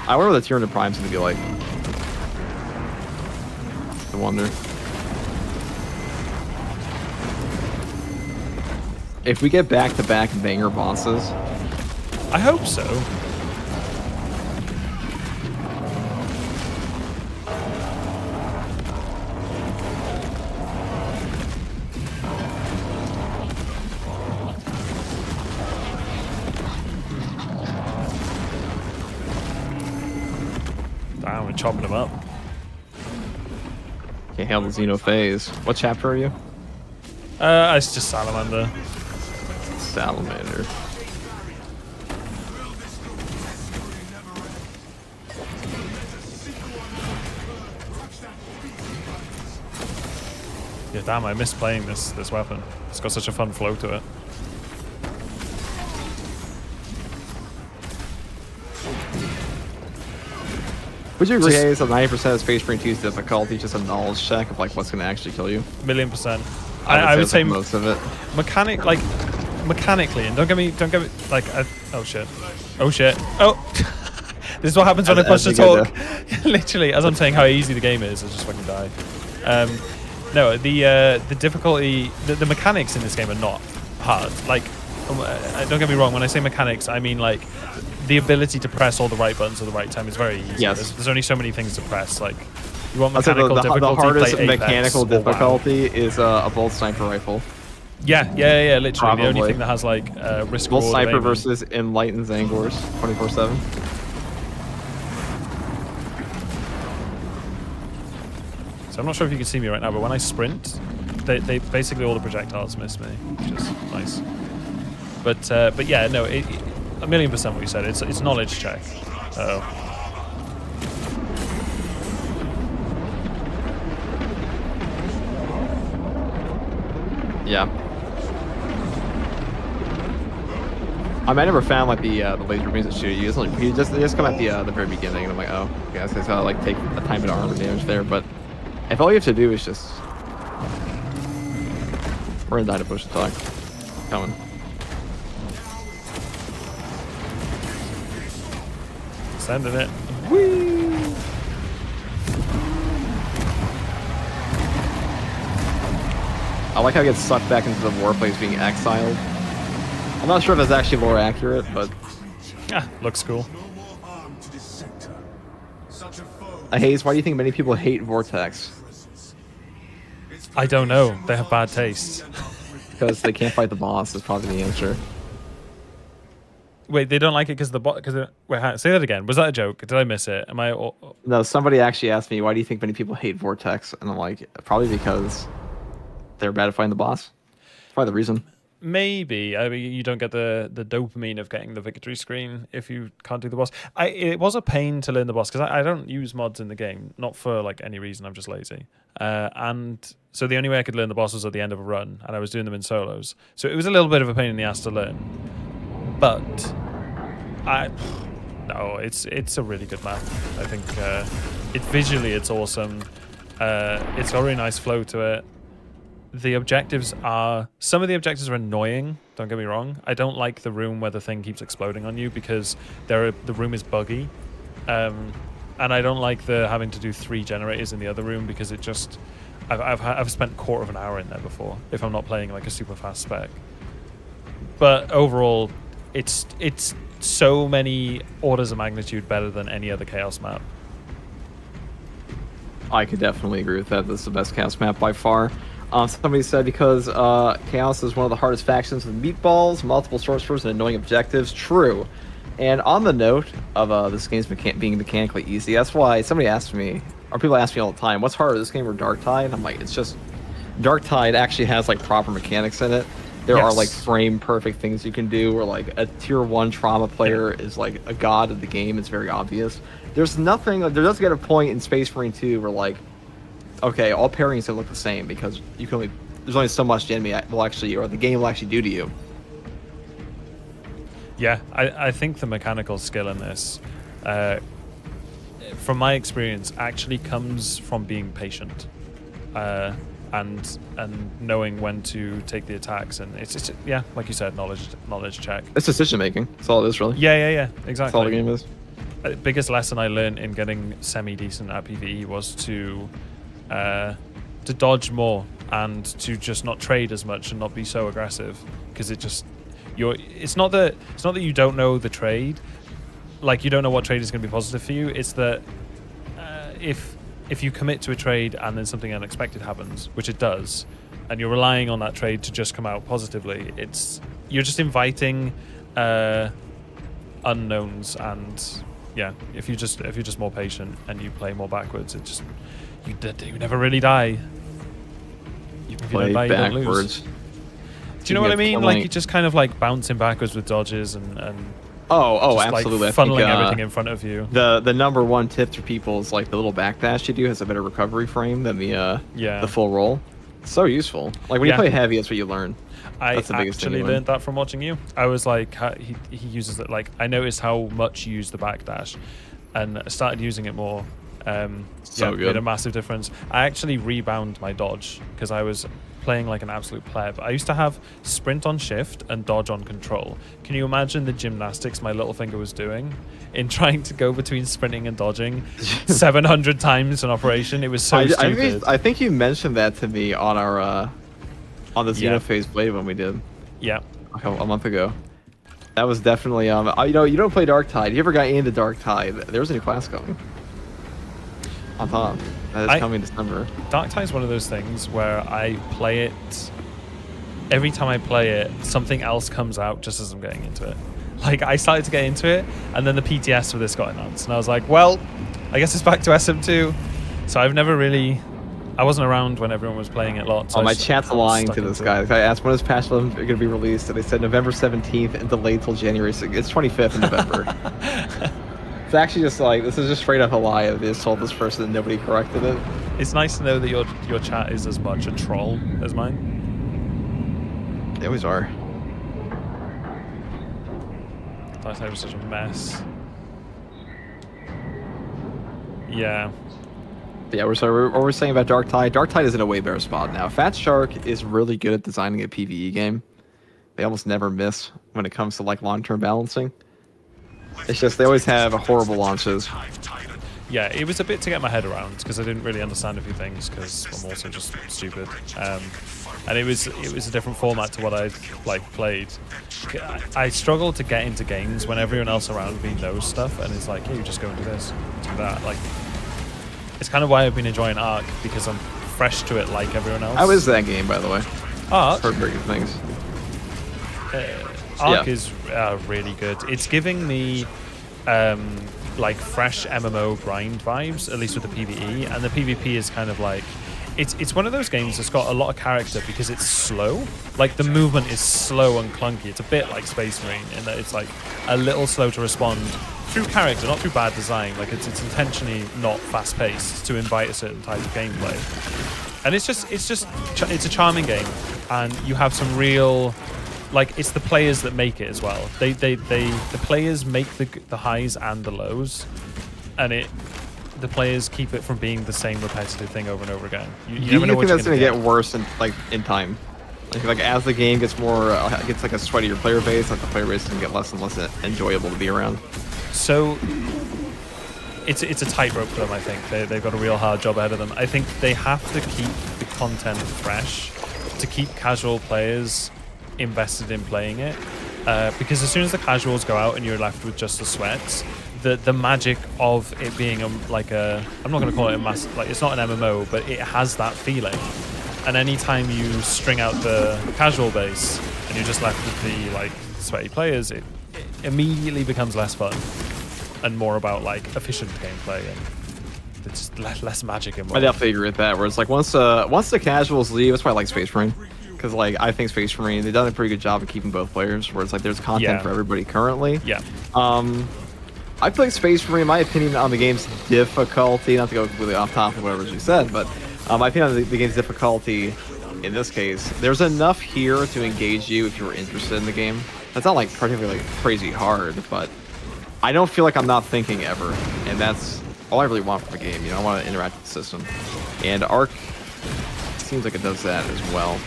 I wonder what the Tyranid Prime's gonna be like. I wonder. If we get back-to-back banger bosses... I hope so. Damn, we're chopping them up. Can't handle Xenophase. What chapter are you? It's just Salamander. Salamander. Yeah, damn, I miss playing this weapon. It's got such a fun flow to it. Would you agree, Hayes, that 90% of Space Marine 2's difficulty is just a knowledge check of like what's going to actually kill you? $1,000,000%. I would say say most of it. Mechanically, and don't get me like oh shit, oh this is what happens when I push the talk. Literally, as I'm saying how easy the game is, I just fucking die. No, the difficulty, the mechanics in this game are not hard. Like, don't get me wrong, when I say mechanics, I mean like the ability to press all the right buttons at the right time is very easy. Yes. There's only so many things to press. Like, you want I'd say mechanical difficulty, the hardest play Apex mechanical or WoW. difficulty is a bolt sniper rifle. Yeah, literally. Probably. The only thing that has like risk Bolt reward sniper of aiming. versus Enlightened Zangors 24/7. So I'm not sure if you can see me right now, but when I sprint, they basically all the projectiles miss me, which is nice. But yeah, no, 1,000,000% what you said. It's knowledge check. Uh-oh. Yeah. I never found like the laser beams that shoot you. They just come at the very beginning, and I'm like, oh, okay, so it's gotta like take a time bit of armor damage there. But if all you have to do is just, we're gonna die to push the talk. Coming. Sending it. I like how it gets sucked back into the warplace being exiled. I'm not sure if that's actually more accurate, but Looks cool. Hayes, why do you think many people hate Vortex? I don't know. They have bad taste. Because they can't fight the boss is probably the answer. Wait, they don't like it because the bot. Wait, say that again. Was that a joke? Did I miss it? Am I? No, somebody actually asked me, why do you think many people hate Vortex? And I'm like, probably because they're bad at finding the boss. That's probably the reason. Maybe. I mean, you don't get the dopamine of getting the victory screen if you can't do the boss. It was a pain to learn the boss because I don't use mods in the game, not for like any reason. I'm just lazy. And so the only way I could learn the boss was at the end of a run, and I was doing them in solos. So it was a little bit of a pain in the ass to learn. But no, it's a really good map. I think visually it's awesome. It's got a really nice flow to it. Some of the objectives are annoying, don't get me wrong. I don't like the room where the thing keeps exploding on you because the room is buggy. And I don't like having to do 3 generators in the other room because it just I've spent a quarter of an hour in there before if I'm not playing like a super fast spec. But overall it's so many orders of magnitude better than any other Chaos map. I could definitely agree with that. This is the best Chaos map by far. Somebody said because Chaos is one of the hardest factions with meatballs, multiple sorcerers, and annoying objectives. True. And on the note of this game's being mechanically easy, that's why somebody asked me, or people ask me all the time, what's harder, this game or Darktide? I'm like, it's just... Darktide actually has like proper mechanics in it. There are like frame perfect things you can do, where like a tier 1 trauma player is like a god of the game. It's very obvious. There's nothing, there does get a point in Space Marine 2 where like, okay, all pairings don't look the same because you can only, there's only so much the enemy will actually, or the game will actually do to you. Yeah, I think the mechanical skill in this, from my experience, actually comes from being patient. And knowing when to take the attacks, and it's just, yeah, like you said, knowledge check. It's decision making. That's all it is, really. Yeah, exactly. That's all the game is. The biggest lesson I learned in getting semi-decent at PvE was to dodge more and to just not trade as much and not be so aggressive, because it's not that you don't know the trade, like you don't know what trade is going to be positive for you. It's that if you commit to a trade and then something unexpected happens, which it does, and you're relying on that trade to just come out positively, you're just inviting unknowns. And yeah, if you're just more patient and you play more backwards, you never really die. If you play don't die, backwards. you don't lose. Do you know what I mean? Like, you're just kind of like bouncing backwards with dodges and just, absolutely. like, funneling everything in front of you. The number one tip for people is like the little backdash you do has a better recovery frame than the full roll. It's so useful. Like when you play heavy, that's what you learn. That's the biggest thing. I actually learned that from watching you. I was like, he uses it. Like, I noticed how much you use the backdash, and I started using it more. So good. Made a massive difference. I actually rebound my dodge because I was playing like an absolute pleb. I used to have sprint on shift and dodge on control. Can you imagine the gymnastics my little finger was doing in trying to go between sprinting and dodging 700 times an operation? It was so stupid. I think you mentioned that to me on our on the Xenophase Blade when we did. Yeah. A month ago. That was definitely you don't play Darktide. You ever got into Darktide? There's a new class coming. On top. That is coming in December. Darktide is one of those things where I play it. Every time I play it, something else comes out just as I'm getting into it. Like, I started to get into it, and then the PTS for this got announced, and I was like, well, I guess it's back to SM2. So I've never really... I wasn't around when everyone was playing it a lot. So my chat's lying to this guy. I asked when is patch 11 going to be released, and they said November 17th and delayed till January 6th. It's 25th in November. It's actually just like, this is just straight up a lie. They just told this person and nobody corrected it. It's nice to know that your chat is as much a troll as mine. They always are. Last night was such a mess. Yeah. Yeah, what we're saying about Darktide. Darktide is in a way better spot now. Fat Shark is really good at designing a PvE game. They almost never miss when it comes to like long-term balancing. It's just they always have horrible launches. Yeah, it was a bit to get my head around because I didn't really understand a few things because I'm also just stupid. And it was a different format to what I'd like played. I struggle to get into games when everyone else around me knows stuff and it's like, hey, you just go and do this, do that. Like, it's kind of why I've been enjoying Ark, because I'm fresh to it like everyone else. How is that game, by the way? Ark? Heard very good things. Arc is really good. It's giving me like fresh MMO grind vibes, at least with the PvE, and the PvP is kind of like it's one of those games that's got a lot of character because it's slow. Like the movement is slow and clunky. It's a bit like Space Marine in that it's like a little slow to respond through character, not through bad design. Like it's intentionally not fast paced to invite a certain type of gameplay. And it's a charming game, and you have some real, like, it's the players that make it as well. The players make the highs and the lows, and the players keep it from being the same repetitive thing over and over again. You never know what think that's going to get worse in time? Like as the game gets more gets like a sweatier player base, like the player base can get less and less enjoyable to be around. So it's a tightrope for them. I think they've got a real hard job ahead of them. I think they have to keep the content fresh to keep casual players invested in playing it, because as soon as the casuals go out and you're left with just the sweats, the magic of it being I'm not going to call it a mass, like it's not an MMO, but it has that feeling. And anytime you string out the casual base and you're just left with the like sweaty players, it immediately becomes less fun and more about like efficient gameplay, and it's just less magic involved. I definitely agree with that. Where it's like once the casuals leave, that's why I like Space Marine, because like I think Space Marine, they've done a pretty good job of keeping both players. Where it's like there's content for everybody currently. Yeah. I feel like Space Marine, my opinion on the game's difficulty, not to go completely off topic, whatever you said, but my opinion on the game's difficulty in this case, there's enough here to engage you if you were interested in the game. That's not like particularly like crazy hard, but I don't feel like I'm not thinking ever, and that's all I really want from a game. You know, I want to interact with the system, and Arc seems like it does that as well.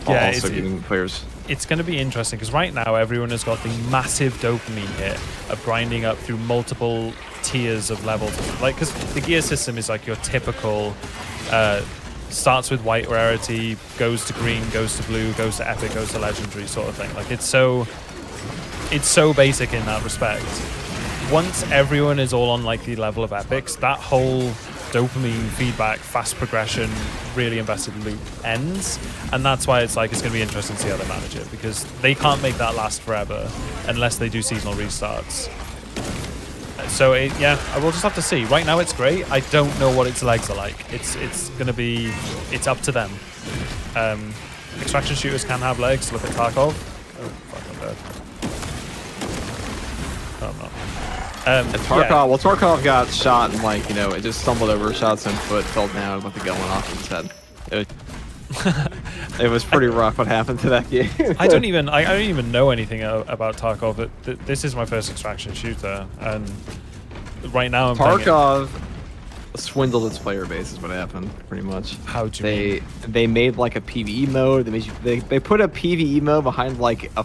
Yeah, also giving players. It's going to be interesting because right now everyone has got the massive dopamine hit of grinding up through multiple tiers of levels. Like, because the gear system is like your typical, starts with white rarity, goes to green, goes to blue, goes to epic, goes to legendary sort of thing. Like it's so basic in that respect. Once everyone is all on like the level of epics, that whole dopamine feedback, fast progression, really invested loop ends, and that's why it's going to be interesting to see how they manage it, because they can't make that last forever unless they do seasonal restarts. So yeah, I will just have to see. Right now it's great. I don't know what its legs are like. It's up to them. Extraction shooters can have legs. Look at Tarkov. Oh fuck, I'm dead. Oh, I'm not. Tarkov got shot and it just stumbled over, shot some foot, fell down with the gun went off his head. It was pretty rough what happened to that game. I don't even know anything about Tarkov. This is my first extraction shooter, and right now I'm Tarkov swindled its player base is what happened, pretty much. How do you mean? They made like a PvE mode. They put a PvE mode behind like a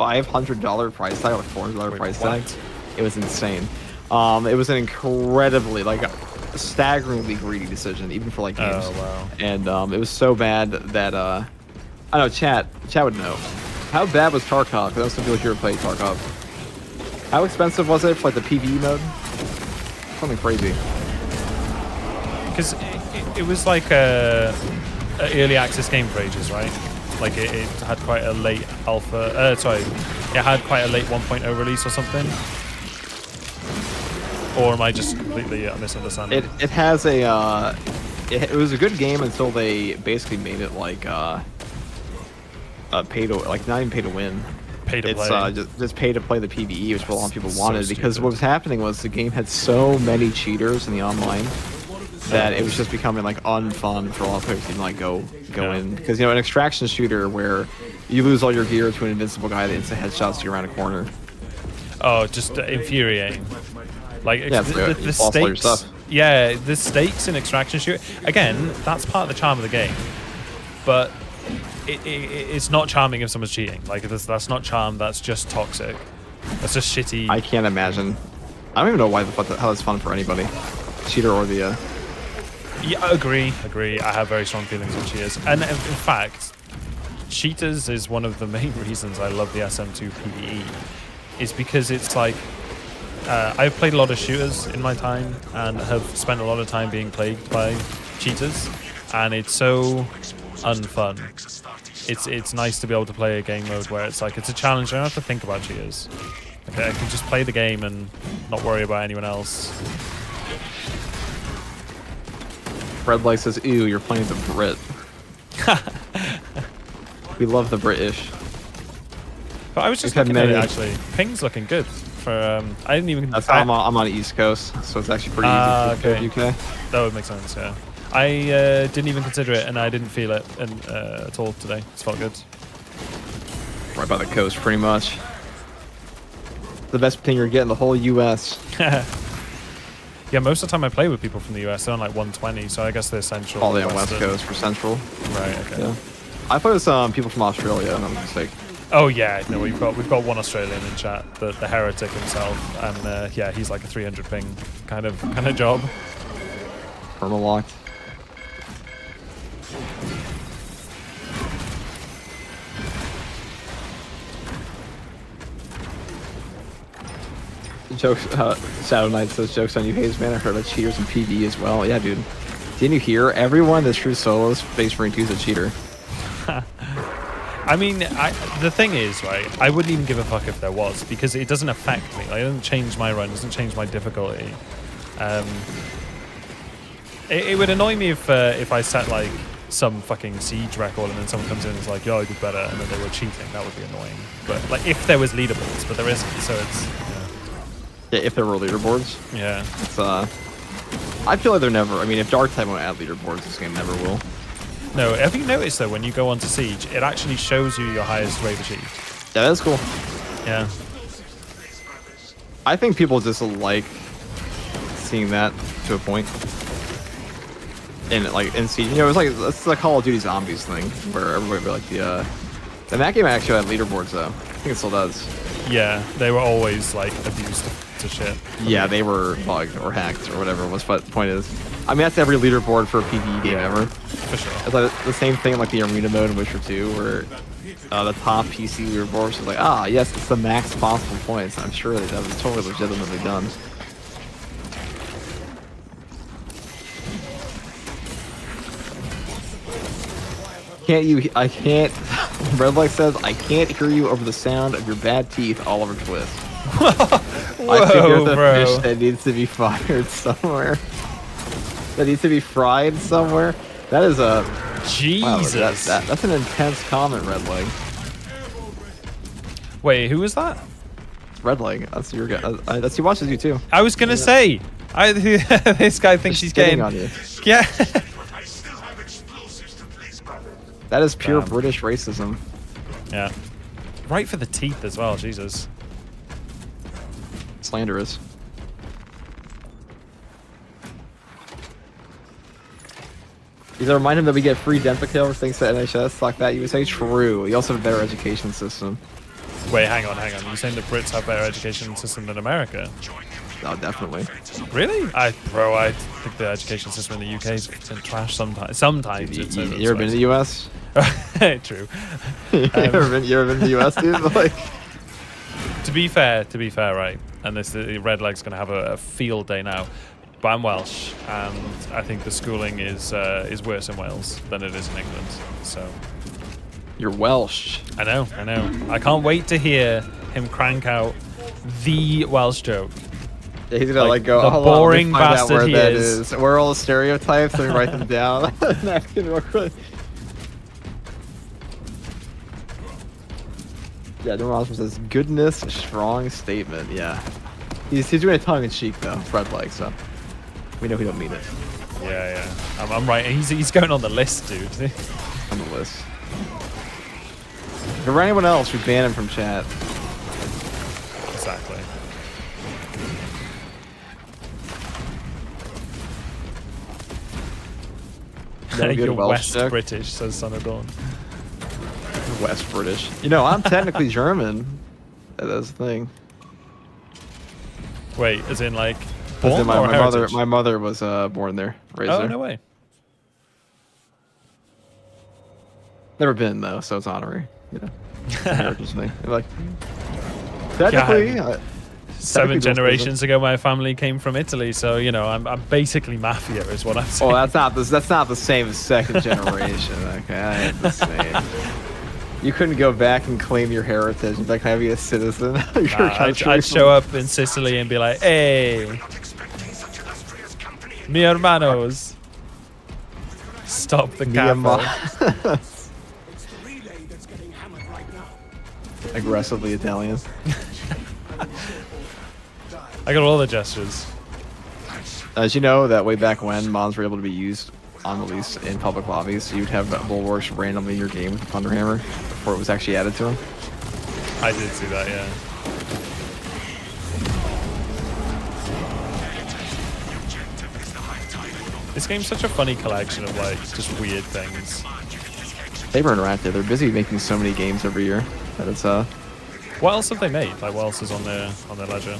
$500 price tag, or $400 price tag. It was insane. It was an incredibly, staggeringly greedy decision, even for games. Oh wow! And it was so bad that I know chat would know. How bad was Tarkov? Because I also feel like you ever played Tarkov. How expensive was it for the PvE mode? Something crazy. Because it was like a early access game for ages, right? Like it had quite a late alpha. It had quite a late 1.0 release or something. Or am I just completely misunderstanding? It has a it was a good game until they basically made it pay to not even pay to win. Pay to play. It's just pay to play the PvE, which a lot of people wanted, because what was happening was the game had so many cheaters in the online that it was just becoming unfun for a lot of players to even go in, because an extraction shooter where you lose all your gear to an invincible guy that instant headshots you around a corner. Oh, just infuriating. The stakes. Yeah, the stakes in extraction shooter. Again, that's part of the charm of the game, but it's not charming if someone's cheating. That's not charm. That's just toxic. That's just shitty. I can't imagine. I don't even know how that's fun for anybody, cheater or the. Yeah, agree. I have very strong feelings on cheaters, and in fact, cheaters is one of the main reasons I love the SM2 PvE. Is because it's I've played a lot of shooters in my time and have spent a lot of time being plagued by cheaters, and it's so unfun. it's nice to be able to play a game mode where it's like it's a challenge. I don't have to think about cheaters. Okay, I can just play the game and not worry about anyone else. Red Light says, "Ew, you're playing the Brit." We love the British. But I was just We've had looking at it many- actually. Ping's looking good. For I didn't even. That's how I'm on the East Coast, so it's actually pretty easy to okay. UK. That would make sense. Yeah. I didn't even consider it, and I didn't feel it at all today. It felt good. Right by the coast, pretty much. The best thing you're getting the whole U.S. Yeah, most of the time I play with people from the US. They're on like 120, so I guess they're central. All the way on West Western. Coast for Central. Right. Okay. Yeah. I play with some people from Australia, and I'm just like, Oh yeah, no, we've got one Australian in chat, the heretic himself, and yeah, he's like a 300 ping kind of job. perma-locked. Jokes. Shadow Knight says jokes on you, Hazeman. I heard about cheaters in PvE as well. Yeah, dude. Didn't you hear? Everyone that's true solos, Space Marine 2 is a cheater. I mean, the thing is, right, I wouldn't even give a fuck if there was, because it doesn't affect me. Like, it doesn't change my run, it doesn't change my difficulty. It would annoy me if I set, like, some fucking siege record and then someone comes in and is like, yo, I did better, and then they were cheating. That would be annoying. But, like, if there was leaderboards, but there isn't, so it's... Yeah, if there were leaderboards. Yeah. It's, I feel like they're never... I mean, if Dark Type won't add leaderboards, this game never will. No, have you noticed, though, when you go onto Siege, it actually shows you your highest rate achieved? Yeah, that's cool. Yeah. I think people just like seeing that to a point. And like in Siege, you know, it's like Call of Duty Zombies thing, where everybody would be like and that game actually had leaderboards though. I think it still does. Yeah, they were always like abused to shit. Yeah, they were bugged or hacked or whatever. What's the point is? I mean, that's every leaderboard for a PvE game ever. For sure. It's like the same thing like the arena mode in Witcher 2, where the top PC leaderboard is like, yes, it's the max possible points. I'm sure that was totally legitimately done. I can't. Red Light says, I can't hear you over the sound of your bad teeth, Oliver Twist. Whoa, I think there's a bro. fish that needs to be fired somewhere. That needs to be fried somewhere. That is a... Jesus. Wow, that's an intense comment, Red Leg. Wait, who was that? Red Leg. That's your guy. He watches you too. I was gonna say, this guy thinks he's getting on you. Yeah. I still have explosives to place, brother. That is pure Damn. British racism. Yeah. Right for the teeth as well. Jesus. Slanderous. You gotta remind him that we get free Denpicale for things to NHS like that. You would say true. You also have a better education system. Wait, hang on. You're saying the Brits have better education system than America? Oh, definitely. Really? I think the education system in the UK is trash sometimes. Sometimes it's You ever been to the US? True. You ever been to the US, dude? Like, To be fair, right? And the Red Leg's gonna have a field day now. But I'm Welsh, and I think the schooling is worse in Wales than it is in England. So you're Welsh. I know. I can't wait to hear him crank out the Welsh joke. Yeah, he's gonna Like, go. the Hold on, let me boring find out bastard where he that is. Where are all the stereotypes? Let me write them down. Napkin real quick. Yeah, Norman Osborne says goodness, strong statement. Yeah, he's doing it tongue in cheek though. Fred like so. We know he don't mean it. Yeah. I'm right. He's going on the list, dude. On the list. If there were anyone else, we'd ban him from chat. Exactly. No good You're Welsh West joke. British, says Son of Dawn. West British. You know, I'm technically German. That's the thing. Wait, as in like As born in or heritage? my mother was born there, raised Oh, there. no way. Never been though, so it's honorary. You know, heritage thing. Like technically, God. technically 7 generations ago, my family came from Italy, so you know I'm basically mafia, is what I'm saying. Oh, that's not the same as second generation. Okay, I ain't the same. You couldn't go back and claim your heritage and be like, can I be a citizen of your country? I'd show up in Sicily and be like, hey, mi hermanos. Stop the camera. Aggressively Italian. I got all the gestures. As you know, that way back when mods were able to be used on release in public lobbies, so you'd have bulwarks randomly in your game with the Thunderhammer before it was actually added to them. I did see that, yeah. This game's such a funny collection of like just weird things. Saber Interactive, they're busy making so many games every year that it's What else have they made? Like what else is on their ledger?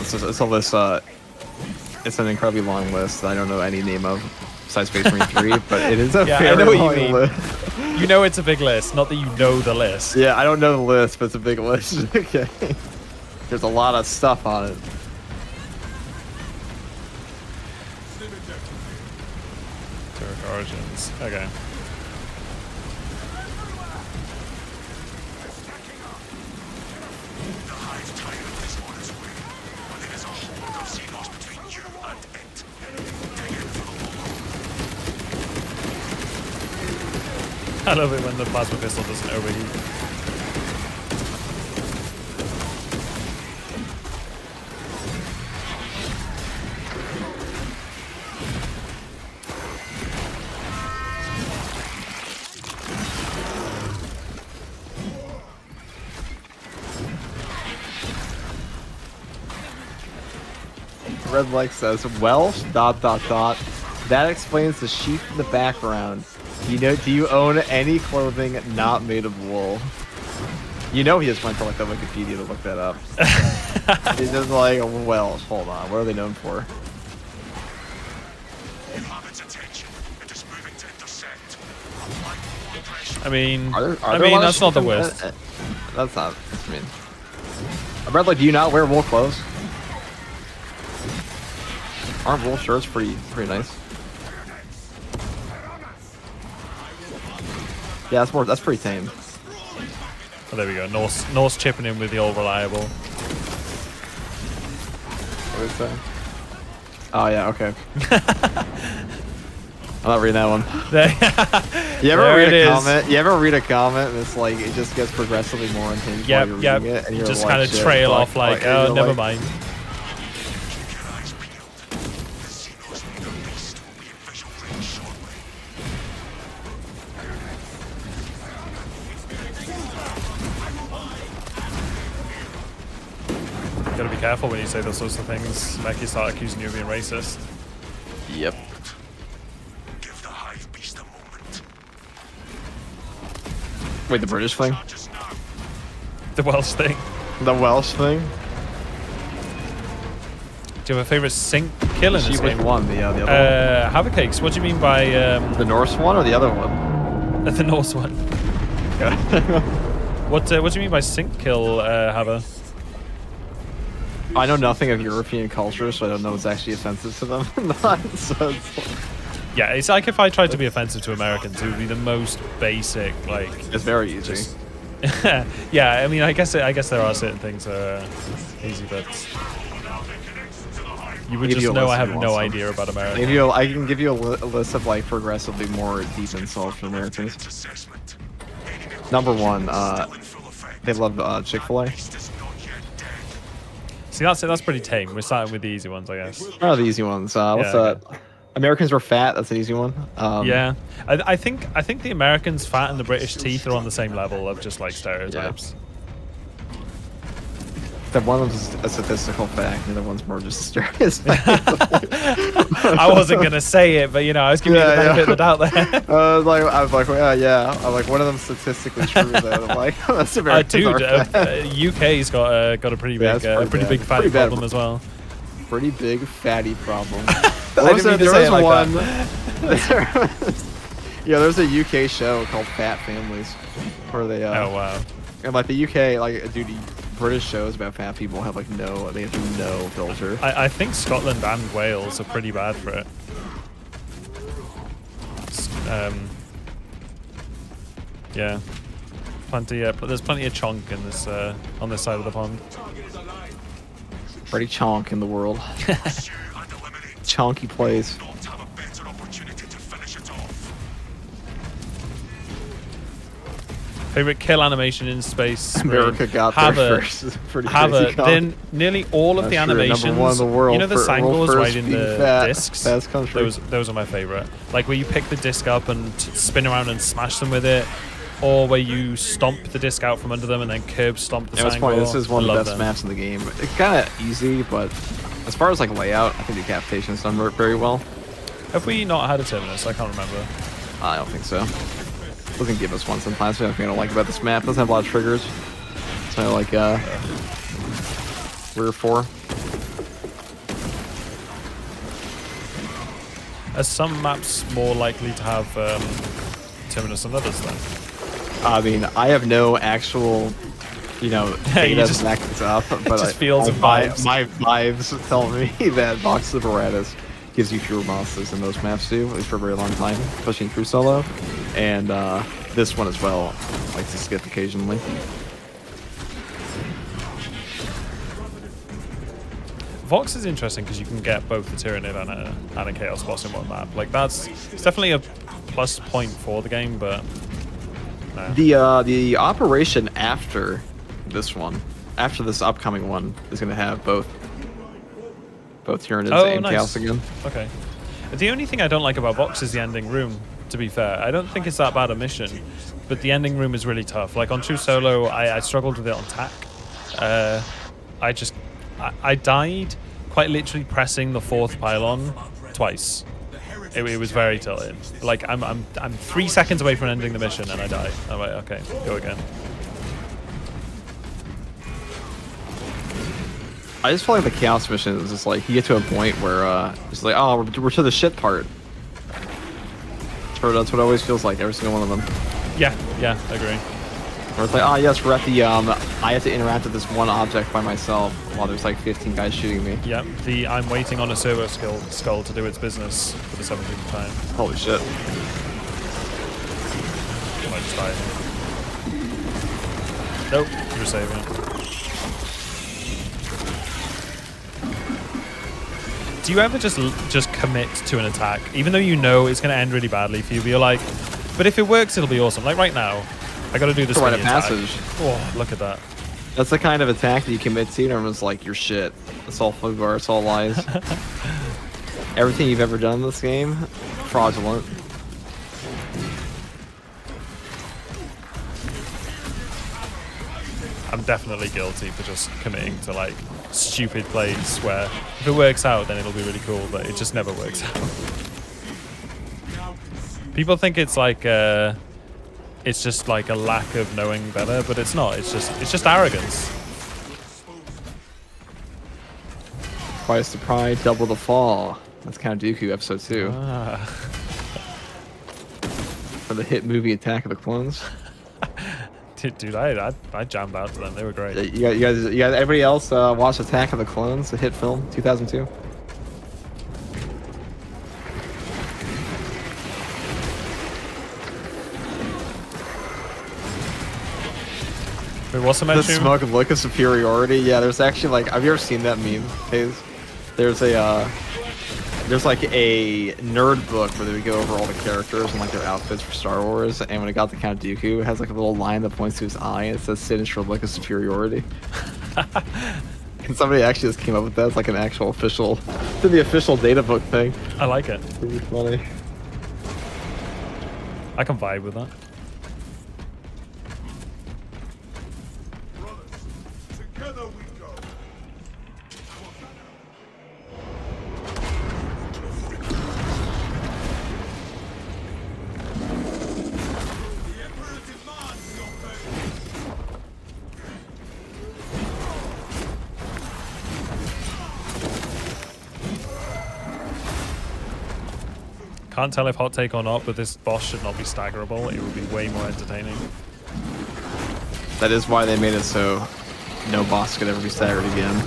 it's a list. It's an incredibly long list that I don't know any name of besides Space Marine 3, but it is a Yeah, very I know what long you mean. list. You know it's a big list, not that you know the list. Yeah, I don't know the list, but it's a big list. Okay. There's a lot of stuff on it. Turk Origins. Okay. I love it when the plasma pistol doesn't overheat. Red Like says, Welsh, ... That explains the sheep in the background. Do you own any clothing not made of wool? You know he just went to like the Wikipedia to look that up. He's just like, Welsh, hold on, what are they known for? I mean, Are there a lot of that's not the sheep in- worst. That's not, I mean. Red Like, do you not wear wool clothes? Aren't wool shirts pretty nice? Yeah, that's pretty tame. Oh, there we go. Norse chipping in with the all reliable. What is that? Oh yeah, okay. I'm not reading that one. You ever There read it a is. comment? You ever read a comment and it's like it just gets progressively more intense while you're Yep. reading it, and You you're just like, kind of shit, trail off like, oh, you're never like- mind. Gotta be careful when you say those sorts of things. Make you start accusing you of being racist. Yep. Give the hive beast a moment. Wait, the British thing? The Welsh thing. The Welsh thing? Do you have a favorite sync kill in She this was game? one, the other one. Havoc Cakes. What do you mean by The Norse one or the other one? the Norse one? What do you mean by sync kill, Hava? I know nothing of European culture, so I don't know what's actually offensive to them. So it's like, Yeah, it's like if I tried to be offensive to Americans, it would be the most basic, like. it's very easy. Yeah, I mean, I guess there are certain things that are easy, but you would Give just you a know list I if have you no want some. idea about America. I can give you a list of like progressively more deep insults from Americans. Number one, they love Chick-fil-A. See, that's pretty tame. We're starting with the easy ones, I guess. Oh, the easy ones. What's Yeah, that? Americans were fat. That's an easy one. Yeah, I think the Americans' fat and the British teeth are on the same level of just like stereotypes. That one was a statistical fact, and the other one's more just a stereotype. I wasn't gonna say it, but you know, I was giving you the benefit of the doubt there. I was like, well, yeah. I'm like, one of them statistically true. Though. I'm like, that's Americans Dude, are fat. UK's got a pretty Yeah, big, it's pretty pretty bad. big fatty Pretty bad. problem as well. Pretty big fatty problem. I didn't mean to say it like that. Yeah, there's a UK show called Fat Families, where they Oh wow. and like the UK, like dude, British shows about fat people have like they have no filter. I think Scotland and Wales are pretty bad for it. Yeah. Plenty. There's plenty of chonk in this on this side of the pond. Pretty chonk in the world. Pursue and eliminate. Chonky plays. Not have a better opportunity to finish it off. Favorite kill animation in space. America got there first. It's pretty crazy. Then nearly all of the That's true. animations. Number one in the world you know the for sangles world right first in being the fat. discs. Fast country. Those are my favorite. Like where you pick the disc up and spin around and smash them with it, or where you stomp the disc out from under them and then curb stomp the Yeah, sangle. this is one of the Love best them. maps in the game. It's kind of easy, but as far as like layout, I think the decapitation is done very well. Have we not had a terminus? I can't remember. I don't think so. Doesn't give us one sometimes. So I don't like about this map. Doesn't have a lot of triggers. So like 3 or 4. Are some maps more likely to have terminus than others then? I mean, I have no actual, data just- to back this up, but just feels and my vibes. vibes tell me that Box of Apparatus gives you fewer monsters than most maps do, at least for a very long time, especially in True Solo, and this one as well, likes to skip occasionally. Vox is interesting because you can get both the Tyranid and a Chaos boss in one map. Like it's definitely a plus point for the game, but no. The operation after this one, after this upcoming one, is going to have both Tyranids and nice. Chaos again. Okay. The only thing I don't like about Vox is the ending room, to be fair. I don't think it's that bad a mission, but the ending room is really tough. Like on True Solo, I struggled with it on TAC. I died quite literally pressing the 4th pylon twice. It was very tilted. Like I'm 3 seconds away from ending the mission and I die. I'm like, okay, go again. I just feel like the Chaos mission is just like, you get to a point where it's like, oh, we're to the shit part. Or that's what it always feels like, every single one of them. Yeah, I agree. Or it's like, oh yes, we're at the, I have to interact with this one object by myself while there's like 15 guys shooting me. Yep, I'm waiting on a servo skull to do its business for the 17th time. Holy shit. I just died. Nope, you were saving it. Do you ever just commit to an attack, even though you know it's going to end really badly for you, but you're like, but if it works, it'll be awesome. Like right now, I got to do this Rite of attack. Passage. Oh, look at that. That's the kind of attack that you commit to, and everyone's like, you're shit. It's all foobar, it's all lies. Everything you've ever done in this game, fraudulent. I'm definitely guilty for just committing to like stupid plays where if it works out, then it'll be really cool, but it just never works out. People think it's like it's just like a lack of knowing better, but it's not. It's just arrogance. Twice the pride, double the fall. That's Count Dooku episode 2. Ah. For the hit movie Attack of the Clones. Dude, I jammed out to them. They were great. You guys, everybody else watch Attack of the Clones, the hit film, 2002? Wait, what's the The mention? smug look of superiority. Yeah, there's actually like, have you ever seen that meme, Hayes? There's like a nerd book where they would go over all the characters and like their outfits for Star Wars, and when it got to Count Dooku, it has like a little line that points to his eye and it says sinister look of superiority. And somebody actually just came up with that. It's like an actual official, did the official data book thing. I like it. Pretty funny. I can vibe with that. Together we go. Can't tell if hot take or not, but this boss should not be staggerable. It would be way more entertaining. That is why they made it so no boss could ever be staggered again.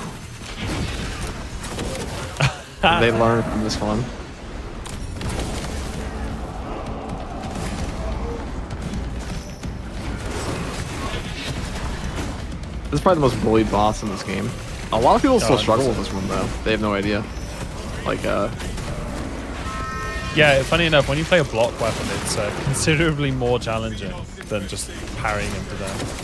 They learned from this one. This is probably the most bullied boss in this game. A lot of people still Oh, struggle with this one though. They have no idea. Like, Yeah, funny enough, when you play a block weapon, it's considerably more challenging than just parrying him to death.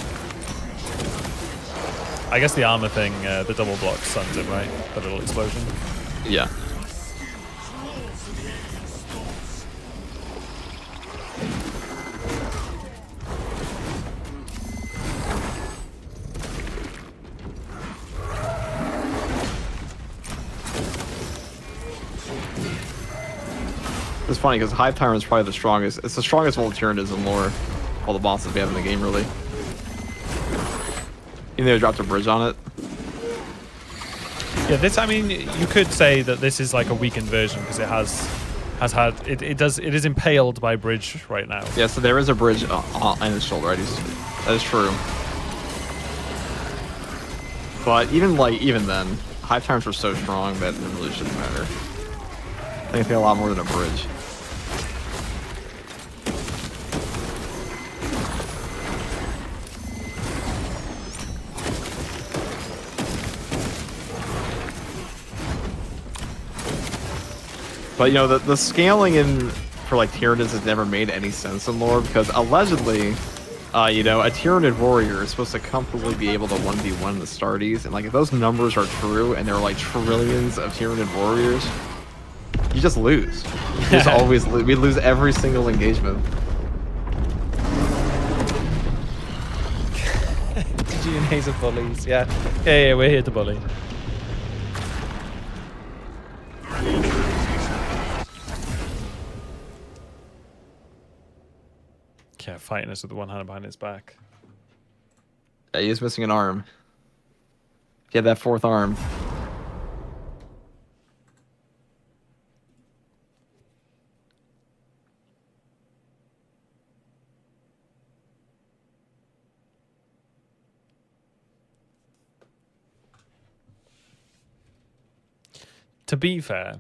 I guess the armor thing, the double block stuns it, right? The little explosion. yeah. It's funny because Hive Tyrant is probably the strongest. It's the strongest of all the Tyranids in lore. All the bosses we have in the game, really. Even though they dropped a bridge on it. Yeah, this. I mean, you could say that this is like a weakened version because it it is impaled by bridge right now. Yeah, so there is a bridge on his shoulder. That is true. But even then, Hive Tyrants were so strong that it really shouldn't matter. I think they a lot more than a bridge. But you know, the scaling in for like Tyranids has never made any sense in lore because allegedly, you know, a Tyranid warrior is supposed to comfortably be able to 1v1 the Stardies, and like if those numbers are true and there are like trillions of Tyranid warriors, you just lose. You just always lose. We lose every single engagement. FTG and Haze are bullies. Yeah, we're here to bully. Yeah, fighting us with the one hand behind his back. Yeah, he's missing an arm. He had that fourth arm. To be fair,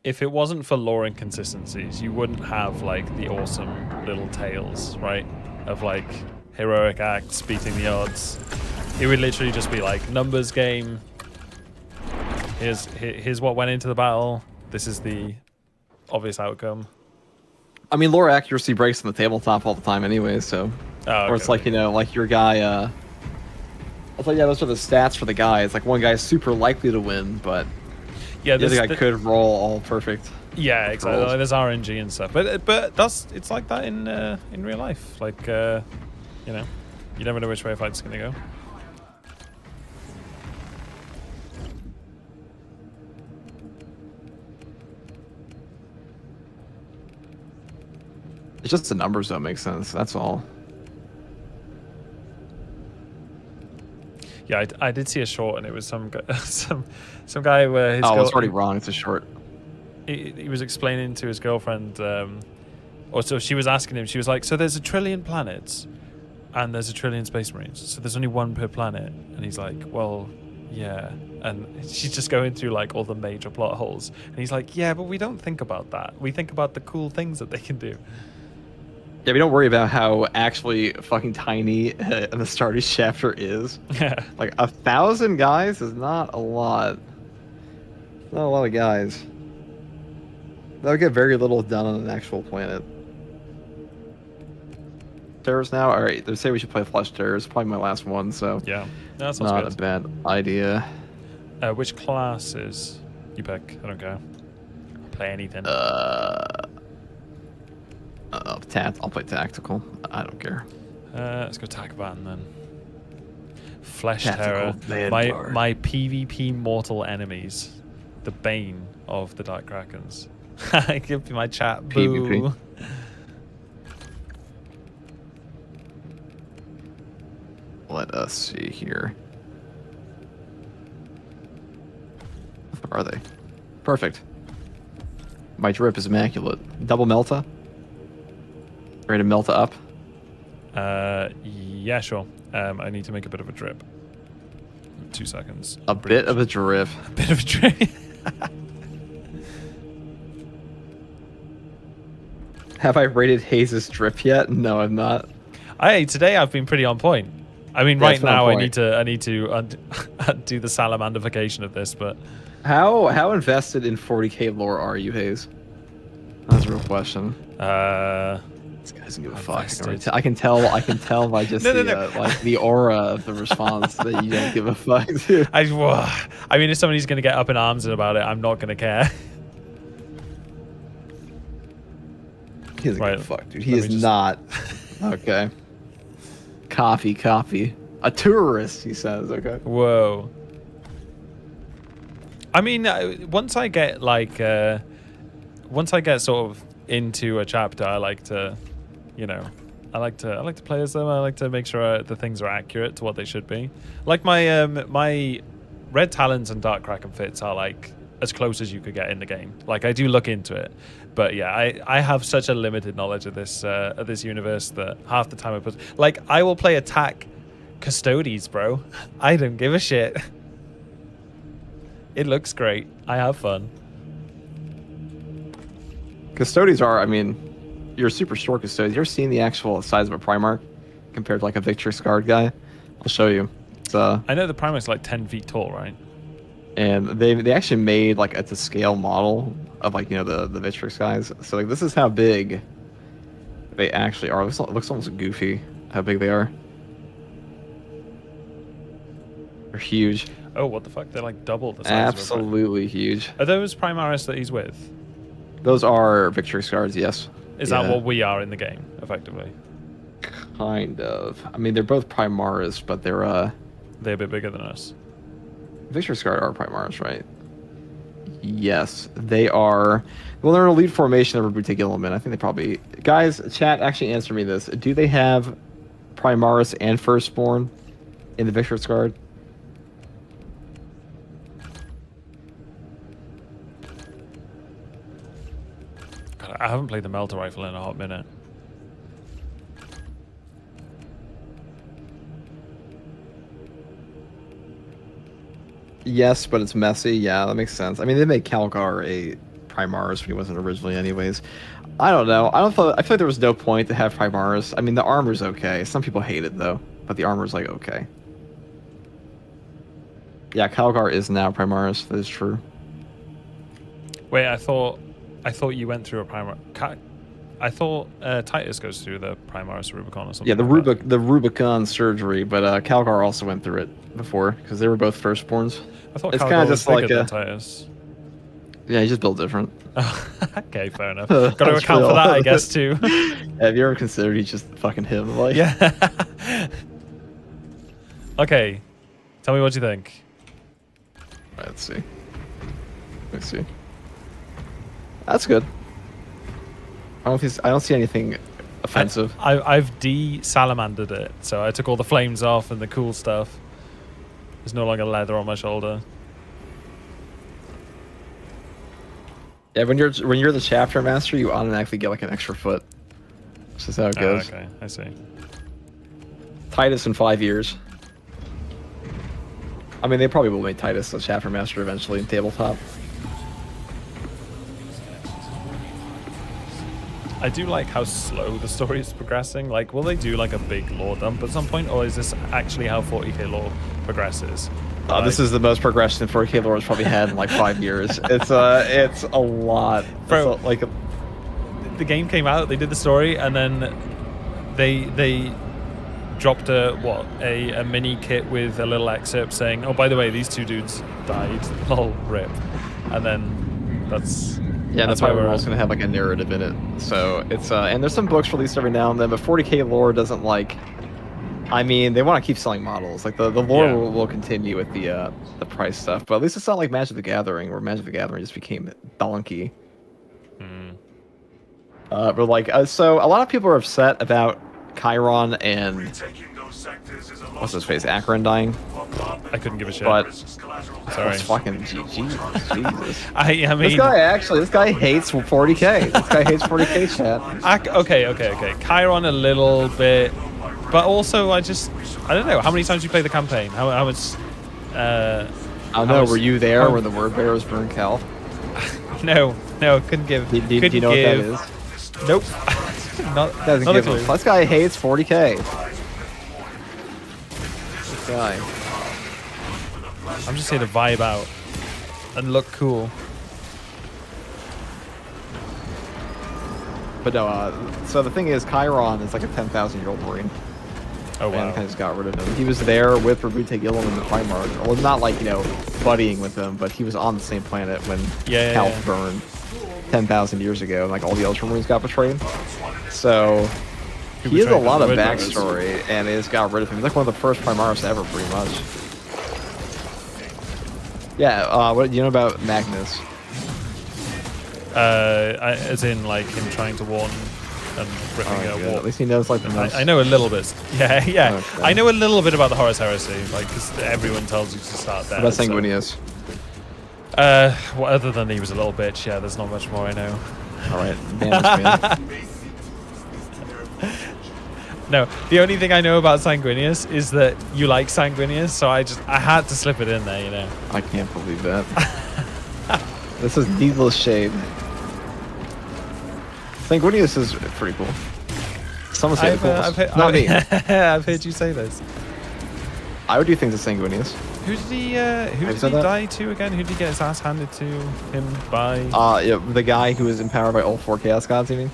if it wasn't for lore inconsistencies, you wouldn't have like the awesome little tales, right? Of like heroic acts beating the odds. It would literally just be like numbers game. Here's what went into the battle. This is the obvious outcome. I mean, lore accuracy breaks on the tabletop all the time anyway, so. Oh, or it's like, you know, like your guy, it's like, yeah, those are the stats for the guy. It's like one guy's super likely to win, but yeah, the other guy could roll all perfect. Yeah, exactly. rolls. There's RNG and stuff, but it's like that in real life. Like, you know, you never know which way a fight's gonna go. It's just the numbers don't make sense. That's all. Yeah, I did see a short, and it was some guy, some guy where his Oh, it's already wrong. It's a short. he was explaining to his girlfriend, or so she was asking him. She was like, "So there's 1 trillion planets, and there's 1 trillion space marines. So there's only one per planet." And he's like, "Well, yeah." And she's just going through like all the major plot holes, and he's like, "Yeah, but we don't think about that. We think about the cool things that they can do." Yeah, we don't worry about how actually fucking tiny the Stardust chapter is. Yeah. Like 1,000 guys is not a lot. Not a lot of guys. That would get very little done on an actual planet. Terrors now? Alright, they say we should play Flesh Terrors. Probably my last one, so. Yeah. No, that sounds not good. a bad idea. Which classes? You pick. I don't care. I'll play anything. I'll play Tactical. I don't care. Let's go Takaban then. Flesh Tactical Terror. Vanguard. My PvP mortal enemies. The bane of the Dark Krakens. Give me my chat. Boo. PvP. Let us see here. Where are they? Perfect. My drip is immaculate. Double Melta? Ready to Melta up? Yeah, sure. I need to make a bit of a drip. 2 seconds. A bit of a drip. A bit of a drip. Have I rated Haze's drip yet? No, I'm not. Today I've been pretty on point. I mean, Yeah, right it's been on now I point. need to undo the salamandification of this, but How invested in 40k lore are you, Hayes? That's a real question. This guy doesn't give a fuck. Invested. I can tell by just No, the no, no. like the aura of the response that you don't give a fuck, dude. I mean, if somebody's going to get up in arms about it, I'm not going to care. He doesn't Right. give a fuck, dude. He Let is me just- not. Okay. Copy. A tourist, he says. Okay. Whoa. I mean, once I get sort of into a chapter, I like to, you know, I like to play as them. I like to make sure the things are accurate to what they should be. Like my my Red Talons and Dark Kraken fits are like as close as you could get in the game. Like I do look into it, but yeah, I have such a limited knowledge of this universe that half the time I put like I will play attack Custodes, bro. I don't give a shit. It looks great. I have fun. Custodians are, I mean, you're super short custodians. You ever seen the actual size of a Primarch compared to like a Victory Scarred guy? I'll show you. It's I know the Primarch's like 10 feet tall, right? and they actually made like a to scale model of like, you know, the Victrix guys. So like this is how big they actually are. It looks almost goofy how big they are. They're huge. Oh, what the fuck? They're like double the size of a Absolutely huge. Are those Primaris that he's with? Those are Victory Scars, yes. Is Yeah. that what we are in the game, effectively? Kind of. I mean, they're both Primaris, but they're They're a bit bigger than us. Victory Scar are Primaris, right? Yes, they are. Well, they're in a lead formation of Reboot Element. I think they probably... Guys, chat, actually answer me this. Do they have Primaris and Firstborn in the Victory Scar? God, I haven't played the Melter Rifle in a hot minute. Yes, but it's messy. Yeah, that makes sense. I mean, they made Calgar a Primaris when he wasn't originally anyways. I don't know. I feel like there was no point to have Primaris. I mean, the armor's okay. Some people hate it, though. But the armor's, like, okay. Yeah, Calgar is now Primaris. That is true. Wait, I thought you went through a Primar... I thought Titus goes through the Primaris Rubicon or something. Yeah, the like that. Rubicon surgery, but Calgar also went through it before, because they were both firstbirstborns. I thought it's Calgar kind of was just like bigger a... than Titus. Yeah, he's just built different. Okay, fair enough. Got to That's account for real. that, I guess, too. Have you ever considered he's just fucking him? Like, Yeah. Okay. Tell me what you think. Right, let's see. Let's see. That's good. I don't see anything offensive. I've de-salamandered it, so I took all the flames off and the cool stuff. There's no longer leather on my shoulder. Yeah, when you're the chapter master, you automatically get like an extra foot. This is how it goes. Okay, I see. Titus in 5 years. I mean, they probably will make Titus a chapter master eventually in tabletop. I do like how slow the story is progressing. Like, will they do like a big lore dump at some point, or is this actually how 40k lore progresses? This is the most progression 40k lore has probably had in like 5 years. It's a lot. Bro, It's like the game came out, they did the story, and then they dropped a mini kit with a little excerpt saying, "Oh, by the way, these two dudes died." Lol, rip. And then that's that's why we're also gonna have like a narrative in it. So it's and there's some books released every now and then, but 40k lore doesn't like. I mean, they want to keep selling models. Like the lore Yeah. will continue with the price stuff, but at least it's not like Magic the Gathering, where Magic the Gathering just became donkey. But like, so a lot of people are upset about Chiron and Retaking those sectors is a what's his face, Akron dying. I couldn't give a shit. But Sorry. that's fucking Jesus. I mean, This guy hates 40k. This guy hates 40k, chat. Okay. Chiron a little bit, but also I don't know. How many times you play the campaign? How much? I don't know. Were you there when the word bearers burned Cal? No, couldn't give. Do you couldn't know what that give. is? Nope. not Doesn't not a give clue. a. This guy hates 40k. guy. I'm just here to vibe out and look cool. But no, so the thing is, Chiron is like a 10,000-year-old Marine. Oh wow. And kind of just got rid of him. He was there with Rabute Gillum and the Primarch. Well, not like, you know, buddying with them, but he was on the same planet when Calth burned 10,000 years ago, and like all the Ultramarines got betrayed. So he has a lot of backstory, and he just got rid of him. He's like one of the first Primaris ever, pretty much. Yeah, what do you know about Magnus? As in like him trying to warn and ripping a war. At least he knows like the most. I know a little bit. Yeah, yeah. Okay. I know a little bit about the Horus Heresy, like because everyone tells you to start there. About Sanguinius. Well, other than he was a little bitch, yeah. There's not much more I know. All right, man. No, the only thing I know about Sanguinius is that you like Sanguinius, so I had to slip it in there, you know. I can't believe that. This is needless shade. Sanguinius is pretty cool. Someone say not me. I've heard you say this. I would do things with Sanguinius. Who did he die to again? Who did he get his ass handed to him by? Yeah, the guy who was empowered by all 4 Chaos Gods, you mean?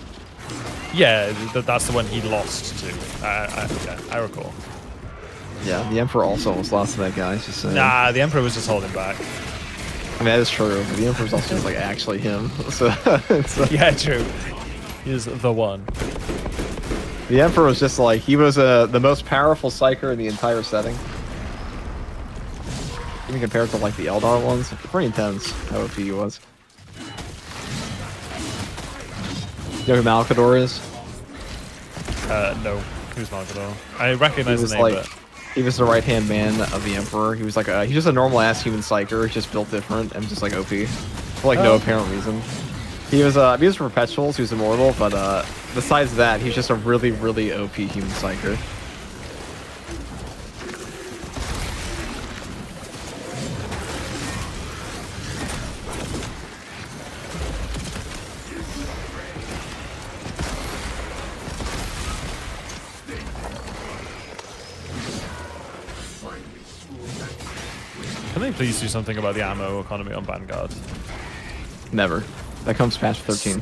Yeah, that's the one he lost to. Yeah, I recall. Yeah, the Emperor also almost lost to that guy. It's just Nah, the Emperor was just holding back. I mean, that is true. But the Emperor's also just like actually him. So yeah, true. He's the one. The Emperor was just like he was the most powerful psyker in the entire setting. Even compared to like the Eldar ones, pretty intense how OP he was. You know who Malkador is? No. Who's Malkador? I recognize the name, like, but... He was the right-hand man of the Emperor. He was like he's just a normal-ass human psyker, just built different and just like OP. For like no apparent reason. He was perpetuals, he was immortal, but besides that, he's just a really, really OP human psyker. Can they please do something about the ammo economy on Vanguard? Never. That comes patch 13.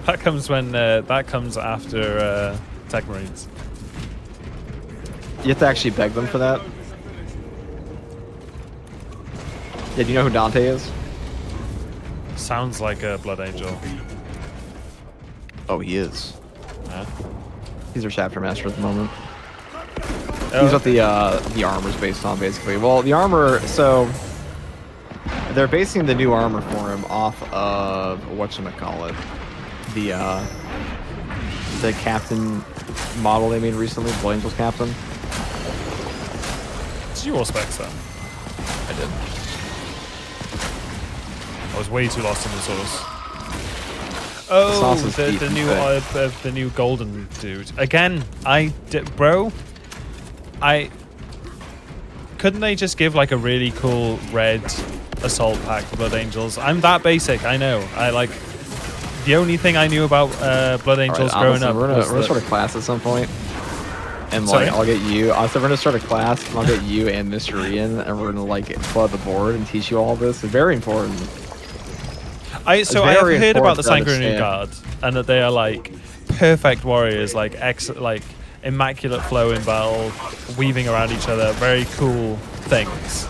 That comes when that comes after Tech Marines. You have to actually beg them for that. Yeah, do you know who Dante is? Sounds like a Blood Angel. Oh, he is. Huh? He's our chapter master at the moment. Oh, He's what the armor's based on, basically. Well, the armor, so they're basing the new armor for him off of whatchamacallit, the captain model they made recently, Blood Angel's captain. Did you all specs then? I did. I was way too lost in the source. Oh, the new golden dude. Again, bro. Couldn't they just give like a really cool red assault pack for Blood Angels? I'm that basic, I know. The only thing I knew about Blood Angels growing up. We're gonna start a class at some point, and like I'll get you. So we're gonna start a class, and I'll get you and Mr. Ian, and we're gonna like flood the board and teach you all this. It's very important. I have heard about the Sanguinian Guard, and that they are like perfect warriors, like immaculate flow in battle, weaving around each other, very cool things.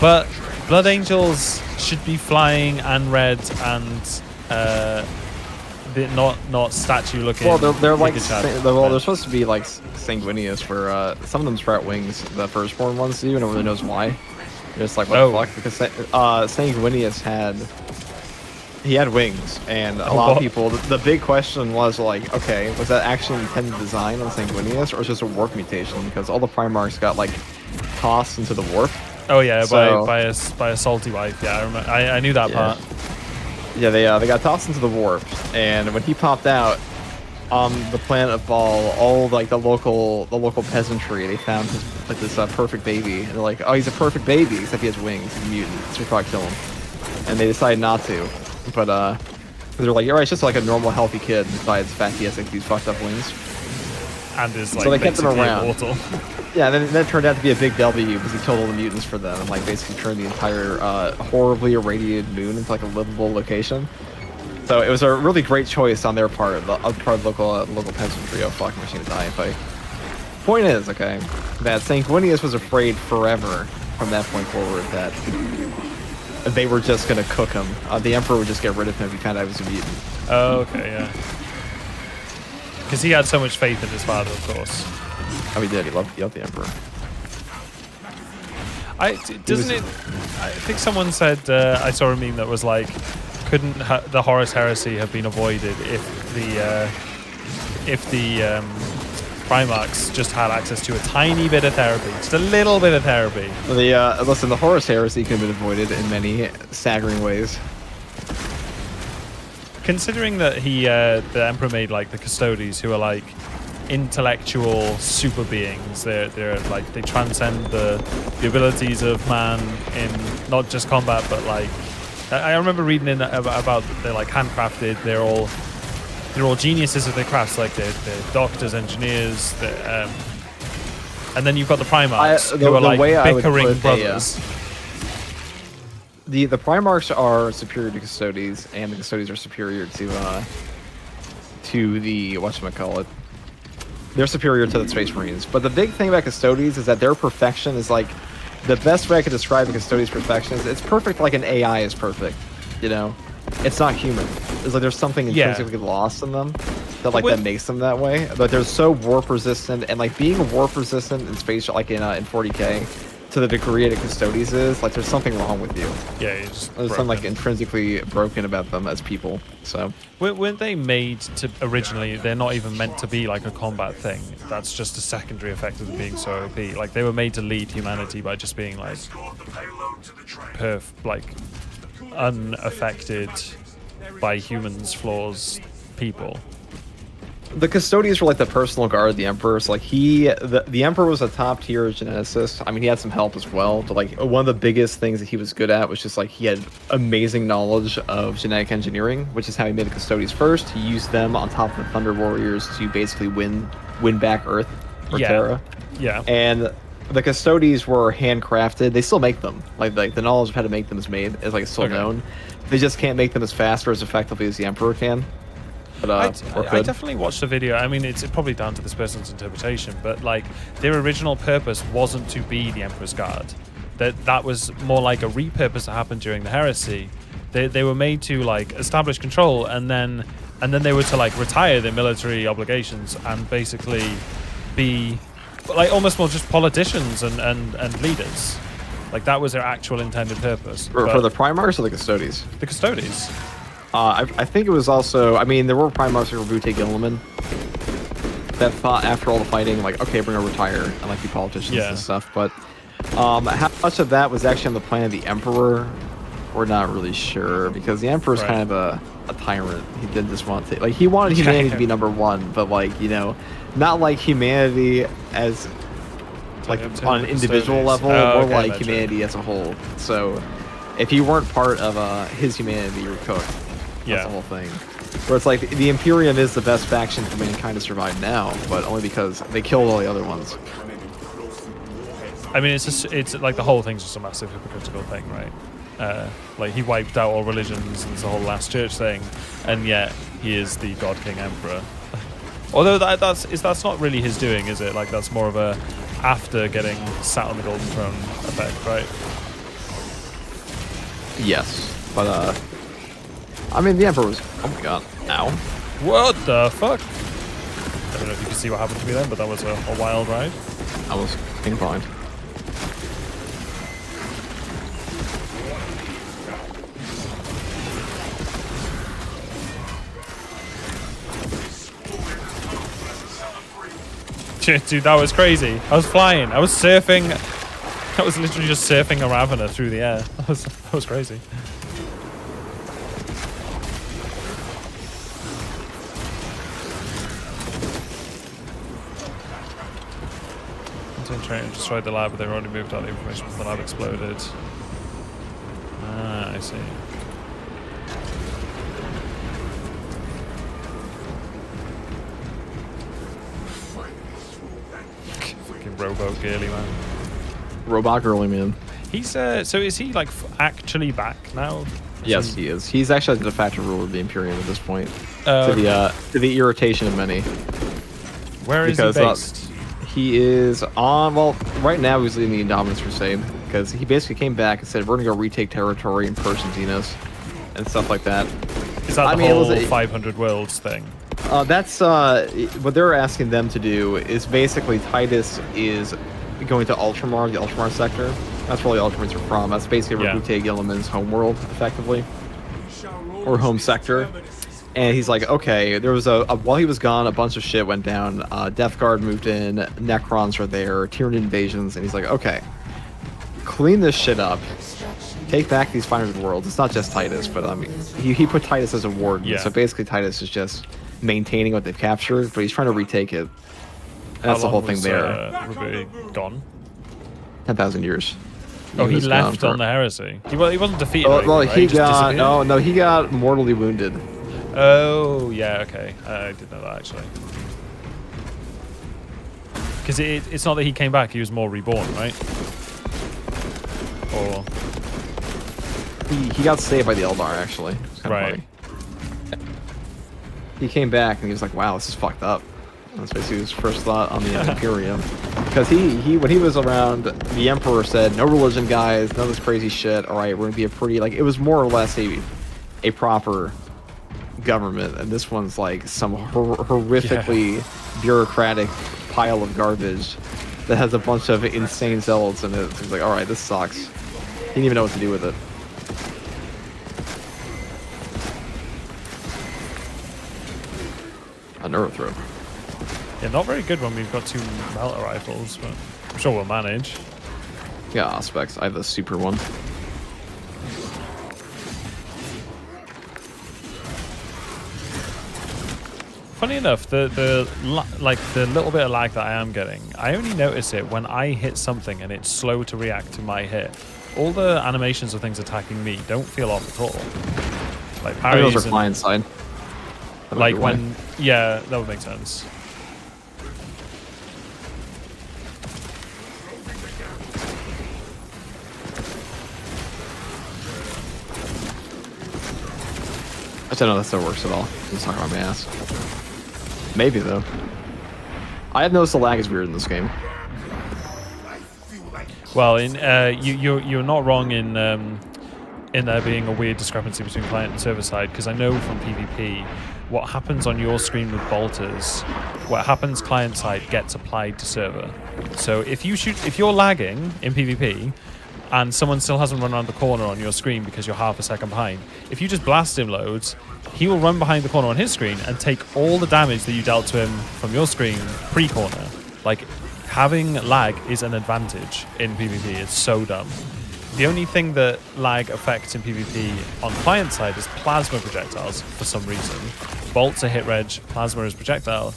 But Blood Angels should be flying and red and not statue looking. Well, they're like they're supposed to be like Sanguinius, where some of them sprout wings. The firstborn ones do, and no one really knows why. You're just like, what the fuck? Because Sanguinius had wings, and a lot of people. The big question was like, okay, was that actually intended design on Sanguinius, or was it just a warp mutation? Because all the Primarchs got like tossed into the warp. Oh yeah, by a salty wife. Yeah, I remember. I knew that part. Yeah, they got tossed into the warp, and when he popped out on the planet of Baal, all like the local peasantry, they found this perfect baby, and they're like, oh, he's a perfect baby, except he has wings. He's a mutant, so we probably kill him. And they decided not to, but they're like, yeah, right, it's just like a normal healthy kid. Besides the fact he has like these fucked up wings. and is like So they kept him basically around. immortal. Yeah, and then it turned out to be a big W because he killed all the mutants for them and like basically turned the entire horribly irradiated moon into like a livable location. So it was a really great choice on their part, part of the local peasantry. Oh fuck, machine to die fight. Point is, okay, that Sanguinius was afraid forever from that point forward that they were just gonna cook him. The Emperor would just get rid of him if he found out he was a mutant. Oh, okay, yeah. Because he had so much faith in his father, of course. Oh, he did. He loved the Emperor. I think someone said I saw a meme that was like, couldn't the Horus Heresy have been avoided if the Primarchs just had access to a tiny bit of therapy, just a little bit of therapy. Listen, the Horus Heresy could have been avoided in many staggering ways. Considering that the Emperor made like the Custodes, who are like intellectual super beings. They're like, they transcend the abilities of man in not just combat, but like I remember reading in about they're like handcrafted. They're all geniuses of their crafts. Like they're doctors, engineers. And then you've got the Primarchs who are like bickering brothers. The Primarchs are superior to Custodes, and the Custodes are superior to the whatchamacallit. They're superior to the Space Marines. But the big thing about Custodes is that their perfection is like, the best way I could describe the Custodes' perfection is it's perfect like an AI is perfect, you know? It's not human. It's like there's something intrinsically lost in them that like that makes them that way. But they're so warp resistant, and like being warp resistant in space, like in 40K, to the degree that Custodes is, like there's something wrong with you. Yeah, there's something like intrinsically broken about them as people. So weren't they made to originally? They're not even meant to be like a combat thing. That's just a secondary effect of them being so OP. Like they were made to lead humanity by just being like unaffected by humans' flaws people. The Custodes were like the personal guard of the Emperor. So like the Emperor was a top tier geneticist. I mean, he had some help as well, but like one of the biggest things that he was good at was just like he had amazing knowledge of genetic engineering, which is how he made the Custodes first. He used them on top of the Thunder Warriors to basically win back Earth or Terra. Yeah. And the Custodes were handcrafted. They still make them. Like the knowledge of how to make them is still known. They just can't make them as fast or as effectively as the Emperor can. But, I definitely watched the video. I mean, it's probably down to this person's interpretation, but like their original purpose wasn't to be the Emperor's Guard. That was more like a repurpose that happened during the Heresy. They were made to like establish control, and then they were to like retire their military obligations and basically be like almost more just politicians and leaders. Like that was their actual intended purpose. For the Primarchs or the Custodes? The Custodes. I think it was also, I mean, there were Primarchs like Rabute Gilliman that thought after all the fighting, like, okay, we're gonna retire and like be politicians and stuff. But how much of that was actually on the plan of the Emperor, we're not really sure, because the Emperor's kind of a tyrant. He didn't just want to, like, he wanted humanity to be #1, but like, you know, not like humanity as like on an individual level, more like humanity as a whole. So if you weren't part of his humanity, you were cooked. That's the whole thing. Where it's like the Imperium is the best faction for mankind to survive now, but only because they killed all the other ones. I mean, it's like the whole thing's just a massive hypocritical thing, right? Like he wiped out all religions and it's the whole last church thing, and yet he is the God King Emperor. Although that's not really his doing, is it? Like that's more of a after getting sat on the Golden Throne effect, right? Yes, but I mean, the Emperor was... Oh my god. Ow. What the fuck? I don't know if you can see what happened to me then, but that was a wild ride. I was inclined. Dude, that was crazy. I was flying. I was surfing. I was literally just surfing a Ravener through the air. That was crazy. Trying to destroy the lab, but they've already moved out the information from the lab exploded. Ah, I see. rowboat girly man. Robot girly man. He's so is he like actually back now? Yes, he is. He's actually the de facto ruler of the Imperium at this point. Okay. To the irritation of many. Where is he based? He is on. Well, right now he's leading the Indominus Crusade because he basically came back and said we're gonna go retake territory and purge Xenos and stuff like that. Is that the whole 500 worlds thing? That's what they're asking them to do. Is basically Titus is going to Ultramar, the Ultramar sector. That's where all the Ultramars are from. That's basically Rakute Gilliman's homeworld, effectively, or home sector. And he's like, okay, there was while he was gone, a bunch of shit went down. Death Guard moved in, Necrons are there, Tyranid invasions, and he's like, okay, clean this shit up, take back these 500 worlds. It's not just Titus, but he put Titus as a warden. Yeah. So basically, Titus is just maintaining what they've captured, but he's trying to retake it. And that's the whole thing there. Gone. 10,000 years. Oh, he left on the heresy. He wasn't defeated. Well, right? he got no, he got mortally wounded. Oh, yeah, okay. I did know that, actually. Because it's not that he came back, he was more reborn, right? Or... He got saved by the Eldar, actually. Right. Funny. He came back and he was like, wow, this is fucked up. That's basically his first thought on the Imperium. Because he when he was around, the Emperor said, no religion, guys, none of this crazy shit. All right, we're going to be a pretty... Like, it was more or less a proper government, and this one's like some horrifically bureaucratic pile of garbage that has a bunch of insane zealots in it. So he's like, all right, this sucks. He didn't even know what to do with it. An Earthrope. Yeah, not very good when we've got 2 melter rifles, but I'm sure we'll manage. Yeah, aspects. I have the super one. Funny enough, the little bit of lag that I am getting, I only notice it when I hit something and it's slow to react to my hit. All the animations of things attacking me don't feel off at all. Like parries. Those are client side. Like when, yeah, that would make sense. I don't know if that still works at all. I'm talking about my ass. Maybe though. I have noticed the lag is weird in this game. Well, you're not wrong in there being a weird discrepancy between client and server side, because I know from PvP what happens on your screen with bolters, what happens client side gets applied to server. So if you're lagging in PvP and someone still hasn't run around the corner on your screen because you're half a second behind, if you just blast him loads, he will run behind the corner on his screen and take all the damage that you dealt to him from your screen pre-corner. Like, having lag is an advantage in PvP. It's so dumb. The only thing that lag affects in PvP on client side is plasma projectiles for some reason. Bolts are hit reg, plasma is projectile.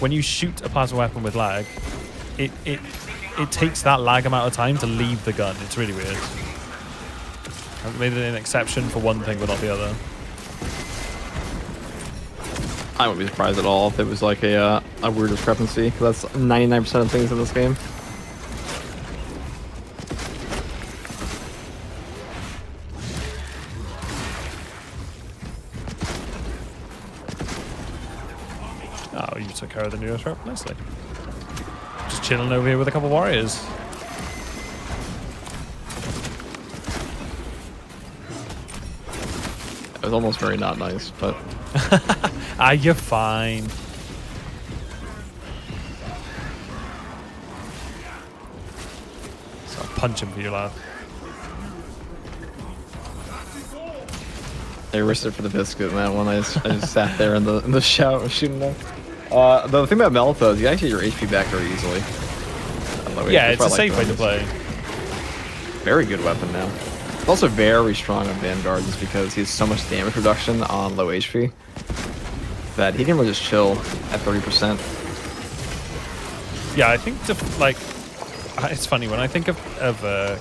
When you shoot a plasma weapon with lag, it takes that lag amount of time to leave the gun. It's really weird. I've made an exception for one thing but not the other. I wouldn't be surprised at all if it was like a weird discrepancy. That's 99% of things in this game. Oh, you took care of the new threat nicely. Just chilling over here with a couple warriors. It was almost very not nice, but... You're fine. So I'll punch him for you, lad. I risked it for the biscuit in that one. I just sat there in the shower shooting them. The thing about Melta is you actually get your HP back very easily. Yeah, it's a safe way to play. Very good weapon now. It's also very strong on Vanguard just because he has so much damage reduction on low HP that he can really just chill at 30%. Yeah, I think it's funny when I think of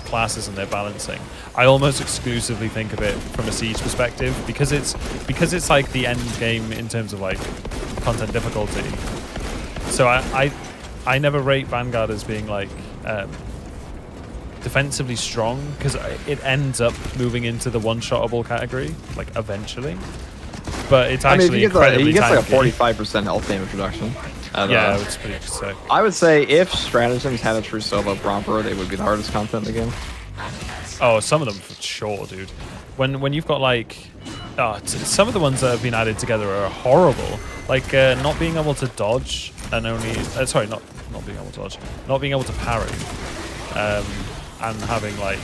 classes and their balancing, I almost exclusively think of it from a siege perspective because it's like the end game in terms of like content difficulty. So I I never rate Vanguard as being like defensively strong because it ends up moving into the one-shottable category, like eventually. But it's actually incredibly he gets like a tanky. 45% health damage reduction. Yeah, it's pretty sick. I would say if stratagems had a true solo proper, they would be the hardest content in the game. Oh, some of them for sure, dude. When you've got like, some of the ones that have been added together are horrible. Like not being able to dodge and only, sorry, not being able to dodge, not being able to parry, and having like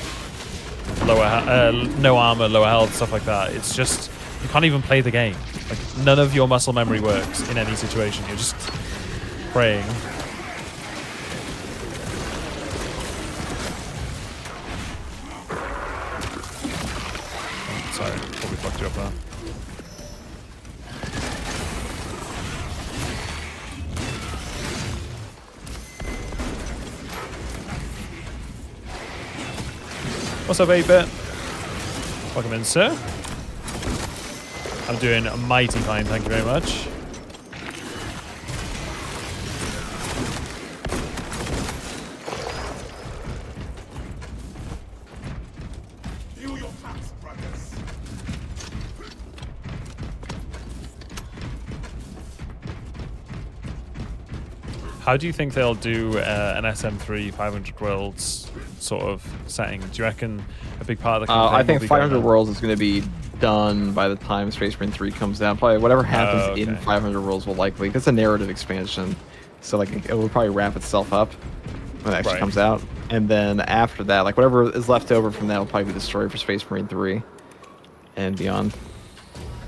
no armor, lower health, stuff like that. It's just you can't even play the game. Like none of your muscle memory works in any situation. You're just praying. Sorry, probably fucked you up there. What's up, 8-Bit? Welcome in, sir. I'm doing mighty fine, thank you very much. How do you think they'll do an SM3 500 worlds sort of setting? Do you reckon a big part of the campaign I think will be 500 going on? worlds is going to be done by the time Space Marine 3 comes out. Probably whatever happens in 500 worlds will likely, because it's a narrative expansion, so like it will probably wrap itself up when it actually comes out. And then after that, like whatever is left over from that will probably be the story for Space Marine 3 and beyond.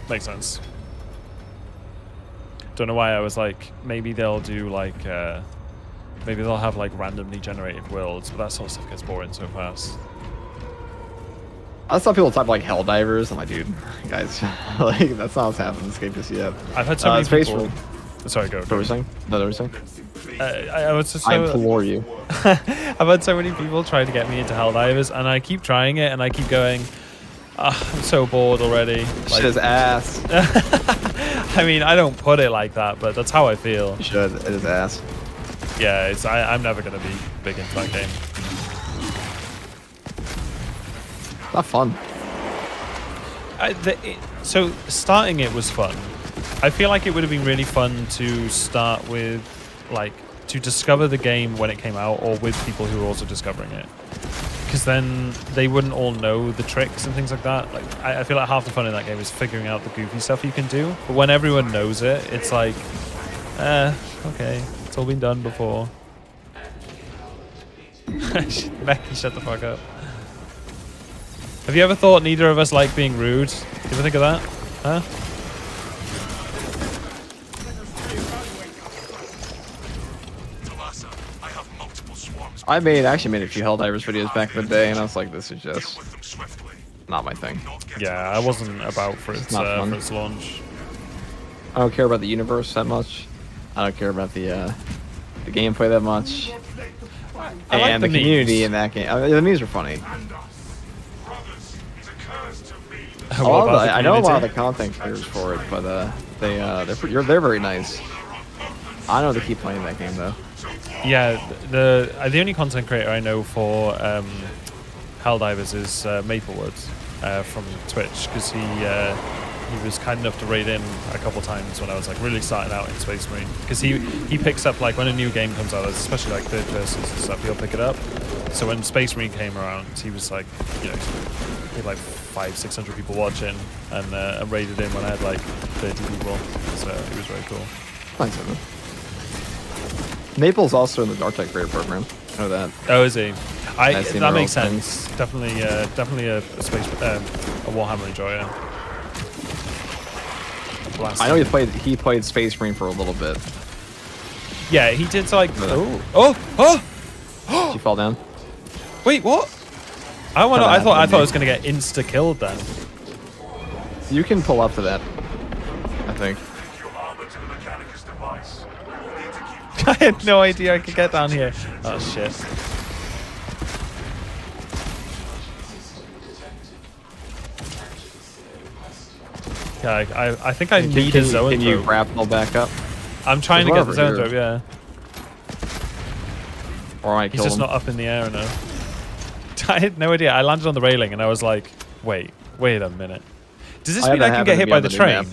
Makes sense. Don't know why I was like, maybe they'll do like, maybe they'll have like randomly generated worlds, but that sort of stuff gets boring so fast. I saw people talk like Helldivers. I'm like, dude, guys, like that's not what's happening in this game just yet. I've had so many Space people. Marine. Sorry, go. What were you saying? No, what were you saying? I was just I implore you. I've had so many people try to get me into Helldivers, and I keep trying it, and I keep going, I'm so bored already. Shit is ass. I mean, I don't put it like that, but that's how I feel. You should. It is ass. Yeah, it's. I'm never gonna be big into that game. Not fun. So starting it was fun. I feel like it would have been really fun to start with, like, to discover the game when it came out, or with people who were also discovering it. Because then they wouldn't all know the tricks and things like that. Like, I feel like half the fun in that game is figuring out the goofy stuff you can do. But when everyone knows it, it's like, okay, it's all been done before. Becky, shut the fuck up. Have you ever thought neither of us like being rude? You ever think of that? Huh? I actually made a few Helldivers videos back in the day, and I was like, this is just not my thing. Yeah, I wasn't about for its launch. I don't care about the universe that much. I don't care about the gameplay that much. And the community in that game. The memes are funny. I know a lot of the content creators for it, but they're very nice. I know they keep playing that game though. Yeah, the only content creator I know for Helldivers is Maplewood from Twitch, because he was kind enough to raid in a couple times when I was like really starting out in Space Marine, because he picks up like when a new game comes out, especially like third persons and stuff, he'll pick it up. So when Space Marine came around, he was like, you know, he had like 500-600 people watching, and raided in when I had like 30 people, so it was very cool. Thanks, man. Naples also in the Dark Tech Creator Program. I know that. Oh, is he? That makes things. sense. Definitely a space a Warhammer enjoyer. I know he played Space Marine for a little bit. Yeah, he did like. Did you fall down? Wait, what? I thought I was gonna get insta killed then. You can pull up to that, I think. I had no idea I could get down here. Oh shit. Yeah, I think I need a zone Can you throw. grapple back up? I'm trying to get the zone throw, yeah. Or I He's kill just him. not up in the air enough. I had no idea. I landed on the railing and I was like, wait a minute. Does this mean I can get hit by the train?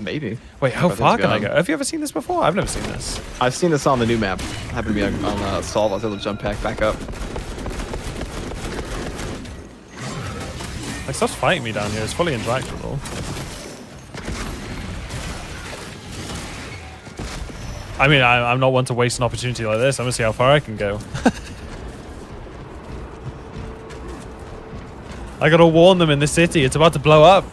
Maybe. Wait, how Everything's far can I gone. go? Have you ever seen this before? I've never seen this. I've seen this on the new map. Happened to be on Solve. I was able to jump back up. Like, stuff's fighting me down here. It's fully interactable. I mean, I'm not one to waste an opportunity like this. I'm gonna see how far I can go. I gotta warn them in the city. It's about to blow up.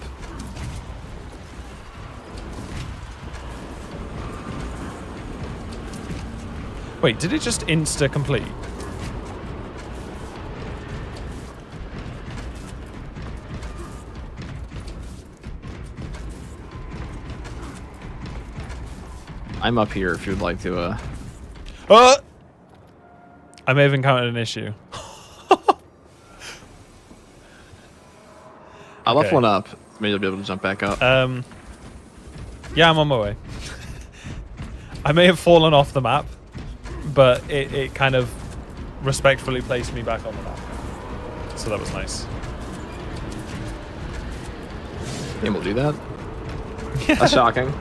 Wait, did it just insta-complete? I'm up here if you'd like to. I may have encountered an issue. I left Okay. one up. Maybe I'll be able to jump back up. Yeah, I'm on my way. I may have fallen off the map, but it kind of respectfully placed me back on the map. So that was nice. Able to do that? That's shocking.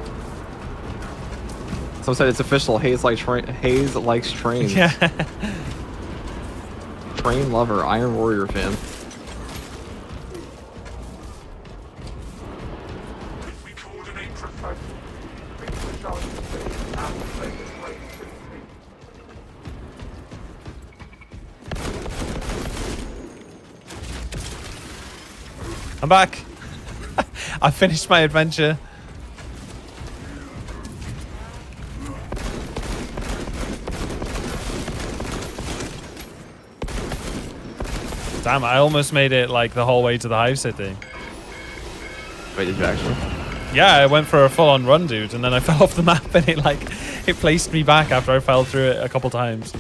Someone said it's official. Haze likes trains. Yeah. Train lover, Iron Warrior fan. If we coordinate precisely, things shall be activated. I'm back. I finished my adventure. Damn, I almost made it like the whole way to the Hive City. Wait, did you actually? Yeah, I went for a full-on run, dude, and then I fell off the map and it placed me back after I fell through it a couple times.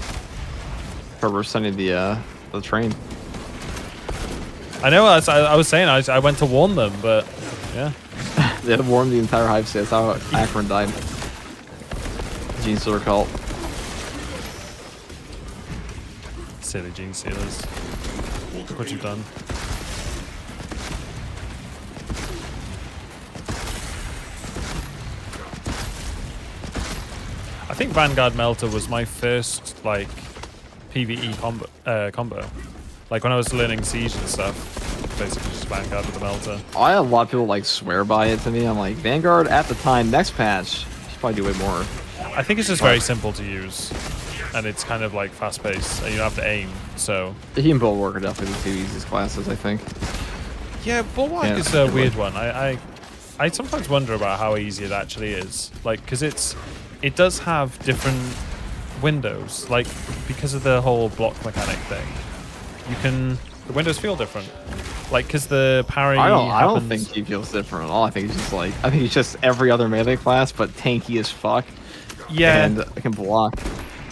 We're sending the train. I know, I was saying, I went to warn them, but yeah. They had warned the entire Hive City. That's how Akron died. Gene Stealer cult. Silly Gene Stealers. Look what you've done. I think Vanguard Melter was my first, like, PvE combo. Like, when I was learning Siege and stuff, basically just Vanguard with the Melter. I had a lot of people like swear by it to me. I'm like, Vanguard at the time, next patch, should probably do way more. I think it's just very simple to use. And it's kind of like fast-paced, and you don't have to aim, so... He and Bulwark are definitely the two easiest classes, I think. Yeah, Bulwark Yeah, is a good weird one. I sometimes wonder about how easy it actually is. Like, because it does have different windows. Like, because of the whole block mechanic thing, the windows feel different. Like, because the parry I don't happens- think he feels different at all. I think he's just every other melee class, but tanky as fuck. Yeah. And can block.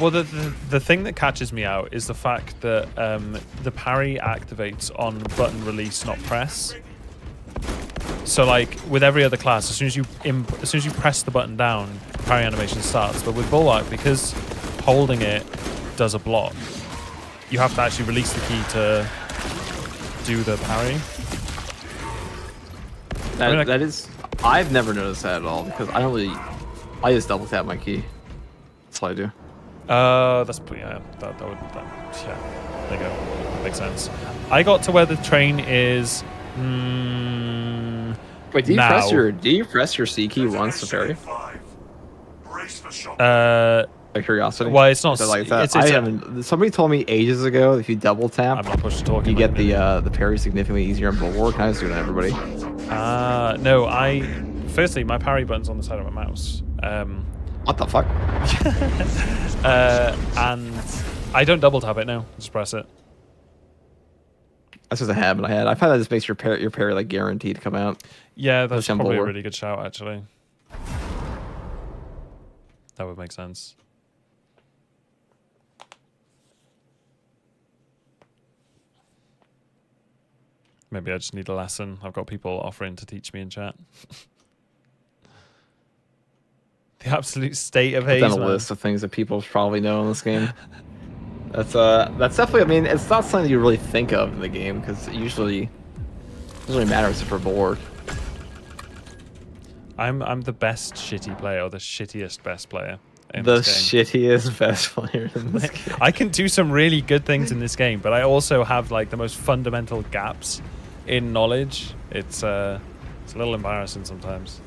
Well, the thing that catches me out is the fact that the parry activates on button release, not press. So, like with every other class, as soon as you press the button down, parry animation starts. But with Bulwark, because holding it does a block, you have to actually release the key to do the parry. That is, I've never noticed that at all because I just double tap my key. That's what I do. That's yeah. Yeah. There you go. Makes sense. I got to where the train is. Wait, do now. you press your C key once to parry? Brace for shock. Uh, Out of curiosity. Well, it's not. Is it like that? It's I haven't. Somebody told me ages ago if you double tap, I'm not pushed to talk. you get the parry significantly easier on Bulwark. I was doing it, everybody. No. Firstly, my parry button's on the side of my mouse. What the fuck? And I don't double tap it now. Just press it. That's just a habit I had. I find that just makes your parry like guaranteed to come out. Yeah, that's Push on probably a Bulwark. really good shout, actually. That would make sense. Maybe I just need a lesson. I've got people offering to teach me in chat. The absolute state of Put down a Hazeman. list of things that people probably know in this game. That's definitely. I mean, it's not something you really think of in the game because it usually doesn't really matter if you're bored. I'm the best shitty player, or the shittiest best player in The this game. shittiest best player in this game. I can do some really good things in this game, but I also have like the most fundamental gaps in knowledge. It's a little embarrassing sometimes.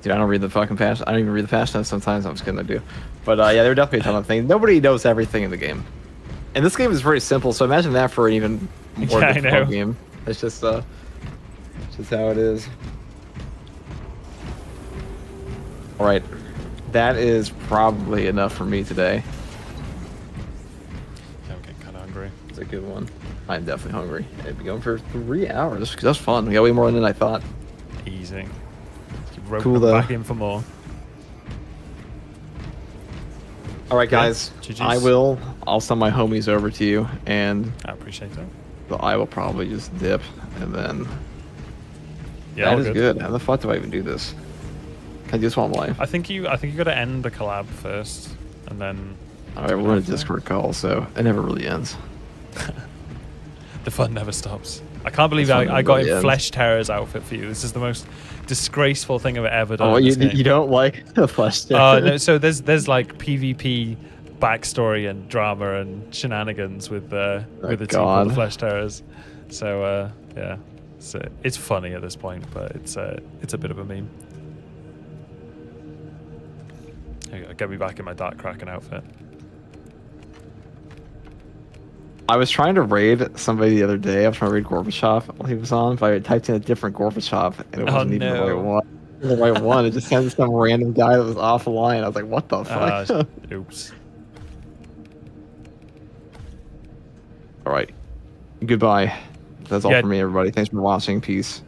Dude, I don't read the fucking patch. I don't even read the patch notes sometimes. I'm just gonna do. But yeah, there are definitely a ton of things. Nobody knows everything in the game, and this game is very simple. So imagine that for an even more Yeah, I difficult know. game. It's just how it is. All right, that is probably enough for me today. Yeah, I'm getting kind of hungry. It's a good one. I'm definitely hungry. I've been going for 3 hours. That's fun. We got way more than I thought. Easy. Keep roping Cool, them though. back in for more. All right, guys. GGs. I'll send my homies over to you, and I appreciate that. I will probably just dip, and then Yeah, that all is good. How the fuck do I even do this? Can I do this while I'm live? I think you got to end the collab first, and then All right, we're in a Discord call, so it never really ends. the fun never stops. I can't believe The fun I got never a ends. Flesh Terror's outfit for you. This is the most disgraceful thing I've ever done. Oh, in you this game. you don't like the flesh? No, so there's like PvP backstory and drama and shenanigans with the team called God. the Flesh Terrors. So yeah, it's funny at this point, but it's a bit of a meme. There you go, get me back in my Dark Kraken outfit. I was trying to raid somebody the other day. I was trying to raid Gorbachev while he was on, but I typed in a different Gorbachev, and it wasn't even the right one. The right one. It just sent some random guy that was offline. I was like, what the fuck? Oops. All right. Goodbye. That's all Yeah. for me, everybody. Thanks for watching. Peace.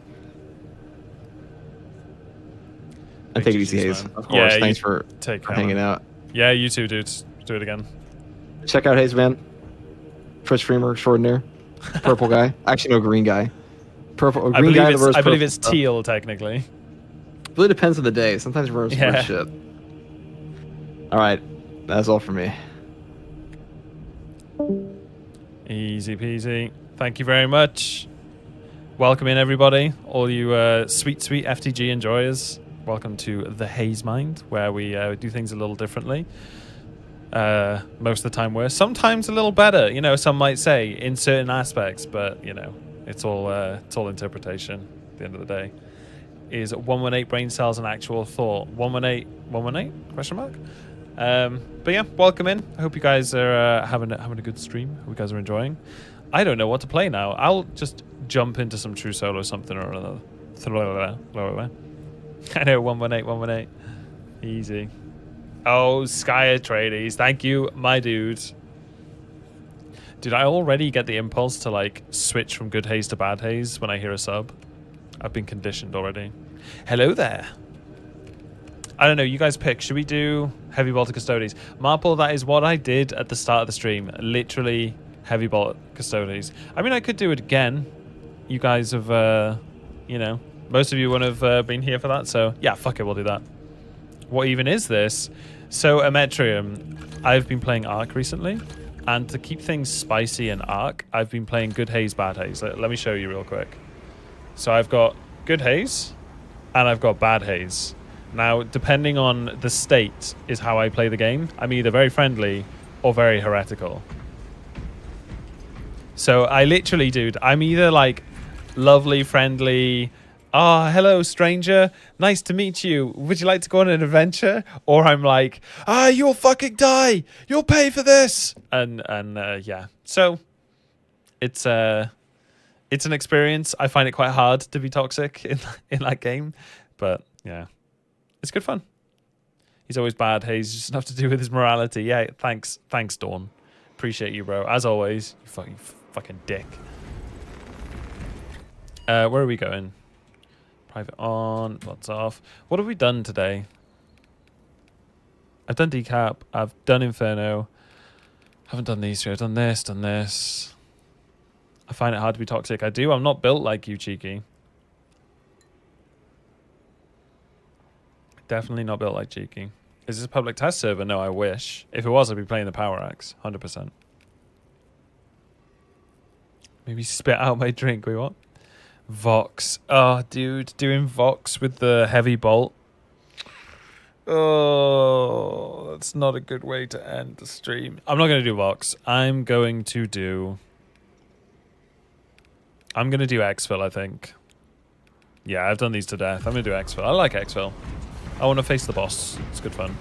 And take it easy, Hayes. man. Of course. Yeah, Thanks you for take care, hanging man. out. Yeah, you too, dudes. Do it again. Check out Hazeman. Twitch streamer extraordinaire. Purple guy. Actually, no, green guy. Purple. I Green believe guy that it's wears purple it's stuff. teal technically. Really depends on the day. Sometimes we're some Yeah. weird shit. All right. That's all for me. Easy peasy. Thank you very much. Welcome in, everybody. All you sweet FTG enjoyers. Welcome to the Haze Mind, where we do things a little differently. Most of the time worse. Sometimes a little better. You know, some might say in certain aspects, but you know, it's all interpretation. At the end of the day, is 118 brain cells an actual thought? 118? Question mark. But yeah, welcome in. I hope you guys are having a good stream. Hope you guys are enjoying. I don't know what to play now. I'll just jump into some True Solo something or another. I know 118. Easy. Oh, Sky Atreides. Thank you, my dude. Did I already get the impulse to like switch from good haze to bad haze when I hear a sub? I've been conditioned already. Hello there. I don't know, you guys pick. Should we do Heavy Bolt Custodes? Marple, that is what I did at the start of the stream. Literally Heavy Bolt Custodes. I mean, I could do it again. You guys have, you know, most of you wouldn't have been here for that. So yeah, fuck it, we'll do that. What even is this? So Ametrium, I've been playing Arc recently. And to keep things spicy in Arc, I've been playing Good Haze, Bad Haze. Let me show you real quick. So I've got Good Haze and I've got Bad Haze. Now, depending on the state is how I play the game. I'm either very friendly or very heretical. So I literally, dude, I'm either like lovely, friendly, oh, hello, stranger, nice to meet you, would you like to go on an adventure? Or I'm like, you'll fucking die, you'll pay for this. And yeah, so it's an experience. I find it quite hard to be toxic in that game, but yeah. It's good fun. He's always bad. He's just enough to do with his morality. Yeah, thanks, Dawn. Appreciate you, bro. As always, you fucking dick. Where are we going? Private on, lots off. What have we done today? I've done Decap. I've done Inferno. Haven't done these three. I've done this. I find it hard to be toxic. I do. I'm not built like you, Cheeky. Definitely not built like Cheeky. Is this a public test server? No, I wish. If it was, I'd be playing the Power Axe. 100%. Maybe spit out my drink. Wait, what? Vox. Oh, dude. Doing Vox with the heavy bolt. Oh, that's not a good way to end the stream. I'm not going to do Vox. I'm going to do exfil, I think. Yeah, I've done these to death. I'm going to do exfil. I like exfil. I want to face the boss. It's good fun.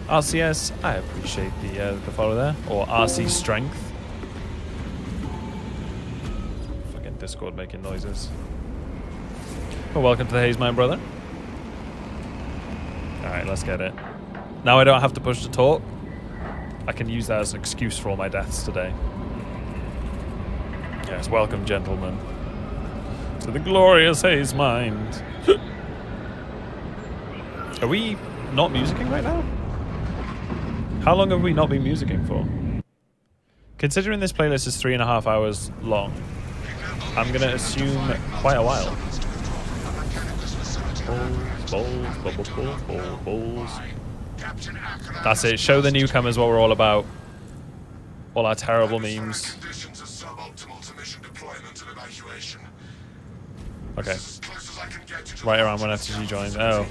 RCS, I appreciate the follow there. Or RC Strength. Fucking Discord making noises. Well, welcome to the Hazeman, brother. Alright, let's get it. Now I don't have to push to talk. I can use that as an excuse for all my deaths today. Yes, welcome, gentlemen, to the glorious Hazemind. Are we not musicking right now? How long have we not been musicking for? Considering this playlist is 3.5 hours long, I'm gonna assume quite a while. Balls. That's it. Show the newcomers what we're all about. All our terrible memes. Okay. Right around when FTG joins. Oh.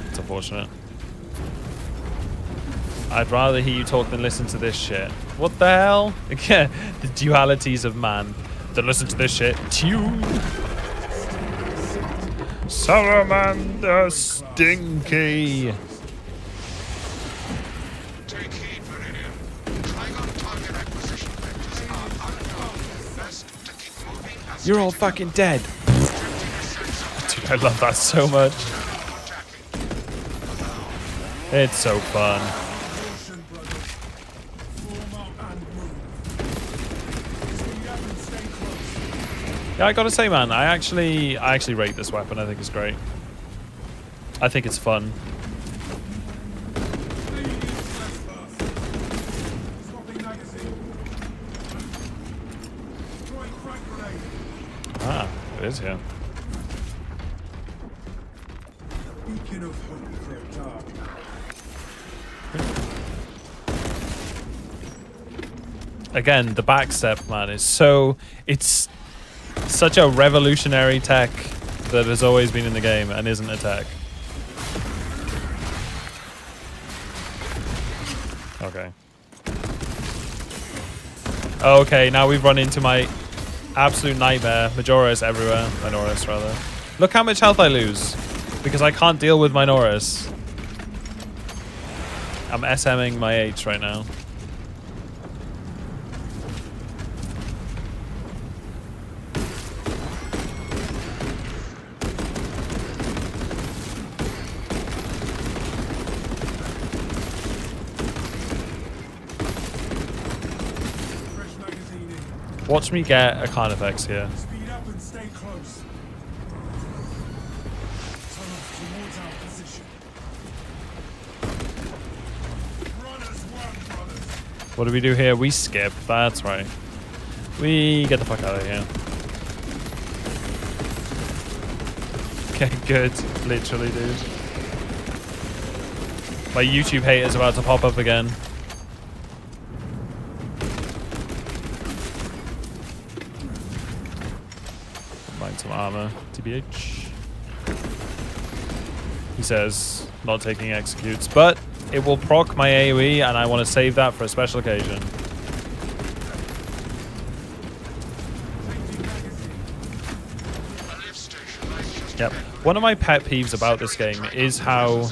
It's unfortunate. I'd rather hear you talk than listen to this shit. What the hell? Again, the dualities of man. Then listen to this shit. Tune. Salamander Stinky. You're all fucking dead. Dude, I love that so much. It's so fun. Yeah, I gotta say, man, I actually rate this weapon. I think it's great. I think it's fun. Ah, it is here. Again, the backstep, man, is so... It's such a revolutionary tech that has always been in the game and isn't a tech. Okay. Okay, now we've run into my absolute nightmare. Majora's everywhere. Minoris, rather. Look how much health I lose. Because I can't deal with Minoris. I'm SMing my H right now. Watch me get a Carnifex here. Speed up and stay close. Towards our position. Runners run, brothers. What do we do here? We skip. That's right. We get the fuck out of here. Okay, good. Literally, dude. My YouTube hate is about to pop up again. Some armor, TBH. He says, not taking executes, but it will proc my AoE and I want to save that for a special occasion. Yep. One of my pet peeves about this game is how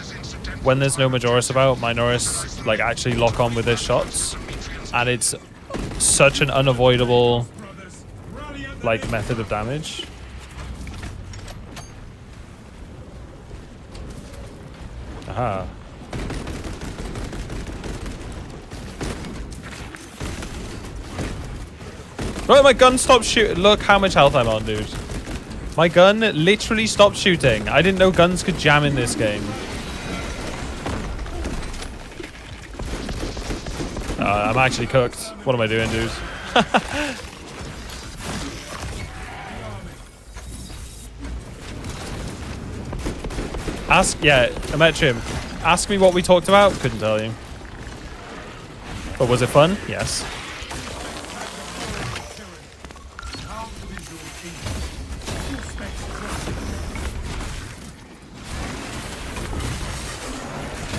when there's no Majoris about, Minoris like actually lock on with their shots, and it's such an unavoidable like method of damage. Aha. Right, my gun stopped shooting. Look how much health I'm on, dude. My gun literally stopped shooting. I didn't know guns could jam in this game. I'm actually cooked. What am I doing, dude? Yeah, Ametrium. Ask me what we talked about. Couldn't tell you. But was it fun? Yes.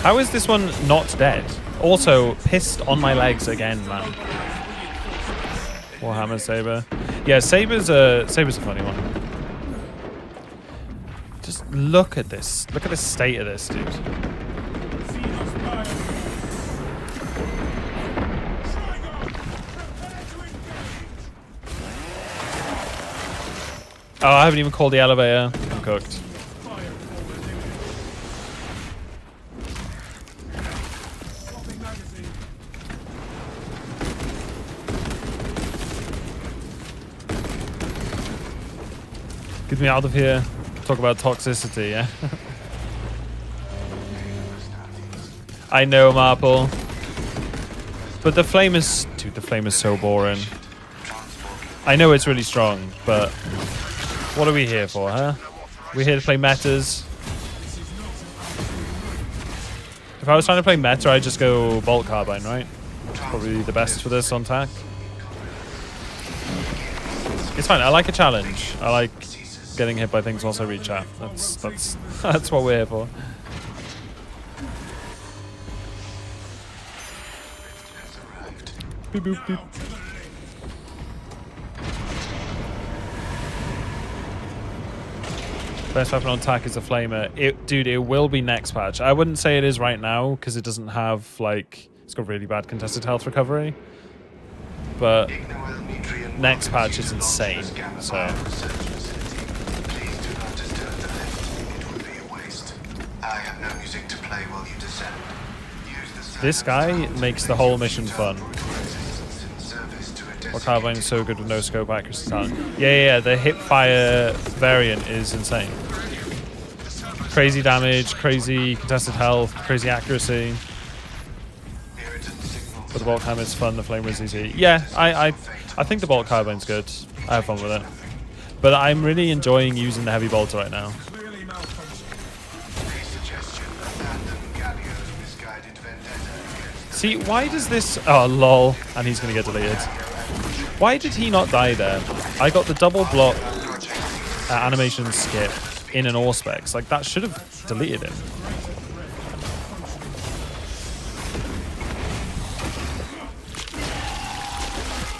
How is this one not dead? Also, pissed on my legs again, man. Warhammer Saber. Yeah, Saber's a funny one. Just look at this. Look at the state of this, dude. Oh, I haven't even called the elevator. I'm cooked. Get me out of here. Talk about toxicity, yeah? I know, Marple. But the flame is... Dude, the flame is so boring. I know it's really strong, but... What are we here for, huh? We're here to play metas. If I was trying to play meta, I'd just go Bolt Carbine, right? Probably the best for this on tack. It's fine. I like a challenge. I like getting hit by things whilst I read chat. That's what we're here for. Beep, boop, beep. Best weapon on tack is a flamer. Dude, it will be next patch. I wouldn't say it is right now because it doesn't have like it's got really bad contested health recovery. But next patch is insane. So this guy makes the whole mission fun. What carbine is so good with no scope accuracy talent? Yeah. The hip fire variant is insane. Crazy damage, crazy contested health, crazy accuracy. But the bolt carbine is fun. The flamer is easy. Yeah, I think the bolt carbine's good. I have fun with it. But I'm really enjoying using the heavy bolter right now. See, why does this... Oh, lol. And he's going to get deleted. Why did he not die there? I got the double block animation skip in an Auspex. Like, that should have deleted him.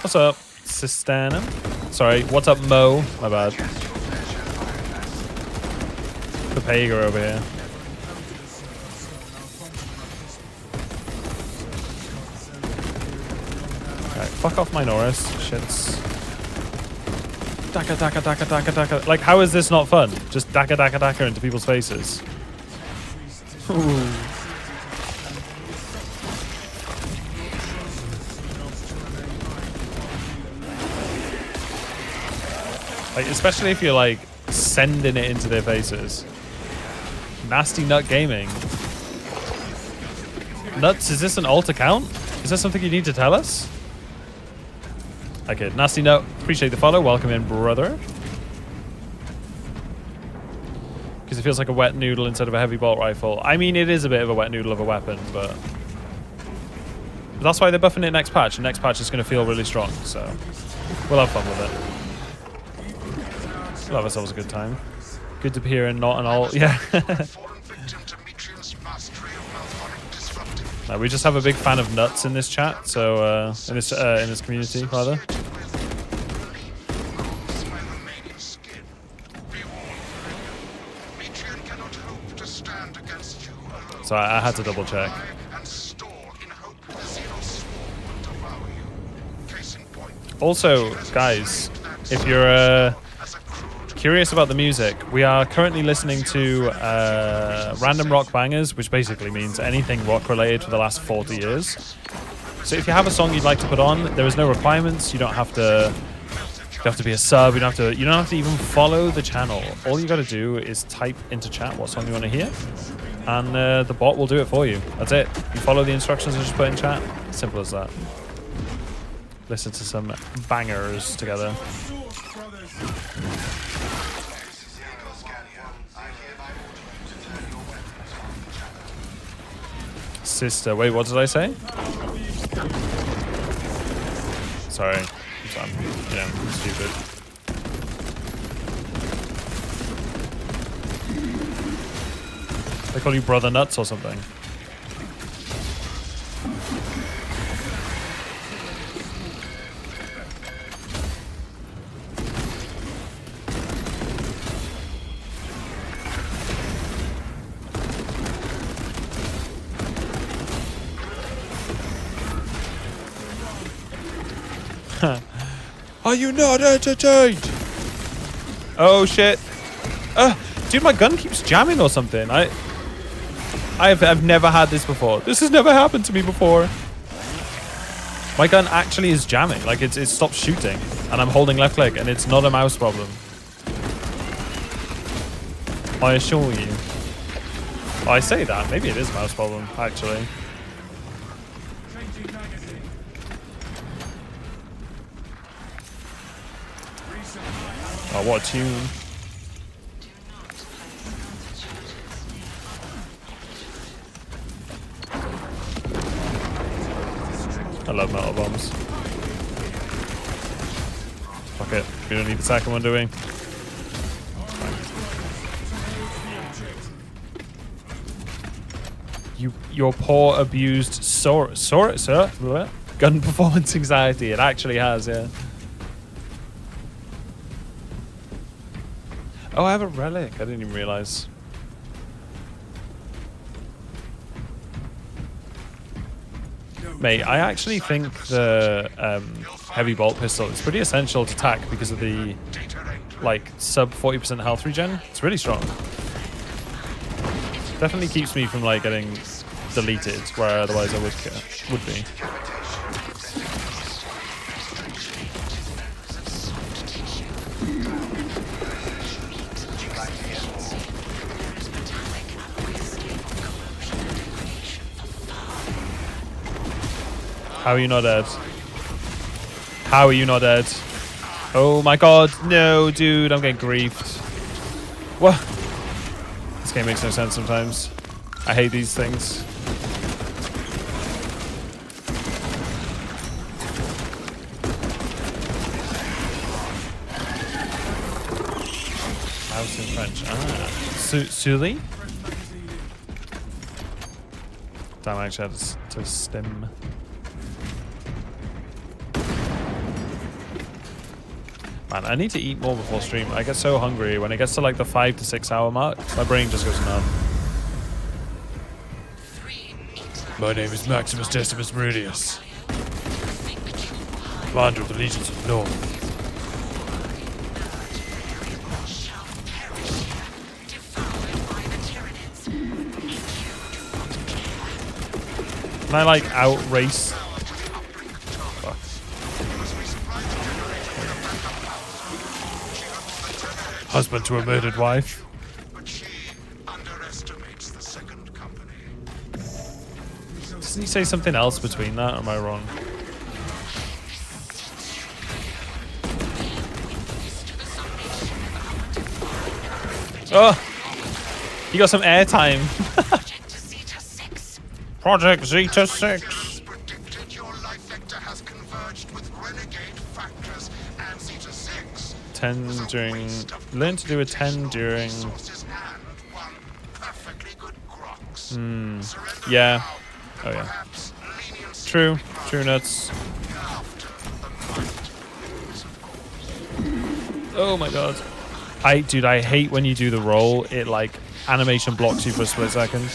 What's up, Sistana? Sorry, what's up, Mo? My bad. The Pager over here. Right, fuck off my Norris. Shits. Daka, daka, daka, daka, daka. Like, how is this not fun? Just daka, daka, daka into people's faces. Ooh. Like, especially if you're, like, sending it into their faces. Nasty Nut Gaming. Nuts, is this an alt account? Is that something you need to tell us? Okay, Nasty Nut, appreciate the follow. Welcome in, brother. Because it feels like a wet noodle instead of a heavy bolt rifle. I mean, it is a bit of a wet noodle of a weapon, but that's why they're buffing it next patch. And next patch is going to feel really strong, so we'll have fun with it. We'll have ourselves a good time. Good to be here and not an alt. Yeah. We just have a big fan of nuts in this chat, so in this community, rather. So I had to double check. Also, guys, if you're curious about the music, we are currently listening to random rock bangers, which basically means anything rock related for the last 40 years. So if you have a song you'd like to put on, there is no requirements. You don't have to be a sub. You don't have to even follow the channel. All you got to do is type into chat what song you want to hear, and the bot will do it for you. That's it. You follow the instructions I just put in chat. Simple as that. Listen to some bangers together. Sister. Wait, what did I say? Sorry. I'm stupid. They call you Brother Nuts or something. Are you not entertained? Oh shit. Dude, my gun keeps jamming or something. I've never had this before. This has never happened to me before. My gun actually is jamming. Like it stopped shooting and I'm holding left click and it's not a mouse problem. I assure you. Oh, I say that. Maybe it is a mouse problem, actually. Oh, what a tune. I love metal bombs. Fuck it. We don't need the second one, do we? Your poor abused gun performance anxiety. It actually has, yeah. Oh, I have a relic. I didn't even realize. Mate, I actually think the heavy bolt pistol is pretty essential to tack because of the like sub 40% health regen. It's really strong. Definitely keeps me from like getting deleted where otherwise I would be. How are you not dead? How are you not dead? Oh my god, no, dude, I'm getting griefed. What? This game makes no sense sometimes. I hate these things. Mouse in French. Ah. Sully? Damn, I actually had to stim. Man, I need to eat more before stream. I get so hungry. When it gets to like the 5 to 6 hour mark, my brain just goes numb. My name is Maximus Decimus Meridius, commander of the Legions of the North. Can I like outrace? Fuck. Husband to a murdered wife. But she underestimates the second company. Doesn't he say something else between that, or am I wrong? Oh! You got some airtime. Project Zeta 6. Predicted your life vector has converged with renegade factors and Zeta 6. 10 during... Learn to do a 10 during... Yeah. Oh yeah. True. True nuts. Oh my god. Dude, I hate when you do the roll. It like animation blocks you for a split second.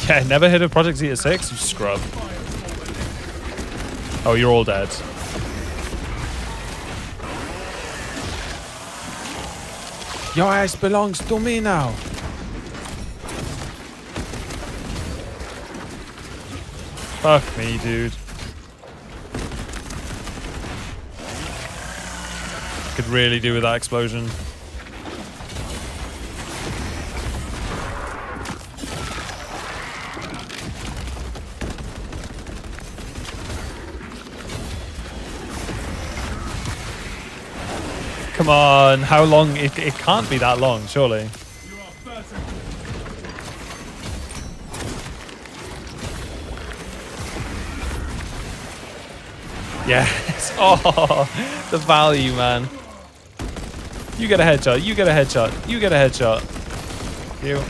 Yeah, never hit a Project Zeta 6, you scrub. Oh, you're all dead. Your ass belongs to me now. Fuck me, dude. Could really do with that explosion. Come on, how long? It can't be that long, surely. Yes. Oh, the value, man. You get a headshot. You get a headshot. You get a headshot. You.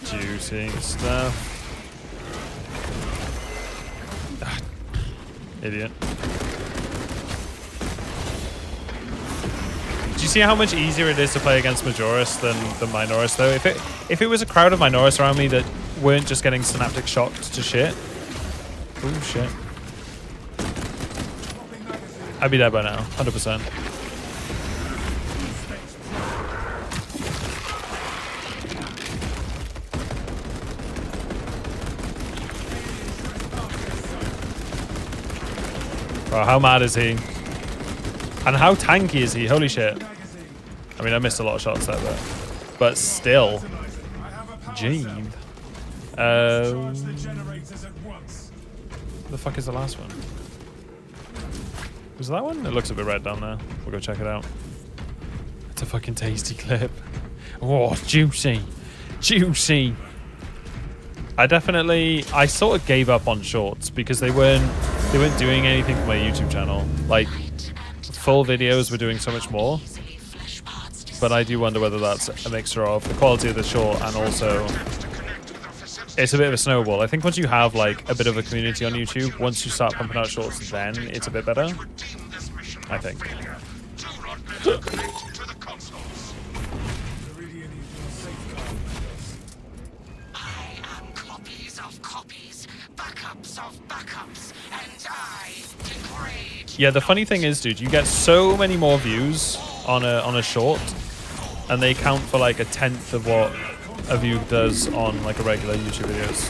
Juicy stuff. Idiot. Do you see how much easier it is to play against Majoris than Minoris, though? If it was a crowd of Minoris around me that weren't just getting synaptic shocked to shit. Ooh, shit. I'd be dead by now, 100%. Bro, how mad is he? And how tanky is he? Holy shit. I mean, I missed a lot of shots there, but still. Gene. The fuck is the last one? Was that one? It looks a bit red down there. We'll go check it out. It's a fucking tasty clip. Oh, juicy. Juicy. I sort of gave up on shorts because they weren't doing anything for my YouTube channel. Like, full videos were doing so much more. But I do wonder whether that's a mixture of the quality of the short and also it's a bit of a snowball. I think once you have like a bit of a community on YouTube, once you start pumping out shorts, then it's a bit better. I think. Yeah, the funny thing is, dude, you get so many more views on a short, and they count for like 1/10 of what a view does on like a regular YouTube videos.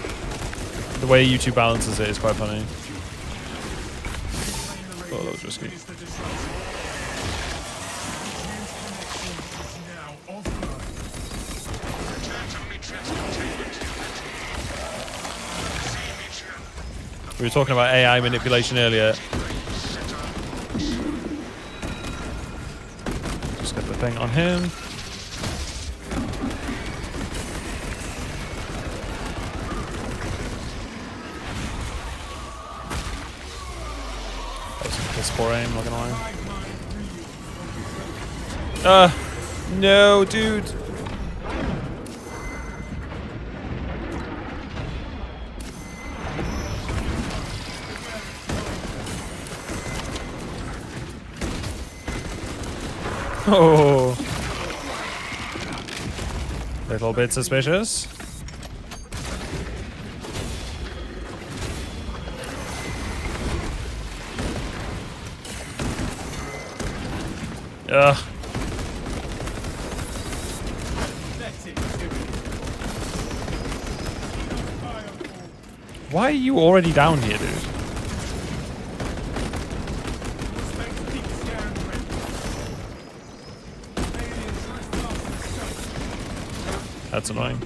The way YouTube balances it is quite funny. Oh, that was risky. We were talking about AI manipulation earlier. Just get the thing on him. That was a piss poor aim, not gonna lie. No, dude. Oh, little bit suspicious. Ugh. Why are you already down here, dude? That's annoying.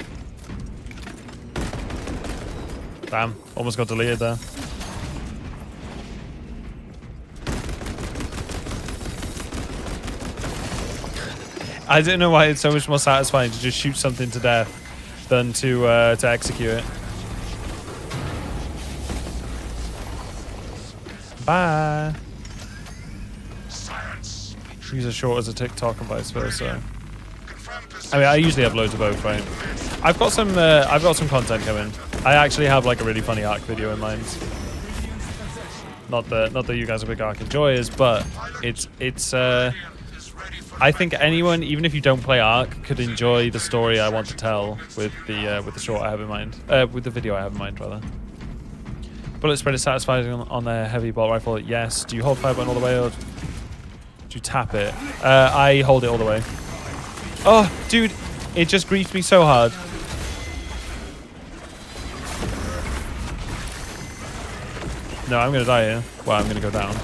Damn, almost got deleted there. I don't know why it's so much more satisfying to just shoot something to death than to execute it. Bye. Use a short as a TikTok and vice versa. I mean, I usually have loads of both, right? I've got some content coming. I actually have like a really funny arc video in mind. Not that you guys are big arc enjoyers, but it's I think anyone, even if you don't play arc, could enjoy the story I want to tell with the short I have in mind, with the video I have in mind rather. Bullet spread is satisfying on their heavy bolt rifle. Yes. Do you hold fire button all the way or do you tap it? I hold it all the way. Oh, dude, it just griefed me so hard. No, I'm gonna die here. Well, I'm gonna go down.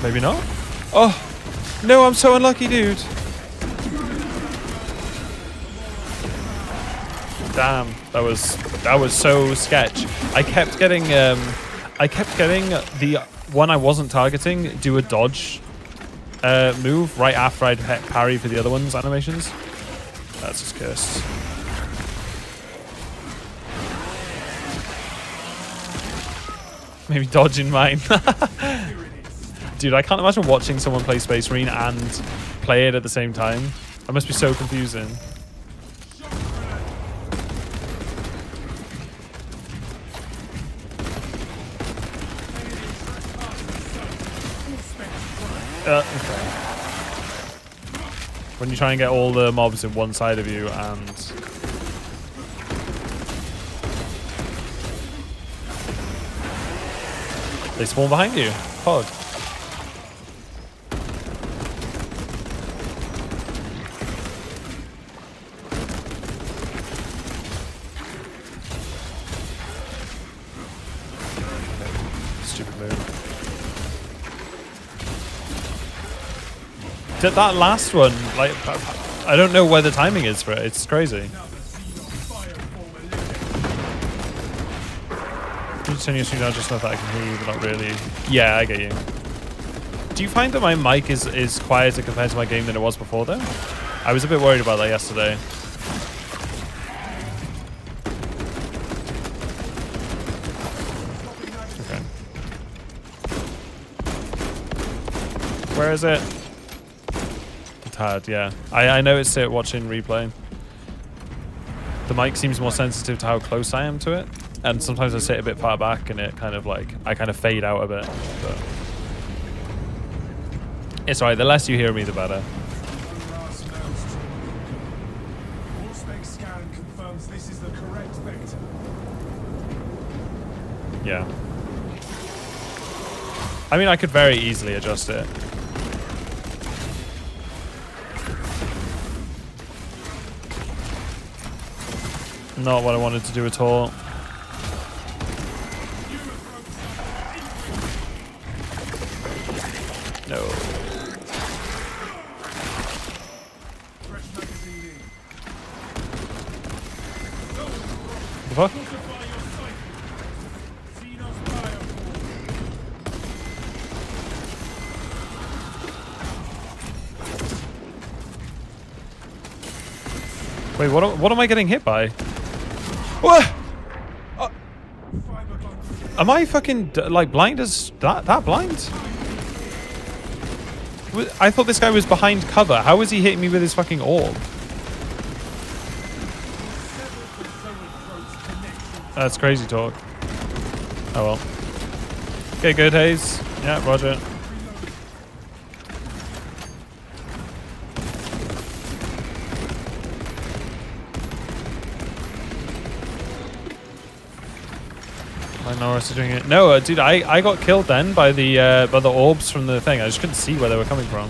Maybe not? Oh! No, I'm so unlucky, dude! Damn, that was so sketch. I kept getting the one I wasn't targeting do a dodge move right after I'd parry for the other one's animations. That's just cursed. Maybe dodging mine. Dude, I can't imagine watching someone play Space Marine and play it at the same time. That must be so confusing. Okay. When you try and get all the mobs in one side of you and... They spawn behind you. Pod. Stupid move. That last one, like, I don't know where the timing is for it. It's crazy. You turn your screen down just enough that I can hear you, but not really. Yeah, I get you. Do you find that my mic is quieter compared to my game than it was before, though? I was a bit worried about that yesterday. Okay. Where is it? Tired, yeah. I noticed it watching replay. The mic seems more sensitive to how close I am to it, and sometimes I sit a bit far back and it kind of like I kind of fade out a bit. But it's alright, the less you hear me the better. Scan confirms this is the correct vector. Yeah. I mean, I could very easily adjust it. Not what I wanted to do at all. No. The fuck? Wait, what am I getting hit by? What? Am I fucking like blind as that blind? I thought this guy was behind cover. How is he hitting me with his fucking orb? That's crazy talk. Oh well. Okay, good, Haze. Yeah, roger. Norris is doing it. No, dude, I got killed then by the orbs from the thing. I just couldn't see where they were coming from.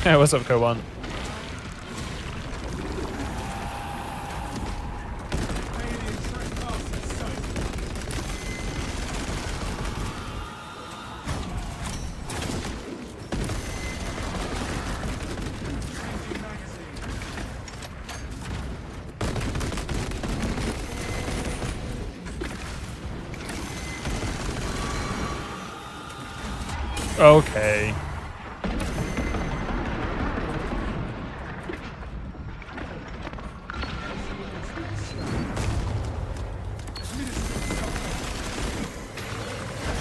Hey, what's up, Co1? Okay.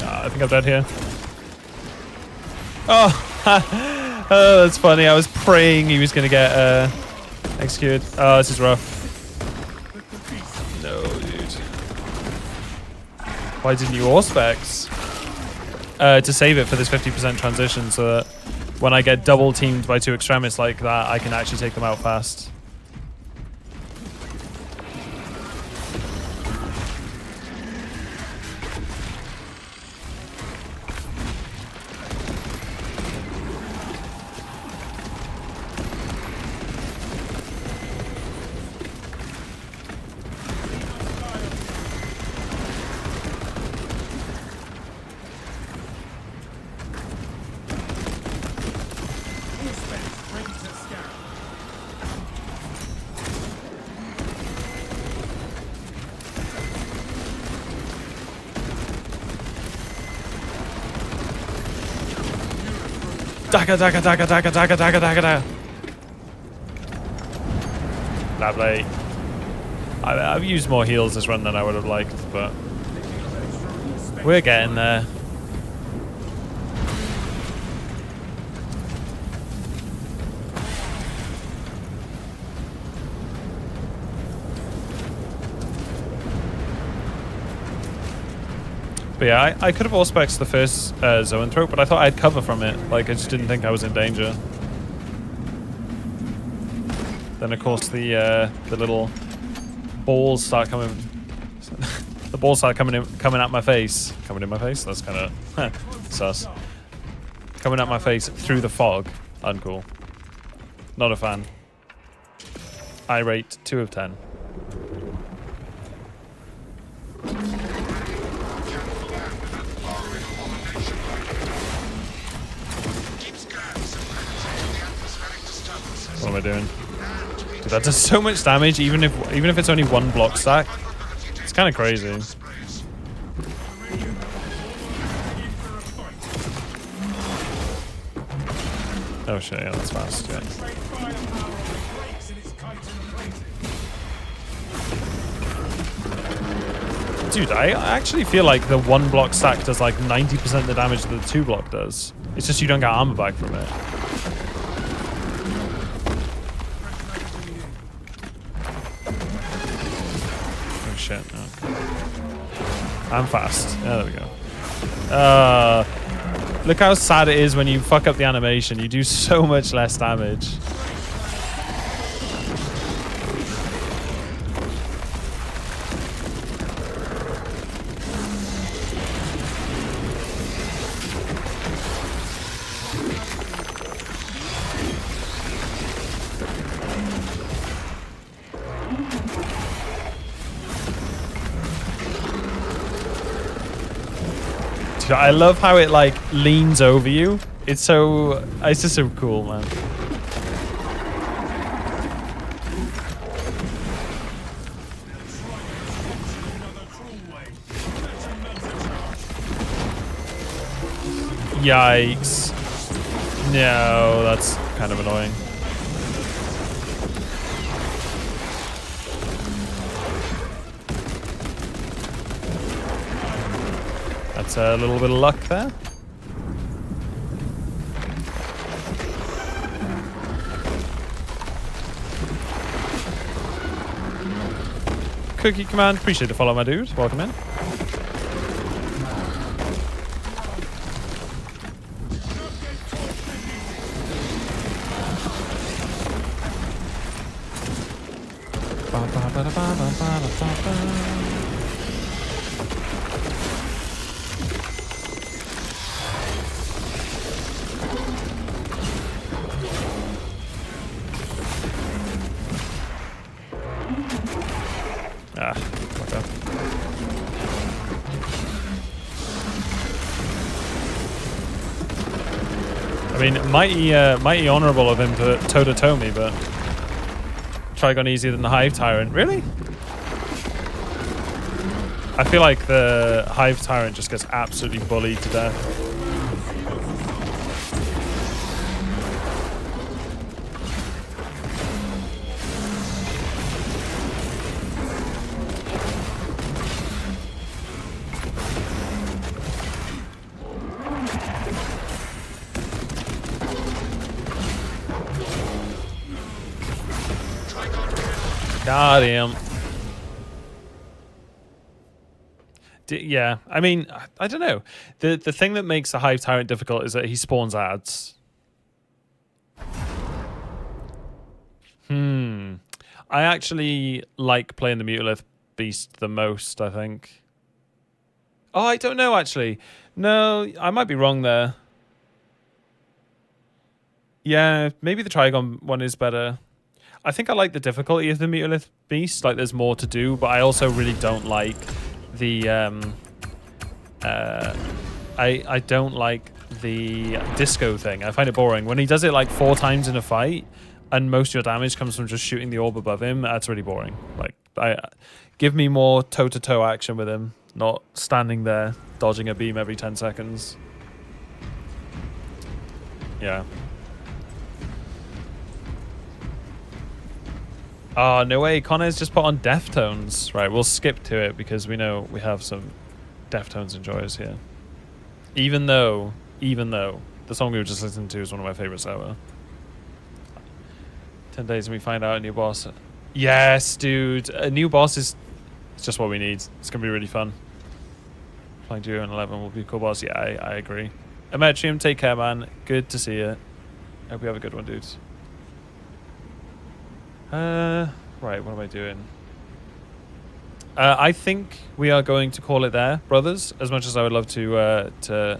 I think I'm dead here. Oh, oh, that's funny. I was praying he was going to get executed. Oh, this is rough. No, dude. Why didn't you Auspex? To save it for this 50% transition so that when I get double teamed by two extremists like that, I can actually take them out fast. Dagger, dagger, dagger, dagger, dagger, dagger, dagger, dagger. Lovely. I've used more heals this run than I would have liked, but we're getting there. But yeah, I could have all-specs the first Zoanthrope, but I thought I'd cover from it. Like, I just didn't think I was in danger. Then, of course, the little balls start coming... the balls start coming at my face. Coming in my face? That's kind of sus. Coming at my face through the fog. Uncool. Not a fan. I rate 2 of 10. What am I doing? Dude, that does so much damage, even if it's only 1 block stack. It's kind of crazy. Oh shit, yeah, that's fast. Yeah. Dude, I actually feel like the 1 block stack does like 90% of the damage that the 2 block does. It's just you don't get armor back from it. Shit. Okay. I'm fast. Yeah, there we go. Look how sad it is when you fuck up the animation. You do so much less damage. I love how it like leans over you. It's just so cool, man. Yikes. No, that's kind of annoying. That's a little bit of luck there. Cookie Command, appreciate the follow, my dude. Welcome in. I mean, mighty honourable of him to toe-to-toe me, but Trigon easier than the Hive Tyrant. Really? I feel like the Hive Tyrant just gets absolutely bullied to death. Got him. Yeah, I mean, I don't know. The thing that makes the Hive Tyrant difficult is that he spawns ads. I actually like playing the Mutalith Beast the most, I think. Oh, I don't know, actually. No, I might be wrong there. Yeah, maybe the Trigon one is better. I think I like the difficulty of the Mutalith Beast. Like, there's more to do, but I also really don't like the I don't like the disco thing. I find it boring. When he does it like 4 times in a fight and most of your damage comes from just shooting the orb above him, that's really boring. Like, give me more toe-to-toe action with him, not standing there dodging a beam every 10 seconds. Yeah. Oh, no way. Connor's just put on Deftones. Right, we'll skip to it because we know we have some Deftones enjoyers here. Even though the song we were just listening to is one of my favorites ever. 10 days and we find out a new boss. Yes, dude. A new boss is just what we need. It's going to be really fun. Playing Duo and 11 will be a cool boss. Yeah, I agree. Emetrium, take care, man. Good to see you. Hope you have a good one, dudes. Right, what am I doing? I think we are going to call it there, brothers. As much as I would love to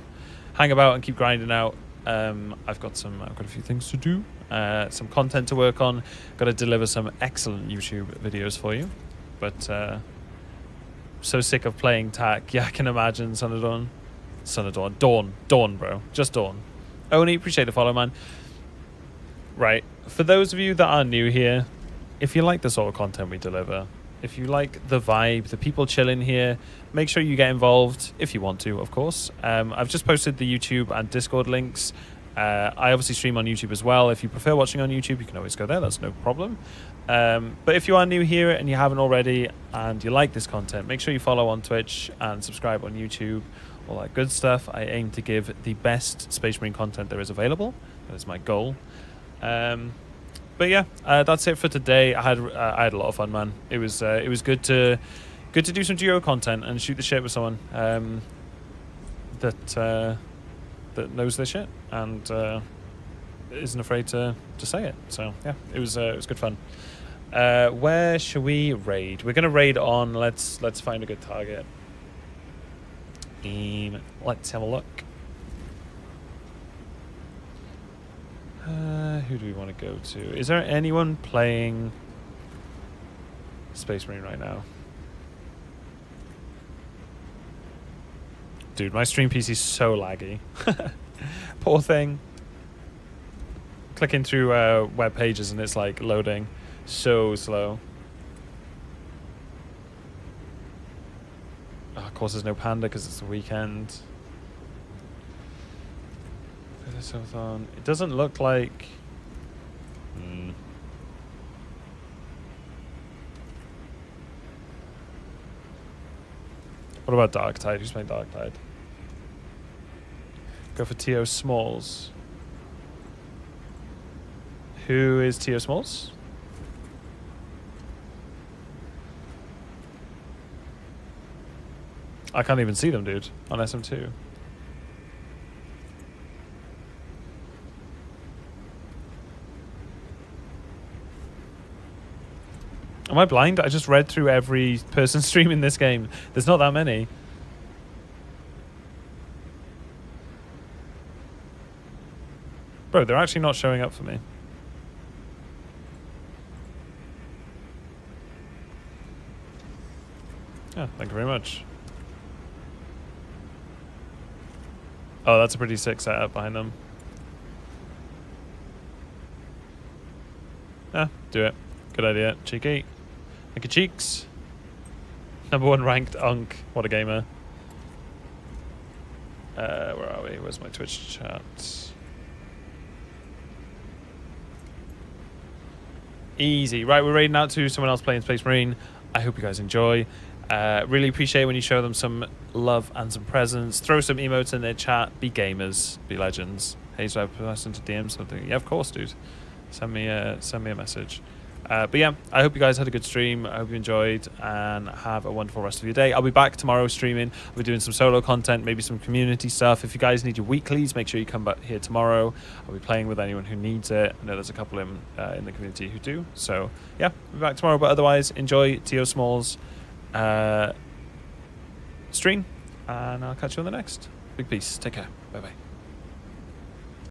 hang about and keep grinding out, I've got a few things to do, some content to work on. Got to deliver some excellent YouTube videos for you. But so sick of playing TAC. Yeah, I can imagine. Son of Dawn, Dawn, bro, just Dawn. Oni, appreciate the follow, man. Right, for those of you that are new here, if you like the sort of content we deliver, if you like the vibe, the people chilling here, make sure you get involved if you want to, of course. I've just posted the YouTube and Discord links. I obviously stream on YouTube as well. If you prefer watching on YouTube, you can always go there. That's no problem. But if you are new here and you haven't already and you like this content, make sure you follow on Twitch and subscribe on YouTube, all that good stuff. I aim to give the best Space Marine content there is available. That is my goal. But yeah, that's it for today. I had a lot of fun, man. It was good to do some Geo content and shoot the shit with someone that knows their shit and isn't afraid to say it. So yeah, it was good fun. Where should we raid? We're gonna raid on. Let's find a good target. Let's have a look. Who do we want to go to? Is there anyone playing Space Marine right now? Dude, my stream PC is so laggy. Poor thing. Clicking through web pages and it's like loading so slow. Oh, of course there's no Panda because it's the weekend. It doesn't look like... What about Dark Tide? Who's playing Dark Tide? Go for T.O. Smalls. Who is T.O. Smalls? I can't even see them, dude, on SM2. Am I blind? I just read through every person streaming this game. There's not that many. Bro, they're actually not showing up for me. Yeah, thank you very much. Oh, that's a pretty sick setup behind them. Yeah, do it. Good idea. Cheeky. Thank you, cheeks. #1 ranked Unk. What a gamer. Where are we? Where's my Twitch chat? Easy. Right, we're raiding out to someone else playing Space Marine. I hope you guys enjoy. Really appreciate when you show them some love and some presents. Throw some emotes in their chat. Be gamers. Be legends. Hey, so I pass into DM something. Yeah, of course, dude. Send me a message. But yeah, I hope you guys had a good stream. I hope you enjoyed and have a wonderful rest of your day. I'll be back tomorrow streaming. I'll be doing some solo content, maybe some community stuff. If you guys need your weeklies, make sure you come back here tomorrow. I'll be playing with anyone who needs it. I know there's a couple in the community who do. So yeah, I'll be back tomorrow. But otherwise, enjoy T.O. Smalls stream. And I'll catch you on the next. Big peace. Take care. Bye-bye.